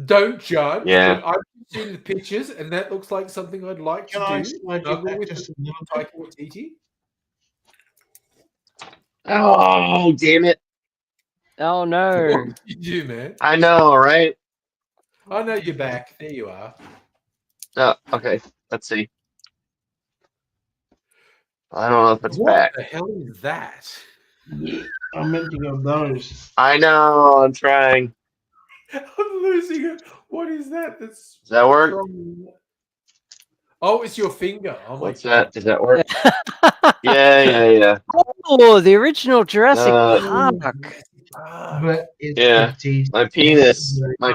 Don't judge. Yeah. But I've seen the pictures, and that looks like something I'd like to do. Snuggle with Taika Waititi. Oh, damn it. Oh, no. What did you do, man? I know, right? I know you're back. There you are. Oh, okay. Let's see. I don't know if it's back. What the hell is that? I meant to go those. I know. I'm trying. I'm losing it. What is that? Does that work? Oh, it's your finger. Oh, what's that? Does that work? Yeah. Oh, the original Jurassic Park. But it's Yeah. My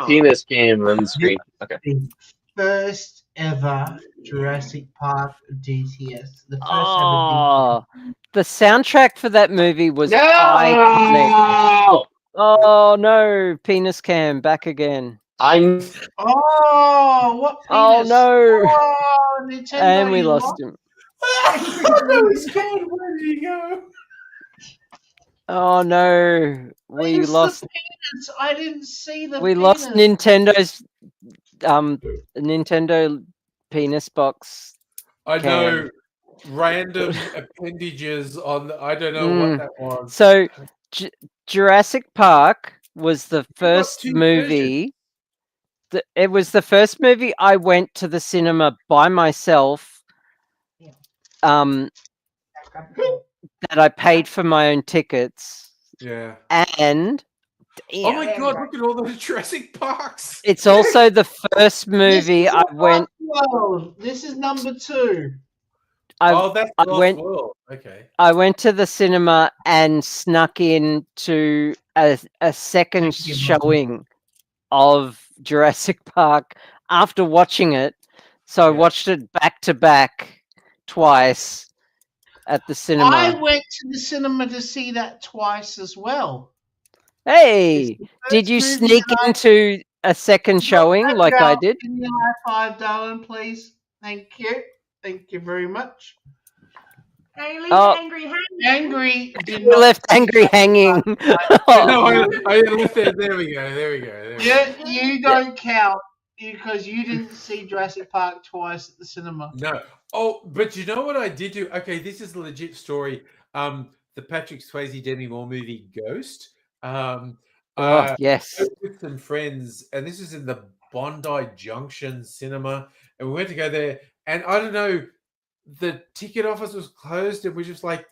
penis came on the screen. Okay. the first ever Jurassic Park DTS. The first Oh, the soundtrack for that movie was No! iconic. Oh no, penis cam back again. I'm. Oh, what? Oh penis? no, Oh, Nintendo, and we you lost him. No, he's gone. Where did he go? Oh no, we Where's the lost. penis? I didn't see the. We penis. lost Nintendo's Nintendo penis box. I cam. know random appendages on. I don't know what that was. So, Jurassic Park was the first two movie. It was the first movie I went to the cinema by myself. That I paid for my own tickets. Yeah. And oh my god! Look at all those Jurassic Parks. it's also the first movie I went. World. This is number 2. That's I Lost went. World. Okay. I went to the cinema and snuck in to a second showing of Jurassic Park after watching it. So I watched it back to back twice at the cinema. I went to the cinema to see that twice as well. Hey, did you sneak into a second showing like I did? Give me a high five, darling, please. Thank you. Thank you very much. Hey, leave Oh. angry hanging. Angry. did You not- left angry hanging. No, I left it. There we go. There we go. You don't count because you didn't see Jurassic Park twice at the cinema. No. Oh, but you know what I did do? Okay, this is a legit story. The Patrick Swayze Demi Moore movie Ghost. Yes. With some friends, and this is in the Bondi Junction Cinema, and we went to go there. And I don't know, the ticket office was closed, and we're just like,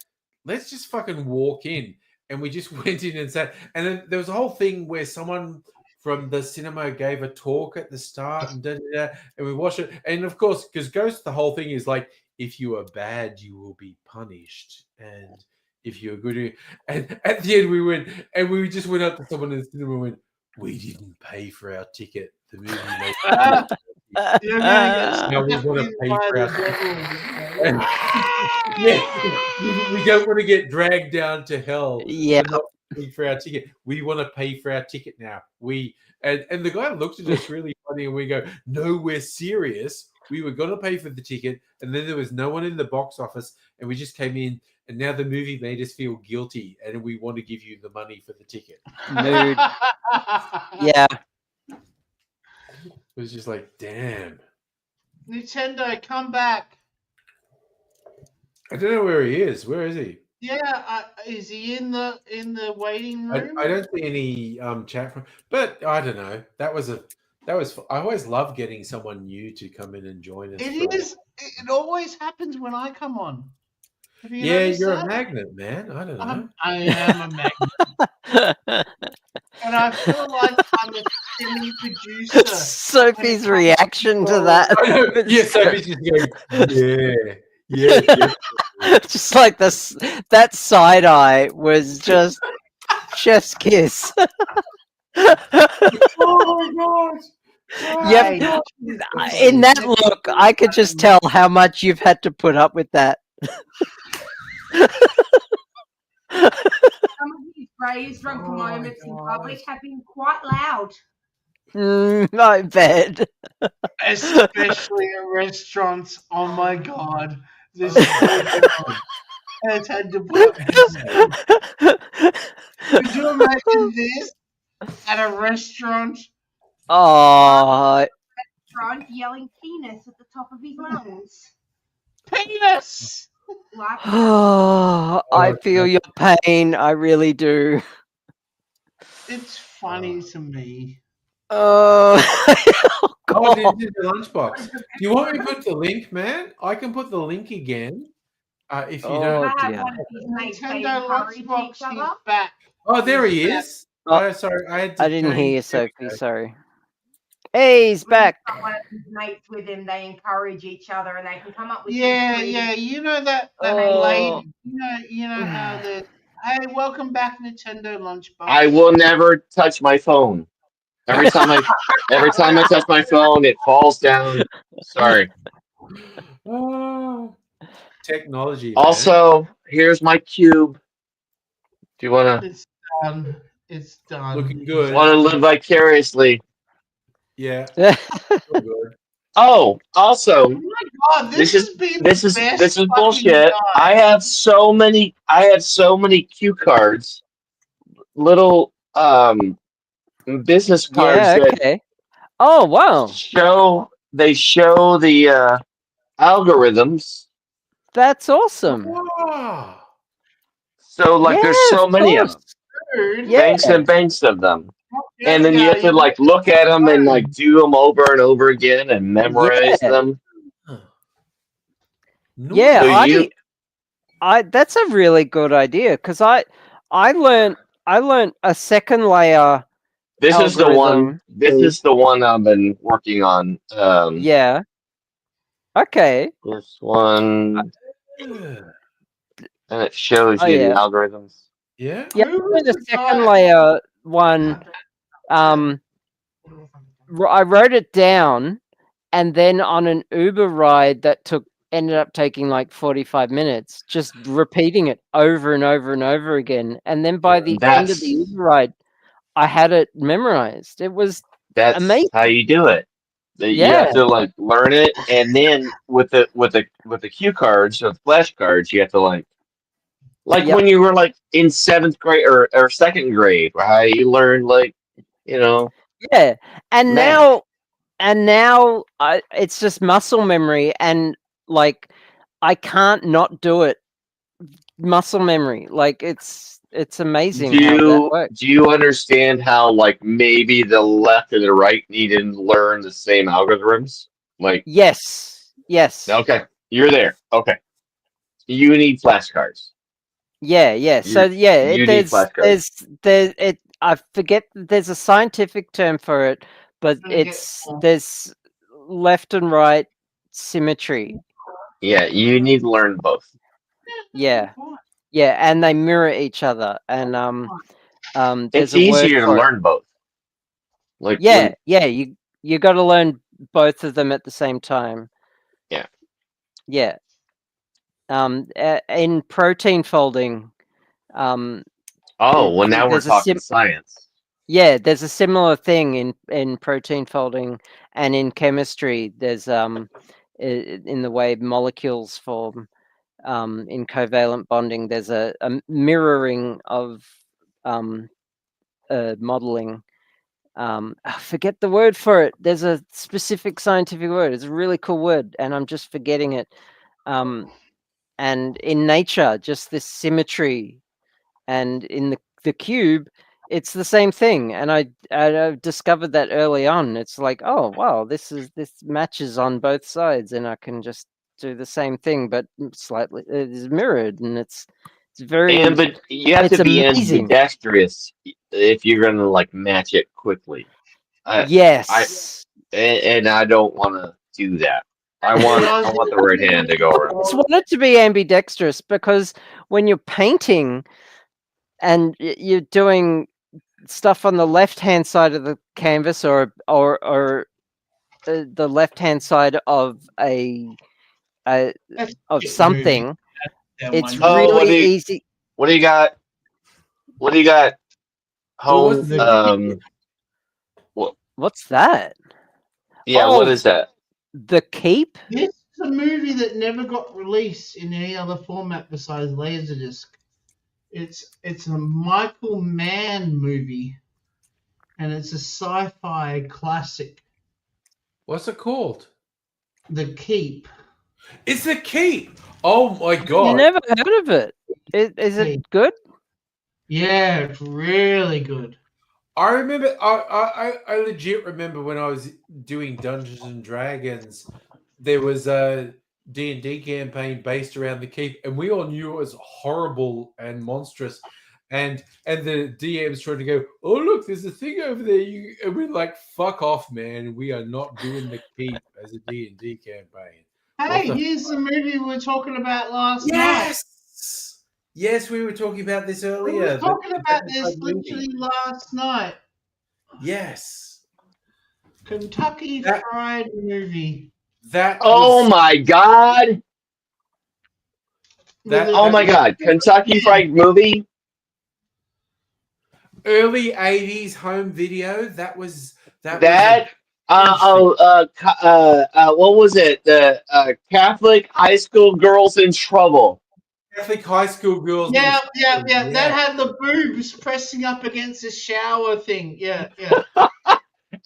let's just fucking walk in. And we just went in and sat. And then there was a whole thing where someone from the cinema gave a talk at the start, and and we watched it. And of course, because Ghost, the whole thing is like, if you are bad, you will be punished, and if you're good, and at the end we went, and we just went up to someone in the cinema and went, we didn't pay for our ticket. The movie made now we want to pay for our ticket. Yeah, we don't want to get dragged down to hell. Yeah. For not paying for our ticket. We want to pay for our ticket now. And the guy looked at us really funny, and we go, no, we're serious. We were going to pay for the ticket, and then there was no one in the box office, and we just came in, and now the movie made us feel guilty, and we want to give you the money for the ticket. Mood. Yeah. It was just like, damn. Nintendo, come back. I don't know where he is. Where is he? Yeah, is he in the waiting room? I don't see any chat from, but I don't know. That was I always love getting someone new to come in and join us. It is. It always happens when I come on. Have you Yeah, noticed you're that? a magnet, man. I don't know. I am a magnet, and I feel like I'm a semi-producer. Sophie's reaction to that. I know. Yeah, Sophie's just going, yeah. Just like this, that side eye was just chef's kiss. Oh my god. Yep. In that look, I could just tell how much you've had to put up with that. Some of his raised drunken moments in public have been quite loud. I bet. Especially at restaurants. Oh my god. This is has had to put Could you imagine this at a restaurant? Oh, Drunk, yelling penis at the top of his lungs. Penis! Like I feel your pain. I really do. It's funny to me. Oh, this is the lunchbox. Do you want me to put the link, man? I can put the link again. If you don't. I have one of his mates say Nintendo encourage each Lunchbox, other. he's back. Oh, there he is. Oh, Oh, sorry. I didn't hear you, change- there we Sophie. go. Sorry. Hey, he's back. One of his mates with him, they encourage each other, and they can come up with Yeah, some yeah. You know that Oh. lady. You know how the. Hey, welcome back, Nintendo Lunchbox. I will never touch my phone. Every time I touch my phone, it falls down. Sorry. Oh, technology. Man. Also, here's my cube. Do you want to It's done. It's done. Looking good. want to live vicariously? Yeah. Good. Oh, also, Oh my god, this has been this the is best this is fucking bullshit. time. I have so many cue cards, little business cards Yeah, that okay. Oh, wow. show the algorithms. That's awesome. Oh, So like there's so many of them. Dude, Yeah. Banks and banks of them. yeah, And then you have to like look at them and like do them over and over again and memorize Yeah. them. Yeah, So you- I that's a really good idea because I learned a second layer. This is the one. algorithm. This is the one I've been working on. Yeah. Okay. This one, and it shows Oh, you yeah. the algorithms. yeah. Yeah, Who was the the second guy? layer one. I wrote it down, and then on an Uber ride that ended up taking like 45 minutes, just repeating it over and over and over again. And then by the end of the That's- Uber ride, I had it memorized. It was That's amazing. how you do it. You Yeah. have to like learn it, and then with the cue cards or the flashcards, you have to like Yep. when you were like in 7th grade or 2nd grade, how you learned like Yeah, and Math. now it's just muscle memory, and like I can't not do it. Muscle memory, like it's amazing how that works. Do you understand how like maybe the left or the right need to learn the same algorithms? Like Yes. okay, you're there. Okay, you need flashcards. Yeah. So yeah, you need flashcards. I forget. There's a scientific term for it, but there's left and right symmetry. Yeah, you need to learn both. Yeah, and they mirror each other, and there's It's a word easier to for it. learn both. Like Yeah, you got to learn both of them at the same time. Yeah. In protein folding. Oh, well, now we're there's a talking science. Yeah, there's a similar thing in protein folding, and in chemistry, there's in the way molecules form. In covalent bonding, there's a mirroring of modeling. I forget the word for it. There's a specific scientific word. It's a really cool word, and I'm just forgetting it. and in nature, just this symmetry, and in the cube, it's the same thing. And I discovered that early on. It's like, oh wow, this matches on both sides, and I can just do the same thing, but slightly it's mirrored, and it's very. But you have it's to be amazing. ambidextrous if you're gonna like match it quickly. Yes. And I don't want to do that. I want the right hand to go around. I just want it to be ambidextrous, because when you're painting and you're doing stuff on the left-hand side of the canvas or the left-hand side of of something, it's really easy. What do you got? What do you got? Home. What's that? Yeah, what is that? The Keep? This is a movie that never got released in any other format besides Laserdisc. It's a Michael Mann movie, and it's a sci-fi classic. What's it called? The Keep. It's The Keep. Oh my god! Never heard of it. Is it good? Yeah, it's really good. I remember. I legit remember when I was doing Dungeons and Dragons, there was a D&D campaign based around The Keep, and we all knew it was horrible and monstrous. And the DM's trying to go, oh look, there's a thing over there. And we're like, fuck off, man. We are not doing The Keep as a D&D campaign. Hey, here's the movie we were talking about last night. Yes! Yes, we were talking about this earlier. We were talking about this literally last night. Yes. Kentucky Fried Movie. Oh my god! Oh my god! Kentucky Fried Movie. Early 80s home video. What was it? The Catholic High School Girls in Trouble. Catholic High School Girls. Yeah. That had the boobs pressing up against the shower thing. Yeah.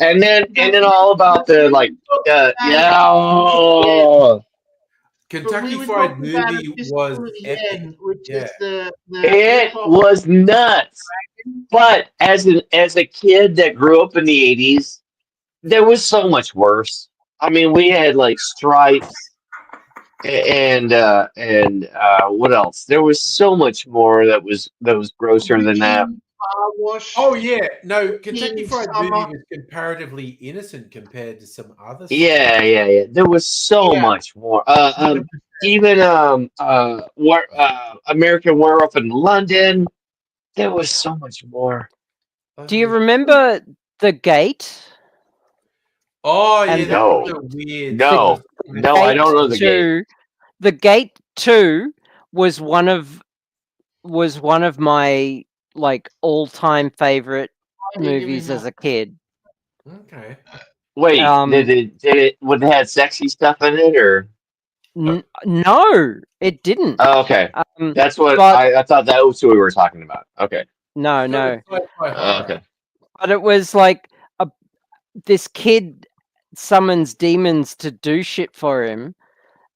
and then all about the Kentucky Fried Movie was epic. It was nuts. But as a kid that grew up in the 80s, there was so much worse. I mean, we had like Stripes and what else? There was so much more that was grosser than that. Oh yeah, no, Kentucky Fried Movie was comparatively innocent compared to some other stuff. Yeah. There was so much more. Even American Werewolf in London. There was so much more. Do you remember The Gate? Oh yeah, And that was so weird. No, I don't know The Gate. The Gate 2 was one of my like all-time favorite movies as a kid. Okay. Wait, did it have sexy stuff in it or? No, it didn't. Oh, okay. That's what I thought that was who we were talking about. Okay. No. Okay. But it was like this kid summons demons to do shit for him.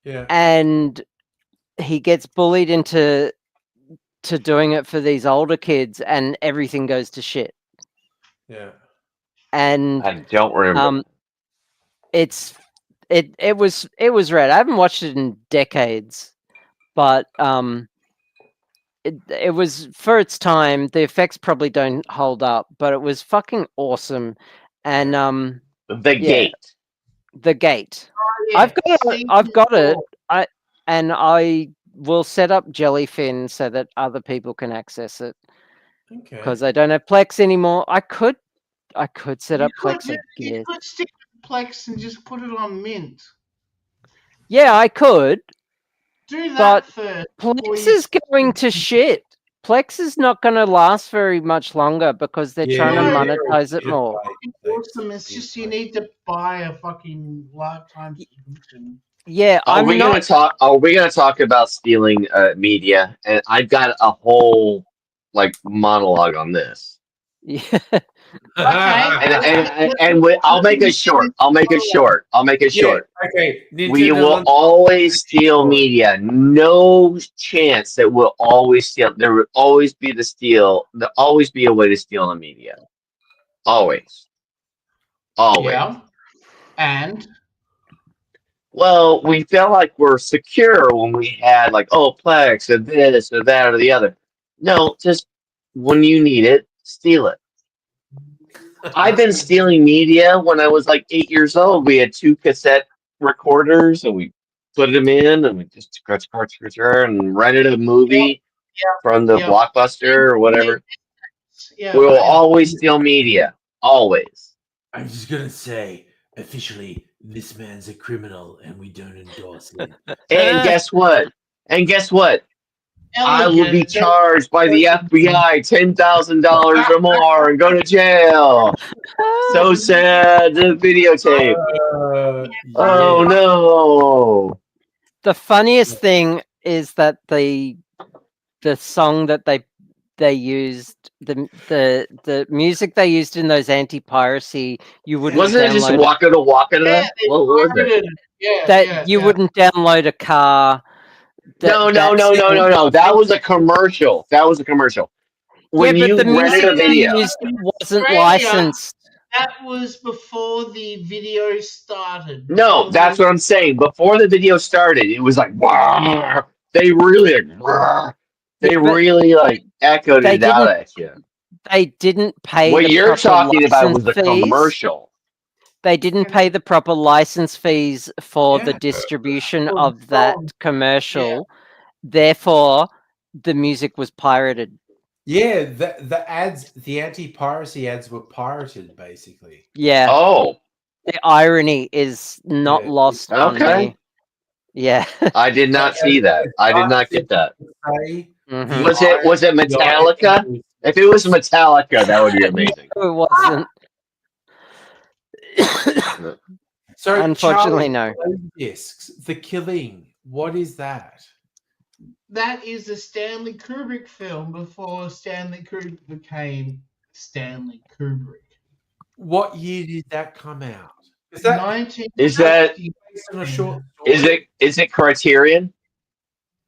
Yeah. And he gets bullied into doing it for these older kids, and everything goes to shit. Yeah. And I don't remember. It was rad. I haven't watched it in decades, but it was for its time. The effects probably don't hold up, but it was fucking awesome. And The Gate. The Gate. Oh, yeah. I've got it. I will set up Jellyfin so that other people can access it. Okay. Because I don't have Plex anymore. I could set up Plex. You could stick Plex and just put it on Mint. Yeah, I could. Do that but first. Plex is going to shit. Plex is not going to last very much longer because they're trying to monetize it more. Awesome. It's just you need to buy a fucking lifetime subscription. Yeah, Are we gonna talk about stealing media? And I've got a whole like monologue on this. Yeah. I'll make it short. I'll make it short. Okay. We Nintendo will London- always steal media. No chance that we'll always steal. There will always be the steal. There'll always be a way to steal the media. Always. Yeah. And well, we felt like we're secure when we had like, oh, Plex or this or that or the other. No, just when you need it, steal it. I've been stealing media when I was like 8 years old. We had 2 cassette recorders and we put them in and we just scratch and rented a movie from the Blockbuster or whatever. Yeah, We will always steal media. Always. I'm just gonna say, officially, this man's a criminal, and we don't endorse him. And guess what? I will be charged by the FBI $10,000 or more and go to jail. So sad. The videotape. Oh no. The funniest thing is that the song that they used, the music they used in those anti-piracy, you wouldn't Wasn't it just download Waka to Waka? What was it? you wouldn't download a car. No. That was a commercial. When but you the rented music a video. they used wasn't licensed. That was before the video started. No, that's what I'm saying. Before the video started, it was like, wow. They really like echoed it out at you. They didn't pay. What the you're proper talking about was the license fees. commercial. They didn't pay the proper license fees for the distribution of that commercial. Therefore, the music was pirated. Yeah, the ads, the anti-piracy ads were pirated, basically. Yeah. Oh. The irony is not lost on me. Yeah. I did not see that. I did not get that. Mhm. Was it Metallica? If it was Metallica, that would be amazing. It wasn't. So, unfortunately, Charlie, no. Discs, The Killing. What is that? That is a Stanley Kubrick film before Stanley Kubrick became Stanley Kubrick. What year did that come out? Is it Criterion?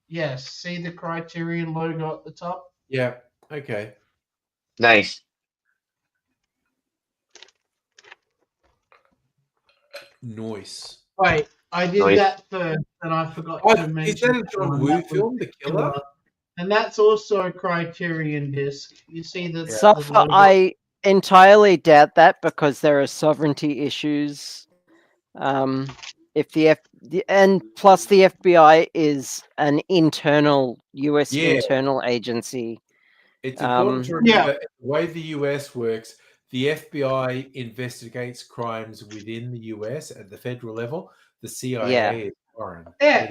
Yes. See the Criterion logo at the top? Yeah. Okay. Nice. Noise. Wait, I did that first, and I forgot to mention. Is that a John Woo film, The Killer? And that's also a Criterion disc. You see the Suffer, logo? I entirely doubt that because there are sovereignty issues. If and plus the FBI is an internal US internal agency. It's important to remember the way the US works. The FBI investigates crimes within the US at the federal level. The CIA is foreign. Yeah.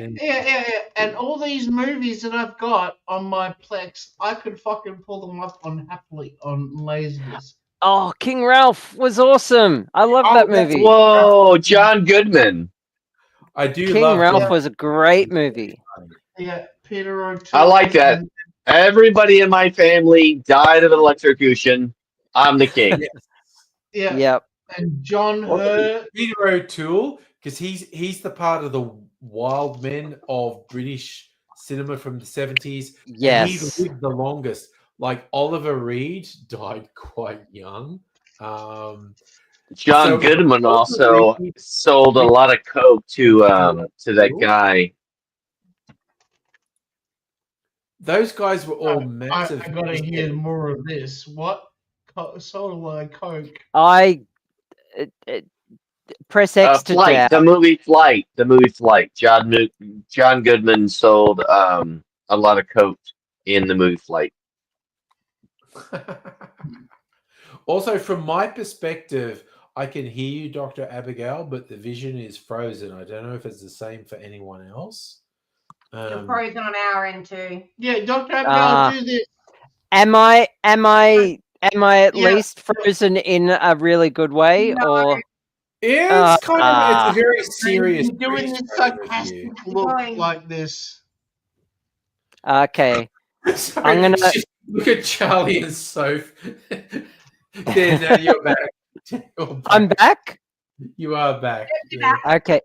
And all these movies that I've got on my Plex, I could fucking pull them up happily on Laserdisc. Oh, King Ralph was awesome. I love that movie. Whoa, John Goodman. I do King love Ralph was a great movie. Yeah, Peter O'Toole. I like that. Everybody in my family died of electrocution. I'm the king. Yeah. Yep. And John Hurt. Peter O'Toole, because he's the part of the wild men of British cinema from the 70s. Yes. He lived the longest. Like Oliver Reed died quite young. John Goodman also sold a lot of coke to that guy. Those guys were all massive. I gotta hear more of this. What? Sold a lot of coke. Press X to Flight, doubt. the movie Flight. John Goodman sold a lot of coke in the movie Flight. Also, from my perspective, I can hear you, Dr. Abigail, but the vision is frozen. I don't know if it's the same for anyone else. You're frozen on our end too. Yeah, Dr. Abigail, do this. Am I at least frozen in a really good way, or? Yeah, it's kind of. It's a very serious. You're doing this sarcastic look like this. Okay. Sorry, I'm gonna look at Charlie and Soph. There, now you're back. You're I'm back. You are back. You're Yeah. back. Okay.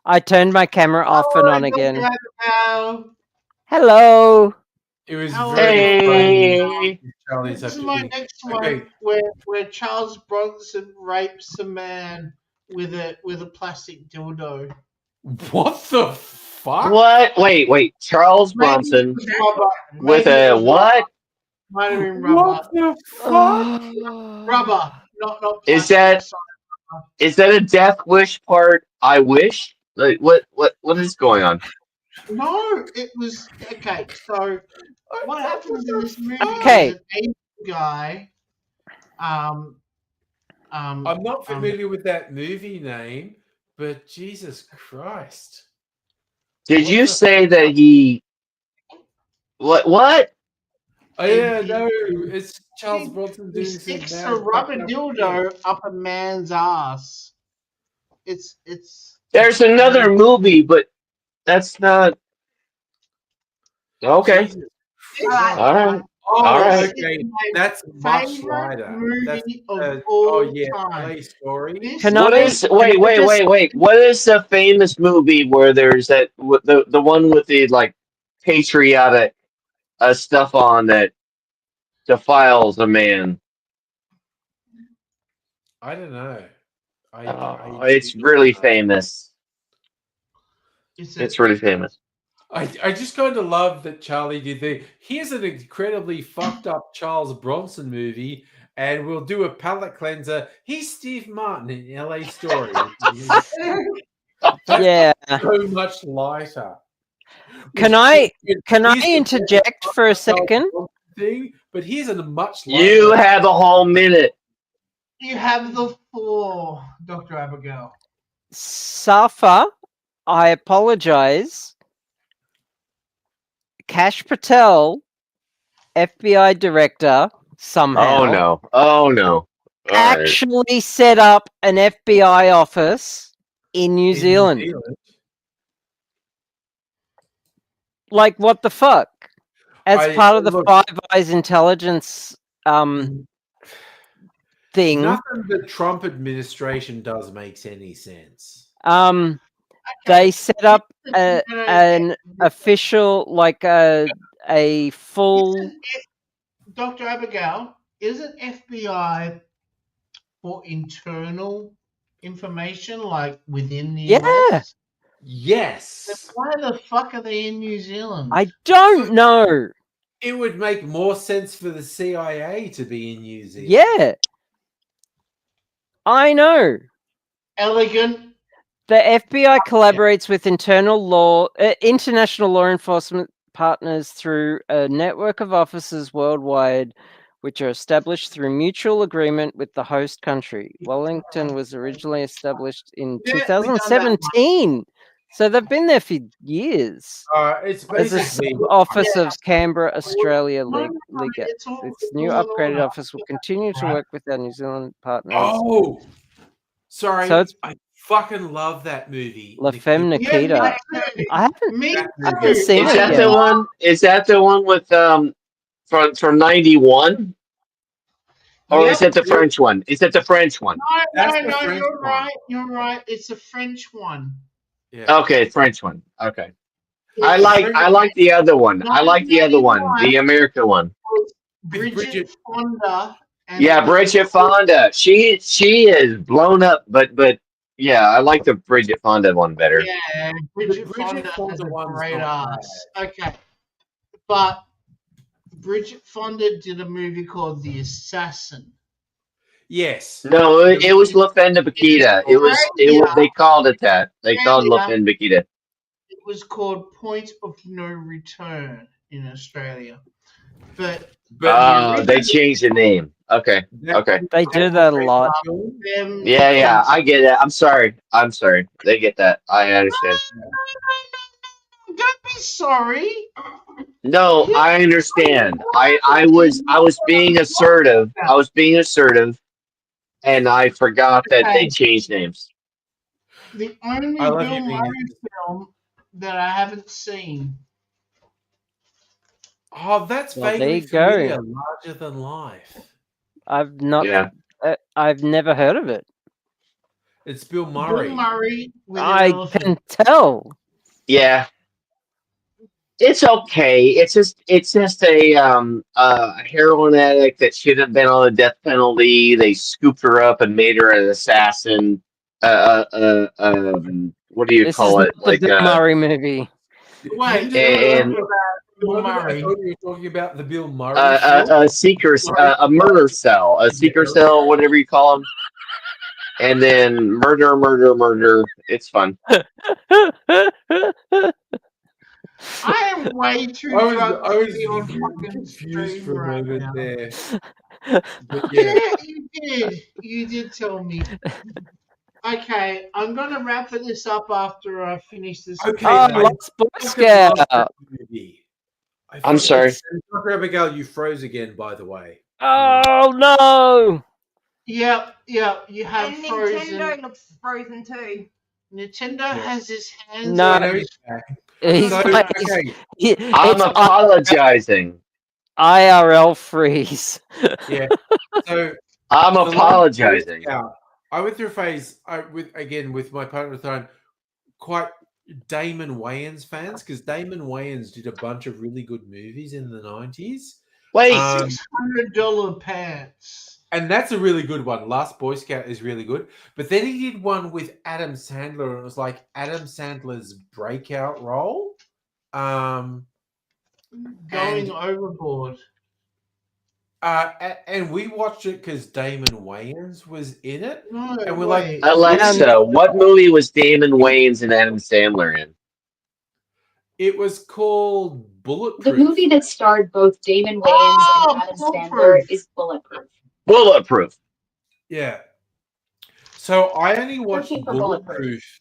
I turned my camera off and on again. Abigail. Hello. It was How are very funny. Hey. Charlie's This have is to my be. next Okay. one where Charles Bronson rapes a man with a plastic dildo. What the fuck? What? Wait. Charles Maybe it Bronson was rubber. with Maybe it a was what? rubber. Might have been rubber. What the fuck? Rubber, not Is plastic. that Sorry. is that a Death Wish part? I wish. Like what is going on? No, it was okay. So what happens in this movie Okay. is an Asian guy. I'm not familiar with that movie name, but Jesus Christ. Did What you the say that he? What? Oh yeah, no, it's Charles Bronson He doing some sticks mad a rubber fucked up dildo shit. up a man's ass. It's There's another movie, but that's not. Okay. Jesus All right. All right. Oh, All right. okay. That's much favorite lighter. That's movie of all oh yeah, time. LA Story. This Can What I- is? Wait. What is the famous movie where there's that the one with the like patriotic stuff on that defiles a man? I don't know. It's really famous. It's really famous. I just kind of love that Charlie did the. Here's an incredibly fucked up Charles Bronson movie, and we'll do a palate cleanser. He's Steve Martin in LA Story. That's Yeah. so much lighter. Can I Here's the interject for a Charles second? Bronson thing, but here's a much lighter. You have a whole minute. You have the floor, Dr. Abigail. Safa, I apologize. Kash Patel, FBI director, somehow. Oh no. All right. Actually set up an FBI office in New Zealand. Like, what the fuck? As part of the Five Eyes intelligence thing. Nothing the Trump administration does makes any sense. They set up an official, like a full. Dr. Abigail, isn't FBI for internal information, like within the US? Yes. Then why the fuck are they in New Zealand? I don't know. It would make more sense for the CIA to be in New Zealand. Yeah. I know. Elegant. The FBI collaborates with international law enforcement partners through a network of offices worldwide, which are established through mutual agreement with the host country. Wellington was originally established in 2017, so they've been there for years. It's as a basically office of Canberra, Australia, Liga. It's all Its new upgraded office will continue to work with our New Zealand partners. Oh, sorry. So it's I fucking love that movie. La Femme Nikita. I haven't seen Is it that yet. the one? Is that the one with from 91? Or is it the French one? Is it the French one? No, you're right. You're right. It's a French one. Yeah. Okay, French one. Okay. I like the other one. I like the other one, the American one. Bridget Fonda. Yeah, Bridget Fonda. She is blown up, but yeah, I like the Bridget Fonda one better. Yeah, Bridget Fonda has a great ass. Okay, but Bridget Fonda did a movie called The Assassin. Yes. No, it was La Femme Nikita. It was they called it that. They called La Femme Nikita. It was called Point of No Return in Australia. But they changed the name. Okay. They do that a lot. Yeah, I get it. I'm sorry. They get that. I understand. Don't be sorry. No, I understand. I was being assertive. I was being assertive, and I forgot that they changed names. The only Bill Murray film that I haven't seen. Oh, that's Well, vaguely there you go. familiar, Larger Than Life. I've not. Yeah. I've never heard of it. It's Bill Murray. Bill Murray with an I elephant. can tell. Yeah. It's okay. It's just a heroin addict that should have been on the death penalty. They scooped her up and made her an assassin. What do you This call is it? not the Bill Murray movie. Wait, And- Bill I Murray. thought you were talking about the Bill Murray film. a murder cell, a seeker cell, whatever you call them. And then murder. It's fun. I am way too I drunk was to be on very fucking confused stream for a right moment now. there. But yeah. Yeah, you did. You did tell me. Okay, I'm gonna wrap this up after I finish this. Okay, Oh, Lost Boy Scout. I'm sorry. Dr. Abigail, you froze again, by the way. Oh no! Yep. You have And frozen. Nintendo looks frozen too. Nintendo has his hands No. on I know his he's back. He's So, like, okay, I'm it's apologizing. IRL freeze. yeah. So I'm The Last Boy apologizing. Scout, I went through a phase with my partner at the time, quite Damon Wayans fans, because Damon Wayans did a bunch of really good movies in the 90s. Wait, $600 pants. And that's a really good one. Last Boy Scout is really good. But then he did one with Adam Sandler, and it was like Adam Sandler's breakout role. Going overboard. And we watched it because Damon Wayans was in it. No, And we're wait. like, Alexa, what movie was Damon Wayans and Adam Sandler in? it was called The Bulletproof. movie that starred both Damon Wayans Oh, and Adam Sandler Bulletproof. is Bulletproof. Bulletproof. Yeah. So I only watched Searching for Bulletproof. Bulletproof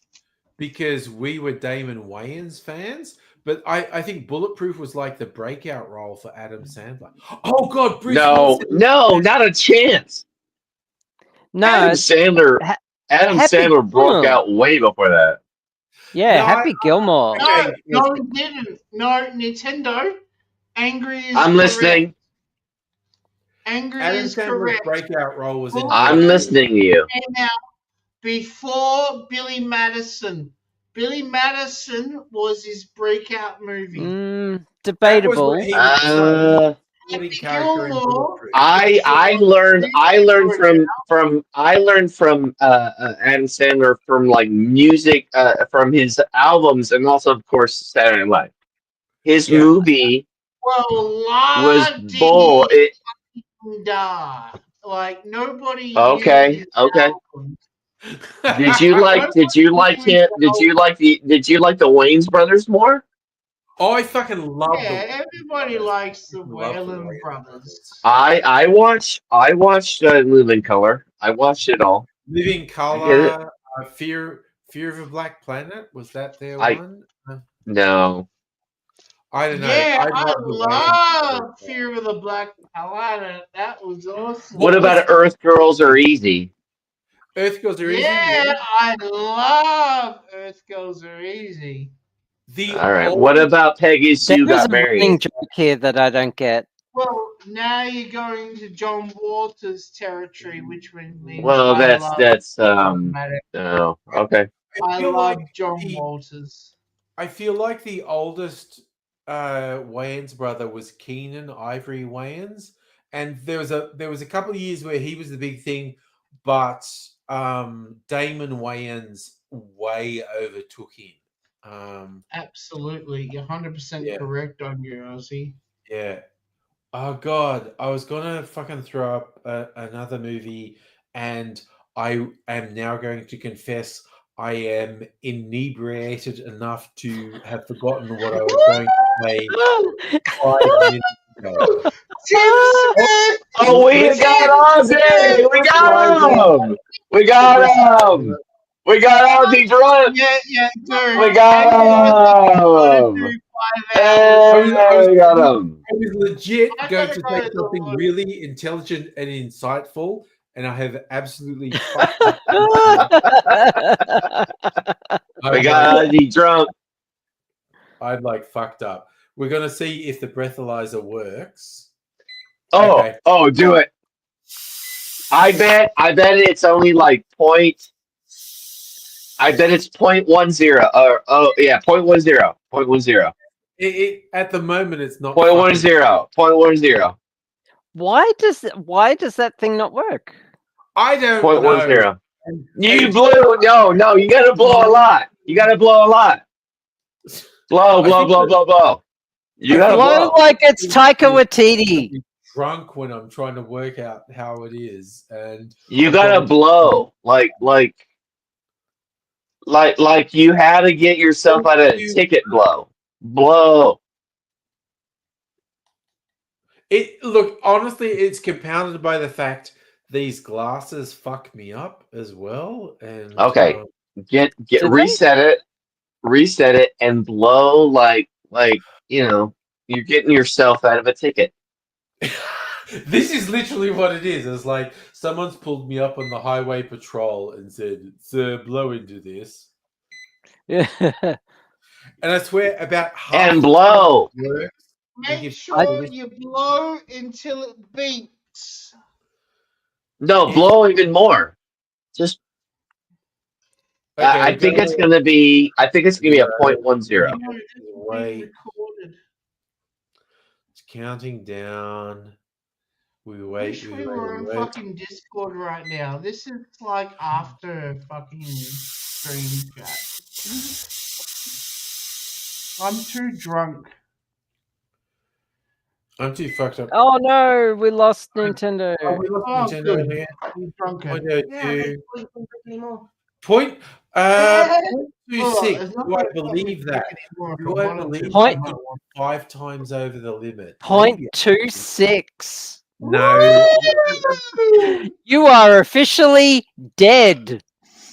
because we were Damon Wayans fans. But I think Bulletproof was like the breakout role for Adam Sandler. Oh God, Bruce No, Willis. no, not a chance. No, Adam Sandler. Ha- Adam Happy Sandler broke Gilmore. out way before that. yeah, No, Happy Gilmore. Okay, No, he didn't. No, Nintendo. Angry is I'm correct. listening. Angry Adam is Sandler's correct. breakout role was in. I'm listening to you. Came out before Billy Madison. Billy Madison was his breakout movie. Debatable. what he was Happy character in Gilmore. Bulletproof. I learned from Adam Sandler from like music from his albums and also of course Saturday Night Live. His Yeah. movie Well, was bull. It, die. Like nobody. Okay, knew his okay. album. did you like the Wayans brothers more? Oh, I fucking love Yeah, everybody likes the Love the Whalen Wayans brothers. I watched Living Color. I watched it all. Living I get Color, Fear of a Black Planet. Was that their I- one? No. I don't know. Yeah, I love the Wayans love Fear of the Black Planet. That was awesome. What about Earth Girls Are Easy? Earth Girls Are Easy. Yeah, I love Earth Girls Are Easy. The All right. old- What about Peggy Sue There's Got a running Married? joke here that I don't get. Well, now you're going to John Waters territory, which means Well, I that's love oh, okay. I feel love like John the- Waters. I feel like the oldest Wayans brother was Keenan Ivory Wayans, and there was a couple of years where he was the big thing, but Damon Wayans way overtook him. Absolutely, you're 100% Yeah. correct on your Ozzy. Yeah. Oh God, I was gonna fucking throw up another movie, and I am now going to confess I am inebriated enough to have forgotten what I was going to say 5 minutes ago. Oh, we got Ozzy! We got him! We got him! We got Ozzy drunk! Yeah, dude. We got him! Hey, we got him! I was legit I going gotta to go say to the something toilet. really intelligent and insightful, and I have absolutely fucked up. We got Ozzy drunk. I'd like fucked up. We're gonna see if the breathalyzer works. Oh, Okay. oh, do it. I bet it's only like point. I bet it's 0.10 or 0.10. 0.10. At the moment, it's not. 0.10. 0.10. Why does that thing not work? I don't 0.10. know. You blew. No. You gotta blow a lot. You gotta blow a lot. Blow. You gotta Blow blow. like it's Taika Waititi. Drunk when I'm trying to work out how it is, and You gotta blow. Like you had to get yourself out of a ticket blow. Blow. Look, honestly, it's compounded by the fact these glasses fuck me up as well. And Okay. Get Do they? reset it and blow like you're getting yourself out of a ticket. this is literally what it is. It's like someone's pulled me up on the highway patrol and said, "Sir, blow into this." Yeah. And I swear about half And the blow. time it works. Make sure you blow until it beeps. No, blow even more. Just Okay, I think it's gonna be a 0.10. Wait. It's counting down. We wait. Wish we were in fucking Discord right now. This is like after fucking stream chat. I'm too drunk. I'm too fucked up. Oh no, we lost Nintendo. Oh, we lost Nintendo good. here. I'm drunk. Point 0.26. Oh, Do I believe that? Do I believe Point- that 5 times over the limit? 0.26. No. You are officially dead.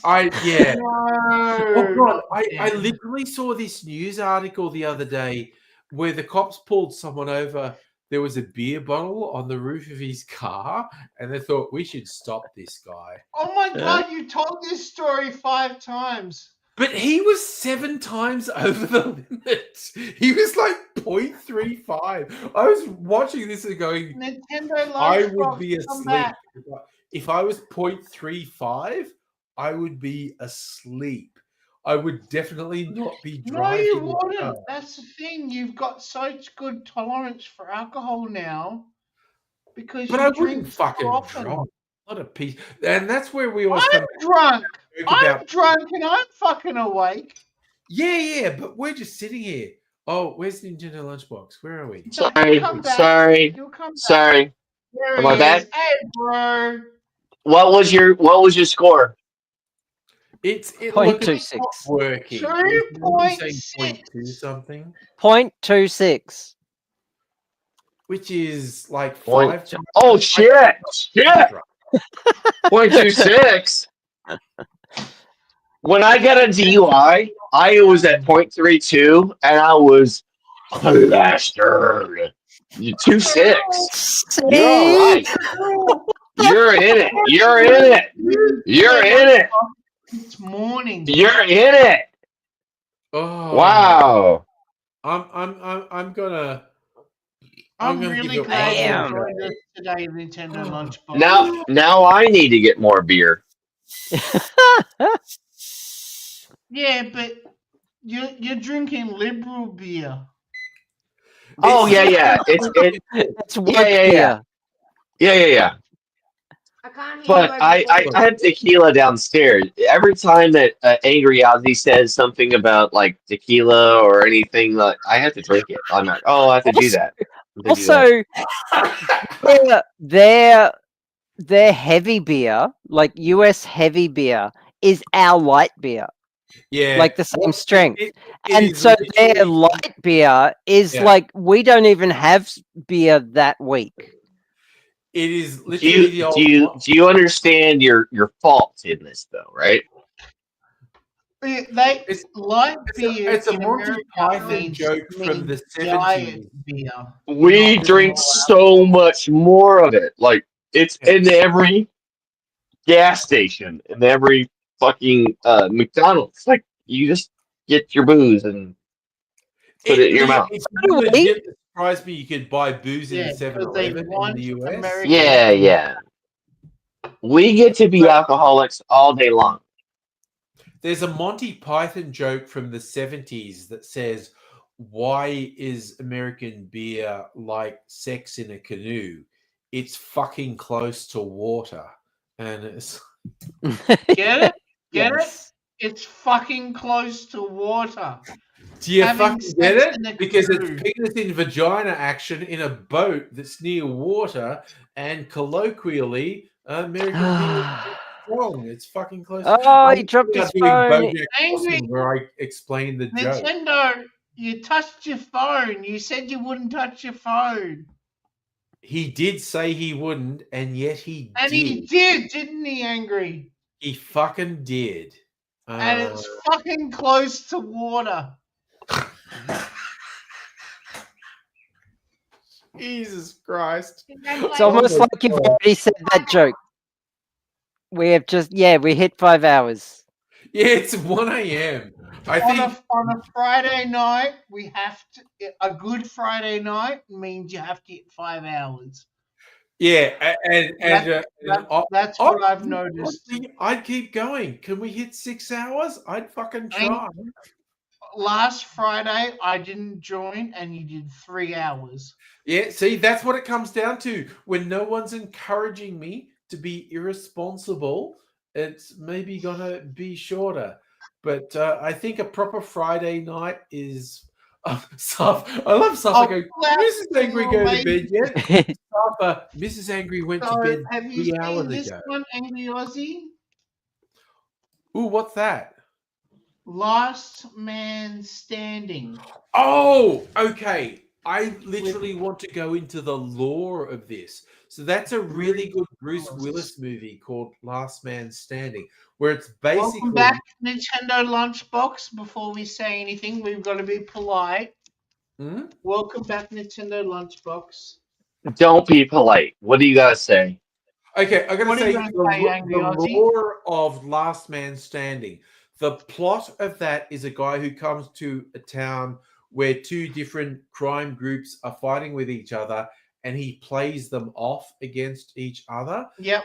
Yeah. No. Oh god, I literally saw this news article the other day where the cops pulled someone over. There was a beer bottle on the roof of his car, and they thought we should stop this guy. Oh my god, you told this story 5 times. But he was 7 times over the limit. He was like 0.35. I was watching this and going, Nintendo I would Lunchbox, be come asleep. back. If I was 0.35, I would be asleep. I would definitely not be No, driving. you the wouldn't. car. That's the thing. You've got such good tolerance for alcohol now because But you I drink wouldn't so fucking often. drive. Not a piece. And that's where we always I'm come drunk. back I'm about. drunk and I'm fucking awake. Yeah, but we're just sitting here. Oh, where's Nintendo Lunchbox? Where are we? Sorry. Come back. Sorry. He'll come back. Sorry. There Am he I is. back? Hey, bro. What was your score? It's look, 0.26. it's not working. 2.6. Something, 0.26. which is like Point- 5 times. Oh shit! 0.26. When I got a DUI, I was at 0.32, and I was plastered. 2.6. You're all right. You're in it. You're in it. You're in it. It's morning. You're in it. Oh Wow. I'm gonna. I'm gonna really give it glad Damn. you joined us today, Nintendo Lunchbox. Now I need to get more beer. Yeah, but you're drinking liberal beer. Oh yeah. It's It's yeah. Yeah. I can't hear But you I have tequila downstairs. Every time that Angry Ozzy says something about like tequila or anything, like I have to drink it. I'm like, I have to do that. Also, their heavy beer, like US heavy beer, is our light beer, Yeah, like the same strength. It And is so their literally- light beer is Yeah. like we don't even have beer that weak. It is Do literally the you old. do you understand your fault in this though, right? It's light beer. It's a in Monty America Python means- joke from the means diet 70s. beer. We drink so much more of it. Like it's in every gas station, in every fucking McDonald's. Like you just get your booze and put it in your mouth. It legit surprised me you could buy booze in Yeah, the because they 7-Eleven in want the US. American. Yeah. We get to be alcoholics all day long. There's a Monty Python joke from the 70s that says, "Why is American beer like sex in a canoe? It's fucking close to water." And it's Get it? Get Yes. it? It's fucking close to water. do you Having fucking get sex in a it? Because it's canoe. penis in vagina action in a boat that's near water, and colloquially, American beer is strong. It's fucking close. Oh, he I'm dropped his doing phone. BoJack Angry. Horseman where I explain the joke. Nintendo, you touched your phone. You said you wouldn't touch your phone. He did say he wouldn't, and yet he And did. he did, didn't he, Angry? He fucking did. And it's fucking close to water. Jesus Christ. It's almost like you've already said that joke. We have just, we hit 5 hours. Yeah, it's 1 a.m. I think On a Friday night, we have to. A good Friday night means you have to hit 5 hours. yeah, That's what I've noticed. honestly, I'd keep going. Can we hit 6 hours? I'd fucking try. Last Friday, I didn't join, and you did 3 hours. Yeah, see, that's what it comes down to. When no one's encouraging me to be irresponsible, it's maybe gonna be shorter. But I think a proper Friday night is. Saf, I love Safa going, Mrs. Angry go to bed yet? Safa, Mrs. Angry went to bed Have you 3 seen hours this ago. one, Angry Aussie? Ooh, what's that? Last Man Standing. Oh, okay. I literally want to go into the lore of this. So that's a really good Bruce Willis movie called Last Man Standing, where it's basically. Welcome back, Nintendo Lunchbox. Before we say anything, we've got to be polite. Welcome back, Nintendo Lunchbox. Don't be polite. What do you gotta say? Okay, I'm going What to are you say gonna say, Angry the Aussie? lore of Last Man Standing. The plot of that is a guy who comes to a town where two different crime groups are fighting with each other, and he plays them off against each other. Yep.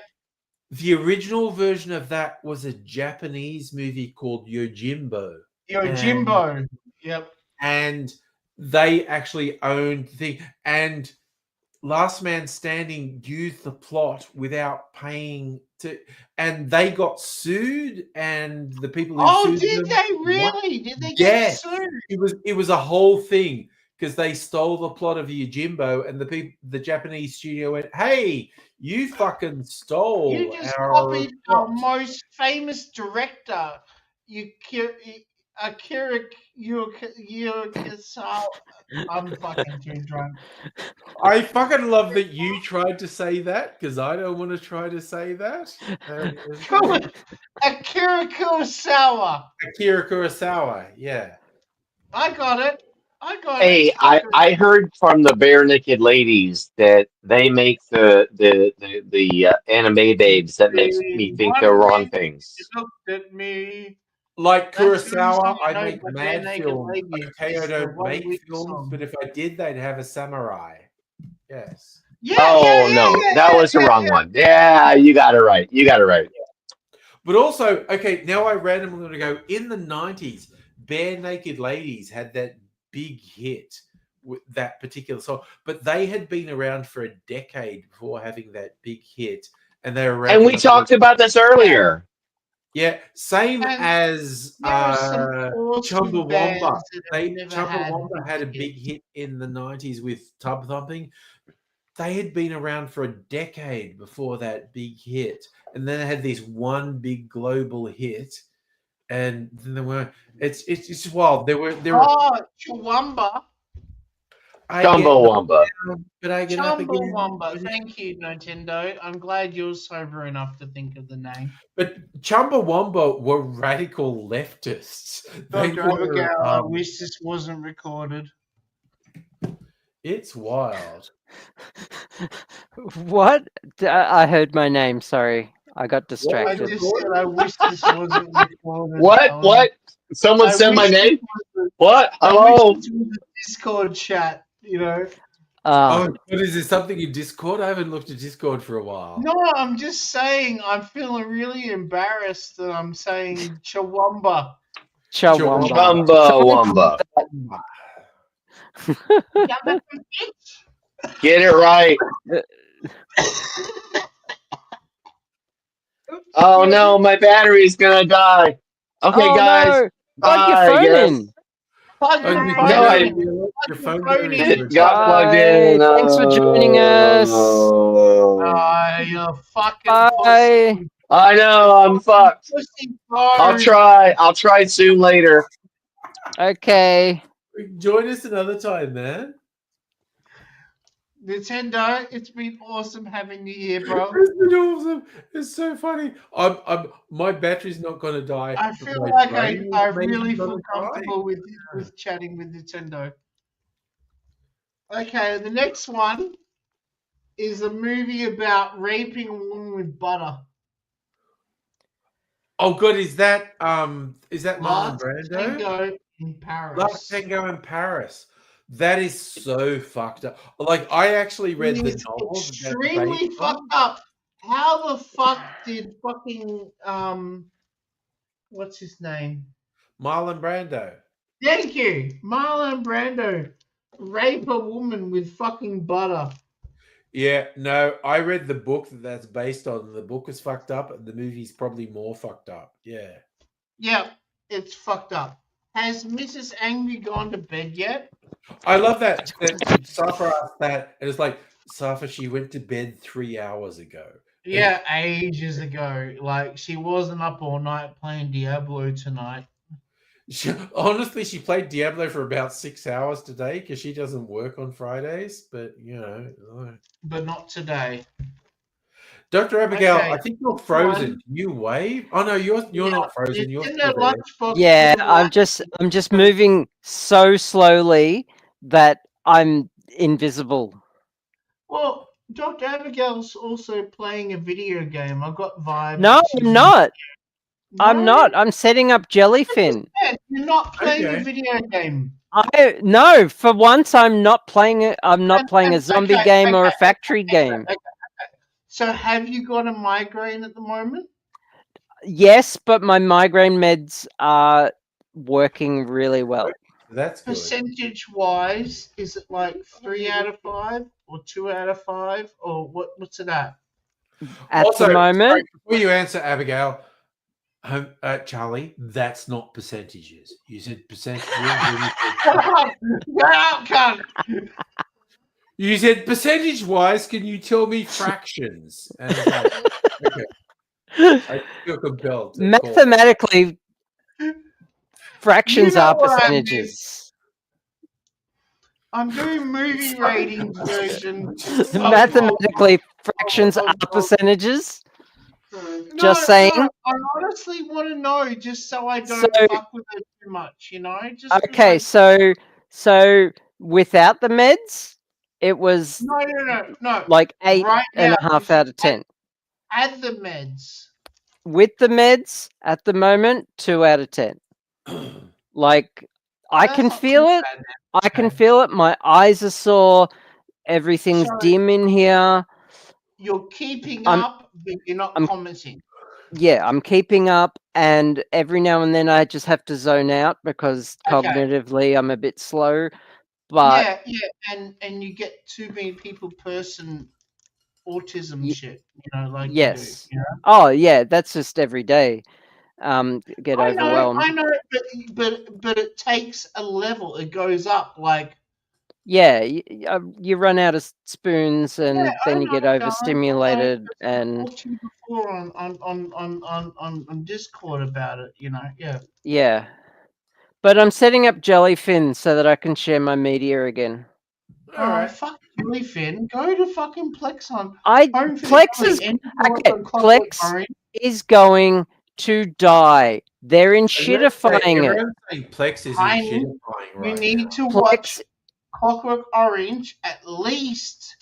The original version of that was a Japanese movie called Yojimbo. Yojimbo. Yep. And they actually owned the thing. And Last Man Standing used the plot without paying to, and they got sued. And the people who sued did them, they really? Did they get yes, sued? it was a whole thing because they stole the plot of Yojimbo, and the Japanese studio went, "Hey, you fucking stole You just our copied our plot." most famous director, Akira Kurosawa. I'm fucking too drunk. I fucking love that you tried to say that because I don't want to try to say that. Come on, Akira Kurosawa. Akira Kurosawa, yeah. I got it. Hey, I heard from the Bare Naked Ladies that they make the anime babes that makes me think they're wrong things. You looked at me. Like That's the Kurosawa, song I I know make by mad Bare Naked films. Ladies. Okay, I It's the don't One make Week films, song. but if I did, they'd have a samurai. Yes. That was the wrong one. Yeah, you got it right. But also, okay, now I randomly want to go, in the 90s, Bare Naked Ladies had that big hit with that particular song, but they had been around for a decade before having that big hit, and they were. And we talked about this earlier. Yeah, same as Chumbawamba. Chumbawamba had a big hit in the 90s with Tub Thumping. They had been around for a decade before that big hit, and then they had this one big global hit, and then there were. It's just wild. There were. Chumbawamba. Chumbawamba. But I get up again. Chumbawamba. Thank you, Nintendo. I'm glad you're sober enough to think of the name. But Chumbawamba were radical leftists. Dr. Abigail, I wish this wasn't recorded. It's wild. What? I heard my name. Sorry, I got I distracted. just said I wish this wasn't recorded. What? Someone said my name? What? I Hello? wish this was a Discord chat, you know. Oh, what is this? Something in Discord? I haven't looked at Discord for a while. No, I'm just saying I'm feeling really embarrassed that I'm saying Chawamba. Chumbawamba. Get it right. Oh no, my battery's gonna die. Okay, Oh, guys. no. Plug your Bye, phone guys. in. Got plugged in. Thanks for joining us. You fucking Bye. I know, I'm fucked. I'll try Zoom later. Okay. Join us another time, man. Nintendo, it's been awesome having you here, bro. It's been awesome. It's so funny. My battery's not going to die. I feel like I really feel comfortable with chatting with Nintendo. Okay, the next one is a movie about raping a woman with butter. Oh, good. Is that Marlon Brando? Tango in Paris. Last Tango in Paris. That is so fucked up. Like, I actually read the novel. Extremely fucked up. How the fuck did fucking what's his name? Marlon Brando. Thank you, Marlon Brando, rape a woman with fucking butter. Yeah, no, I read the book that's based on. The book is fucked up, and the movie's probably more fucked up. Yeah. Yeah, it's fucked up. Has Mrs. Angry gone to bed yet? I love that Safa asked that, and it's like, Safa, she went to bed 3 hours ago. Yeah, ages ago. Like, she wasn't up all night playing Diablo tonight. Honestly, she played Diablo for about 6 hours today because she doesn't work on Fridays, but, you know. But not today. Dr. Abigail, Okay. I think you're frozen. Can you wave? Oh, no, you're not frozen. You're still there. Yeah, I'm just moving so slowly that I'm invisible. Well, Dr. Abigail's also playing a video game. I got vibes. No, she's I'm not. No? I'm not. I'm setting up Jellyfin. Yeah, you're not playing a video game. No, for once I'm not playing it. I'm not playing a zombie game or a factory game. So have you got a migraine at the moment? Yes, but my migraine meds are working really well. That's good. Percentage-wise, is it like 3 out of 5 or 2 out of 5 or what's it at? At Also, the moment, sorry, before you answer, Abigail, Charlie, that's not percentages. You said percentages. You said percentage-wise. Can you tell me fractions? And it's like, okay. I feel compelled. mathematically, fractions You know are what I mean. percentages. I'm doing movie ratings version. Mathematically, fractions are percentages. Just saying. No, I honestly want to know just so I don't fuck with it too much, you know? Just Okay, so without the meds, it was no. like 8.5 Right now, out of 10. Add the meds. With the meds, at the moment, 2 out of 10. Like, I can feel it. I can feel it. My eyes are sore. Everything's dim in here. You're keeping up, but you're not commenting. Yeah, I'm keeping up, and every now and then I just have to zone out because cognitively I'm a bit slow. But yeah, and you get too many people person autism shit, you know, like yes. you do, you know? Oh yeah, that's just every day. Get overwhelmed. I know, but it takes a level. It goes up like. Yeah, you run out of spoons, and then you get overstimulated. And I talked to you before on Discord about it, you know. Yeah, but I'm setting up Jellyfin so that I can share my media again. All right, fuck Jellyfin. Go to fucking Plexon. Plex is going to die. They're shitifying it. Plex is shitifying. You need to watch Clockwork Orange at least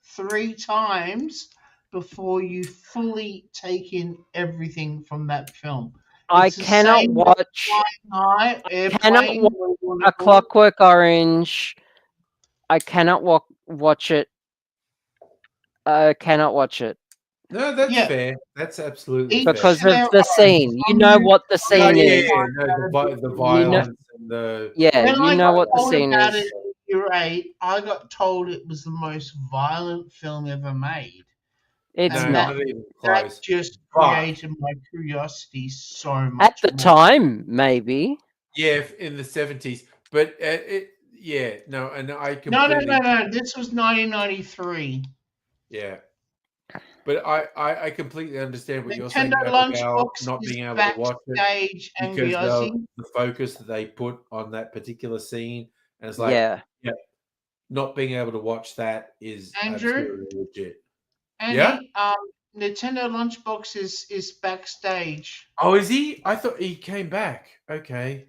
3 times before you fully take in everything from that film. I cannot watch a Clockwork Orange I cannot watch it. I cannot watch it No, that's Yeah. fair. That's absolutely Each fair. because and of their the own. scene. You know what the Oh, scene yeah, is. yeah, no, the violence and the Yeah, When you I know got what the told scene about is. it in year 8, I got told it was the most violent film ever made. It's And not. not even That close. just But- created my curiosity so much. At the more. time, maybe. Yeah, in the 70s. But no, and I No, completely no. This was 1993. yeah. But I completely understand what you're saying Nintendo about Abigail Lunchbox not is being able to watch it backstage angry because Ozzy. of the focus that they put on that particular scene, and it's like Yeah. not being able to watch that is Andrew? absolutely legit. Andy, Nintendo Lunchbox is backstage. Oh, is he? I thought he came back. Okay.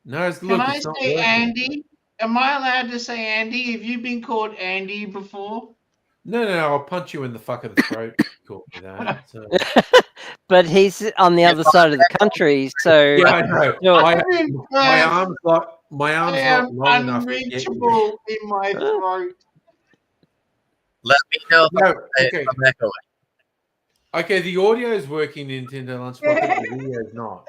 No, it's Can I it's not say working. Andy? Am I allowed to say Andy? Have you been called Andy before? No, I'll punch you in the fucking throat. Call me that. So. But he's on the other side of the country, so Yeah, I know. No. My arm's not long enough to get you. unreachable in my throat. Let me know if No, I'm okay. echoing. Okay, the audio is working, Nintendo Lunchbox, but the video is not.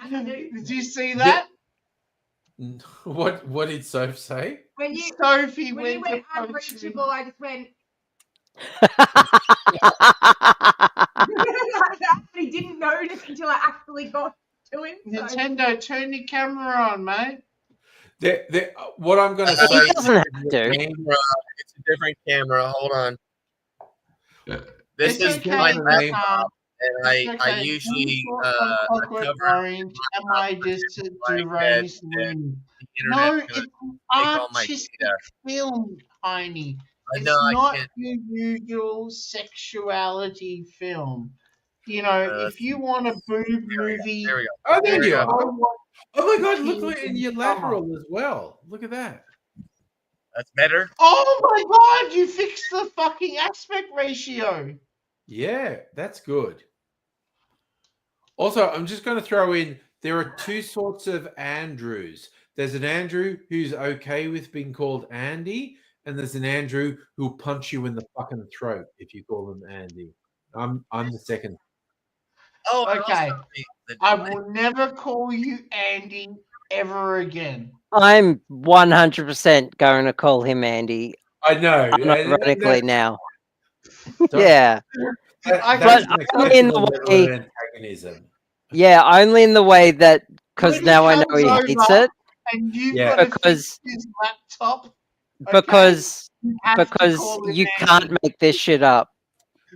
Did you see that? What did Soph say? When you Sophie when you went to went punch him. unreachable, I just went like that, but he didn't notice until I actually got to him. So. Nintendo, turn your camera on, mate. What I'm going to He say doesn't have to. Camera, it's a different camera. Hold on. This It's is okay, my okay. laptop, and It's I okay. usually You've got a Clockwork cover Orange. Am I just to like raise that, wind? the No, internet. it's an all my artistic data. film, Tiny. I It's know I not can't. your usual sexuality film. You know, if you want a boob movie, There we go. Oh, there you I are. want Oh my God, look Teen at in your Summer. lateral as well. Look at that. That's better. Oh my God, you fixed the fucking aspect ratio. Yeah, that's good. Also, I'm just going to throw in, there are two sorts of Andrews. There's an Andrew who's okay with being called Andy, and there's an Andrew who'll punch you in the fucking throat if you call him Andy. I'm the second. Oh, Okay. the I will never call you Andy ever again. I'm 100% going to call him Andy. I know. Unironically now. Don't- Yeah. I That's But an only in the acceptable way- level of antagonism. Yeah, only in the way that because When now I know comes he hates over it. and you've Yeah. got to Because- fix his laptop. okay, Because you have to because call him you Andy. can't make this shit up.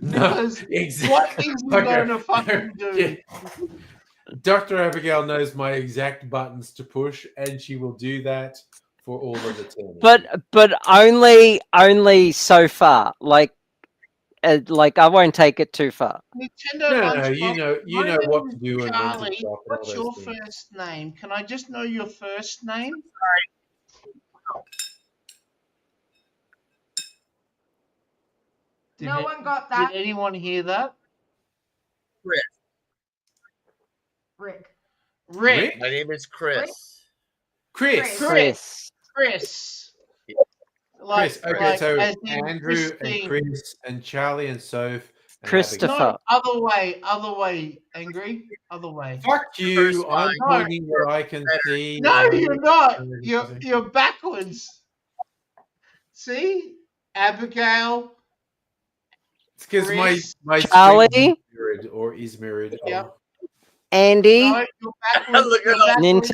No, Because exactly. what is he Okay. going to fucking do? Yeah. Dr. Abigail knows my exact buttons to push, and she will do that for all of eternity. But only so far. Like I won't take it too far. Nintendo No, Lunchbox, you my know name what is to do and when to Charlie. stop and all What's those your things. first name? Can I just know your first name? Did No it- one got that. Did anyone hear that? Chris. Rick. Rick. My name is Chris. Chris. Chris. Chris. Chris. Okay, so as in Andrew Christine. and Chris and Charlie and Soph. And Christopher. Abigail. No, other way, Angry, other way. Fuck you. I'm No. pointing where I can see. No, you're not. and You're everything. you're backwards. See, Abigail. It's because Chris. my Charlie? screen is mirrored. Yep. Oh, Andy. No, you're backwards. Look You're it up. backwards.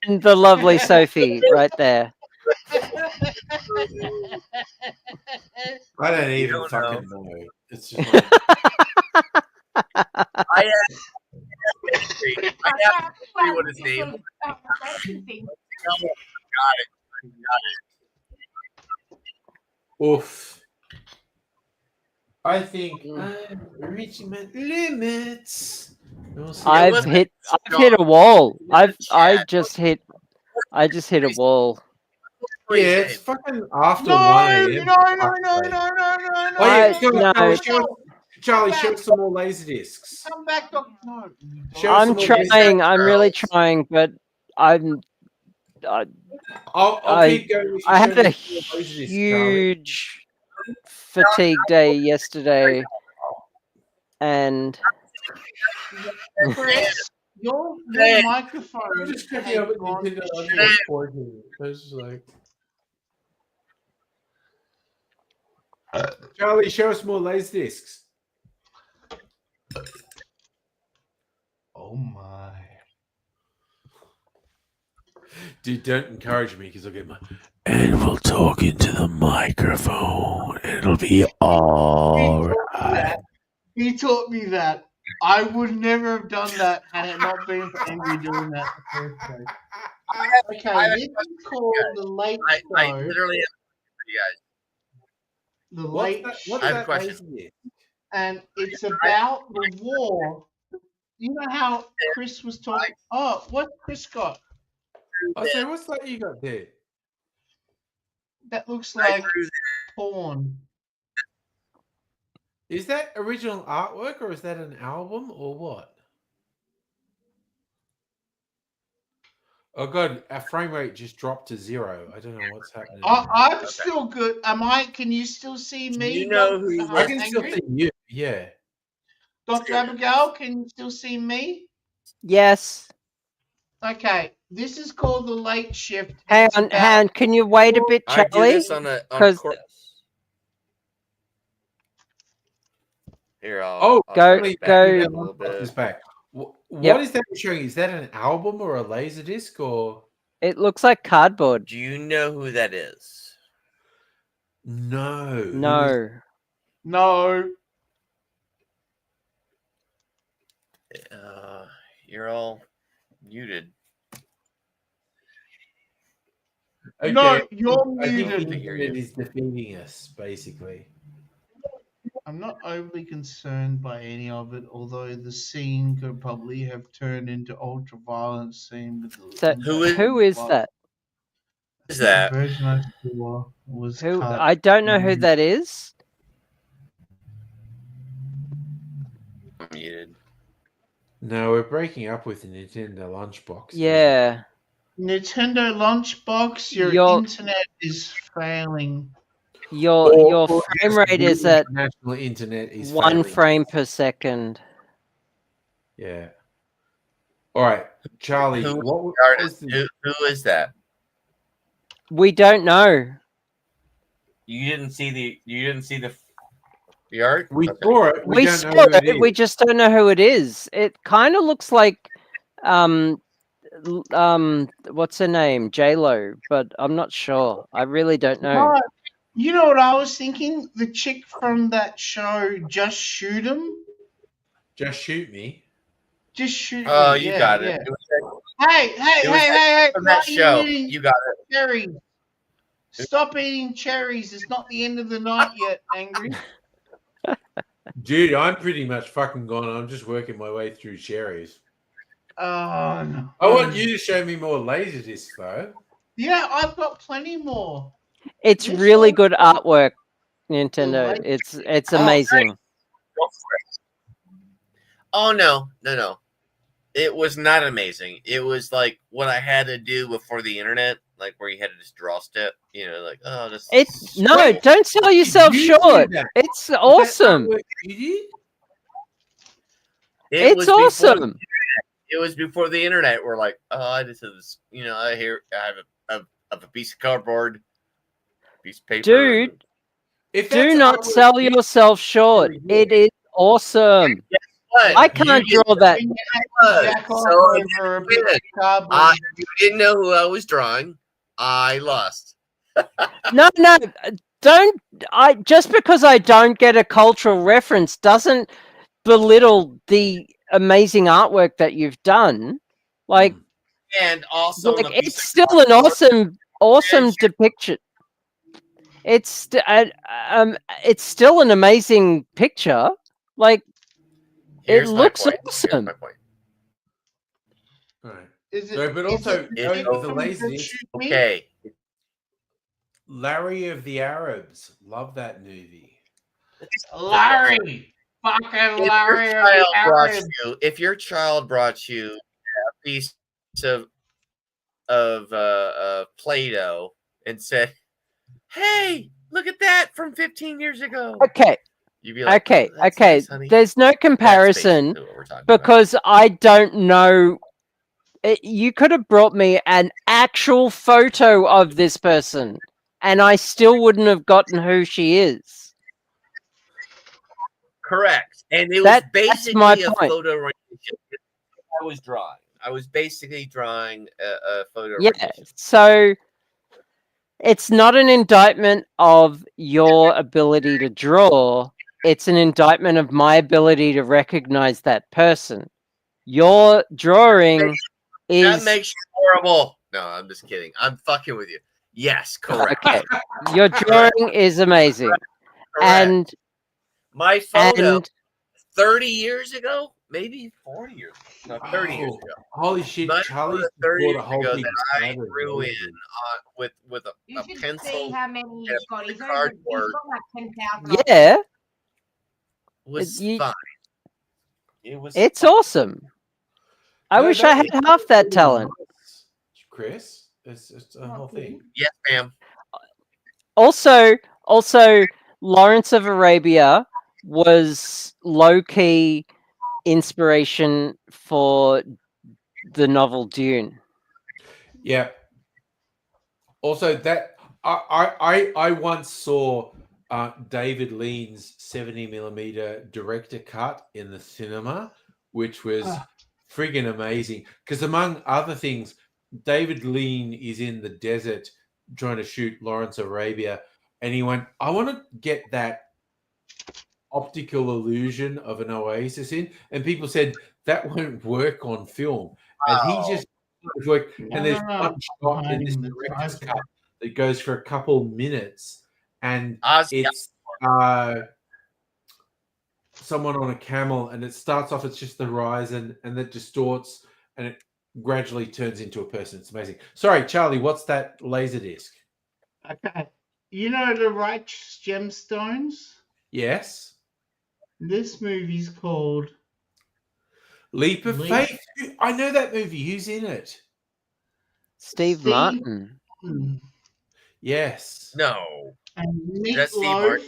and the lovely Sophie right there. I don't even don't fucking know. It's just like, I have to see what his name was. Got it. oof. I think I'm reaching my limits. We'll see. I've hit a wall. I just hit a wall. Yeah, it's fucking after No, 1 a.m. no, for no, fuck's no, sake. no, no, no, no. Oh, yeah, I- go, no. go, Charlie, Come show back. us some more laser discs. Come back, Doc. No. Show us I'm some more laser trying. discs. I'm really trying, but I'm. I'll keep going. If you I show had me a some more laser discs, Charlie. huge fatigue day yesterday, and Chris, your microphone. I'm just checking out what Nintendo pointing. It's just like. Charlie, show us more laser discs. Oh my. Dude, don't encourage me because I'll get my. And we'll talk into the microphone. It'll be all right. He taught me that. I would never have done that had it not been for Angry doing that the first place. Okay, this is called the late show. I literally have for you guys. The late What's I have a that question. laser disc? And it's about the war. You know how Chris was talking? Oh, what Chris got? I say, what's that you got there? That looks like porn. Is that original artwork or is that an album or what? Oh god, our frame rate just dropped to 0. I don't know what's happening. I'm still good. Am I? Can you still see me? You know who you I can still see you. Yeah. Dr. Abigail, can you still see me? yes. Okay, this is called the late shift. Hang It's on, about- hang on. Can you wait a bit, I do Charlie? this on a 'Cause- Here, I'll Oh, Go- Charlie, go- give that a little bit. this back. What Yep. is that you're showing? Is that an album or a laser disc or It looks like cardboard. Do you know who that is? no? No. No. You're all muted. Okay, No, you're I think muted. the internet is defeating us, basically. I'm not overly concerned by any of it, although the scene could probably have turned into ultra-violent scene with the So, who is that? Is that? The version I saw was Who? cut. I don't know who that is. I'm muted. No, we're breaking up with the Nintendo Lunchbox. Yeah. Nintendo Lunchbox, your Your- internet is failing. Your frame rate is at national internet is 1 failing. frame per second. Yeah. All right, Charlie. Who, What was artist? the, Who is that? We don't know. You didn't see the art? we Okay. saw it. We don't saw know who it. We is. just don't know who it is. It kind of looks like what's her name? J-Lo, but I'm not sure. I really don't know. Right. You know what I was thinking? The chick from that show, Just Shoot 'Em? Just shoot me. Just Shoot 'Em. Oh, you yeah, got it. yeah. It was Hey, it was hey! from that Why are you show. eating You got it. cherries? Stop eating cherries. It's not the end of the night yet, Angry. Dude, I'm pretty much fucking gone. I'm just working my way through cherries. Oh, no. I want you to show me more laser discs, though. Yeah, I've got plenty more. It's This really one- good artwork, Nintendo. Like- It's amazing. Go for it. Oh no. It was not amazing. It was like what I had to do before the internet, like where you had to just draw step. You know, like just. It's no, Wait, don't sell yourself you short. did that? It's awesome. Is that artwork you did? It was It's before awesome. It was before the internet. We're like, I just have this. I have a piece of cardboard, piece of paper. Dude, If do that's not artwork sell you yourself short. did, It is awesome. But I can't you draw that. Jack off So if over a you bit of win, cardboard. you didn't know who I was drawing. I lost. No, don't. Just because I don't get a cultural reference doesn't belittle the amazing artwork that you've done. Like, And also, like on a piece it's of still an cardboard- awesome depiction. It's still an amazing picture. Like, Here's it my looks point. Here's awesome. my point. All right. Is it, No, but is also, it It's going with the from laser Just disc, Shoot Me? Okay. Larry of the Arabs. Love that movie. Larry! fucking Larry. If your child brought you a piece of Play-Doh and said, "Hey, look at that from 15 years ago," Okay. you'd be like, Okay, "Oh, that's okay. nice, honey." There's no comparison basically what we're talking about. because I don't know. You could have brought me an actual photo of this person, and I still wouldn't have gotten who she is. Correct. And it was That's basically my a point. photo rendition. I was drawing. I was basically drawing a photo Yeah. rendition. So it's not an indictment of your ability to draw. It's an indictment of my ability to recognize that person. Your drawing That is makes you horrible. No, I'm just kidding. I'm fucking with you. Yes, correct. okay. Your drawing is amazing, and my photo and 30 years ago, maybe 40 years, no, 30 years ago. Holy shit, My Charlie's photo 30 bought years a whole ago big that I slab of drew those. in with You a should pencil. see how many and he's a got. piece He's of got cardboard like 10,000. yeah, was you- fine. It was it's fine. awesome. I No, wish that I had is half that really talent. nice. Chris, it's a whole thing. Yes, ma'am. Also, Lawrence of Arabia was low-key inspiration for the novel Dune. Yeah. Also, that I once saw David Lean's 70mm director cut in the cinema, which was friggin' amazing. Because among other things, David Lean is in the desert trying to shoot Lawrence of Arabia, and he went, "I want to get that optical illusion of an oasis in," and people said that won't work on film, and he just worked. And there's one shot in this director's cut that goes for a couple minutes, and it's someone on a camel, and it starts off, it's just the horizon, and that distorts, and it gradually turns into a person. It's amazing. Sorry, Charlie, what's that laser disc? Okay. You know the Righteous Gemstones? Yes. This movie's called Leap of Faith. I know that movie. Who's in it? Steve Martin. Yes. No. And That's Steve Meatloaf. Martin.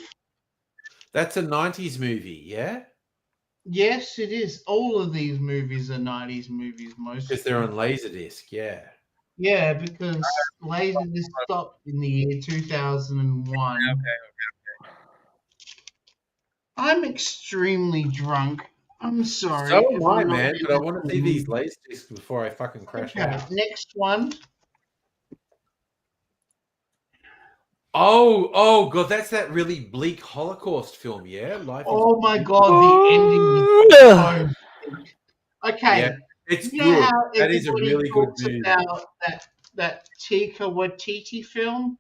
That's a 90s movie, yeah? Yes, it is. All of these movies are 90s movies, most Because they're on Laserdisc, yeah. Yeah, because Laserdisc stopped in the year 2001. Okay. I'm extremely drunk. I'm sorry. So if am I, I'm not man, but I want to see in these the mood. Laserdiscs before I fucking crash Okay, out. next one. Oh, God, that's that really bleak Holocaust film, yeah? Life Oh is my God, the ending is so bleak. Okay. Yeah, it's you know good. how That is a everybody really good talks movie. about that Taika Waititi film?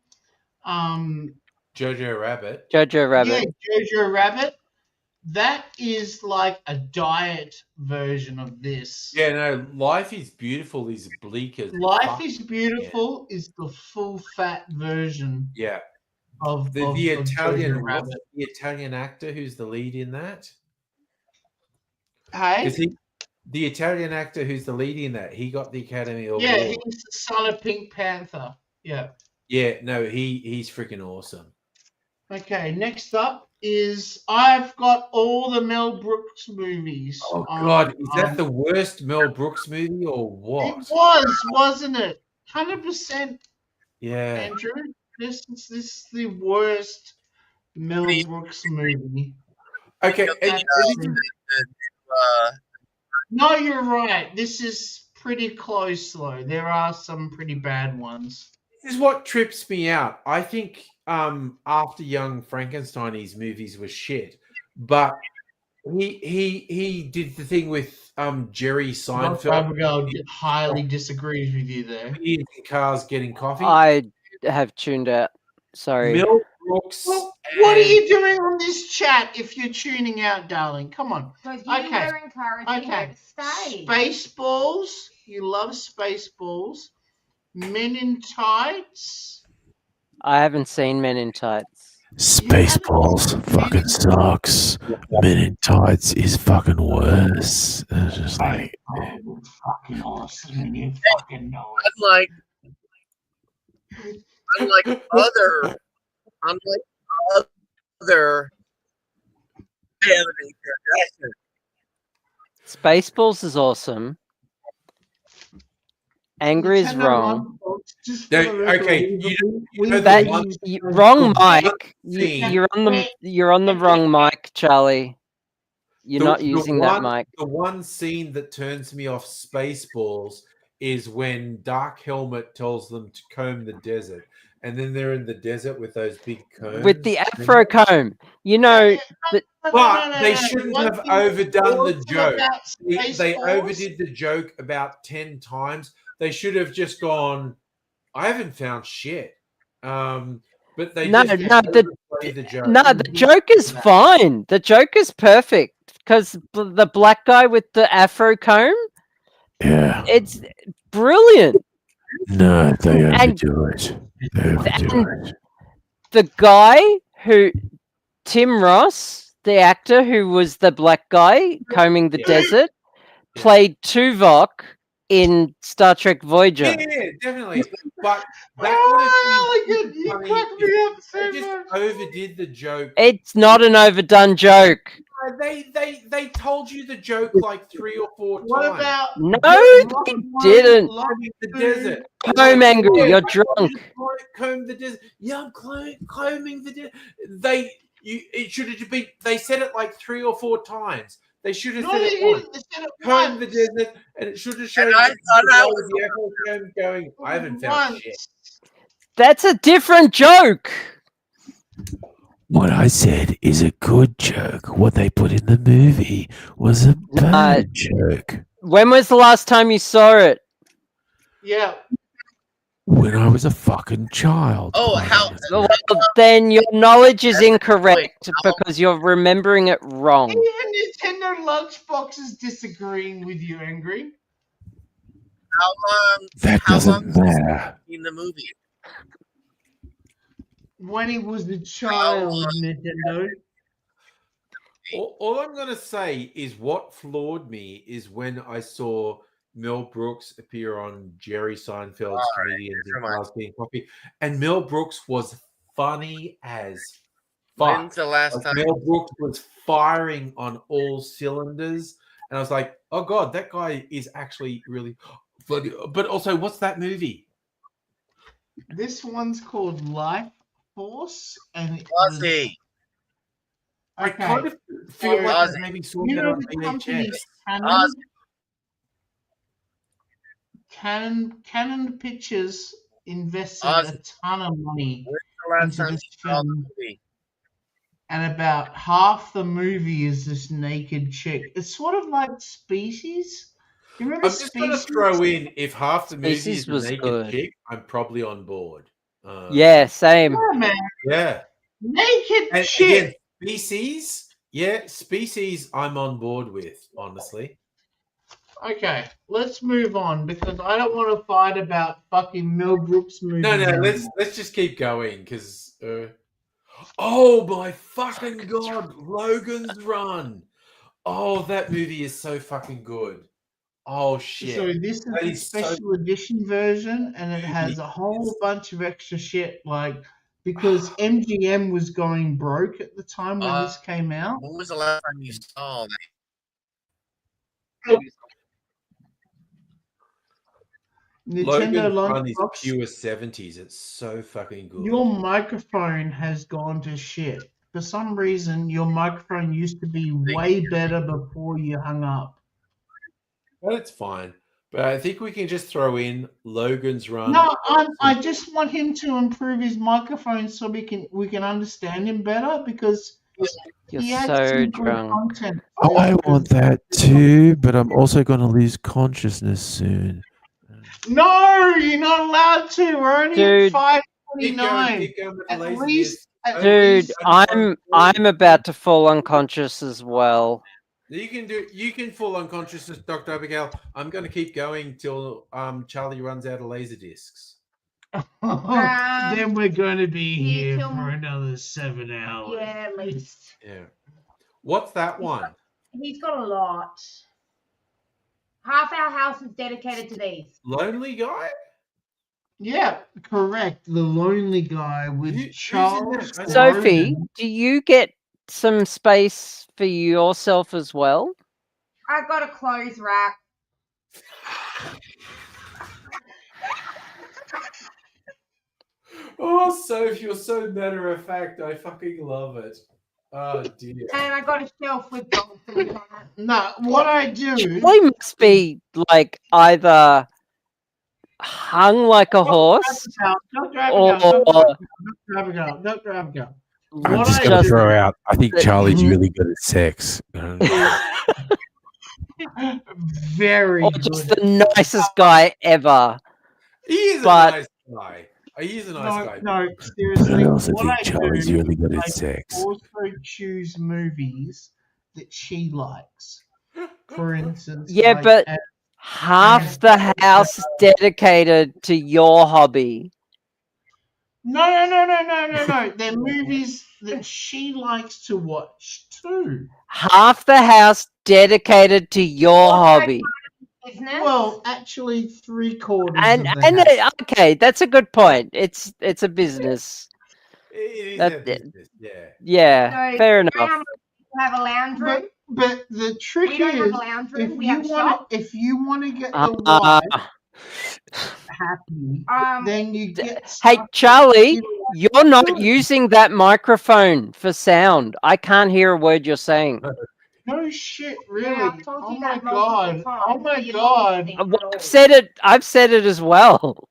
Jojo Rabbit. Jojo Rabbit. Yeah, Jojo Rabbit. That is like a diet version of this. Yeah, no, Life is Beautiful is bleak as Life fuck. is Beautiful is the full fat version Yeah. of The of Italian Jojo Rabbit. the Italian actor who's the lead in that? Hey? The Italian actor who's the lead in that, he got the Academy Award. Yeah, he's the son of Pink Panther. Yeah. Yeah, no, he's freaking awesome. Okay, next up is I've got all the Mel Brooks movies. Oh God, is that the worst Mel Brooks movie or what? It was, wasn't it? 100%, Yeah. Andrew. This is the worst Mel Brooks movie. Okay, No, you're right. This is pretty close, though. There are some pretty bad ones. This is what trips me out. I think after Young Frankenstein, his movies were shit, but he did the thing with Jerry Seinfeld. Abigail highly disagrees with you there. In cars getting coffee. I have tuned out. Sorry. Mel Brooks. Well, what are you doing on this chat if you're tuning out, darling? Come on. Because you were encouraging her to stay. Spaceballs. You love Spaceballs. Men in Tights. I haven't seen Men in Tights. Spaceballs fucking sucks. Men in Tights is fucking worse. It's just like, It's fucking awesome, and you fucking know it. Unlike other Spaceballs is awesome. Angry is Nintendo wrong. Lunchbox, just for the record, Okay, you know That the one, wrong the mic. scene- You're on the wrong mic, Charlie. You're not using that mic. The one scene that turns me off Spaceballs is when Dark Helmet tells them to comb the desert, and then they're in the desert with those big combs. With the afro comb. You know, but they shouldn't One have thing overdone the awesome joke. about They Spaceballs- overdid the joke about 10 times. They should have just gone, I haven't found shit. But they No, just no, overplayed the joke. No, the joke is fine. The joke is perfect because the black guy with the afro comb, yeah. it's brilliant. No, they And- overdo it. They overdo it. The guy who, Tim Ross, the actor who was the black guy combing the desert, played Tuvok in Star Trek Voyager. Yeah, definitely. But that You cracked me up so they just much. overdid the joke. It's not an overdone joke. They told you the joke like 3 or 4 What times. about No, they didn't. Combing the desert. Comb angry, Yeah, you're why don't drunk. you just comb the desert. Yeah, I'm combing the desert. It should have been. They said it like 3 or 4 times. They should have No, said they it once. didn't. They said it Comb the once. desert, and it should have shown. And I thought I was the apple comb going. I haven't found Once. shit. That's a different joke. What I said is a good joke. What they put in the movie was a bad joke. When was the last time you saw it? Yeah. When I was a fucking child. Oh, how? Well, then your knowledge is incorrect because you're remembering it wrong. Even Nintendo Lunchbox is disagreeing with you, Angry. That How doesn't long matter. in the movie? When he was a child, Nintendo. All I'm going to say is what floored me is when I saw Mel Brooks appear on Jerry Seinfeld's Comedians in Cars Getting Coffee, and Mel Brooks was funny as fuck. When's the last Like, time? Mel Brooks was firing on all cylinders, and I was like, "Oh God, that guy is actually really funny." But also, what's that movie? This one's called Life Force, and it Ozzy. I Okay. kind of feel like Ozzy. I maybe saw You that know on the company VHS. Canon Pictures invested Ozzy. a ton of money When's the last into time this you saw the film, movie? and about half the movie is this naked chick. It's sort of like Species. You I'm remember just going to Species? throw in if half the movie Species is a was naked good. chick, I'm probably on board. Yeah, same. Yeah, man. Yeah. Naked And chick. again, Species, yeah, Species I'm on board with, honestly. Okay, let's move on because I don't want to fight about fucking Mel Brooks movies. No, anymore. let's just keep going because oh my fucking god, Logan's Run. Oh, that movie is so fucking good. Oh shit. So this is That the is so- special edition version, and it has a whole bunch of extra shit, like because MGM was going broke at the time when this came out. When was the last time you saw that? Nintendo Logan's Run is Lunchbox, pure 70s. It's so fucking good. your microphone has gone to shit. For some reason, your microphone used to be way better before you hung up. Well, it's fine. But I think we can just throw in Logan's Run. No, I just want him to improve his microphone so we can understand him better because You're he has so some good drunk. content. I want that too, but I'm also going to lose consciousness soon. No, you're not allowed to. We're only Dude. at Keep 5:29. keep going with the At lazy least, at Dude, least, I'm about to fall unconscious as well. You can fall unconsciousness, Dr. Abigail. I'm going to keep going till Charlie runs out of laser discs. then we're going to be here here till- for another 7 hours. Yeah, at least. Yeah. What's that one? He's got a lot. Half our house is dedicated to these. Lonely guy? Yeah, correct. The lonely guy with Who's in Charles. that? Sophie, Grodin. do you get some space for yourself as well? I've got a clothes rack. Oh, Soph, you're so matter of fact. I fucking love it. Oh dear. And I got a shelf with gold things on it. No, what I do. Charlie must be like either hung like a horse Don't drive or a gun. Don't drive a gun. Don't drive a gun. I'm What just I gonna do- throw out. I think Charlie's really good at sex. Very or good. just the nicest guy ever. He is But- a nice guy. He is a nice guy. No, seriously. I also what think I Charlie's do, really good I at sex. also choose movies that she likes. For instance, Yeah, like, but half the house is dedicated to your hobby. No. They're movies that she likes to watch too. Half the house dedicated to your hobby. Business. Well, actually, 3/4. And of the house. okay, that's a good point. It's a business. It is That- a business, yeah. Yeah, So, fair you know how enough. much we have a lounge room. But the trick We don't have is, a lounge room. if We you have a want, shop. if you want to get the Uh, wife happy, then you get. Hey, stuff Charlie, you you're not using that microphone for sound. I can't hear a word you're saying. No shit, really. Yeah, I've told Oh you my that multiple god. times, Oh but my you're not god. listening at all. I've said it as well.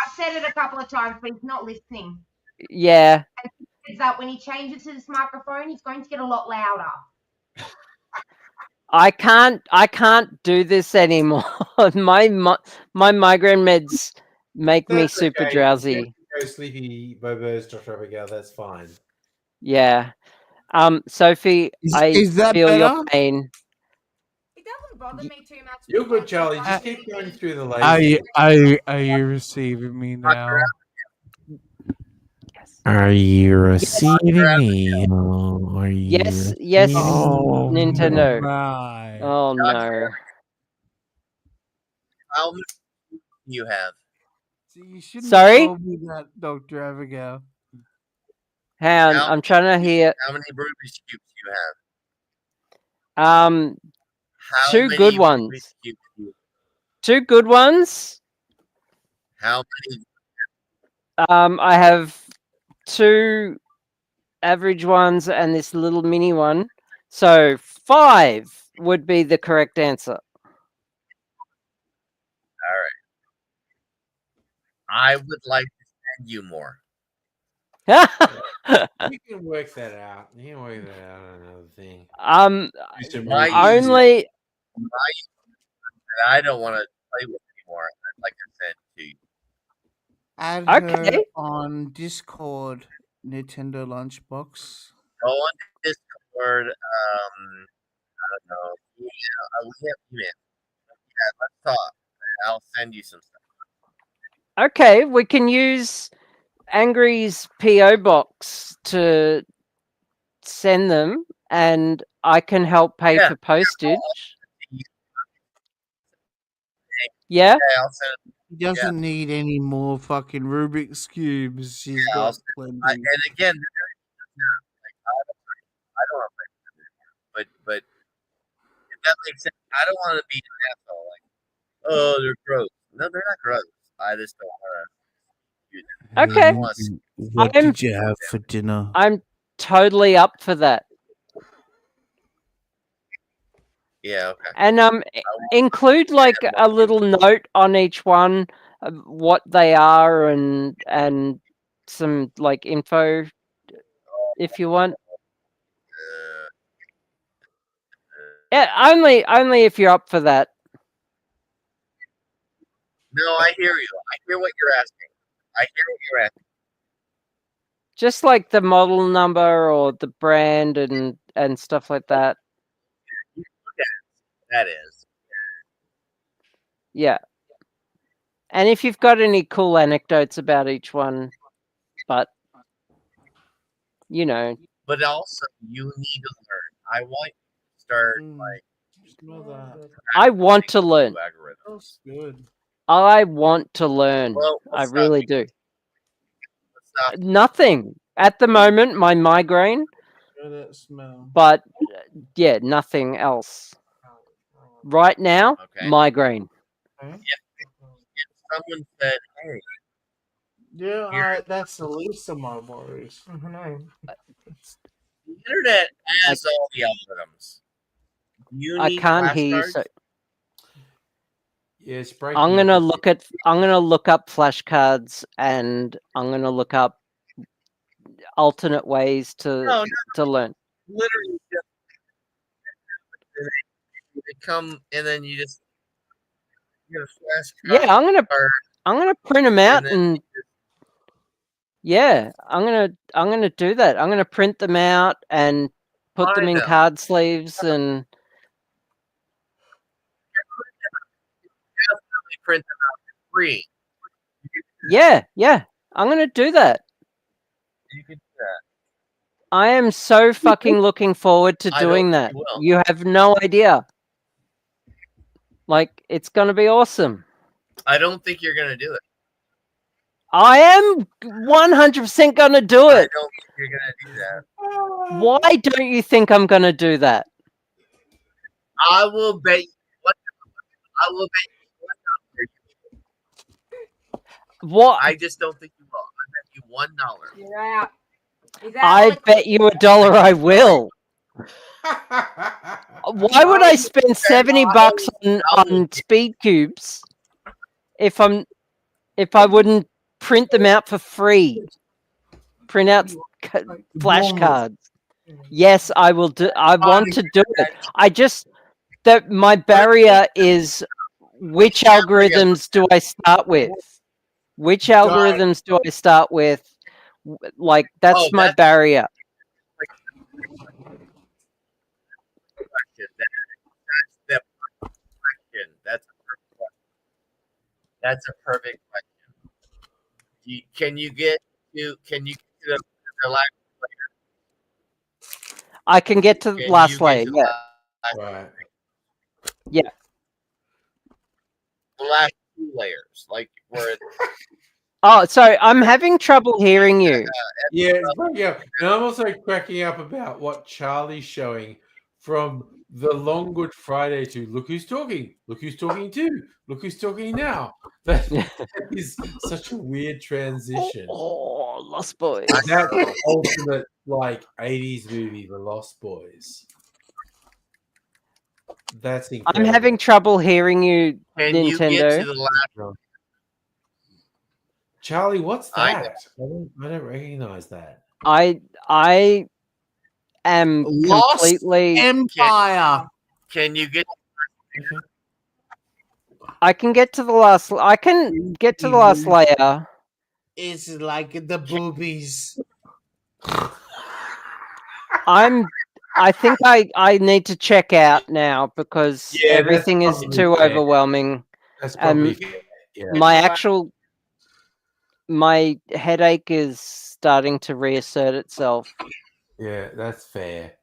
I've said it a couple of times, but he's not listening. Yeah. Is that when he changes to this microphone, he's going to get a lot louder. I can't do this anymore. my migraine meds make me That's super okay. drowsy. Go sleepy bobos, Dr. Abigail. That's fine. Yeah. Sophie, Is that feel your better? pain. It doesn't bother me too much. You're good, Charlie. Just keep going through the Are laser. you receiving me now? Are you receiving me? Oh, are you Yes, Oh, Nintendo. Right. Oh no. How many do you have? See, you shouldn't Sorry? have told me that, Dr. Abigail. Hang on, I'm trying to hear. How many Rubik's cubes do you have? How two many good Rubik's ones. cubes do you- Two good ones. How many? I have two average ones and this little mini one. So 5 would be the correct answer. All right. I would like to send you more. You can work that out. You can work that out on another thing. My only I don't want to play with anymore. I'd like to send to you. Add her Okay. on Discord, Nintendo Lunchbox. Go on Discord. I don't know. We have email. Yeah, let's talk. I'll send you some stuff. Okay, we can use Angry's PO box to send them, and I can help pay Yeah. for postage. Yeah. I'll send it. He doesn't need any more fucking Rubik's cubes. She's Yeah, I'll got send- plenty. and again, like, I don't want to play with them anymore. But if that makes sense, I don't want to be an asshole. Like, oh, they're gross. No, they're not gross. I just don't want to use them. Okay. I want to What I'm- did you have for dinner? I'm totally up for that. Yeah, okay. And include like a little note on each one of what they are and some like info if you want. Yeah, only if you're up for that. No, I hear you. I hear what you're asking. I hear what you're asking. Just like the model number or the brand and stuff like that. That is. Yeah. And if you've got any cool anecdotes about each one, but you know, But also, you need to learn. I want you to start Smell that. I want to learn. algorithms. That's good. I want to learn. Well, I what's really do. What's Nothing at the moment. My migraine, Smell that smell. but yeah, nothing else. Right now, Okay. migraine. If someone said, "Hey, Yeah, Here- that's the least of my worries. the internet has all the algorithms. You I need can't hear you. flashcards?" So Yeah, it's breaking. I'm up gonna a look bit. at. I'm gonna look up flashcards, and I'm gonna look up alternate ways No, to learn. literally just they come and then you just get a flashcard. Yeah, I'm gonna print them out, then and yeah, I'm gonna do that. I'm gonna print them out and put them in Find 'em. card sleeves, and definitely print them out for free. yeah, I'm gonna do that. You can do that. I am so fucking looking forward to I don't doing think that. you will. You have no idea. Like, it's gonna be awesome. I don't think you're gonna do it. I am 100% gonna do I it. don't think you're gonna do that. Why don't you think I'm gonna do that? I will bet you I will bet you $1. What? I just don't think you will. I bet you $1. You're out. I bet you $1 I will. Why would I spend $70 on speed cubes if I wouldn't print them out for free? Print out flashcards. Yes, I will do. I want to do it. I just that my barrier is which algorithms do I start with? Which algorithms do I start with? Like that's my barrier. That's a perfect question. Can you get to the last layer? I can get to the Can last you get layer. to the Yeah. last- Right. Yeah. The last 2 layers, like where it, Oh, sorry. I'm having trouble hearing you. Yeah, it's breaking up. And I'm also cracking up about what Charlie's showing from the Long Good Friday to look who's talking, look who's talking too, look who's talking now. That is such a weird transition. Oh, Lost Boys. That ultimate like 80s movie, The Lost Boys. That's incredible. I'm having trouble hearing you, can Nintendo. you get to the last? Charlie, what's I that? I don't recognize that. I am Lost completely. Empire. Can you get? I can get to the last. I can get to the last layer. It's like the boobies. I think I need to check out now because Yeah, that's everything is probably too fair. overwhelming. That's probably yeah. My headache is starting to reassert itself. Yeah, that's fair.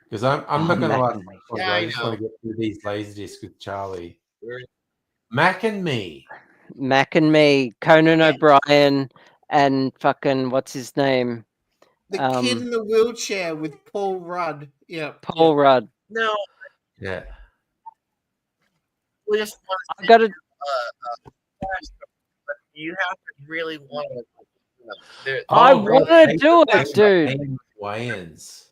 Because I'm not gonna lie. Yeah, I just want know. to get through these laserdiscs with Charlie. Mac and me. Mac and me, Conan O'Brien, and fucking what's his name? The kid in the wheelchair with Paul Rudd. Yeah. Paul Rudd. No. Yeah. We just want I've got to. but you have to really want to. I want to do it, dude. Damon Wayans.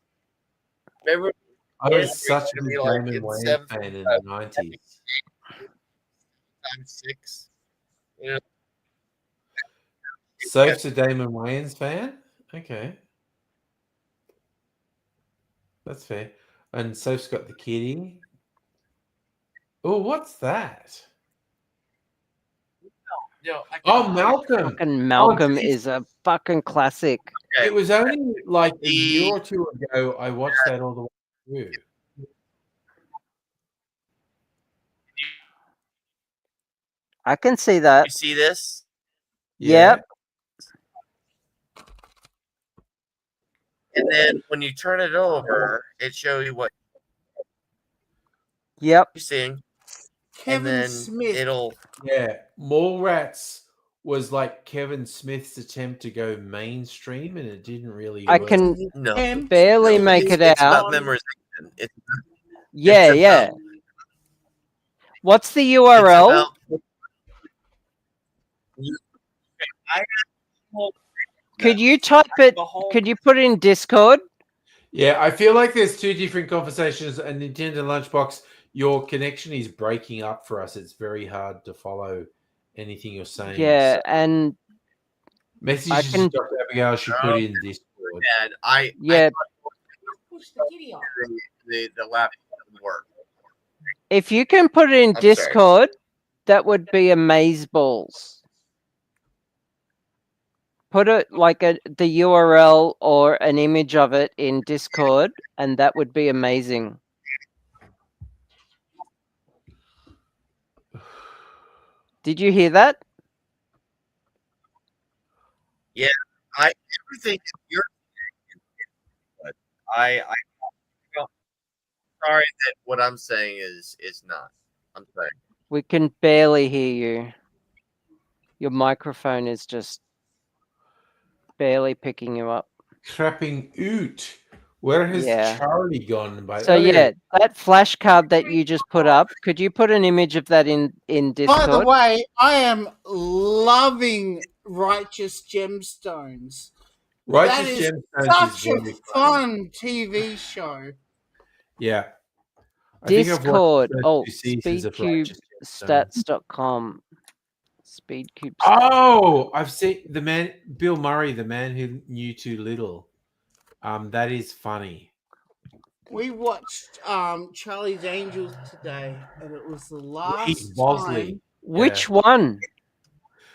Remember, I was such a big Damon Wayans fan in the 90s. Times 6. You know? Soph's a Damon Wayans fan? Okay. That's fair. And Soph's got the kitty. Oh, what's that? No, Oh, Malcolm. Fucking Malcolm geez. is a fucking classic. It was only like a year or two ago I watched that all the way through. I can see that. You see this? Yep. and then when you turn it over, it shows you what Yep. you're seeing. Kevin and then Smith. it'll Yeah, Mallrats was like Kevin Smith's attempt to go mainstream, and it didn't really. I work. can barely make it it's out. about memorization. Yeah, it's yeah. about- What's the URL? Could you type it? Could you put it in Discord? Yeah, I feel like there's two different conversations. And Nintendo Lunchbox, your connection is breaking up for us. It's very hard to follow anything you're saying. Yeah, So and messages to Dr. Abigail should put in Discord. And I the laptop doesn't work. if you can put it in I'm sorry. Discord, that would be amazeballs. Put it like the URL or an image of it in Discord, and that would be amazing. Did you hear that? Yeah, everything you're but I sorry that what I'm saying is not. I'm sorry. We can barely hear you. Your microphone is just barely picking you up. Crapping oot. Where has Yeah. Charlie gone? So yeah, that flashcard that you just put up, could you put an image of that in Discord? By the way, I am loving Righteous Gemstones. Righteous that is Gemstones is such a very fun TV show. Yeah. I think I've watched Discord. the first Oh, two seasons of Righteous Gemstones. speedcubestats.com. Speedcube. Oh, I've seen the man, Bill Murray, the man who knew too little. That is funny. We watched Charlie's Angels today, and it was the last He's Bosley. time. Which one?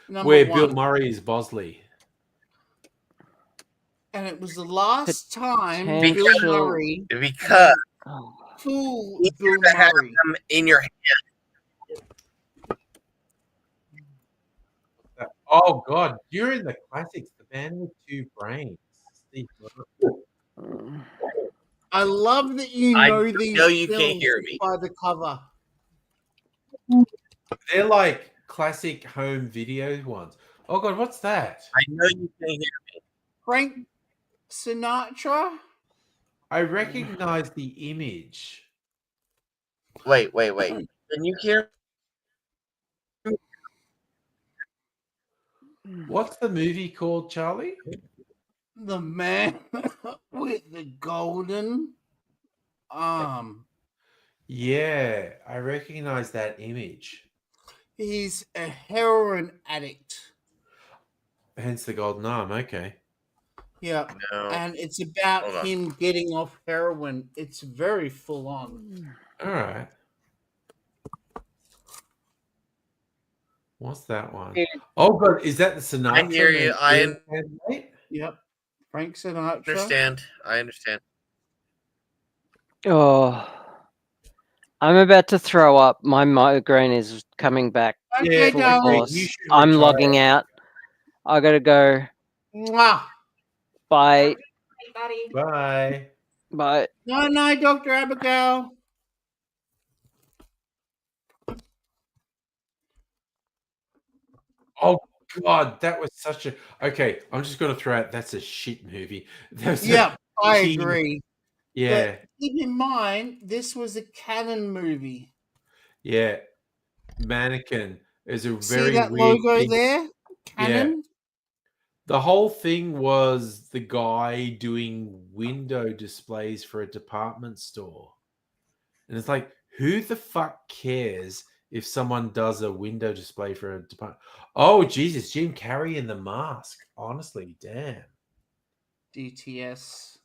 Number Where one. Bill Murray is Bosley. And it was the last time Bill Potential- Murray Because fool you Bill gotta have Murray. them in your hand. Oh God, you're in the classics. The man with two brains. Steve Murray. I love that you I know these know you can't films hear me. by the cover. They're like classic home video ones. Oh God, what's that? I know you can't hear me. Frank Sinatra? I recognize the image. Wait. Can you hear? What's the movie called, Charlie? The man with the golden arm. Yeah, I recognize that image. He's a heroin addict. Hence the golden arm. Okay. Yeah. No. And it's about Hold on. him getting off heroin. It's very full on. All right. What's that one? Oh God, is that the Sinatra? I hear you. Yep. Frank Sinatra. I understand. Oh, I'm about to throw up. My migraine is coming back. Okay, full darling. force. You should I'm retire. logging out. I gotta go. Mwah. Bye. Bye. Bye. Night night, Dr. Abigail. Oh God, that was such a. Okay, I'm just gonna throw out. That's a shit movie. That's a Yeah, I shitty- agree. Yeah, But keep in mind, this was a canon movie. yeah. Mannequin is a See very that weird logo thing. there? Canon? The whole thing was the guy doing window displays for a department store. And it's like, who the fuck cares if someone does a window display for a department? Oh, Jesus, Jim Carrey in The Mask. Honestly, damn. DTS.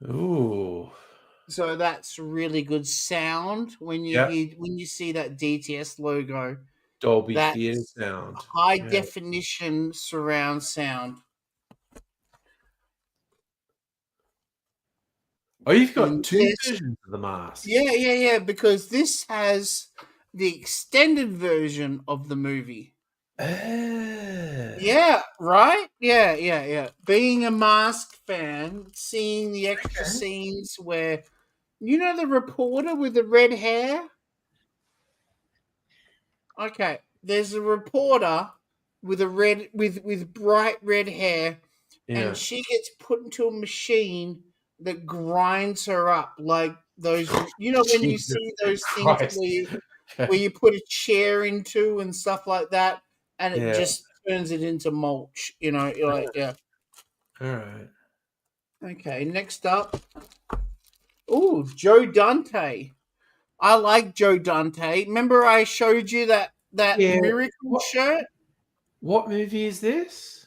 Ooh. So that's really good sound when you Yep. hear, when you see that DTS logo. Dolby That's Theatre sound. High Yeah. definition surround sound. Oh, you've got And two this- versions of The Mask. Yeah, because this has the extended version of the movie. Yeah, right? Yeah. Being a Mask fan, seeing the extra scenes where, you know, the reporter with the red hair? Okay, there's a reporter with a red with bright red hair, Yeah. and she gets put into a machine that grinds her up like those. You know when you Jesus see those Christ. things where you put a chair into and stuff like that, and it Yeah. just turns it into mulch. You know, you're like, yeah. All right. Okay, next up. Oh, Joe Dante. I like Joe Dante. Remember I showed you that Yeah. Miracle shirt? What movie is this?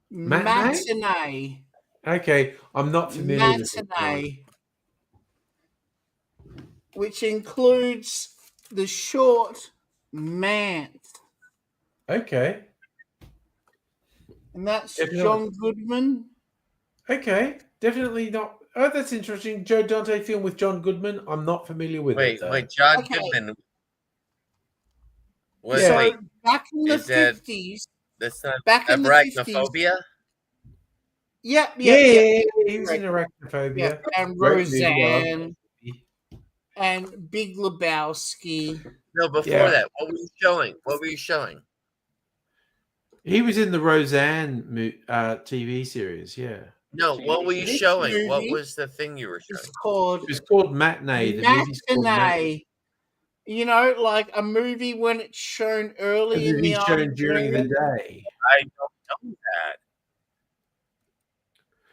Matinee? Matinee. Okay, I'm not familiar with it. Matinee. Which includes the short Mance. Okay. And that's Definitely. John Goodman. Okay, definitely not. Oh, that's interesting. Joe Dante film with John Goodman. I'm not familiar with it. Wait, John Okay. Goodman. So Wait, back in the is that- 50s. That's not Back in the 50s. Arachnophobia? Yeah. He was in Correct. Arachnophobia. Yeah, and Great movie, Roseanne and Big Lebowski. No, before Yeah. that, what were you showing? What were you showing? He was in the Roseanne TV series. Yeah. No, what were you This showing? What movie was the thing you were showing? It's called It was called Matinee. The movie's called Matinee. You know, like a movie when it's shown early in the shown during the afternoon. day. I don't know that.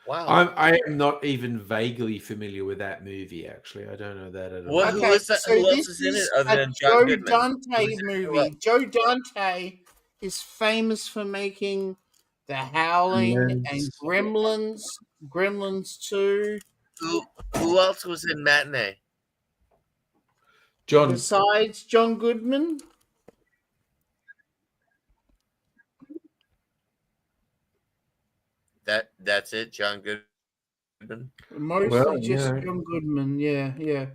Wow. I am not even vaguely familiar with that movie. Actually, I don't know that at all. What- who is that- who else is in it other than John Joe Goodman? Dante Who's in it? movie. Joe Dante is famous for making The Howling and Gremlins, Gremlins 2. Who else was in Matinee? John. Besides John Goodman. That's it, John Goodman. Mostly just John Goodman. Yeah.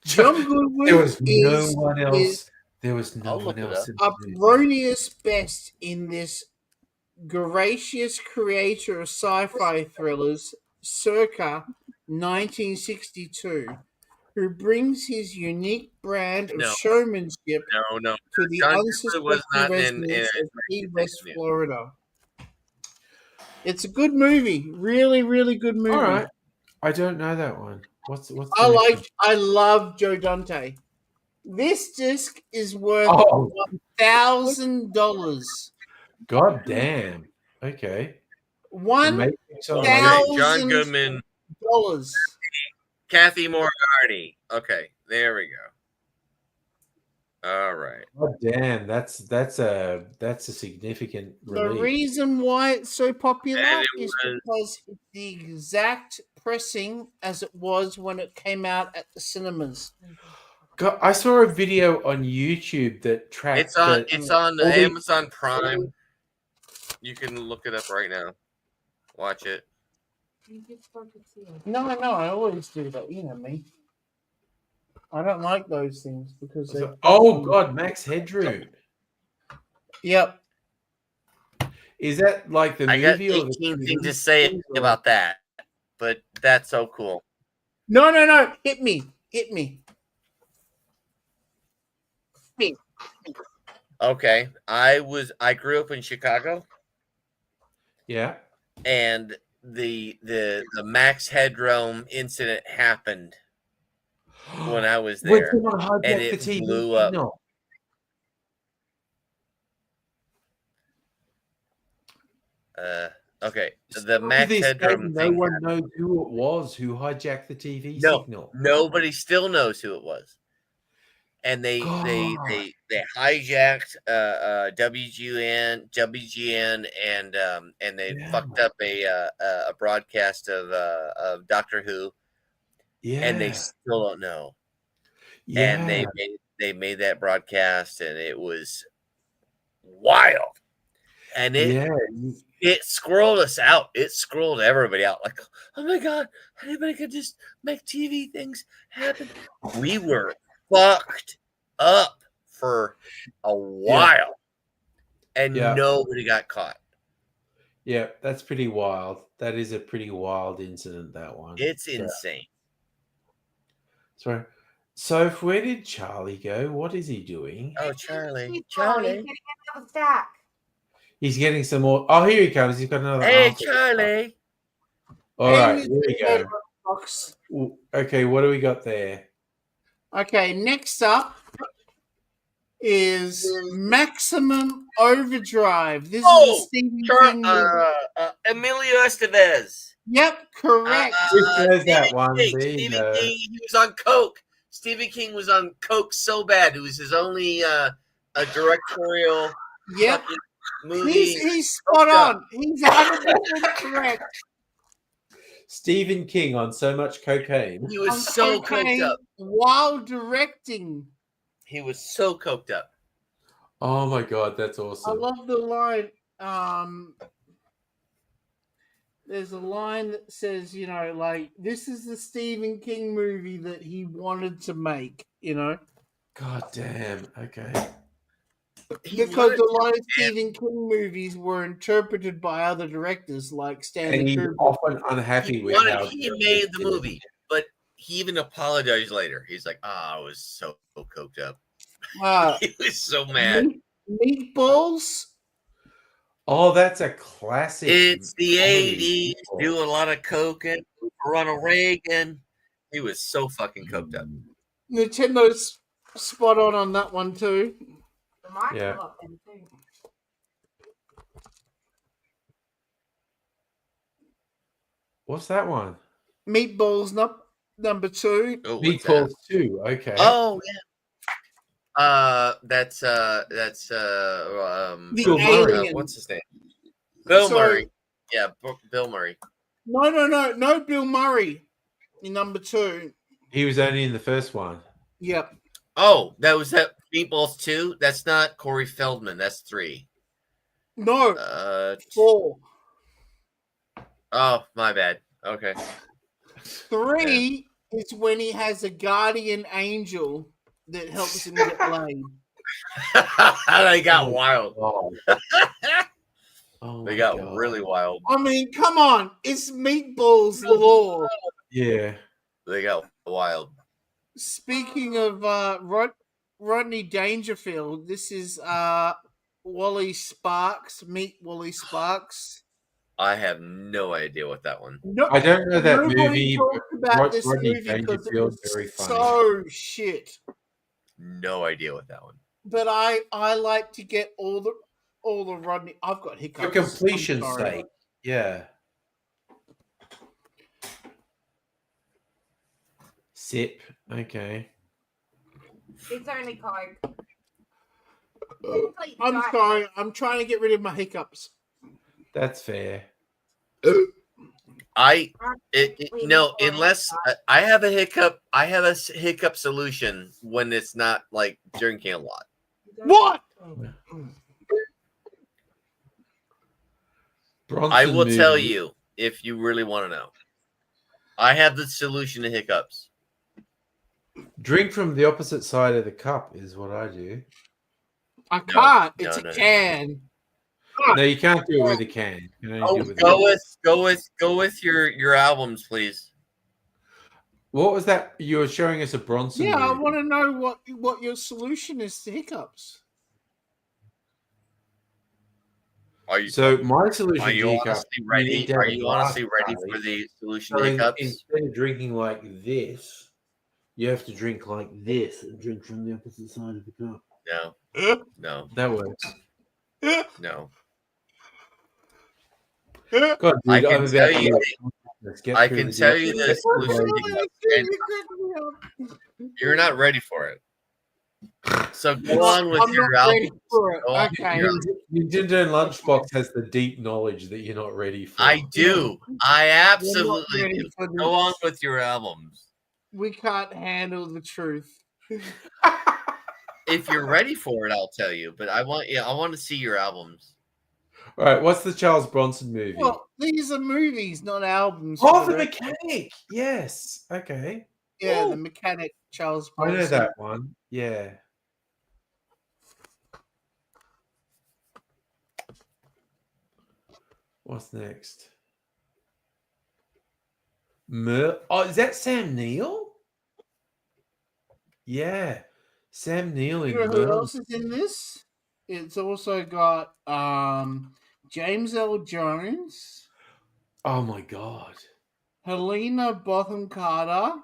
John Goodman There was no is, one else. is There was no one else. uproarious best in this gracious creator of sci-fi thrillers circa 1962, who brings his unique brand of No. showmanship No. to the John Goodman was not unsuspecting in residents it. of Key West, Florida. It's a good movie. Really, really good movie. All right. I don't know that one. What's the next one? I love Joe Dante. This disc is worth Oh. $1,000. God damn. Okay. $1,000. John Goodman. Kathy Moriarty. Okay, there we go. All right. God damn. That's a significant The release. reason why it's so popular And it is was- because it's the exact pressing as it was when it came out at the cinemas. God, I saw a video on YouTube that tracked. It's on all the- Amazon Prime. You can look it up right now. Watch it. No, I always do that. You know me. I don't like those things because they. Oh God, Max Headroom. Yep. Is that like the I got movie or the 18 things to TV say series, or- about that, but that's so cool. No. Hit me. Okay, I grew up in Chicago, Yeah. and the Max Headroom incident happened when I was When there, someone hijacked and the it TV blew up. signal. Okay, the Max To this day, Headroom no thing. one knows who it was who hijacked the TV No, signal. nobody still knows who it was. And they hijacked WGN and they fucked up a broadcast of Doctor Who, and they Yeah. still don't know. Yeah. And they made that broadcast, and it was wild. And it scrolled us out. It scrolled everybody out. Like, oh my God, anybody could just make TV things happen. We were fucked up for a while, and Yeah. nobody got caught. Yeah, that's pretty wild. That is a pretty wild incident, that one. It's So- insane. Sorry. So where did Charlie go? What is he doing? Oh, Charlie. He's Charlie. getting another stack. He's getting some more. Oh, here he comes. He's got another. Hey, answer. Charlie. All right, Amy's here we in the go. box. Ooh, okay, what do we got there? Okay, next up is Maximum Overdrive. This is a Oh, Stephen King movie. Emilio Estevez. Yep, correct. Which there's that Stephen one. King. There you Stephen go. King. He was on coke. Stephen King was on coke so bad. It was his only a directorial Yep. fucking movie. He's spot on. He's 100% correct. Stephen King on so much cocaine. He was On so cocaine coked up. while directing. He was so coked up. Oh my god, that's I awesome. love the line. There's a line that says, you know, like, this is the Stephen King movie that he wanted to make, you know? God damn. Okay. Because a lot of Stephen King movies were interpreted by other directors like And Stanley he's Kubrick. often unhappy with how He made the movie, but he even apologized later. He's like, I was so coked up. He was so mad. Meatballs. Oh, that's a classic. It's the comedy. 80s. Do a lot of coking. Ronald Reagan. He was so fucking coked up. Nintendo's spot on that one too. Yeah. What's that one? Meatballs number 2. Oh, what's Meatballs that? 2. Okay. Oh yeah. That's The Murray. what's his name? Bill So- Murray. Yeah, Bill Murray. No, Bill Murray in number 2. He was only in the first one. Yep. Oh, that Meatballs 2? That's not Corey Feldman. That's 3. No, 4. Oh, my bad. Okay. 3 is when he has a guardian angel that helps him get laid. They got wild. Oh They my got God. really wild. I mean, come on, it's Meatballs law. Yeah. They got wild. Speaking of Rodney Dangerfield, this is Wally Sparks. Meet Wally Sparks. I have no idea what that one. No, I don't know that nobody movie, talked but about this Rodney movie because it Dangerfield, was very funny. so shit. No idea what that one. But I like to get all the Rodney. I've got hiccups. For completion's I'm sorry. sake. Yeah. Sip. Okay. It's only Coke. I'm sorry. I'm trying to get rid of my hiccups. That's fair. No, unless I have a hiccup. I have a hiccup solution when it's not like drinking a lot. What? Bronson I will tell movie. you if you really want to know. I have the solution to hiccups. Drink from the opposite side of the cup is what I do. I can't. no, It's no, a no. can. No, you can't do it with a can. You can only do it with a Go with your albums, please. What was that? You were showing us a Bronson Yeah, I movie. want to know what your solution is to hiccups. Are you So my solution are you to hiccups, honestly ready? need to Are have a you honestly glass, ready Charlie. for the solution So to hiccups? instead of drinking like this, you have to drink like this and drink from the opposite side of the cup. No. No. That works. No. God, dude, I can I'm about tell to you. go. Let's get I through can this. tell you the solution to hiccups, and you're not ready for it. So go on with I'm your not ready album. for it. Go on with Okay. your album. Nintendo Lunchbox has the deep knowledge that you're not ready for. I do. I We're absolutely not ready do. for Go on this. with your albums. We can't handle the truth. If you're ready for it, I'll tell you. But I want to see your albums. All right, what's the Charles Bronson movie? Well, these are movies, not albums. Oh, The correct? Mechanic. Yes. Okay. Yeah, Ooh. The Mechanic, Charles I know Bronson. that one. Yeah. What's next? Oh, is that Sam Neill? Yeah, Sam Neill in You know who Merlin. else is in this? It's also got James L. Jones, Oh my god, Helena Bonham Carter,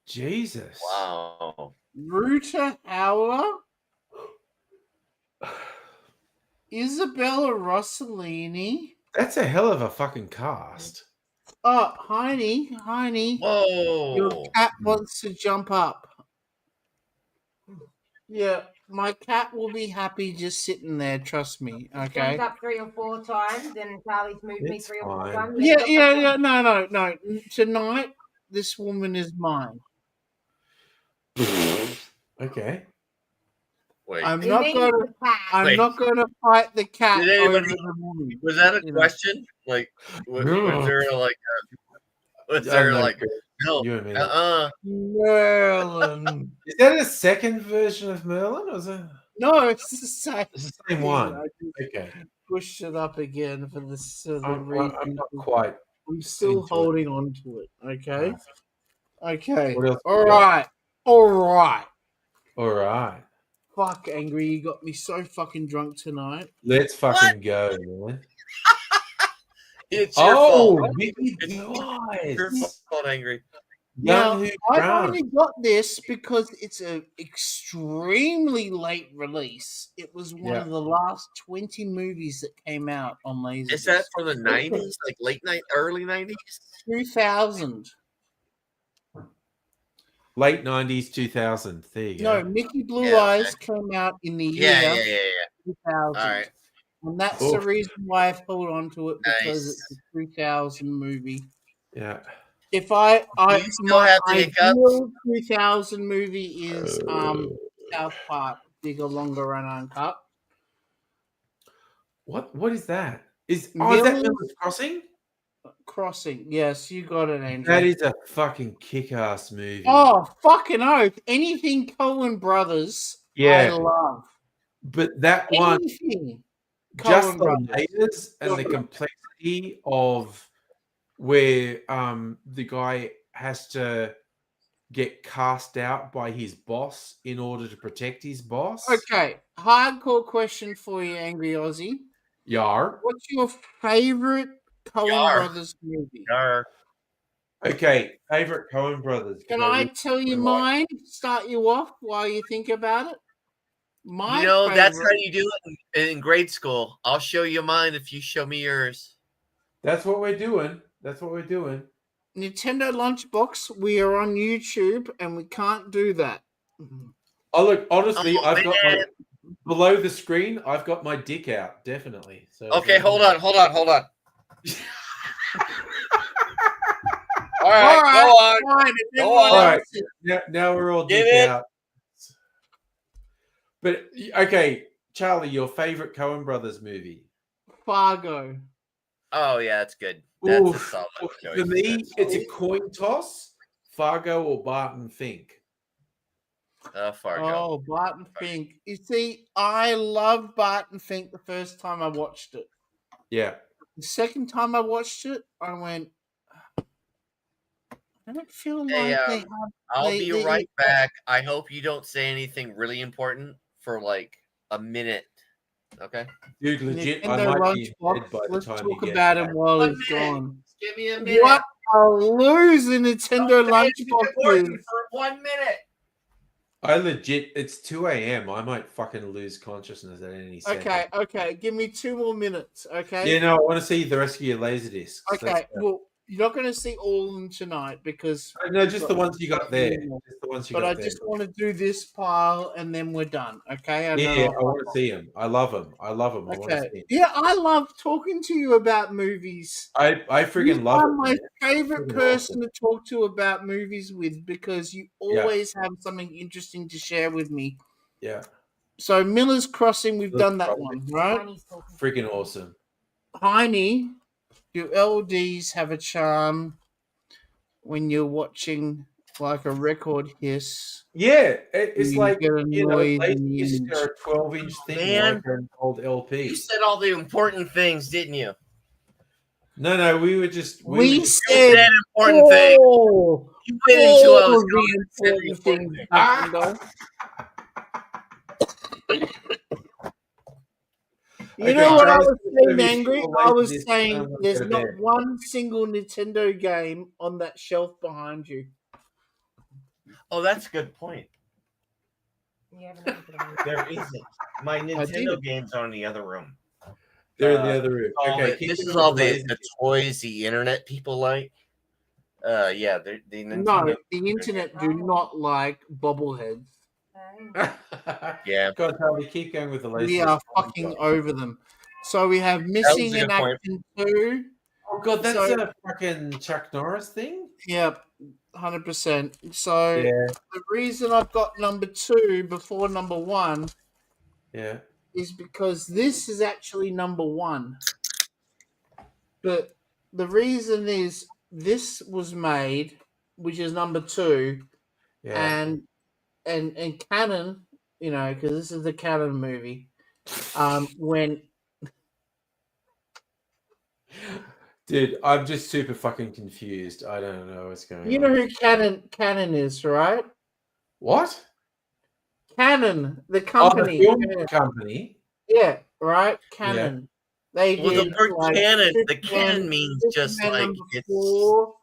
Jesus! Wow. Ruta Hauer, Isabella Rossellini. That's a hell of a fucking cast. Oh, Heine, your Whoa. cat wants to jump up. Yeah, my cat will be happy just sitting there. Trust me. Okay. Jumped up 3 or 4 times, and Charlie's moved me It's 3 or 4 fine. times. Yeah. No. Tonight, this woman is mine. Okay. Wait. I'm You not mean going the to. cat? I'm Wait. not going to fight the cat Did over anybody- the woman. Was that a You know. question? Like, was there like was I'm there not like good. no? You and me. Merlin. Is that a second version of Merlin, or is it? No, it's the same. It's the same thing. one. I just Okay. pushed it up again for the I'm reason. not quite. I'm still into it. holding on to it. Okay. Okay. What else we All got? right. All right. All right. Fuck, Angry, you got me so fucking drunk tonight. Let's fucking go, man. It's your Oh, fault. Mickey It's Dice. your fault, Angry. Now, Young Hugh I Grant. only got this because it's an extremely late release. It was one Yeah. of the last 20 movies that came out on Laserdisc. Is that from the 90s? Like early 90s? 2000. Late 90s, 2000. There you No, go. Mickey Blue Yeah, Eyes came out in the year Yeah. 2000. All right. And that's the Oof. reason why I've held on to it, because Nice. it's a 2000 movie. Yeah. If I you still have the hiccups? ideal 2000 movie is South Park, bigger, longer, and uncut. What is that? Is that Miller's Miller's Crossing? Crossing. Yes, you got it, Andrew. That is a fucking kick-ass movie. Oh, fucking oath. Anything Coen Brothers, I Yeah. love. But that one, Anything just Coen the Brothers. layers and the complexity of where the guy has to get cast out by his boss in order to protect his boss. Okay, hardcore question for you, Angry Aussie. Yar. What's your favorite Coen Yar. Brothers movie? Yar. Okay, favorite Coen Brothers. Can I tell you mine? Start you off while you think about it. My You know, that's how favorite- you do it in grade school. I'll show you mine if you show me yours. That's what we're doing. That's what we're doing. Nintendo Lunchbox. We are on YouTube, and we can't do that. Oh look, honestly, Oh, I've got my, man. below the screen. I've got my dick out, definitely. So Okay, hold on. All right, go on. Fine, if Go everyone on. All right, else is- now we're all Give dick it. out. But okay, Charlie, your favorite Coen Brothers movie? Fargo. Oh yeah, that's good. That's a Oof. solid choice. For me, That's it's a solid. coin toss: Fargo or Barton Fink. Fargo. Oh, Barton Fink. You see, I love Barton Fink the first time I watched it. Yeah, The second time I watched it, I went, I don't feel Hey, like they have. I'll they- be they- right back. I hope you don't say anything really important for like a minute. Okay. dude, legit. I Nintendo might be dead Lunchbox. by the Let's time talk you get about back. him while 1 he's minute. gone. Give me a minute. What a loser Nintendo Lunchbox Important is. for 1 minute. I legit. It's 2 a.m. I might fucking lose consciousness at any second. Okay. Give me 2 more minutes. Okay. Yeah, no, I want to see the rest of your laser discs. Okay. Well, you're not going to see all of them tonight because. No, just the ones you got there. Just the ones you But got I there. just want to do this pile and then we're done. Okay. And then Yeah, I'll- I want to see them. I love them. I love them. I want to see Okay. 'em. Yeah, I love talking to you about movies. I freaking You love are it. my man. favorite Freaking person to talk to about movies with because you Yeah. always have something interesting to share with me. Yeah, So Miller's Crossing, we've Miller's done that Crossing. one, right? freaking awesome. Heine, your LDs have a charm when you're watching like a record hiss. Yeah, it's You like get annoyed late and disc you- or a 12-inch thing Man. like an old LP. You said all the important things, didn't you? No, we were just We were- said That important thing. all You waited until I was the going to say the important important things. thing. Nintendo. You Okay, know what I guys, was this saying, movie is Angry? still I late was this saying time, I'm there's gonna go not to bed. one single Nintendo game on that shelf behind you. Oh, that's a good point. Yeah, but There isn't. My Nintendo games are in the other room. They're in the other room. Okay, keep this going is with all the the, laser the toys the internet people like. Yeah, the Nintendo. No, the internet do not like bobbleheads. Yeah. God, Toby, keep going with the laser. We are fucking over them. So we have was Missing a in good point. Action 2. Oh God, that's So- a fucking Chuck Norris thing. Yep, 100%. So Yeah. the reason I've got number 2 before number 1 Yeah. is because this is actually number 1. But the reason is this was made, which is number 2, Yeah. and canon, you know, because this is the canon movie. When Dude, I'm just super fucking confused. I don't know what's going you on. know who canon is, right? What? Canon, the Oh, the company. film Canon. company. Yeah, right. Canon. They Well, did the word like canon, the Superman- canon means just Superman like number it's. 4,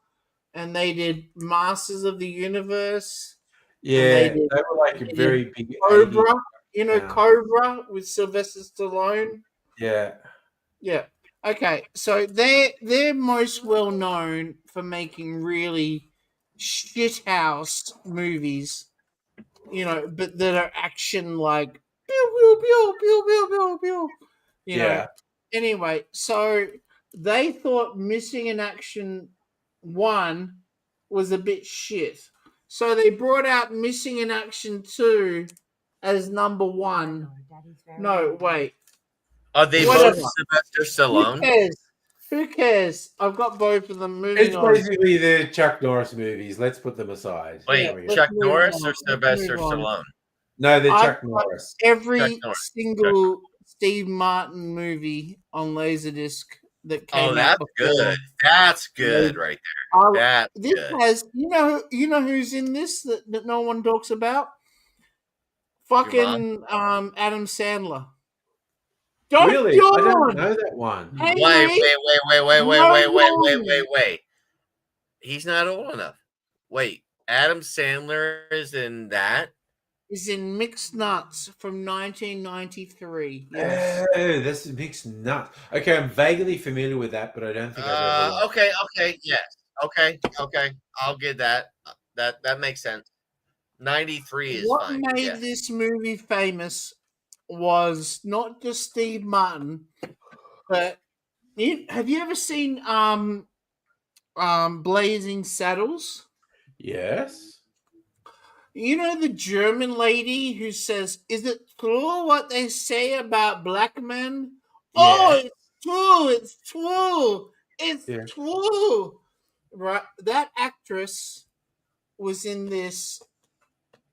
and they did Masters of the Universe. Yeah, they they did- were like they a very did big Cobra. 80s. You know Yeah. Cobra with Sylvester Stallone. Yeah. Yeah. Okay. So they're most well known for making really shithouse movies, you know, but that are action like pew pew pew pew pew pew pew. You know. Yeah. Anyway, so they thought Missing in Action 1 was a bit shit. So they brought out Missing in Action 2 as number 1. No, wait. Are they Whatever. both Sylvester Who Stallone? cares? Who cares? I've got both of them. Moving It's on. basically the Chuck Norris movies. Let's put them aside. Wait, There we go. Chuck move Norris on. or Let's Sylvester move on. Stallone? No, they're I've Chuck got Norris. every Chuck Norris. single Steve Martin movie on Laserdisc that came Oh, out that's before. good. That's good right there. I- That's This good. has you know who's in this that no one talks about? Fucking Adam Sandler. Don't Really? I yawn. don't know that one. Henry, Wait. He's not old enough. Wait, Adam Sandler is in that? is in Mixed Nuts from 1993. Yes. Oh, that's mixed nuts. Okay, I'm vaguely familiar with that, but I don't think I've ever watched. Okay, yes. Okay. I'll get that. That makes sense. 93 is What fine. made Yeah. this movie famous was not just Steve Martin, but have you ever seen Blazing Saddles? Yes. You know the German lady who says, "Is it true what they say about black men?" Oh, Yeah. it's true. It's true. It's Yeah. true. Right? That actress was in this,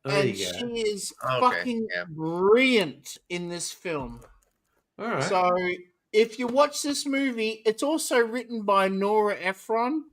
There and you go. she is Okay, fucking yeah. brilliant in this film. All right. So if you watch this movie, it's also written by Nora Ephron,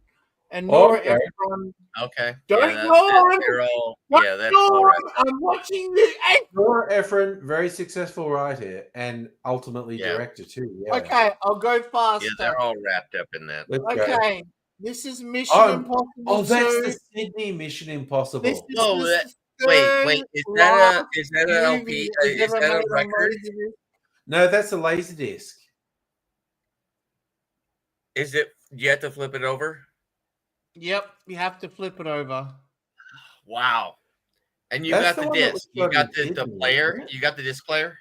and Nora Okay. Ephron. Okay. Don't yeah, yawn! they're all, What yeah, that's all yawn? right. I'm watching this. Nora Ephron, very successful writer and ultimately Yeah. director too. Yeah. Okay, I'll go faster. Yeah, they're all wrapped up in that. Let's go. Okay, this is Mission Oh, Impossible Oh, that's 2. the Sydney Mission Impossible. This is Oh, the that, third wait, is that last an movie LP? that was Is ever that a made on record? Laserdisc. No, that's a Laserdisc. Is it? You have to flip it over. Yep, you have to flip it over. Wow. And you That's got the one that was disc. You got fucking the Sydney, player. wasn't it? you got the disc player.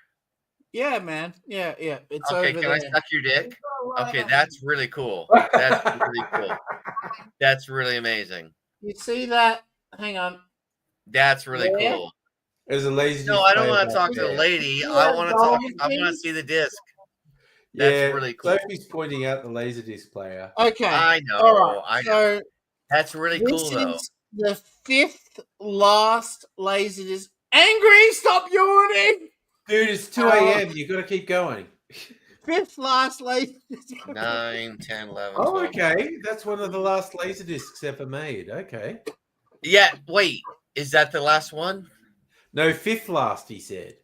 Yeah, man. Yeah. It's Okay, over can I there. suck your dick? Okay, that's really cool. That's really cool. That's really amazing. You see that? Hang on. That's really Yeah. cool. There's a Laserdisc. No, I don't player want to back talk to the there. lady. Yeah, I want to talk. I Dolphin. want to see the disc. That's Yeah, really cool. Sophie's pointing out the Laserdisc player. Okay. I know. All right. I know. So That's really this cool, though. is the fifth last Laserdisc. Angry, stop yawning. Dude, it's 2 a.m. You got to keep going. Fifth last laser. 9, 10, 11, Oh, 12. okay. That's one of the last laser discs ever made. Okay. Yeah, wait. Is that the last one? No, fifth last, he said.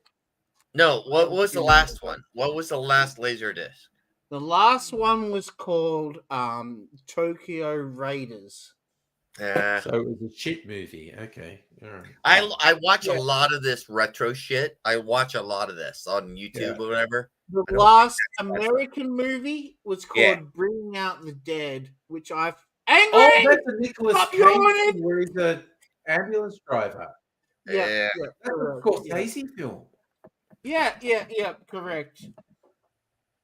No, what was the last one? What was the last laser disc? The last one was called Tokyo Raiders. Yeah. So it was a shit movie. Okay. All right. I watch a lot of this retro shit. I watch a lot of this on YouTube or whatever. The last American movie was called Bringing Out the Dead, which I've angry. Oh, that's a Nicolas Stop Cage yawning! film where he's an ambulance driver. Yeah, That's a correct, Scorsese film. yeah, correct.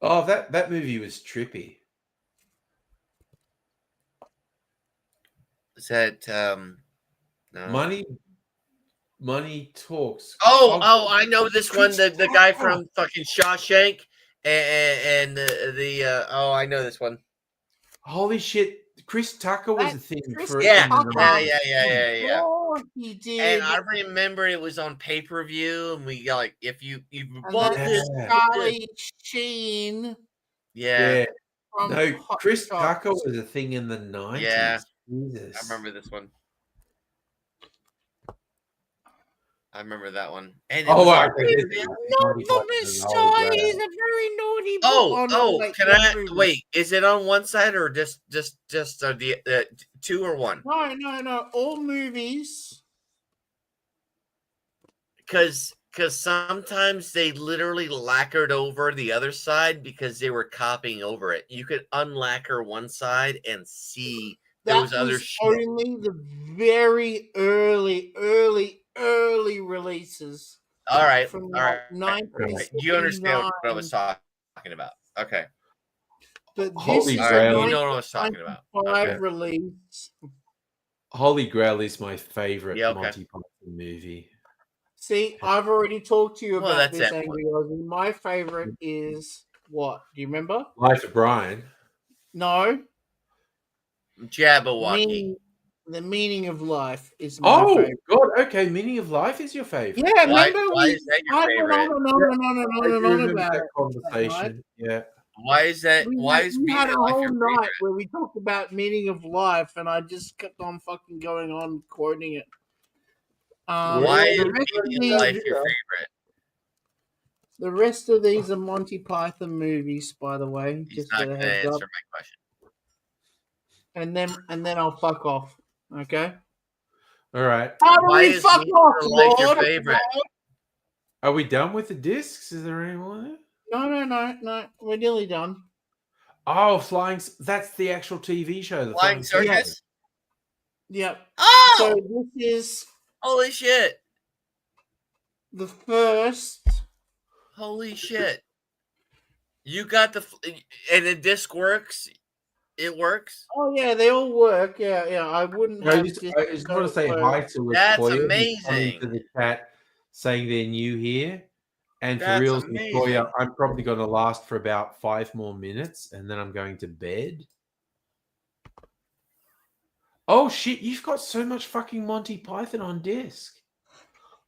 Oh, that movie was trippy. Is that no. Money Talks. Oh, I know this one. The guy from fucking Shawshank and the I know this one. Holy shit. Chris Tucker was a thing for Yeah. Oh, he did. And I remember it was on pay-per-view, and we got like if you And bought then this, Charlie Sheen. yeah. No, Hot Chris Shots. Tucker was a thing in the 90s. Yeah. Jesus. I remember this one. I remember that one. And Oh, wow. Not the Messiah. He's a very naughty boy. Oh, like can that I movie. wait? Is it on one side or just the two or one? No. All movies. Because sometimes they literally lacquered over the other side because they were copying over it. You could unlacquer one side and see That those other was shit. only the very early releases. All right, From all like right. You understand what I was talking about? Okay. But this Holy is Grail. You know what I was talking about. 1995 Okay. release. Holy Grail is my favorite Yeah, okay. Monty Python movie. See, I've already talked to you Well, about that's this, it. Angry Aussie. My favorite is what? Do you remember? Life of Brian. No. Jabberwocky. The meaning of life is my Oh, favorite. God. Okay. Meaning of Life is your favorite. Yeah, Why remember is we that your I favorite? went on I do and on remember about that it. conversation. Yeah. Why is that? Why is we Meaning had a of Life whole your night favorite? where we talked about meaning of life, and I just kept on fucking going on quoting it. Why is the rest of Meaning of Life these- your favorite? The rest of these are Monty Python movies, by the way. He's Just not a going to heads answer up. my question. And then I'll fuck off. Okay. All right. How do Why we is fuck Meaning off, of Life your Lord? favorite? Are we done with the discs? Is there any more there? No. We're nearly done. Oh, that's the actual TV show. The Flying Circus? Yep. Oh! So this is Holy shit! the first. Holy shit! You got and the disc works. It works. Oh yeah, they all work. Yeah. I wouldn't I have just want to say work. hi to That's Latoya, who's coming amazing. to the chat saying they're new here. And for That's real, amazing. Latoya, I'm probably going to last for about 5 more minutes, and then I'm going to bed. Oh shit! You've got so much fucking Monty Python on disc.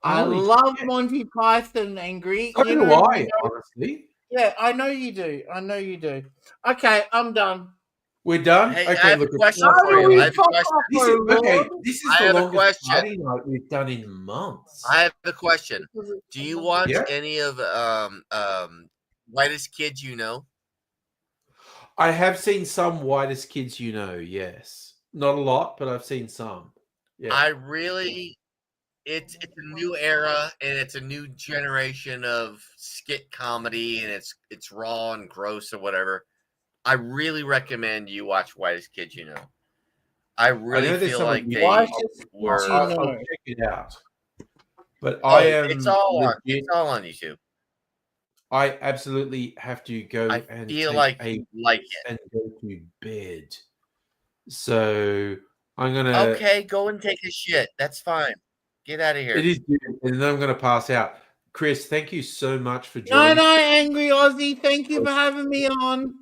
I Holy love shit. Monty Python, Angry. So You do know- I, honestly. Yeah, I know you do. Okay, I'm done. We're done. Hey, okay, I have look. a question How for do you. we I have a fuck question. off, This is, oh, okay, Lord? this is I the have a longest question. party night we've done in months. I have a question. Do you watch Yeah. any of Whitest Kids You Know? I have seen some Whitest Kids You Know, yes. Not a lot, but I've seen some. Yeah. I really, it's a new era and it's a new generation of skit comedy and it's raw and gross or whatever. I really recommend you watch Whitest Kids You Know. I really know there's feel some like on they Whitest were. Kids You I'll Know. check it out. But Oh, I am it's all on. legit, It's all on YouTube. I absolutely have to go I and feel take like a you like it. and go to bed. So I'm gonna Okay, go and take a shit. That's fine. Get out of here. it is good, and then I'm gonna pass out. Chris, thank you so much for No, joining. Angry Aussie. Thank you for having me on.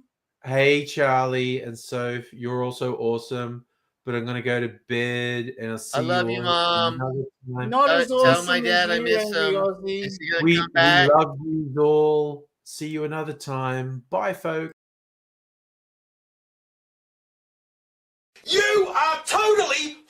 Hey, Charlie and Soph, you're also awesome. But I'm gonna go to bed, and I'll see love you you, all Mom. another time. Not as Tell awesome my dad as I you, miss Angry him. Aussie. Is he gonna We come back? love you all. See you another time. Bye, folks. You are totally